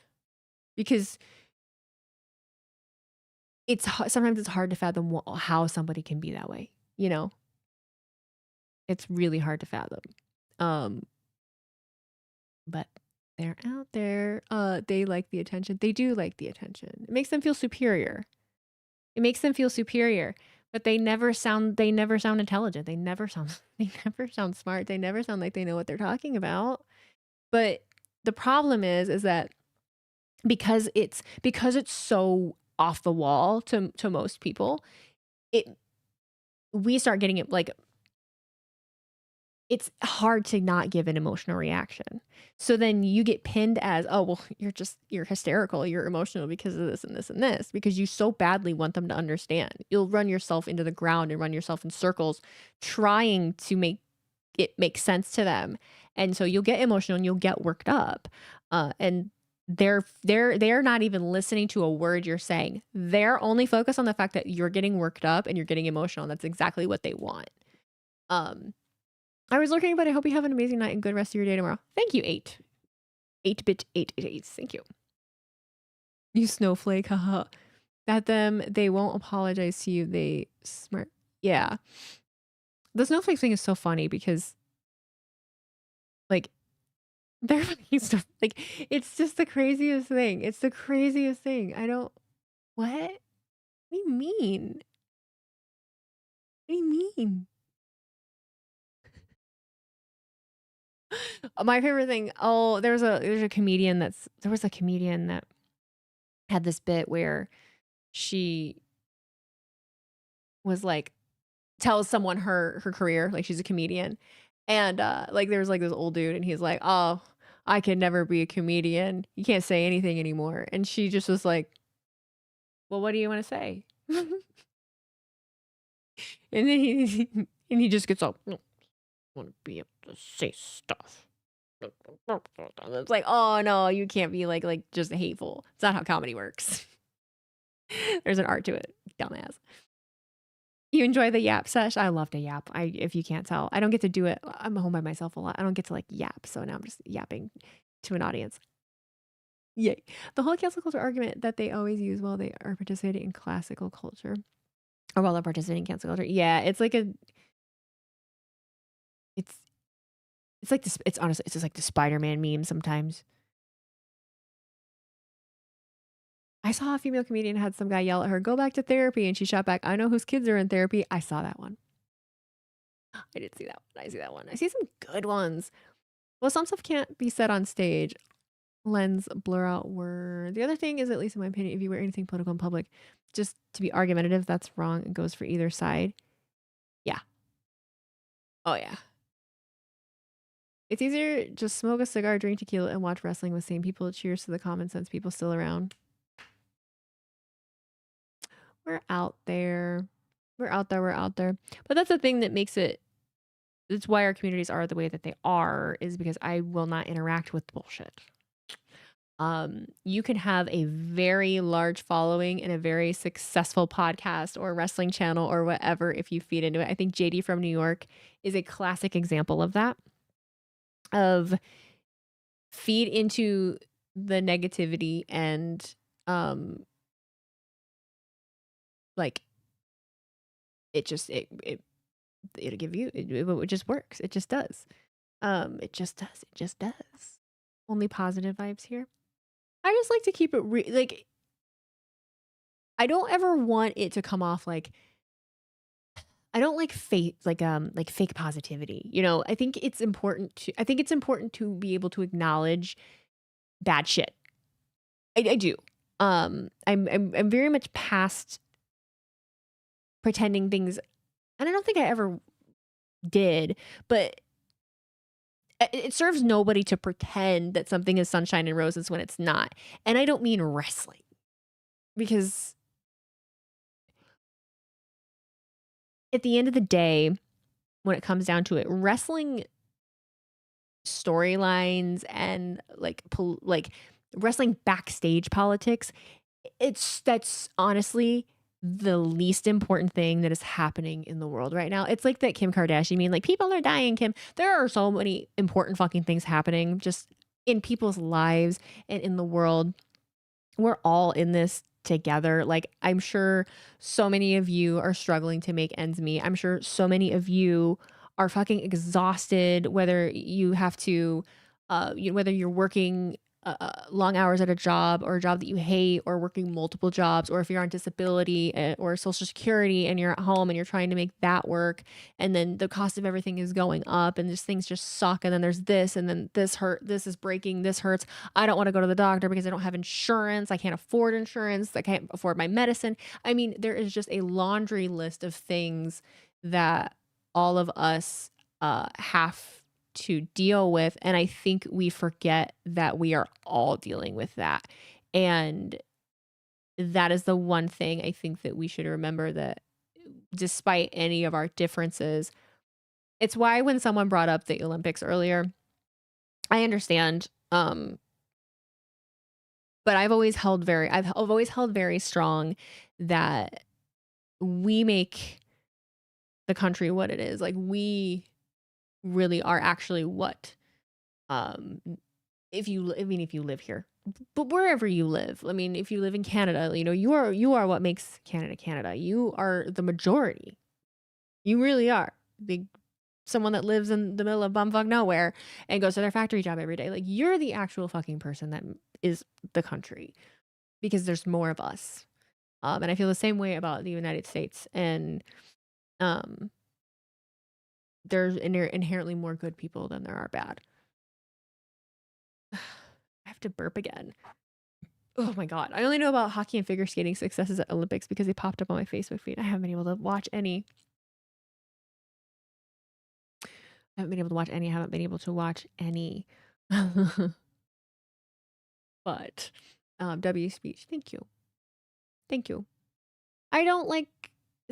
because sometimes it's hard to fathom how somebody can be that way. You know, it's really hard to fathom. But they're out there. They like the attention. They do like the attention. It makes them feel superior. But they never sound intelligent. They never sound smart. They never sound like they know what they're talking about. But the problem is that because it's so off the wall to most people, we start getting it like it's hard to not give an emotional reaction. So then you get pinned as, oh, well, you're hysterical, you're emotional because of this and this and this, because you so badly want them to understand. You'll run yourself into the ground and run yourself in circles trying to make it make sense to them. And so you'll get emotional and you'll get worked up. And they're not even listening to a word you're saying. They're only focused on the fact that you're getting worked up and you're getting emotional. And that's exactly what they want. I was looking, but I hope you have an amazing night and good rest of your day tomorrow. Thank you, 8-bit 888. Thank you. You snowflake, haha. They won't apologize to you. They smart. Yeah. The snowflake thing is so funny because like they're fucking stuff. Like it's just the craziest thing. It's the craziest thing. What? What do you mean? What do you mean? My favorite thing. Oh, there was a comedian that had this bit where she was like tells someone her career, like she's a comedian, and like there's like this old dude, and he's like, "Oh, I can never be a comedian. You can't say anything anymore." And she just was like, "Well, what do you want to say?" And then he just gets all, "I want to be able to say stuff." It's like, oh no, you can't be like just hateful. It's not how comedy works. There's an art to it, dumbass. You enjoy the yap sesh? I love to yap. If you can't tell, I don't get to do it. I'm home by myself a lot. I don't get to like yap, so now I'm just yapping to an audience. Yay! The whole cancel culture argument that they always use while they are participating in classical culture, or while they're participating in cancel culture. Yeah, it's like it's like this. It's honestly, it's just like the Spider-Man meme sometimes. I saw a female comedian had some guy yell at her, "Go back to therapy," and she shot back, "I know whose kids are in therapy." I saw that one. I did see that one. I see that one. I see some good ones. Well, some stuff can't be said on stage. Lens blur out word. The other thing is, at least in my opinion, if you wear anything political in public, just to be argumentative, that's wrong. It goes for either side. Yeah. Oh yeah. It's easier just smoke a cigar, drink tequila, and watch wrestling with same people. Cheers to the common sense people still around. We're out there. We're out there. We're out there. But that's the thing that makes it. It's why our communities are the way that they are, is because I will not interact with bullshit. You can have a very large following and a very successful podcast or wrestling channel or whatever if you feed into it. I think JD from New York is a classic example of that. Of feed into the negativity and like it just it'll give you it just works. It just does. It just does. It just does. Only positive vibes here. I just like to keep it like I don't ever want it to come off like I don't like fake fake positivity. You know, I think it's important to be able to acknowledge bad shit. I do. I'm very much past pretending things, and I don't think I ever did, but it serves nobody to pretend that something is sunshine and roses when it's not. And I don't mean wrestling, because at the end of the day, when it comes down to it, wrestling storylines and like wrestling backstage politics, that's honestly the least important thing that is happening in the world right now. It's like that Kim Kardashian meme, like, people are dying, Kim. There are so many important fucking things happening just in people's lives and in the world. We're all in this together. Like, I'm sure so many of you are struggling to make ends meet. I'm sure so many of you are fucking exhausted, whether you have to, whether you're working long hours at a job or a job that you hate, or working multiple jobs, or if you're on disability or Social Security and you're at home and you're trying to make that work, and then the cost of everything is going up and just things just suck, and then there's this, and then this is breaking, this hurts, I don't want to go to the doctor because I don't have insurance, I can't afford insurance, I can't afford my medicine. I mean, there is just a laundry list of things that all of us have to deal with, and I think we forget that we are all dealing with that. And that is the one thing I think that we should remember, that despite any of our differences, it's why when someone brought up the Olympics earlier, I understand, but I've always held very strong that we make the country what it is. Like, we really are actually what, if you live here, but wherever you live, I mean, if you live in Canada, you know, you are what makes Canada. You are the majority. You really are. Someone that lives in the middle of bumfuck nowhere and goes to their factory job every day. Like, you're the actual fucking person that is the country, because there's more of us. And I feel the same way about the United States. And there's inherently more good people than there are bad. I have to burp again. Oh my God. I only know about hockey and figure skating successes at Olympics because they popped up on my Facebook feed. I haven't been able to watch any. I haven't been able to watch any. But W speech. Thank you. I don't like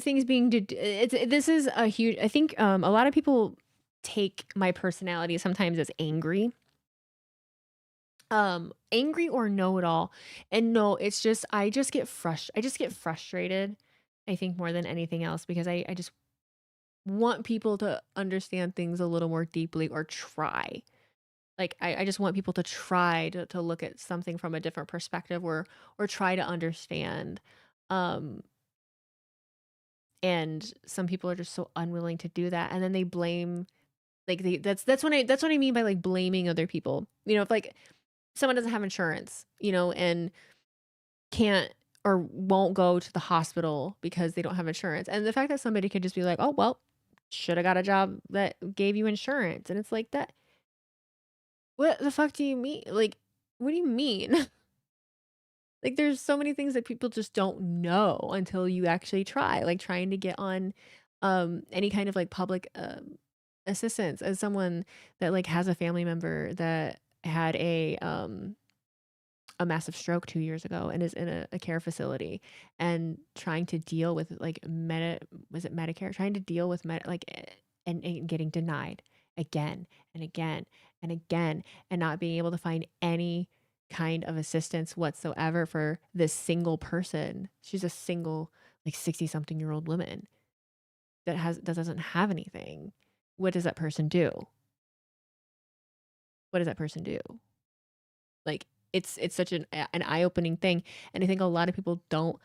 things being this is a huge, I think a lot of people take my personality sometimes as angry or know-it-all, and no, it's just I just get frustrated, I think, more than anything else, because I just want people to understand things a little more deeply, or try. Like, I just want people to try to look at something from a different perspective, or try to understand. And some people are just so unwilling to do that, and then they blame, like, that's what I mean by, like, blaming other people. You know, if like someone doesn't have insurance, you know, and can't or won't go to the hospital because they don't have insurance. And the fact that somebody could just be like, "Oh, well, should have got a job that gave you insurance." And it's like that. What the fuck do you mean? Like, what do you mean? Like, there's so many things that people just don't know until you actually try, like trying to get on any kind of like public assistance as someone that like has a family member that had a massive stroke 2 years ago and is in a care facility and trying to deal with like was it Medicare? Trying to deal with and getting denied again and again and again and not being able to find any kind of assistance whatsoever for this single person. She's a single like 60 something year old woman that doesn't have anything. What does that person do? What does that person do? Like it's such an eye-opening thing, and I think a lot of people don't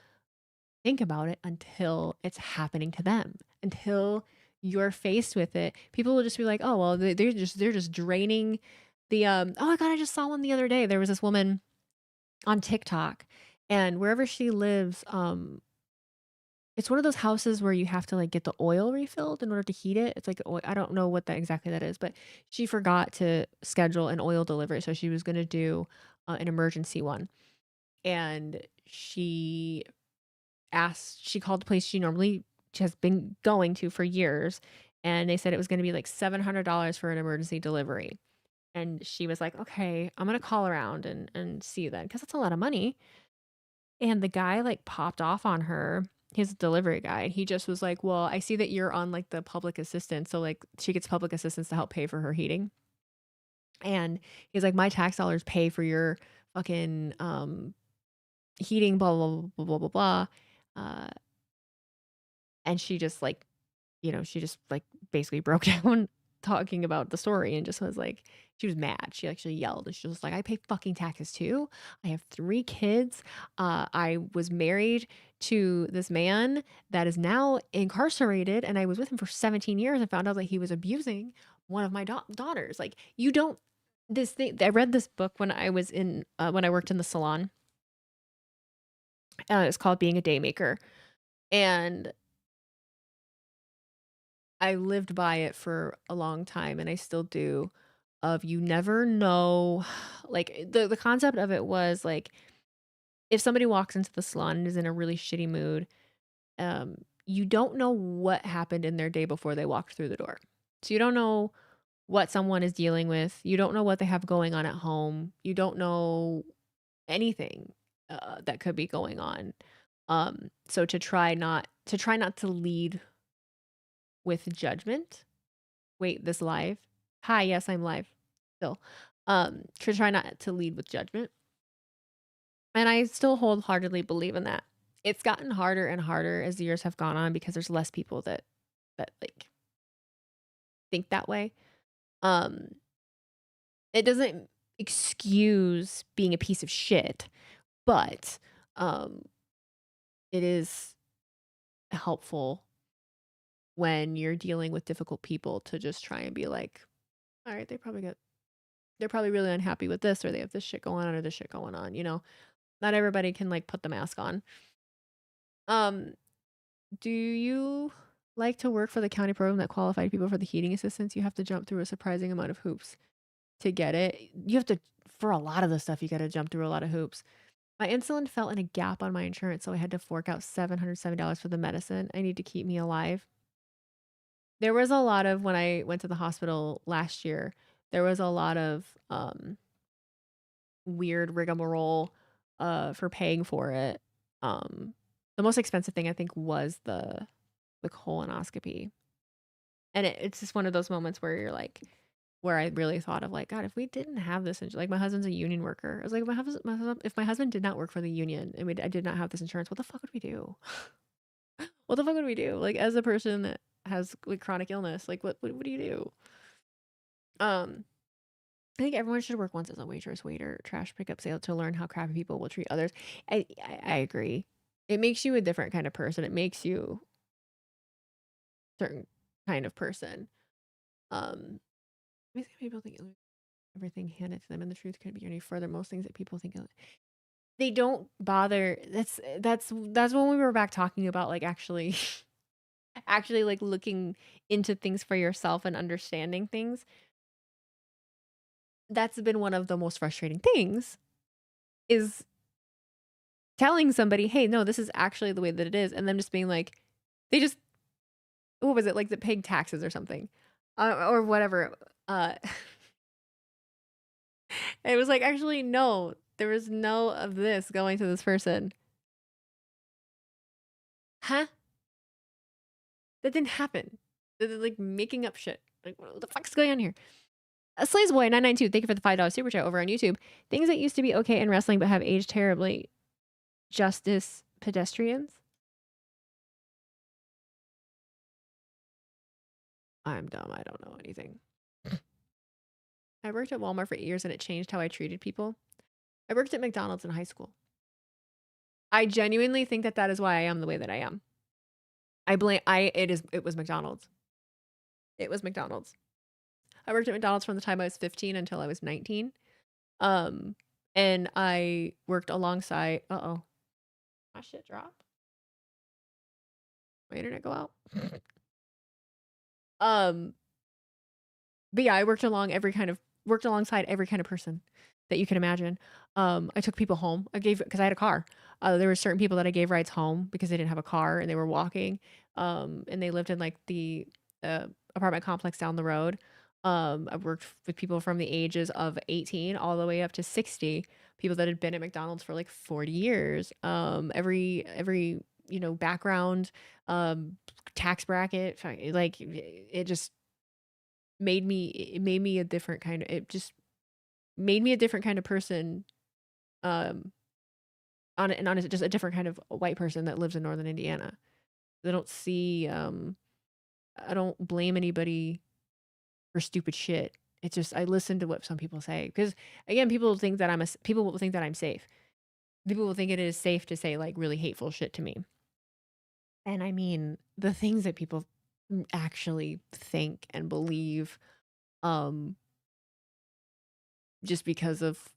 think about it until it's happening to them. Until you're faced with it, people will just be like, "Oh, well, they're just draining the oh my God, I just saw one the other day. There was this woman on TikTok, and wherever she lives, it's one of those houses where you have to like get the oil refilled in order to heat it. It's like I don't know what that exactly that is, but she forgot to schedule an oil delivery, so she was gonna do an emergency one, and she called the place she has been going to for years, and they said it was gonna be like $700 for an emergency delivery, and she was like, okay, I'm gonna call around and see then because that's a lot of money. And the guy like popped off on her, his delivery guy. He just was like, "Well, I see that you're on like the public assistance, so like she gets public assistance to help pay for her heating." And he's like, "My tax dollars pay for your fucking heating, blah blah blah blah blah blah." Uh, and she just like, she just like basically broke down talking about the story and just was like, she was mad. She actually yelled and she was like, I pay fucking taxes too. I have 3 kids. I was married to this man that is now incarcerated and I was with him for 17 years and found out that he was abusing one of my daughters. Like, you don't, this thing, I read this book when I was when I worked in the salon. It's called Being a Daymaker. And I lived by it for a long time and I still do, of you never know. Like the concept of it was like, if somebody walks into the salon and is in a really shitty mood, you don't know what happened in their day before they walked through the door. So you don't know what someone is dealing with. You don't know what they have going on at home. You don't know anything that could be going on. So to try not to lead with judgment. Wait, this live? Hi, yes, I'm live still. To try not to lead with judgment. And I still wholeheartedly believe in that. It's gotten harder and harder as the years have gone on because there's less people that like think that way. It doesn't excuse being a piece of shit, but it is helpful when you're dealing with difficult people to just try and be like, all right, they're probably really unhappy with this, or they have this shit going on or this shit going on, Not everybody can like put the mask on. Do you like to work for the county program that qualified people for the heating assistance? You have to jump through a surprising amount of hoops to get it. You have to, for a lot of the stuff, you got to jump through a lot of hoops. My insulin fell in a gap on my insurance, so I had to fork out $770 for the medicine I need to keep me alive. There was a lot of, when I went to the hospital last year, there was a lot of weird rigmarole for paying for it. The most expensive thing I think was the colonoscopy. And it's just one of those moments where you're like, where I really thought of like, God, if we didn't have this, like my husband's a union worker. I was like, if my husband did not work for the union and I did not have this insurance, what the fuck would we do? What the fuck would we do? Like, as a person that has like chronic illness, like what do you do? I think everyone should work once as a waitress, waiter, trash pickup, sale to learn how crappy people will treat others. I agree. It makes you a different kind of person. It makes you a certain kind of person. People think everything handed to them, and the truth couldn't be any further. Most things that people think of, they don't bother. That's when we were back talking about like actually actually like looking into things for yourself and understanding things. That's been one of the most frustrating things is telling somebody, "Hey, no, this is actually the way that it is," and them just being like, they just what was it like the paying taxes or something, or whatever. Uh, it was like actually no, there was no of this going to this person, huh? That didn't happen. They're like making up shit. Like what the fuck's going on here? Slays Boy 992, thank you for the $5 super chat over on YouTube. Things that used to be okay in wrestling but have aged terribly. Justice pedestrians. I'm dumb. I don't know anything. I worked at Walmart for 8 years and it changed how I treated people. I worked at McDonald's in high school. I genuinely think that that is why I am the way that I am. It was McDonald's. It was McDonald's. I worked at McDonald's from the time I was 15 until I was 19. And I worked alongside, my shit dropped. My internet go out. But yeah, I worked alongside every kind of person that you can imagine. I took people home. Because I had a car. There were certain people that I gave rides home because they didn't have a car and they were walking. And they lived in like the apartment complex down the road. I've worked with people from the ages of 18 all the way up to 60, people that had been at McDonald's for like 40 years. Every background, tax bracket, like it just made me a different kind of person. Just a different kind of white person that lives in Northern Indiana. I don't blame anybody for stupid shit. It's just I listen to what some people say because again, people will think that I'm safe. People will think it is safe to say like really hateful shit to me. And I mean, the things that people actually think and believe, just because of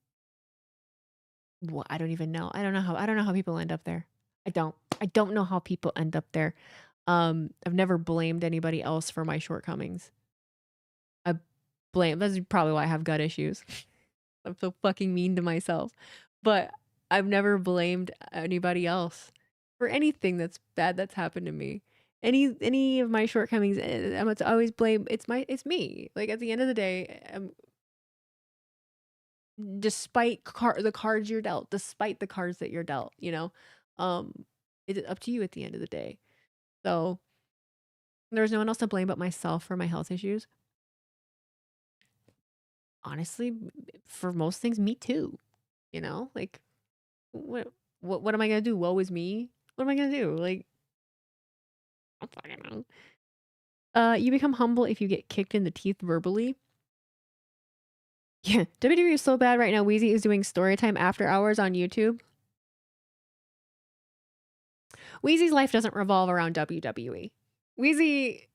I don't even know. I don't know how people end up there. I don't know how people end up there. I've never blamed anybody else for my shortcomings. That's probably why I have gut issues. I'm so fucking mean to myself. But I've never blamed anybody else for anything that's bad that's happened to me. Any of my shortcomings, I'm always blame it's me. Like at the end of the day, despite the cards you're dealt, despite the cards that you're dealt, it's up to you at the end of the day. So there's no one else to blame but myself for my health issues. Honestly, for most things, me too. Like what am I gonna do? Woe is me. What am I gonna do? Like, I don't fucking know. You become humble if you get kicked in the teeth verbally. Yeah, WWE is so bad right now. Wheezy is doing story time after hours on YouTube. Wheezy's life doesn't revolve around WWE. Wheezy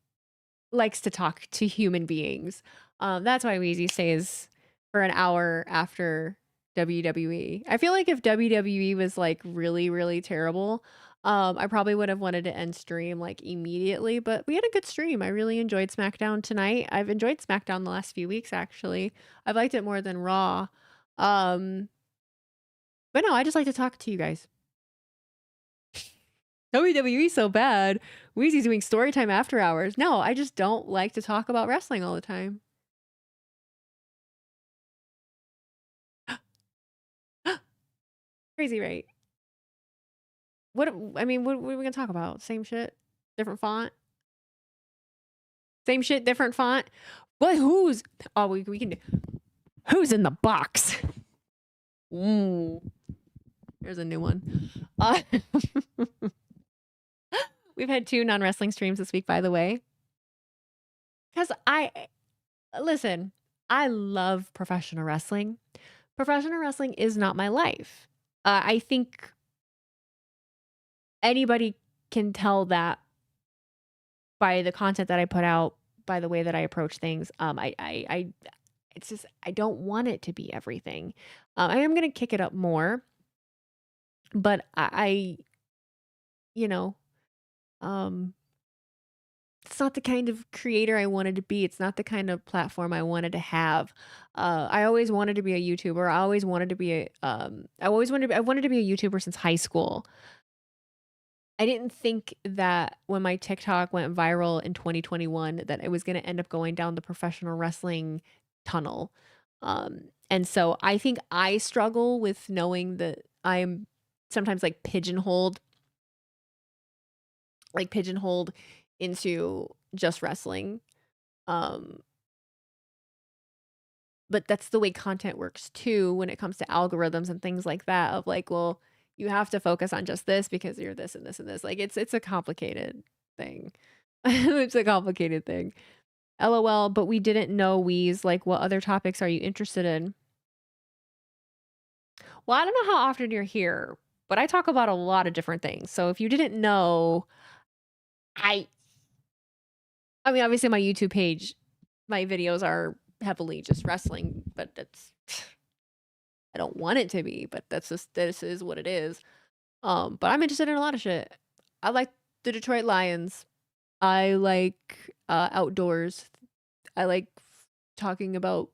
likes to talk to human beings. That's why Wheezy stays for an hour after WWE. I feel like if WWE was like really, really terrible, I probably would have wanted to end stream like immediately, but we had a good stream. I really enjoyed SmackDown tonight. I've enjoyed SmackDown the last few weeks, actually. I've liked it more than Raw. But no, I just like to talk to you guys. WWE so bad. Wheezy's doing story time after hours. No, I just don't like to talk about wrestling all the time. Crazy, right? What are we gonna talk about? Same shit, different font. Same shit, different font. But we can do. Who's in the box? Ooh, there's a new one. We've had 2 non-wrestling streams this week, by the way. Because I love professional wrestling. Professional wrestling is not my life. I think anybody can tell that by the content that I put out, by the way that I approach things. It's just I don't want it to be everything. I am gonna kick it up more. But you know, um, it's not the kind of creator I wanted to be. It's not the kind of platform I wanted to have. I always wanted to be a YouTuber. I always wanted to be I wanted to be a YouTuber since high school. I didn't think that when my TikTok went viral in 2021 that it was going to end up going down the professional wrestling tunnel. And so I think I struggle with knowing that I'm sometimes pigeonholed into just wrestling. Um, but that's the way content works too when it comes to algorithms and things like that of like, well, you have to focus on just this because you're this and this and this. Like it's a complicated thing. It's a complicated thing. LOL, but we didn't know Wwe's. Like, what other topics are you interested in? Well, I don't know how often you're here, but I talk about a lot of different things. So if you didn't know, I mean, obviously my YouTube page, my videos are heavily just wrestling, but it's I don't want it to be, but this is what it is. But I'm interested in a lot of shit. I like the Detroit Lions. I like outdoors. I like talking about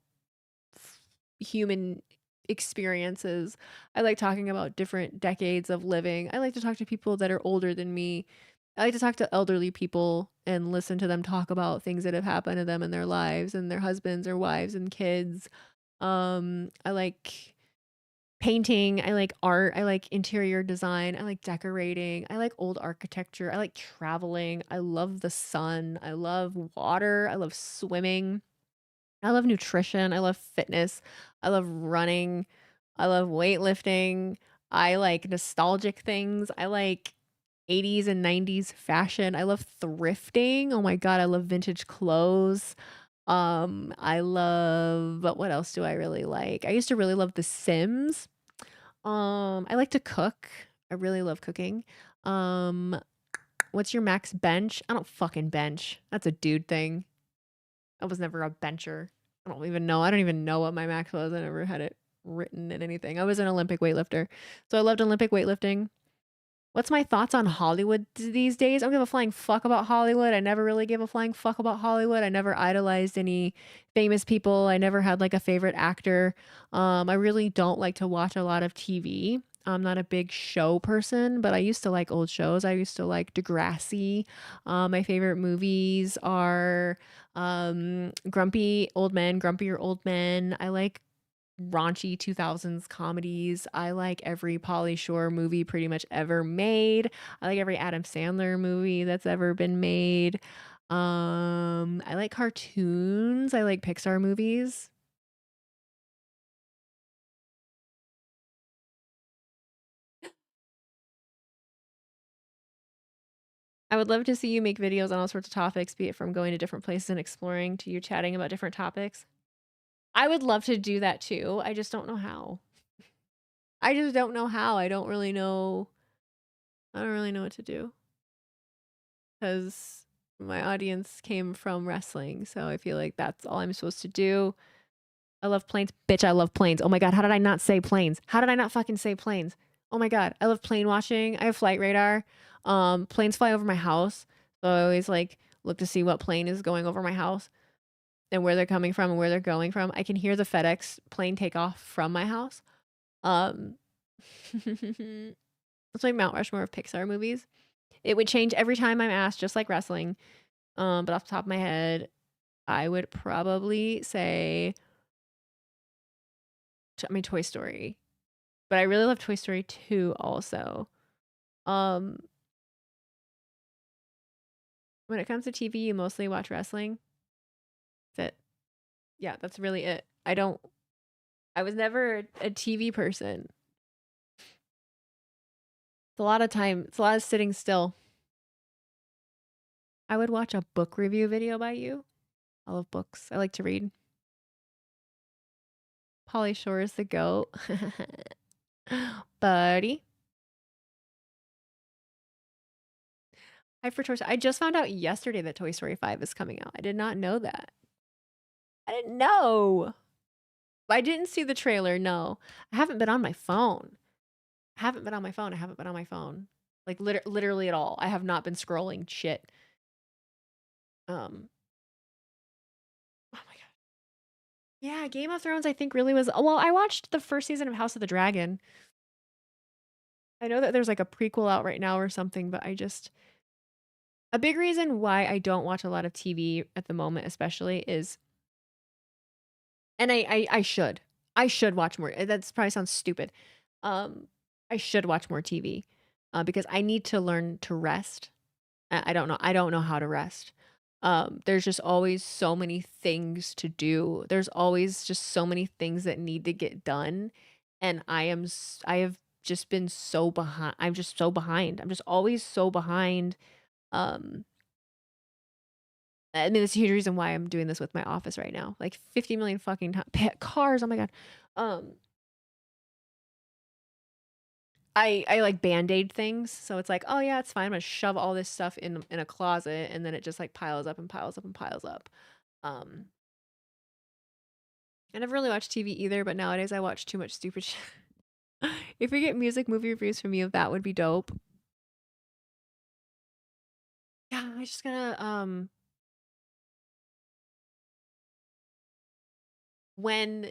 human experiences. I like talking about different decades of living. I like to talk to people that are older than me. I like to talk to elderly people and listen to them talk about things that have happened to them in their lives and their husbands or wives and kids. I like painting. I like art. I like interior design. I like decorating. I like old architecture. I like traveling. I love the sun. I love water. I love swimming. I love nutrition. I love fitness. I love running. I love weightlifting. I like nostalgic things. I like 80s and 90s fashion. I love thrifting. Oh my God, I love vintage clothes. I love, but what else do I really like? I used to really love The Sims. I like to cook. I really love cooking. What's your max bench? I don't fucking bench. That's a dude thing. I was never a bencher. I don't even know. I don't even know what my max was. I never had it written in anything. I was an Olympic weightlifter. So I loved Olympic weightlifting. What's my thoughts on Hollywood these days? I don't give a flying fuck about Hollywood. I never really gave a flying fuck about Hollywood. I never idolized any famous people. I never had like a favorite actor. I really don't like to watch a lot of TV. I'm not a big show person, but I used to like old shows. I used to like Degrassi. My favorite movies are Grumpy Old Men, Grumpier Old Men. I like raunchy 2000s comedies. I like every Pauly Shore movie pretty much ever made. I like every Adam Sandler movie that's ever been made. I like cartoons. I like Pixar movies. I would love to see you make videos on all sorts of topics, be it from going to different places and exploring to you chatting about different topics. I would love to do that too. I just don't know how. I just don't know how. I don't really know what to do. Because my audience came from wrestling, so I feel like that's all I'm supposed to do. I love planes. Bitch, I love planes. Oh my God, how did I not say planes? How did I not fucking say planes? Oh my God, I love plane watching. I have flight radar. Planes fly over my house, so I always like look to see what plane is going over my house and where they're coming from and where they're going from. I can hear the FedEx plane take off from my house. It's like Mount Rushmore of Pixar movies. It would change every time I'm asked, just like wrestling. But off the top of my head, I would probably say, Toy Story. But I really love Toy Story 2 also. When it comes to TV, you mostly watch wrestling. That's it. Yeah, that's really it. I was never a TV person. It's a lot of time. It's a lot of sitting still. I would watch a book review video by you. I love books. I like to read. Pauly Shore is the GOAT. Buddy. Hi for Toy Story. I just found out yesterday that Toy Story 5 is coming out. I did not know that. I didn't know. I didn't see the trailer, no. I haven't been on my phone. I haven't been on my phone. I haven't been on my phone. Like literally at all. I have not been scrolling shit. Um, oh my god. Yeah, Game of Thrones I think really was well, I watched the first season of House of the Dragon. I know that there's like a prequel out right now or something, but a big reason why I don't watch a lot of TV at the moment especially is and I should. I should watch more. That's probably sounds stupid. I should watch more TV because I need to learn to rest. I don't know. I don't know how to rest. There's just always so many things to do. There's always just so many things that need to get done, and I have just been so behind. I'm just so behind. I'm just always so behind. Um, I mean, that's a huge reason why I'm doing this with my office right now. Like 50 million fucking cars. Oh my god. Um, I like band-aid things, so it's like, oh yeah, it's fine. I'm gonna shove all this stuff in a closet, and then it just like piles up and piles up and piles up. Um, I never really watch TV either, but nowadays I watch too much stupid shit. If we get music movie reviews from you, that would be dope. Yeah, I'm just gonna when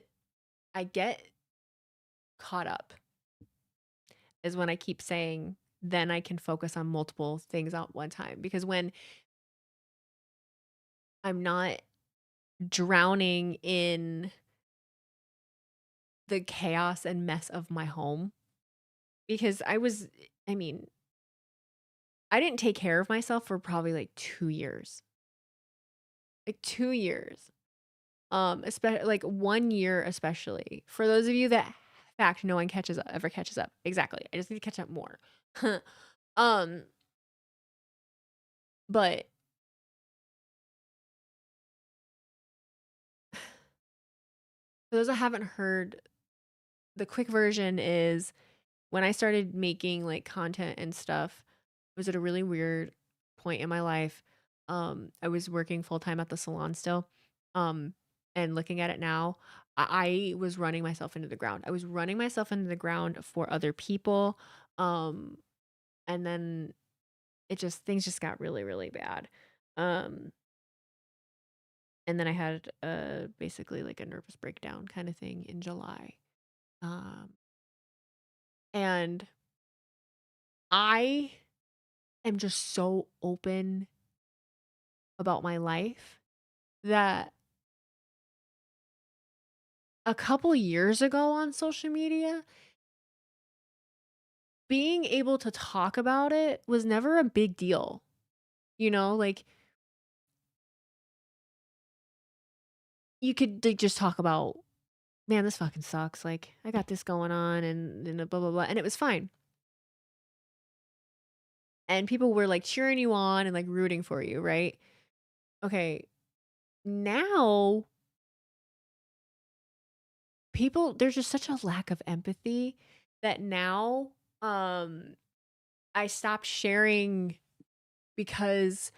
I get caught up is when I keep saying then I can focus on multiple things at one time because when I'm not drowning in the chaos and mess of my home because I mean, I didn't take care of myself for probably like 2 years. Like 2 years. Especially like 1 year especially. For those of you that fact no one ever catches up. Exactly. I just need to catch up more. um but for those that haven't heard, the quick version is when I started making like content and stuff, it was at a really weird point in my life. I was working full time at the salon still. Um, and looking at it now, I was running myself into the ground. I was running myself into the ground for other people. Um, and then things just got really, really bad. Um, and then I had basically like a nervous breakdown kind of thing in July. Um, and I am just so open about my life that a couple years ago on social media, being able to talk about it was never a big deal. You know, like you could like, just talk about, man, this fucking sucks. Like I got this going on and blah, blah, blah. And it was fine. And people were like cheering you on and like rooting for you, right? Okay. Now there's just such a lack of empathy that now I stopped sharing because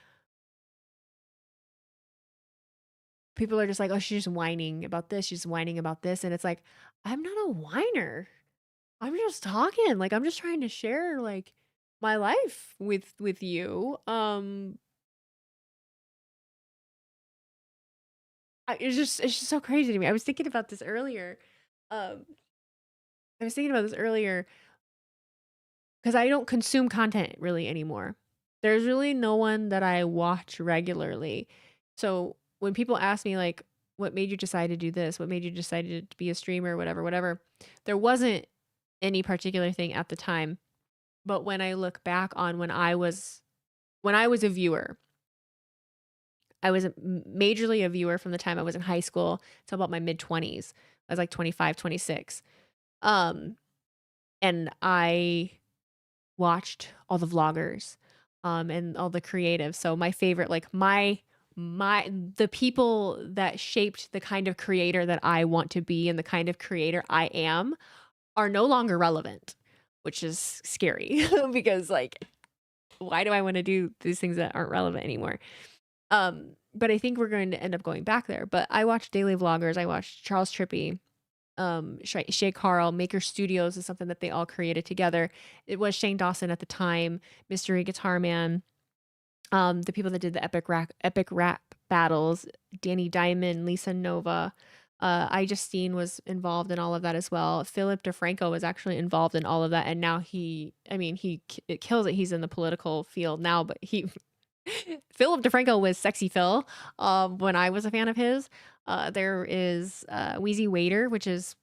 people are just like, oh, she's just whining about this, she's whining about this, and it's like, I'm not a whiner. I'm just talking. Like I'm just trying to share like my life with you. It's just so crazy to me. I was thinking about this earlier. Um, I was thinking about this earlier because I don't consume content really anymore. There's really no one that I watch regularly. So when people ask me like, what made you decide to do this? What made you decide to be a streamer? Whatever, whatever. There wasn't any particular thing at the time. But when I look back on when I was a viewer, I was majorly a viewer from the time I was in high school till about my mid 20s. I was like 25, 26. And I watched all the vloggers and all the creatives. So my favorite, like the people that shaped the kind of creator that I want to be and the kind of creator I am are no longer relevant, which is scary because like, why do I want to do these things that aren't relevant anymore? But I think we're going to end up going back there. But I watched daily vloggers. I watched Charles Trippy. Shay Carl, Maker Studios is something that they all created together. It was Shane Dawson at the time, Mystery Guitar Man, the people that did the epic rap battles, Danny Diamond, Lisa Nova. Justine was involved in all of that as well. Philip DeFranco was actually involved in all of that, and now it kills it. He's in the political field now, but Philip DeFranco was Sexy Phil when I was a fan of his. There is Wheezy Waiter, which is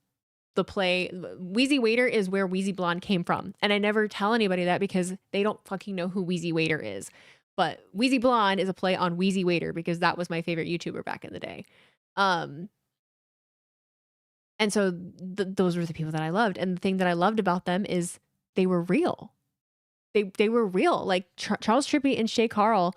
the play. Wheezy Waiter is where Wheezy Blonde came from, and I never tell anybody that because they don't fucking know who Wheezy Waiter is. But Wheezy Blonde is a play on Wheezy Waiter because that was my favorite YouTuber back in the day. And so those were the people that I loved. And the thing that I loved about them is they were real. They were real. Like Charles Trippy and Shay Carl,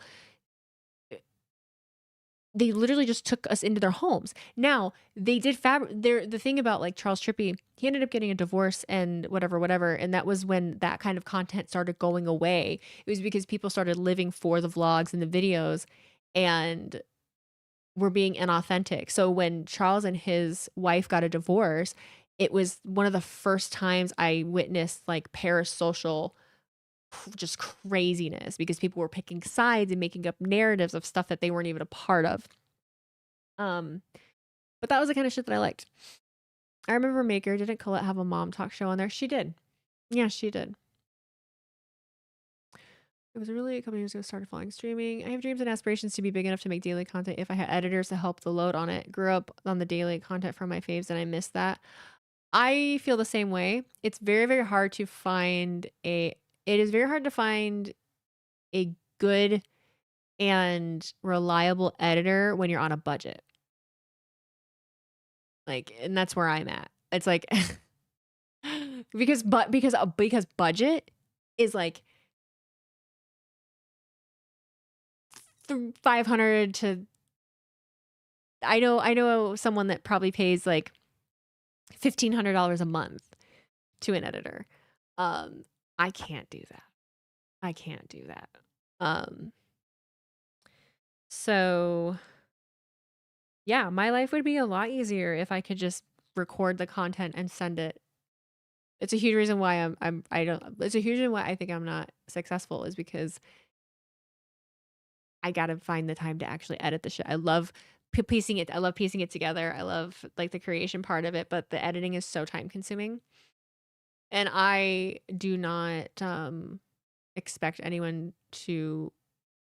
they literally just took us into their homes. Now, they did the thing about like Charles Trippy, he ended up getting a divorce and whatever. And that was when that kind of content started going away. It was because people started living for the vlogs and the videos and were being inauthentic. So when Charles and his wife got a divorce, it was one of the first times I witnessed like parasocial just craziness because people were picking sides and making up narratives of stuff that they weren't even a part of. But that was the kind of shit that I liked. I remember Maker, didn't Colette have a mom talk show on there? She did. Yeah, she did. It was really a couple years ago started following streaming. I have dreams and aspirations to be big enough to make daily content if I had editors to help the load on it. Grew up on the daily content from my faves and I missed that. I feel the same way. It's very, very hard to find a good and reliable editor when you're on a budget. Like, and that's where I'm at. It's like because budget is like 500 to I know someone that probably pays like $1,500 a month to an editor. I can't do that. So yeah, my life would be a lot easier if I could just record the content and send it. It's a huge reason why it's a huge reason why I think I'm not successful is because I gotta find the time to actually edit the shit. I love piecing it. I love piecing it together. I love like the creation part of it, but the editing is so time consuming. And I do not expect anyone to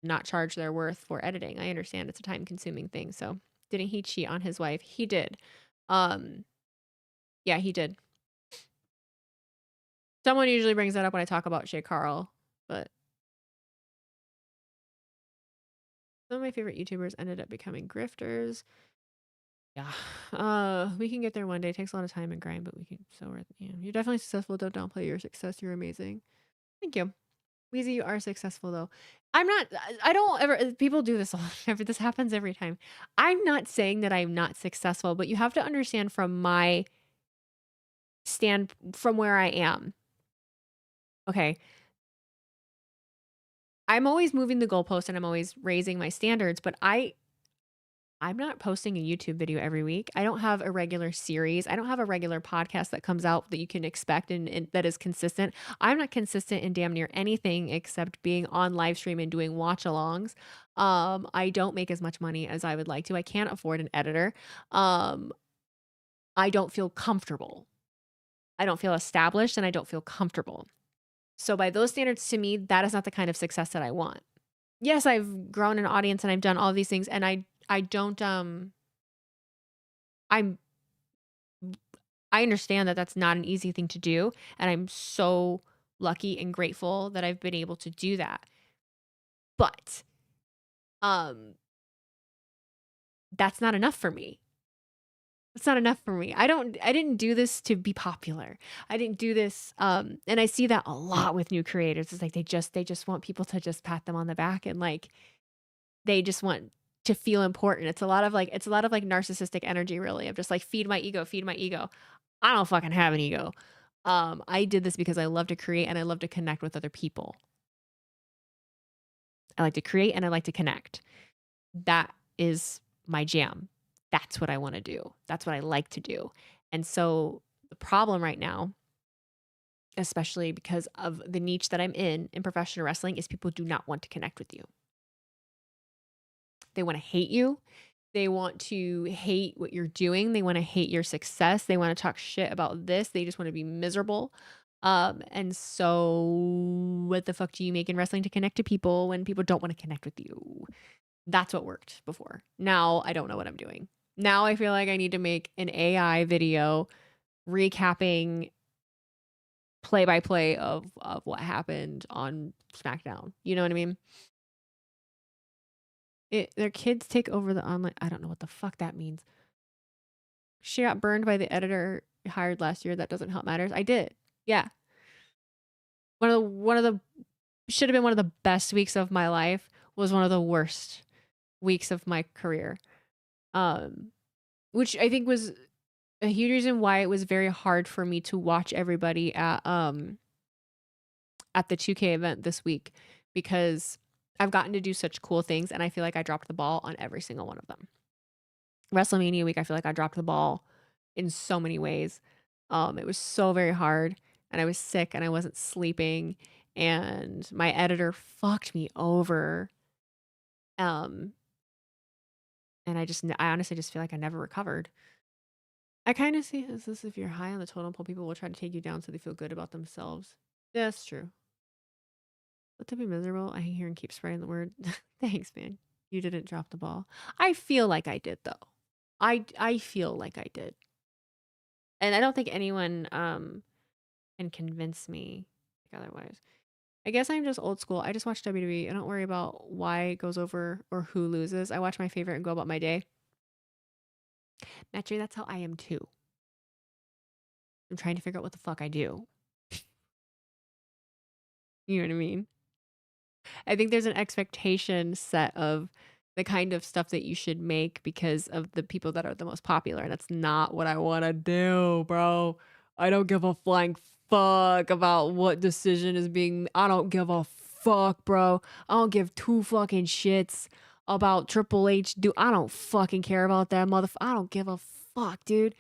not charge their worth for editing. I understand it's a time consuming thing. So didn't he cheat on his wife? He did. Yeah, he did. Someone usually brings that up when I talk about Shay Carl, but some of my favorite YouTubers ended up becoming grifters. Yeah. We can get there one day. It takes a lot of time and grind, but we can. So you're definitely successful. Don't downplay your success. You're amazing. Thank you. Weezy, you are successful though. I'm not, I don't ever, people do this all this happens every time. I'm not saying that I'm not successful, but you have to understand from my from where I am. Okay. I'm always moving the goalpost and I'm always raising my standards, but I'm not posting a YouTube video every week. I don't have a regular series. I don't have a regular podcast that comes out that you can expect and that is consistent. I'm not consistent in damn near anything except being on live stream and doing watch alongs. I don't make as much money as I would like to. I can't afford an editor. I don't feel comfortable. I don't feel established and I don't feel comfortable. So by those standards, to me, that is not the kind of success that I want. Yes, I've grown an audience and I've done all these things and I understand that that's not an easy thing to do. And I'm so lucky and grateful that I've been able to do that. But, that's not enough for me. It's not enough for me. I didn't do this to be popular. I didn't do this. And I see that a lot with new creators. It's like, they just want people to just pat them on the back and like, they just want to feel important. It's a lot of like narcissistic energy really of just like, feed my ego. I don't fucking have an ego. I did this because I love to create and I love to connect with other people. I like to create and I like to connect. That is my jam. That's what I want to do. That's what I like to do. And so the problem right now, especially because of the niche that I'm in professional wrestling, is people do not want to connect with you. They want to hate you. They want to hate what you're doing. They want to hate your success. They want to talk shit about this. They just want to be miserable. And so what the fuck do you make in wrestling to connect to people when people don't want to connect with you? That's what worked before. Now I don't know what I'm doing. Now I feel like I need to make an AI video recapping play-by-play of what happened on SmackDown. You know what I mean? Their kids take over the online. I don't know what the fuck that means. She got burned by the editor hired last year. That doesn't help matters. I did. Yeah. One of the should have been one of the best weeks of my life was one of the worst weeks of my career. Which I think was a huge reason why it was very hard for me to watch everybody at the 2K event this week, because I've gotten to do such cool things and I feel like I dropped the ball on every single one of them. WrestleMania week, I feel like I dropped the ball in so many ways. It was so very hard and I was sick and I wasn't sleeping and my editor fucked me over. And I honestly just feel like I never recovered. I kind of see this: if you're high on the totem pole, people will try to take you down so they feel good about themselves. Yeah, that's true. Let them be miserable. I hear and keep spreading the word. Thanks, man. You didn't drop the ball. I feel like I did, though. I feel like I did. And I don't think anyone can convince me otherwise. I guess I'm just old school. I just watch WWE. I don't worry about why it goes over or who loses. I watch my favorite and go about my day. Naturally, that's how I am too. I'm trying to figure out what the fuck I do. You know what I mean? I think there's an expectation set of the kind of stuff that you should make because of the people that are the most popular. And that's not what I want to do, bro. I don't give a flying fuck about what decision is being. I don't give a fuck, bro. I don't give two fucking shits about Triple H. I don't fucking care about that motherfucker. I don't give a fuck, dude.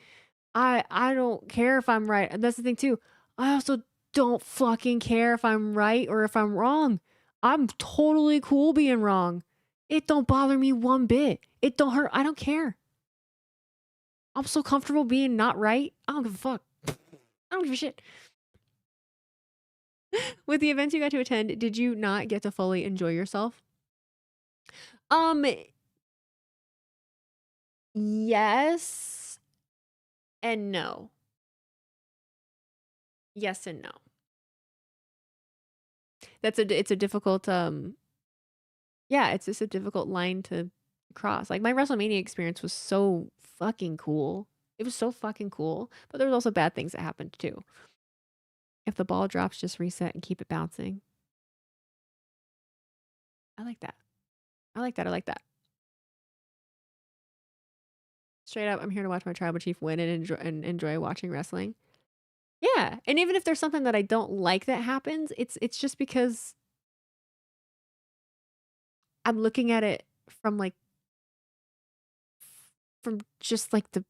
I don't care if I'm right. And that's the thing too. I also don't fucking care if I'm right or if I'm wrong. I'm totally cool being wrong. It don't bother me one bit. It don't hurt. I don't care. I'm so comfortable being not right. I don't give a fuck. I don't give a shit. With the events you got to attend, did you not get to fully enjoy yourself? Yes and no. Yes and no. It's a difficult yeah, it's just a difficult line to cross. Like my WrestleMania experience was so fucking cool. It was so fucking cool, but there was also bad things that happened too. If the ball drops, just reset and keep it bouncing. I like that. I like that. I like that. Straight up, I'm here to watch my tribal chief win and enjoy watching wrestling. Yeah, and even if there's something that I don't like that happens, it's just because I'm looking at it from just like the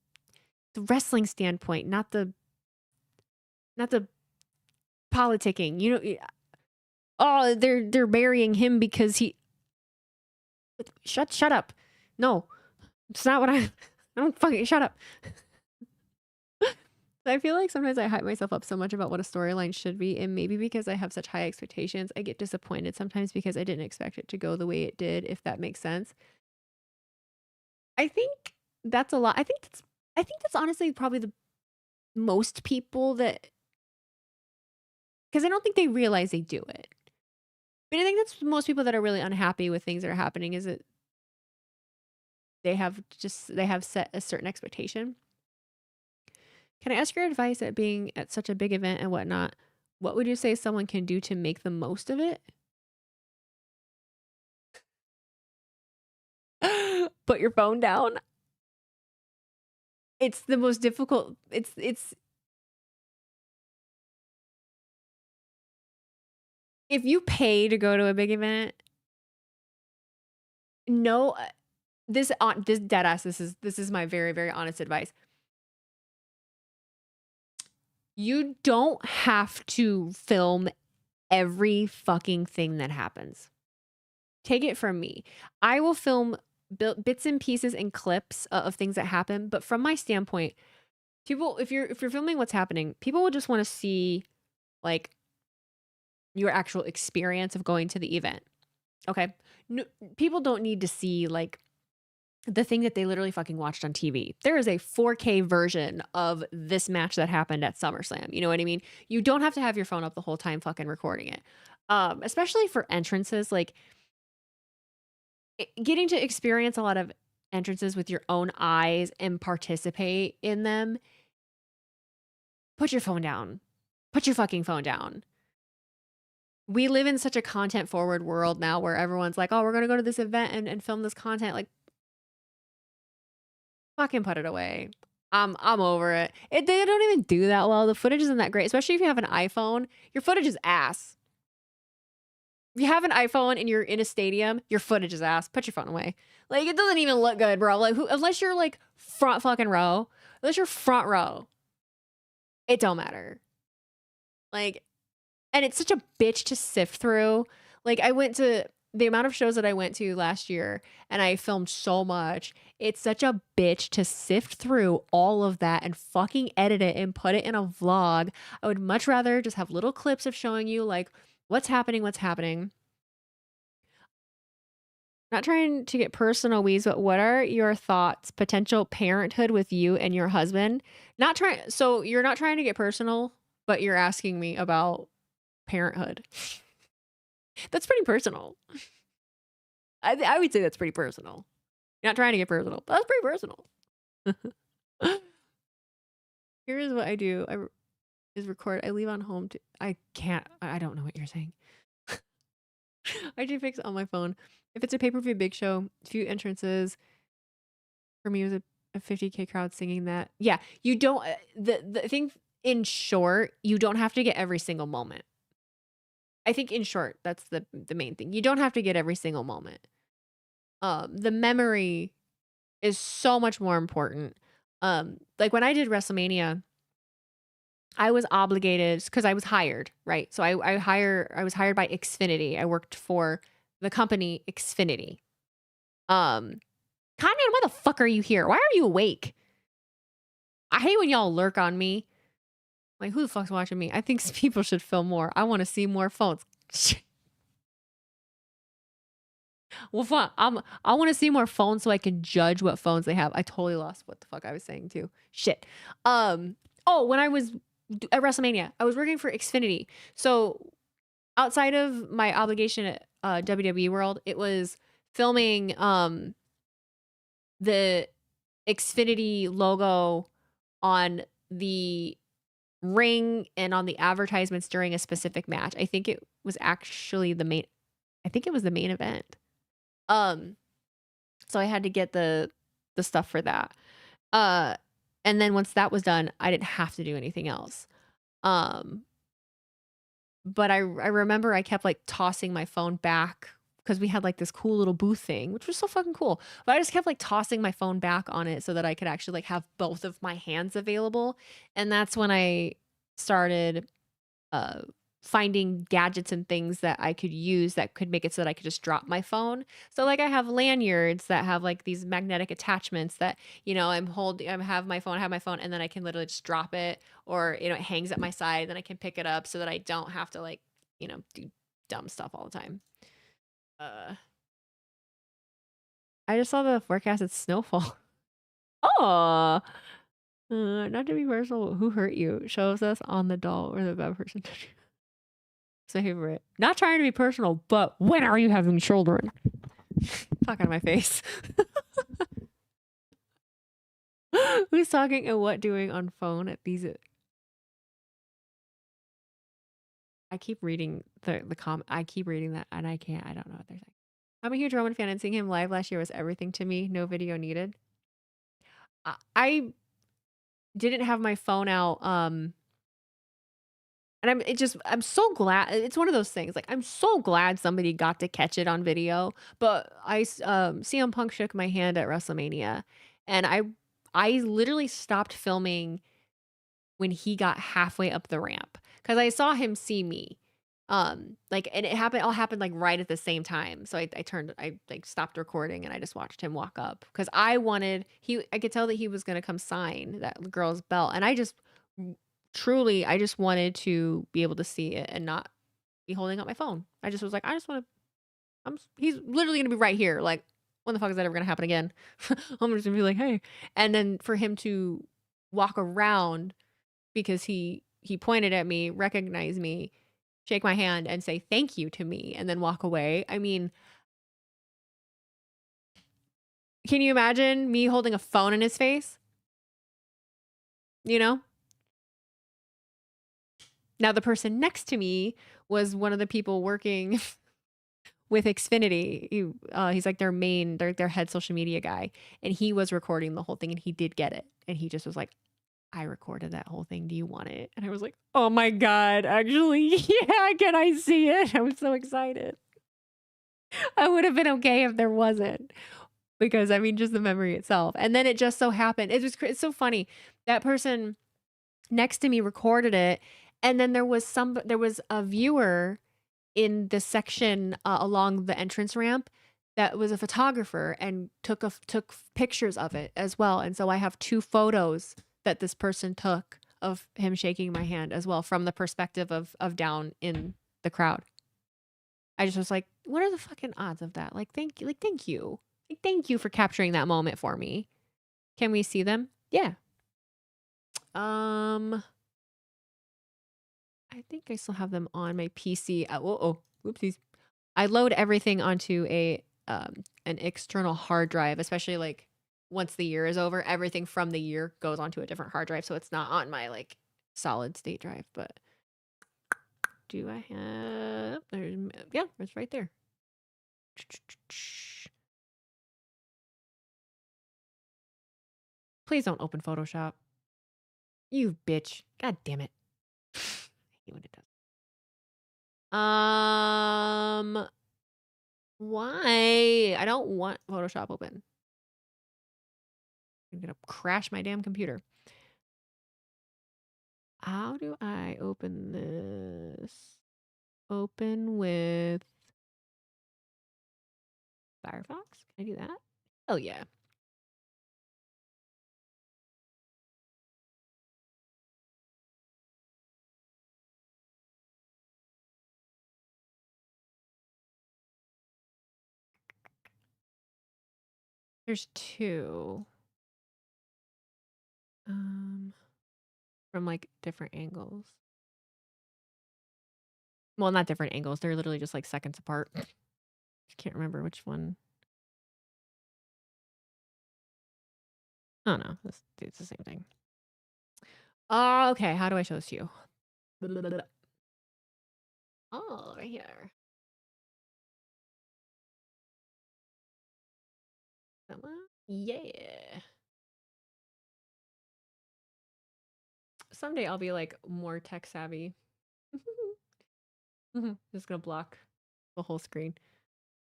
wrestling standpoint, not the politicking. You know, oh, they're burying him because he. Shut up. No, it's not what I don't fucking shut up. I feel like sometimes I hype myself up so much about what a storyline should be, and maybe because I have such high expectations, I get disappointed sometimes because I didn't expect it to go the way it did, if that makes sense. I think that's a lot. I think that's honestly probably the most people that, because I don't think they realize they do it. But I think that's most people that are really unhappy with things that are happening, is that they have set a certain expectation. Can I ask your advice at being at such a big event and whatnot? What would you say someone can do to make the most of it? Put your phone down. It's the most difficult. It's if you pay to go to a big event, no, this dead ass, this is my very, very honest advice. You don't have to film every fucking thing that happens. Take it from me. I will film bits and pieces and clips of things that happen, but from my standpoint, people, if you're filming what's happening, people will just want to see like your actual experience of going to the event. Okay? No, people don't need to see like the thing that they literally fucking watched on TV. There is a 4K version of this match that happened at SummerSlam. You know what I mean? You don't have to have your phone up the whole time fucking recording it. Especially for entrances, like getting to experience a lot of entrances with your own eyes and participate in them. Put your phone down. Put your fucking phone down. We live in such a content forward world now where everyone's like, oh, we're going to go to this event and film this content. Like, fucking put it away. I'm over it. They don't even do that well. The footage isn't that great, especially if you have an iPhone. Your footage is ass. If you have an iPhone and you're in a stadium, your footage is ass. Put your phone away. Like, it doesn't even look good, bro. Like, unless you're like front fucking row, unless you're front row, it don't matter. Like, and it's such a bitch to sift through. Like, I went to the amount of shows that I went to last year and I filmed so much. It's such a bitch to sift through all of that and fucking edit it and put it in a vlog. I would much rather just have little clips of showing you like what's happening. Not trying to get personal, Weez, but what are your thoughts? Potential parenthood with you and your husband? So you're not trying to get personal, but you're asking me about parenthood. That's pretty personal. I would say that's pretty personal. You're not trying to get personal, but that's pretty personal. Here's what I do. Is record. I leave on home. I don't know what you're saying. I do fix it on my phone. If it's a pay-per-view big show, few entrances. For me, it was a 50K crowd singing that. Yeah, you don't. The thing, in short, you don't have to get every single moment. I think in short, that's the main thing. You don't have to get every single moment. The memory is so much more important. Like when I did WrestleMania, I was obligated because I was hired, right? So I was hired by Xfinity. I worked for the company Xfinity. Conrad, why the fuck are you here? Why are you awake? I hate when y'all lurk on me. Like, who the fuck's watching me? I think people should film more. I want to see more phones. Well, fine. I want to see more phones so I can judge what phones they have. I totally lost what the fuck I was saying too. Shit. Oh, when I was at WrestleMania, I was working for Xfinity. So outside of my obligation at WWE World, it was filming the Xfinity logo on the ring and on the advertisements during a specific match. I think it was actually the main event. So I had to get the stuff for that. And then once that was done, I didn't have to do anything else. But I remember I kept like tossing my phone back because we had like this cool little booth thing, which was so fucking cool. But I just kept like tossing my phone back on it so that I could actually like have both of my hands available. And that's when I started finding gadgets and things that I could use that could make it so that I could just drop my phone. So like I have lanyards that have like these magnetic attachments that, you know, I have my phone, and then I can literally just drop it, or, you know, it hangs at my side, then I can pick it up so that I don't have to like, you know, do dumb stuff all the time. I just saw the forecast. It's snowfall. Oh, not to be personal, who hurt you? Shows us on the doll or the bad person. It's my favorite. Not trying to be personal, but when are you having children? Fuck out of my face. Who's talking and what doing on phone at these? I keep reading the comment. I keep reading that and I don't know what they're saying. I'm a huge Roman fan and seeing him live last year was everything to me. No video needed. I didn't have my phone out. And And I'm so glad. It's one of those things. Like, I'm so glad somebody got to catch it on video. But CM Punk shook my hand at WrestleMania, and I literally stopped filming when he got halfway up the ramp because I saw him see me. Like, and it all happened like right at the same time. So I like stopped recording and I just watched him walk up because I could tell that he was gonna come sign that girl's belt, and I just wanted to be able to see it and not be holding up my phone. I just was like, he's literally gonna be right here. Like, when the fuck is that ever gonna happen again? I'm just gonna be like, hey, and then for him to walk around because he pointed at me, recognized me, shake my hand and say thank you to me and then walk away. I mean, can you imagine me holding a phone in his face? You know? Now, the person next to me was one of the people working with Xfinity. He's like their head social media guy. And he was recording the whole thing and he did get it. And he just was like, I recorded that whole thing. Do you want it? And I was like, oh my God, actually, yeah, can I see it? I was so excited. I would have been okay if there wasn't. Because, I mean, just the memory itself. And then it just so happened. It's so funny. That person next to me recorded it. And then there was a viewer in the section along the entrance ramp that was a photographer and took pictures of it as well. And so I have 2 photos that this person took of him shaking my hand as well from the perspective of down in the crowd. I just was like, what are the fucking odds of that? Like, thank you. Like, thank you. Like, thank you for capturing that moment for me. Can we see them? Yeah. I think I still have them on my PC. Whoopsies. I load everything onto an external hard drive, especially like once the year is over, everything from the year goes onto a different hard drive. So it's not on my like solid state drive, but do I have, it's right there. Please don't open Photoshop. You bitch. God damn it. I hate when it does. Why? I don't want Photoshop open. I'm gonna crash my damn computer. How do I open this? Open with Firefox? Can I do that? Oh yeah. There's 2. From like different angles. Well, not different angles. They're literally just like seconds apart. I can't remember which one. Oh no, it's the same thing. Okay, how do I show this to you? Oh, right here. Come on. Yeah. Someday I'll be like more tech savvy. Just gonna block the whole screen.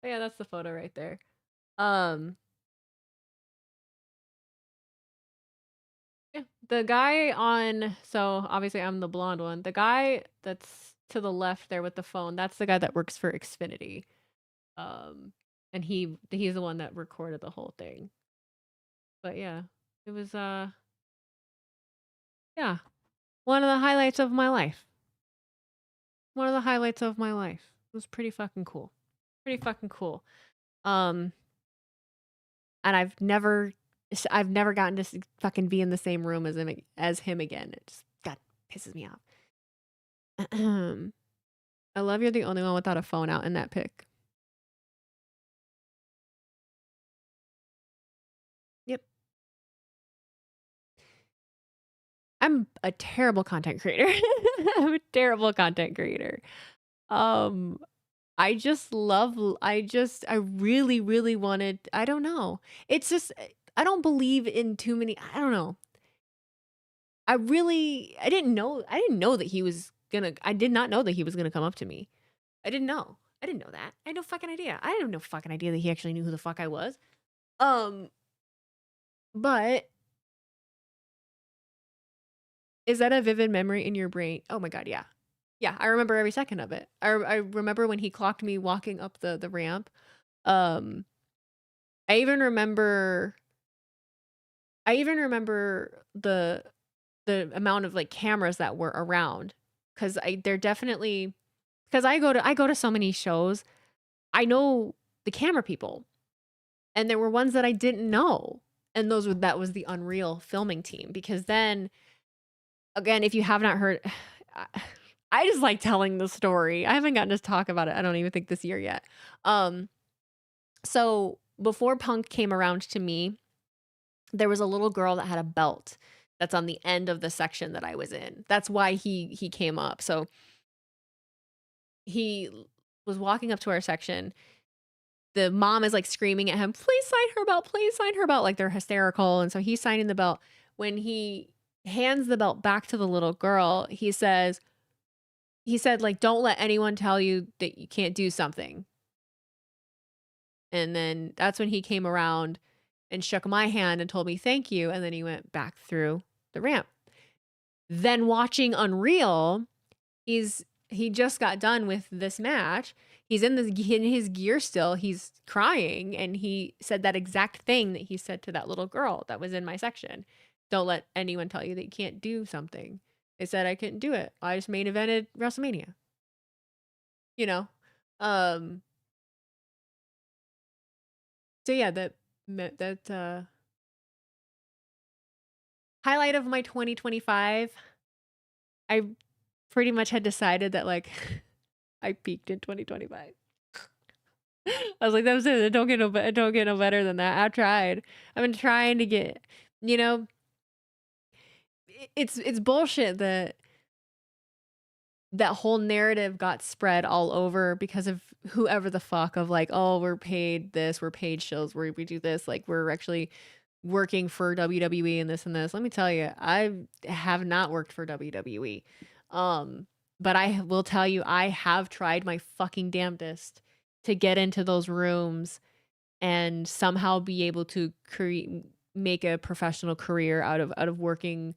But yeah, that's the photo right there. Yeah, the guy so obviously I'm the blonde one. The guy that's to the left there with the phone, that's the guy that works for Xfinity. And he's the one that recorded the whole thing. But yeah, it was yeah, one of the highlights of my life. One of the highlights of my life. It was pretty fucking cool. Pretty fucking cool. And I've never gotten to fucking be in the same room as him again. It just pisses me off. I love you're the only one without a phone out in that pic. Yep. I'm a terrible content creator. I'm a terrible content creator. I really, really wanted, I don't know. It's just, I don't believe in too many, I don't know. I didn't know that he was I did not know that he was gonna come up to me. I didn't know. I didn't know that. I had no fucking idea. I had no fucking idea that he actually knew who the fuck I was. But is that a vivid memory in your brain? Oh my God, yeah. Yeah, I remember every second of it. I remember when he clocked me walking up the ramp. Um, I even remember the amount of like cameras that were around, because I go to so many shows. I know the camera people, and there were ones that I didn't know, and that was the Unreal filming team. Because then again, if you have not heard, I just like telling the story. I haven't gotten to talk about it, I don't even think, this year yet. So before Punk came around to me, there was a little girl that had a belt that's on the end of the section that I was in. That's why he came up. So he was walking up to our section. The mom is like screaming at him, please sign her belt, please sign her belt. Like they're hysterical. And so he's signing the belt. When he hands the belt back to the little girl, he said, like, don't let anyone tell you that you can't do something. And then that's when he came around and shook my hand and told me thank you. And then he went back through the ramp. Then watching Unreal, he just got done with this match. He's in his gear still. He's crying. And he said that exact thing that he said to that little girl that was in my section. Don't let anyone tell you that you can't do something. They said I couldn't do it. I just main evented WrestleMania. You know? So yeah, that highlight of my 2025, I pretty much had decided that, like, I peaked in 2025. I was like, that was it. It don't get no better than that. I've tried. I've been trying to get, you know, it's bullshit that whole narrative got spread all over because of whoever the fuck, of like, oh, we're paid this, we're paid shows, we do this, like we're actually working for WWE and this and this. Let me tell you, I have not worked for WWE. But I will tell you, I have tried my fucking damnedest to get into those rooms and somehow be able to make a professional career out of working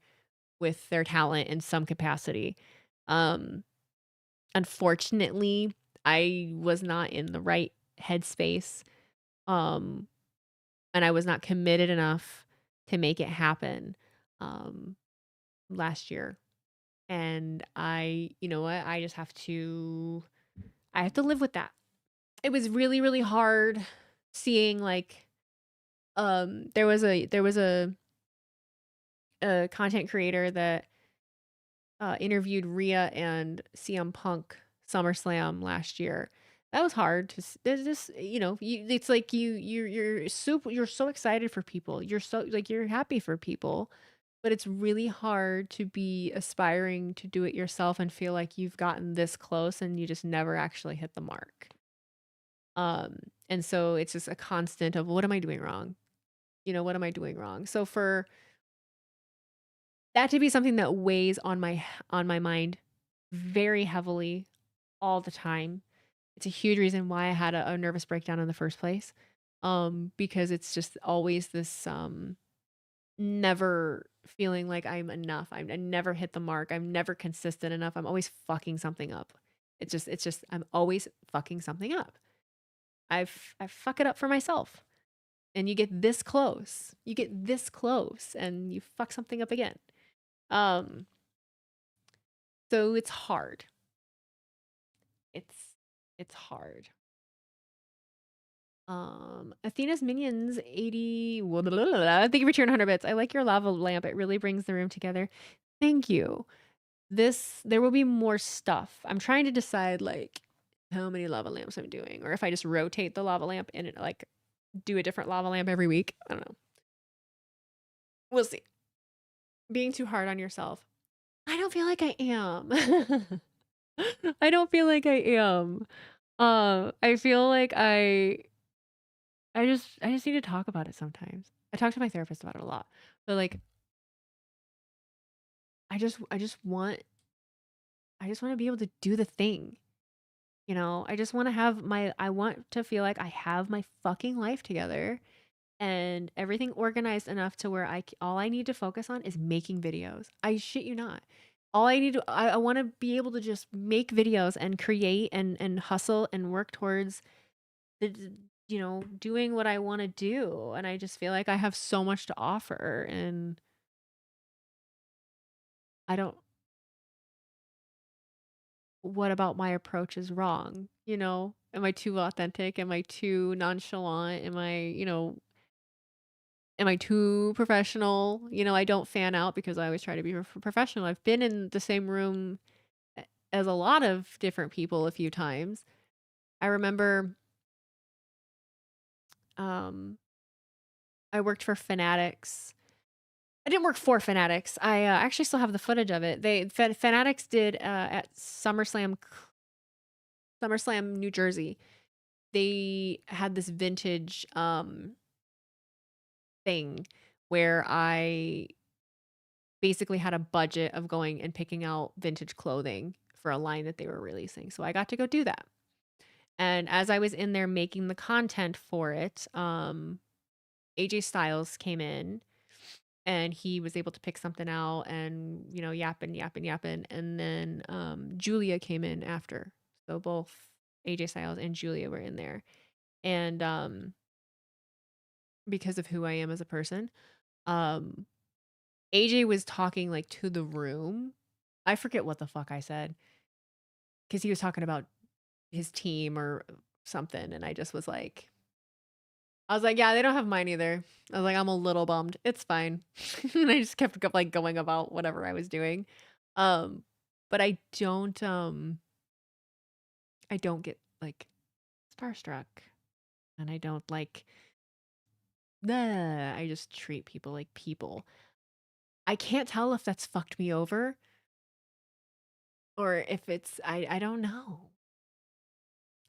with their talent in some capacity. Unfortunately, I was not in the right headspace. And I was not committed enough to make it happen last year. And you know what? I just have to live with that. It was really, really hard seeing, like, there was a content creator that interviewed Rhea and CM Punk SummerSlam last year. That was hard to. There's just, you know, it's like you're so excited for people. You're so, like, you're happy for people, but it's really hard to be aspiring to do it yourself and feel like you've gotten this close and you just never actually hit the mark. And so it's just a constant of, what am I doing wrong? You know, what am I doing wrong? So for that to be something that weighs on my mind very heavily all the time, it's a huge reason why I had a nervous breakdown in the first place. Because it's just always this never feeling like I'm enough. I never hit the mark. I'm never consistent enough. I'm always fucking something up. It's just I'm always fucking something up. I fuck it up for myself. And you get this close. And you fuck something up again. So it's hard. It's hard. Athena's Minions 80. Thank you for cheering 100 bits. I like your lava lamp. It really brings the room together. Thank you. There will be more stuff. I'm trying to decide, like, how many lava lamps I'm doing, or if I just rotate the lava lamp and like do a different lava lamp every week. I don't know. We'll see. Being too hard on yourself. I don't feel like I am. I don't feel like I am. I feel like I just need to talk about it sometimes. I talk to my therapist about it a lot. But, like, I just want I just want to be able to do the thing. You know, I just want to have I want to feel like I have my fucking life together and everything organized enough to where all I need to focus on is making videos. I shit you not. All I need to, I want to be able to just make videos and create and hustle and work towards doing what I want to do. And I just feel like I have so much to offer, and I don't, what about my approach is wrong? Am I too authentic? Am I too nonchalant? Am I too professional? I don't fan out because I always try to be professional. I've been in the same room as a lot of different people a few times. I remember I worked for Fanatics. I didn't work for Fanatics. I actually still have the footage of it. Fanatics did at SummerSlam, New Jersey. They had this vintage thing where I basically had a budget of going and picking out vintage clothing for a line that they were releasing. So I got to go do that. And as I was in there making the content for it, AJ Styles came in and he was able to pick something out and, yapping. And then Julia came in after. So both AJ Styles and Julia were in there. And because of who I am as a person, AJ was talking like to the room. I forget what the fuck I said, because he was talking about his team or something, and I was like, yeah, they don't have mine either. I was like, I'm a little bummed. It's fine. And I just kept going about whatever I was doing. But I don't get like starstruck, and I don't like, I just treat people like people. I can't tell if that's fucked me over or if it's, I don't know.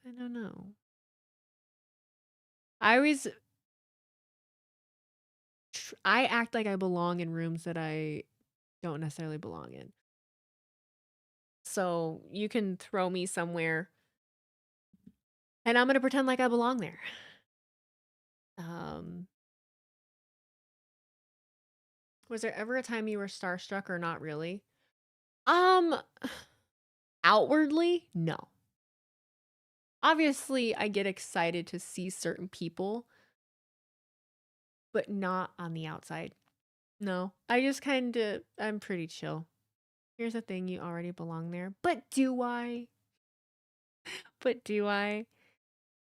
I don't know. I act like I belong in rooms that I don't necessarily belong in. So you can throw me somewhere and I'm going to pretend like I belong there. Was there ever a time you were starstruck or not really? Outwardly, no. Obviously, I get excited to see certain people, but not on the outside. No, I'm pretty chill. Here's the thing, you already belong there. But do I?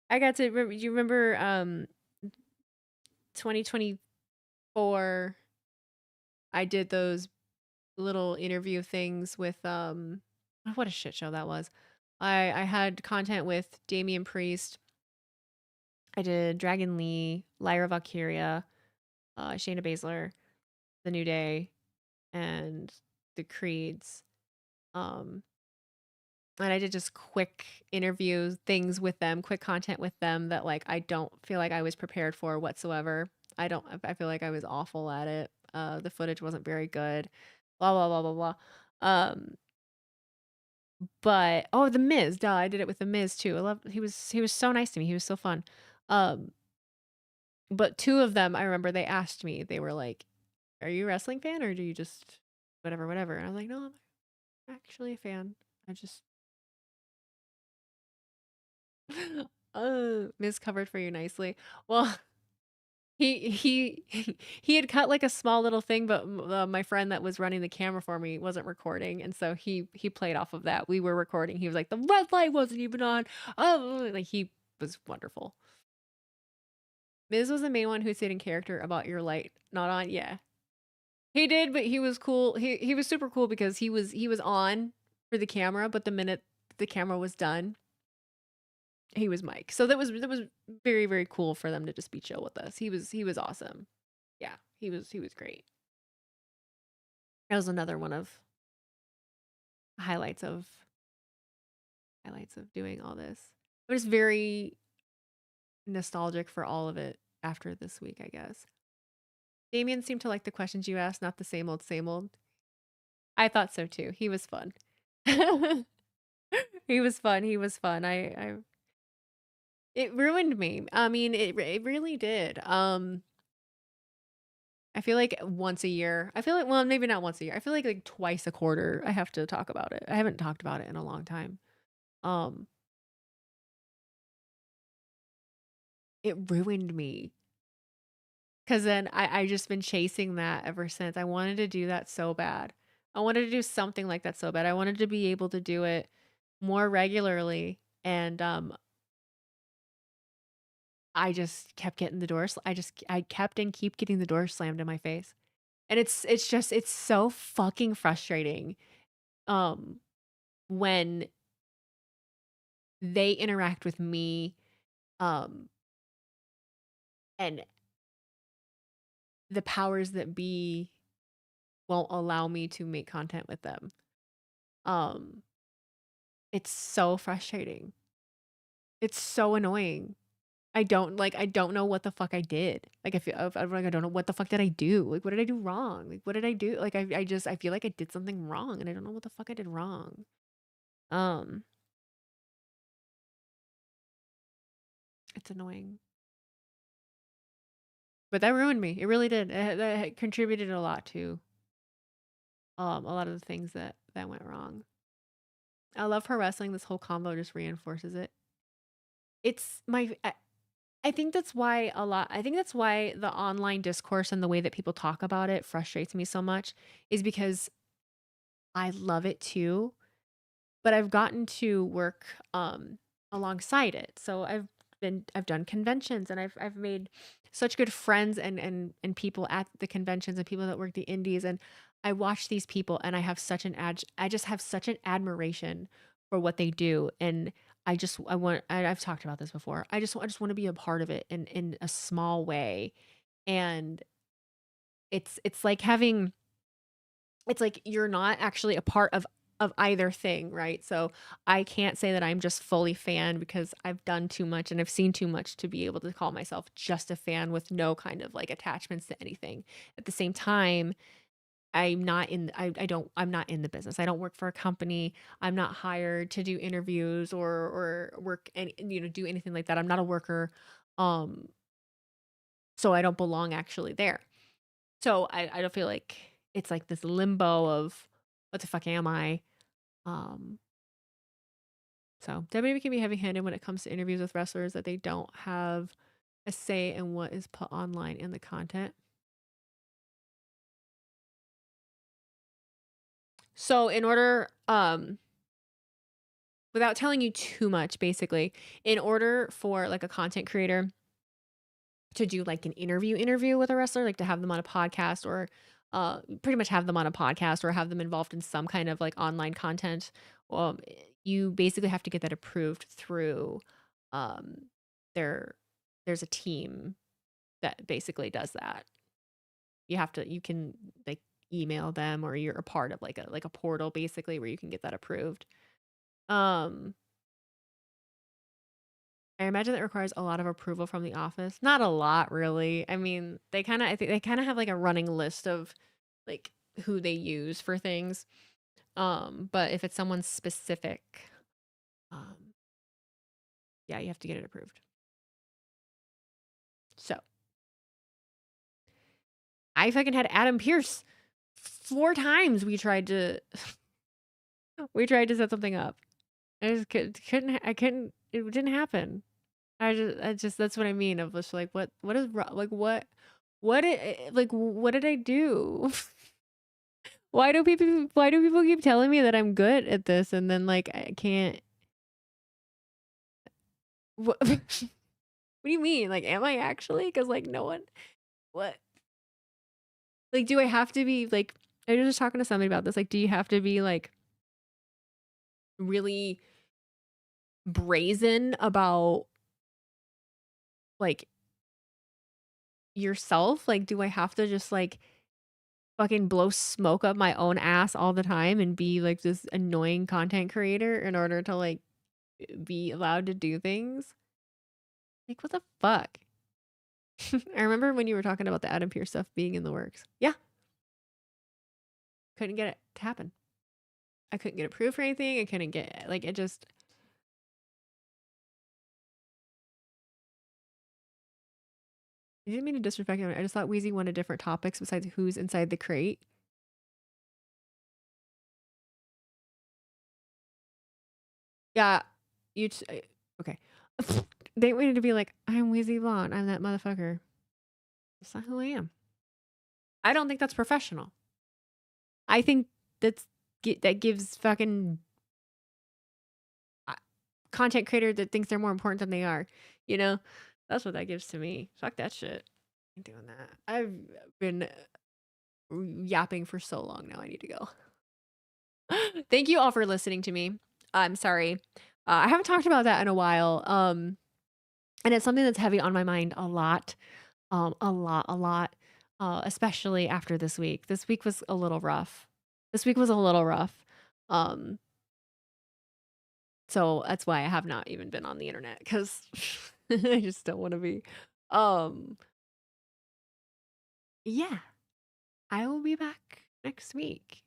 I got to remember, you remember 2024, I did those little interview things with what a shit show that was. I had content with Damian Priest. I did Dragon Lee, Lyra Valkyria, Shayna Baszler, The New Day, and the Creeds. And I did just quick interview things with them, quick content with them that like I don't feel like I was prepared for whatsoever. I feel like I was awful at it. The footage wasn't very good. Blah blah blah blah blah. But The Miz, duh, I did it with The Miz too. He was so nice to me. He was so fun. But two of them, I remember they asked me, they were like, "Are you a wrestling fan or do you just whatever?" And I was like, "No, I'm actually a fan. I just Miz covered for you nicely." Well, he he had cut like a small little thing, but my friend that was running the camera for me wasn't recording, and so he played off of that. We were recording. He was like, "The red light wasn't even on." Oh, like he was wonderful. Miz was the main one who said in character about your light not on. Yeah, he did, but he was cool. He was super cool because he was on for the camera, but the minute the camera was done, he was Mike. So that was very, very cool for them to just be chill with us. He was awesome. Yeah, he was great. That was another one of highlights of doing all this. It was very nostalgic for all of it after this week, I guess. Damien seemed to like the questions you asked, not the same old, same old. I thought so too. He was fun. He was fun. He was fun. It ruined me. I mean, it really did. I feel like once a year. I feel like, well, maybe not once a year. I feel like twice a quarter I have to talk about it. I haven't talked about it in a long time. Um, it ruined me. Cause then I just been chasing that ever since. I wanted to do that so bad. I wanted to do something like that so bad. I wanted to be able to do it more regularly. And I just kept getting the doors. I kept and keep getting the door slammed in my face. And it's so fucking frustrating um when they interact with me um and the powers that be won't allow me to make content with them. Um it's so frustrating. It's so annoying. I don't know what the fuck I did. Like I'm like I don't know what the fuck did I do? Like what did I do wrong? Like what did I do? Like I feel like I did something wrong and I don't know what the fuck I did wrong. Um it's annoying. But that ruined me. It really did. That contributed a lot to a lot of the things that went wrong. I love pro wrestling. This whole combo just reinforces it. It's my I think that's why I think that's why the online discourse and the way that people talk about it frustrates me so much is because I love it too, but I've gotten to work alongside it. So I've done conventions and I've made such good friends and people at the conventions and people that work the indies, and I watch these people and I just have such an admiration for what they do, and I've talked about this before. I just want to be a part of it in a small way. And it's like having it's like you're not actually a part of either thing, right? So I can't say that I'm just fully fan because I've done too much and I've seen too much to be able to call myself just a fan with no kind of like attachments to anything. At the same time, I'm not in the business. I don't work for a company. I'm not hired to do interviews or work and do anything like that. I'm not a worker. Um so I don't belong actually there. So I don't feel like it's like this limbo of what the fuck am I? Um, so WWE can be heavy-handed when it comes to interviews with wrestlers that they don't have a say in what is put online in the content. So in order, without telling you too much, basically, in order for like a content creator to do like an interview with a wrestler, like to have them on a podcast or pretty much have them on a podcast or have them involved in some kind of like online content, you basically have to get that approved through um, their there's a team that basically does that. You can like email them or you're a part of like a portal basically where you can get that approved. Um, I imagine that requires a lot of approval from the office. Not a lot, really. I mean, I think they kind of have like a running list of like who they use for things. But if it's someone specific, um, yeah, you have to get it approved. So I fucking had Adam Pierce 4 times. We tried to set something up. I just couldn't. I couldn't. It didn't happen. I just that's what I mean of just like what is wrong? Like what did I do? Why do people keep telling me that I'm good at this and then like I can't? What, what do you mean? Like am I actually? Because like no one. What? Like do I have to be like? I was just talking to somebody about this. Like do you have to be like really brazen about like yourself? Like do I have to just like fucking blow smoke up my own ass all the time and be like this annoying content creator in order to like be allowed to do things? Like what the fuck? I remember when you were talking about the Adam Pearce stuff being in the works. Yeah. Couldn't get it to happen. I couldn't get approved for anything. I couldn't get, like, it just. I didn't mean to disrespect him. I just thought Wheezy wanted different topics besides who's inside the crate. Yeah, okay. They wanted to be like, I'm Wheezy Blonde. I'm that motherfucker. That's not who I am. I don't think that's professional. I think that gives fucking content creator that thinks they're more important than they are. You know, that's what that gives to me. Fuck that shit. I'm doing that. I've been yapping for so long now. I need to go. Thank you all for listening to me. I'm sorry. I haven't talked about that in a while. And it's something that's heavy on my mind a lot. A lot. Especially after this week. This week was a little rough. So that's why I have not even been on the internet, because I just don't want to be. Yeah, I will be back next week.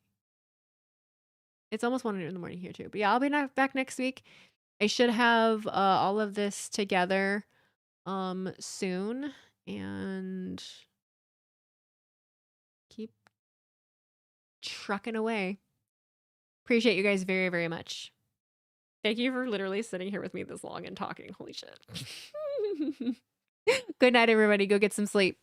It's almost 1 in the morning here too, but yeah, I'll be back next week. I should have all of this together soon, and keep trucking away. Appreciate you guys very, very much. Thank you for literally sitting here with me this long and talking. Holy shit. Good night, everybody. Go get some sleep.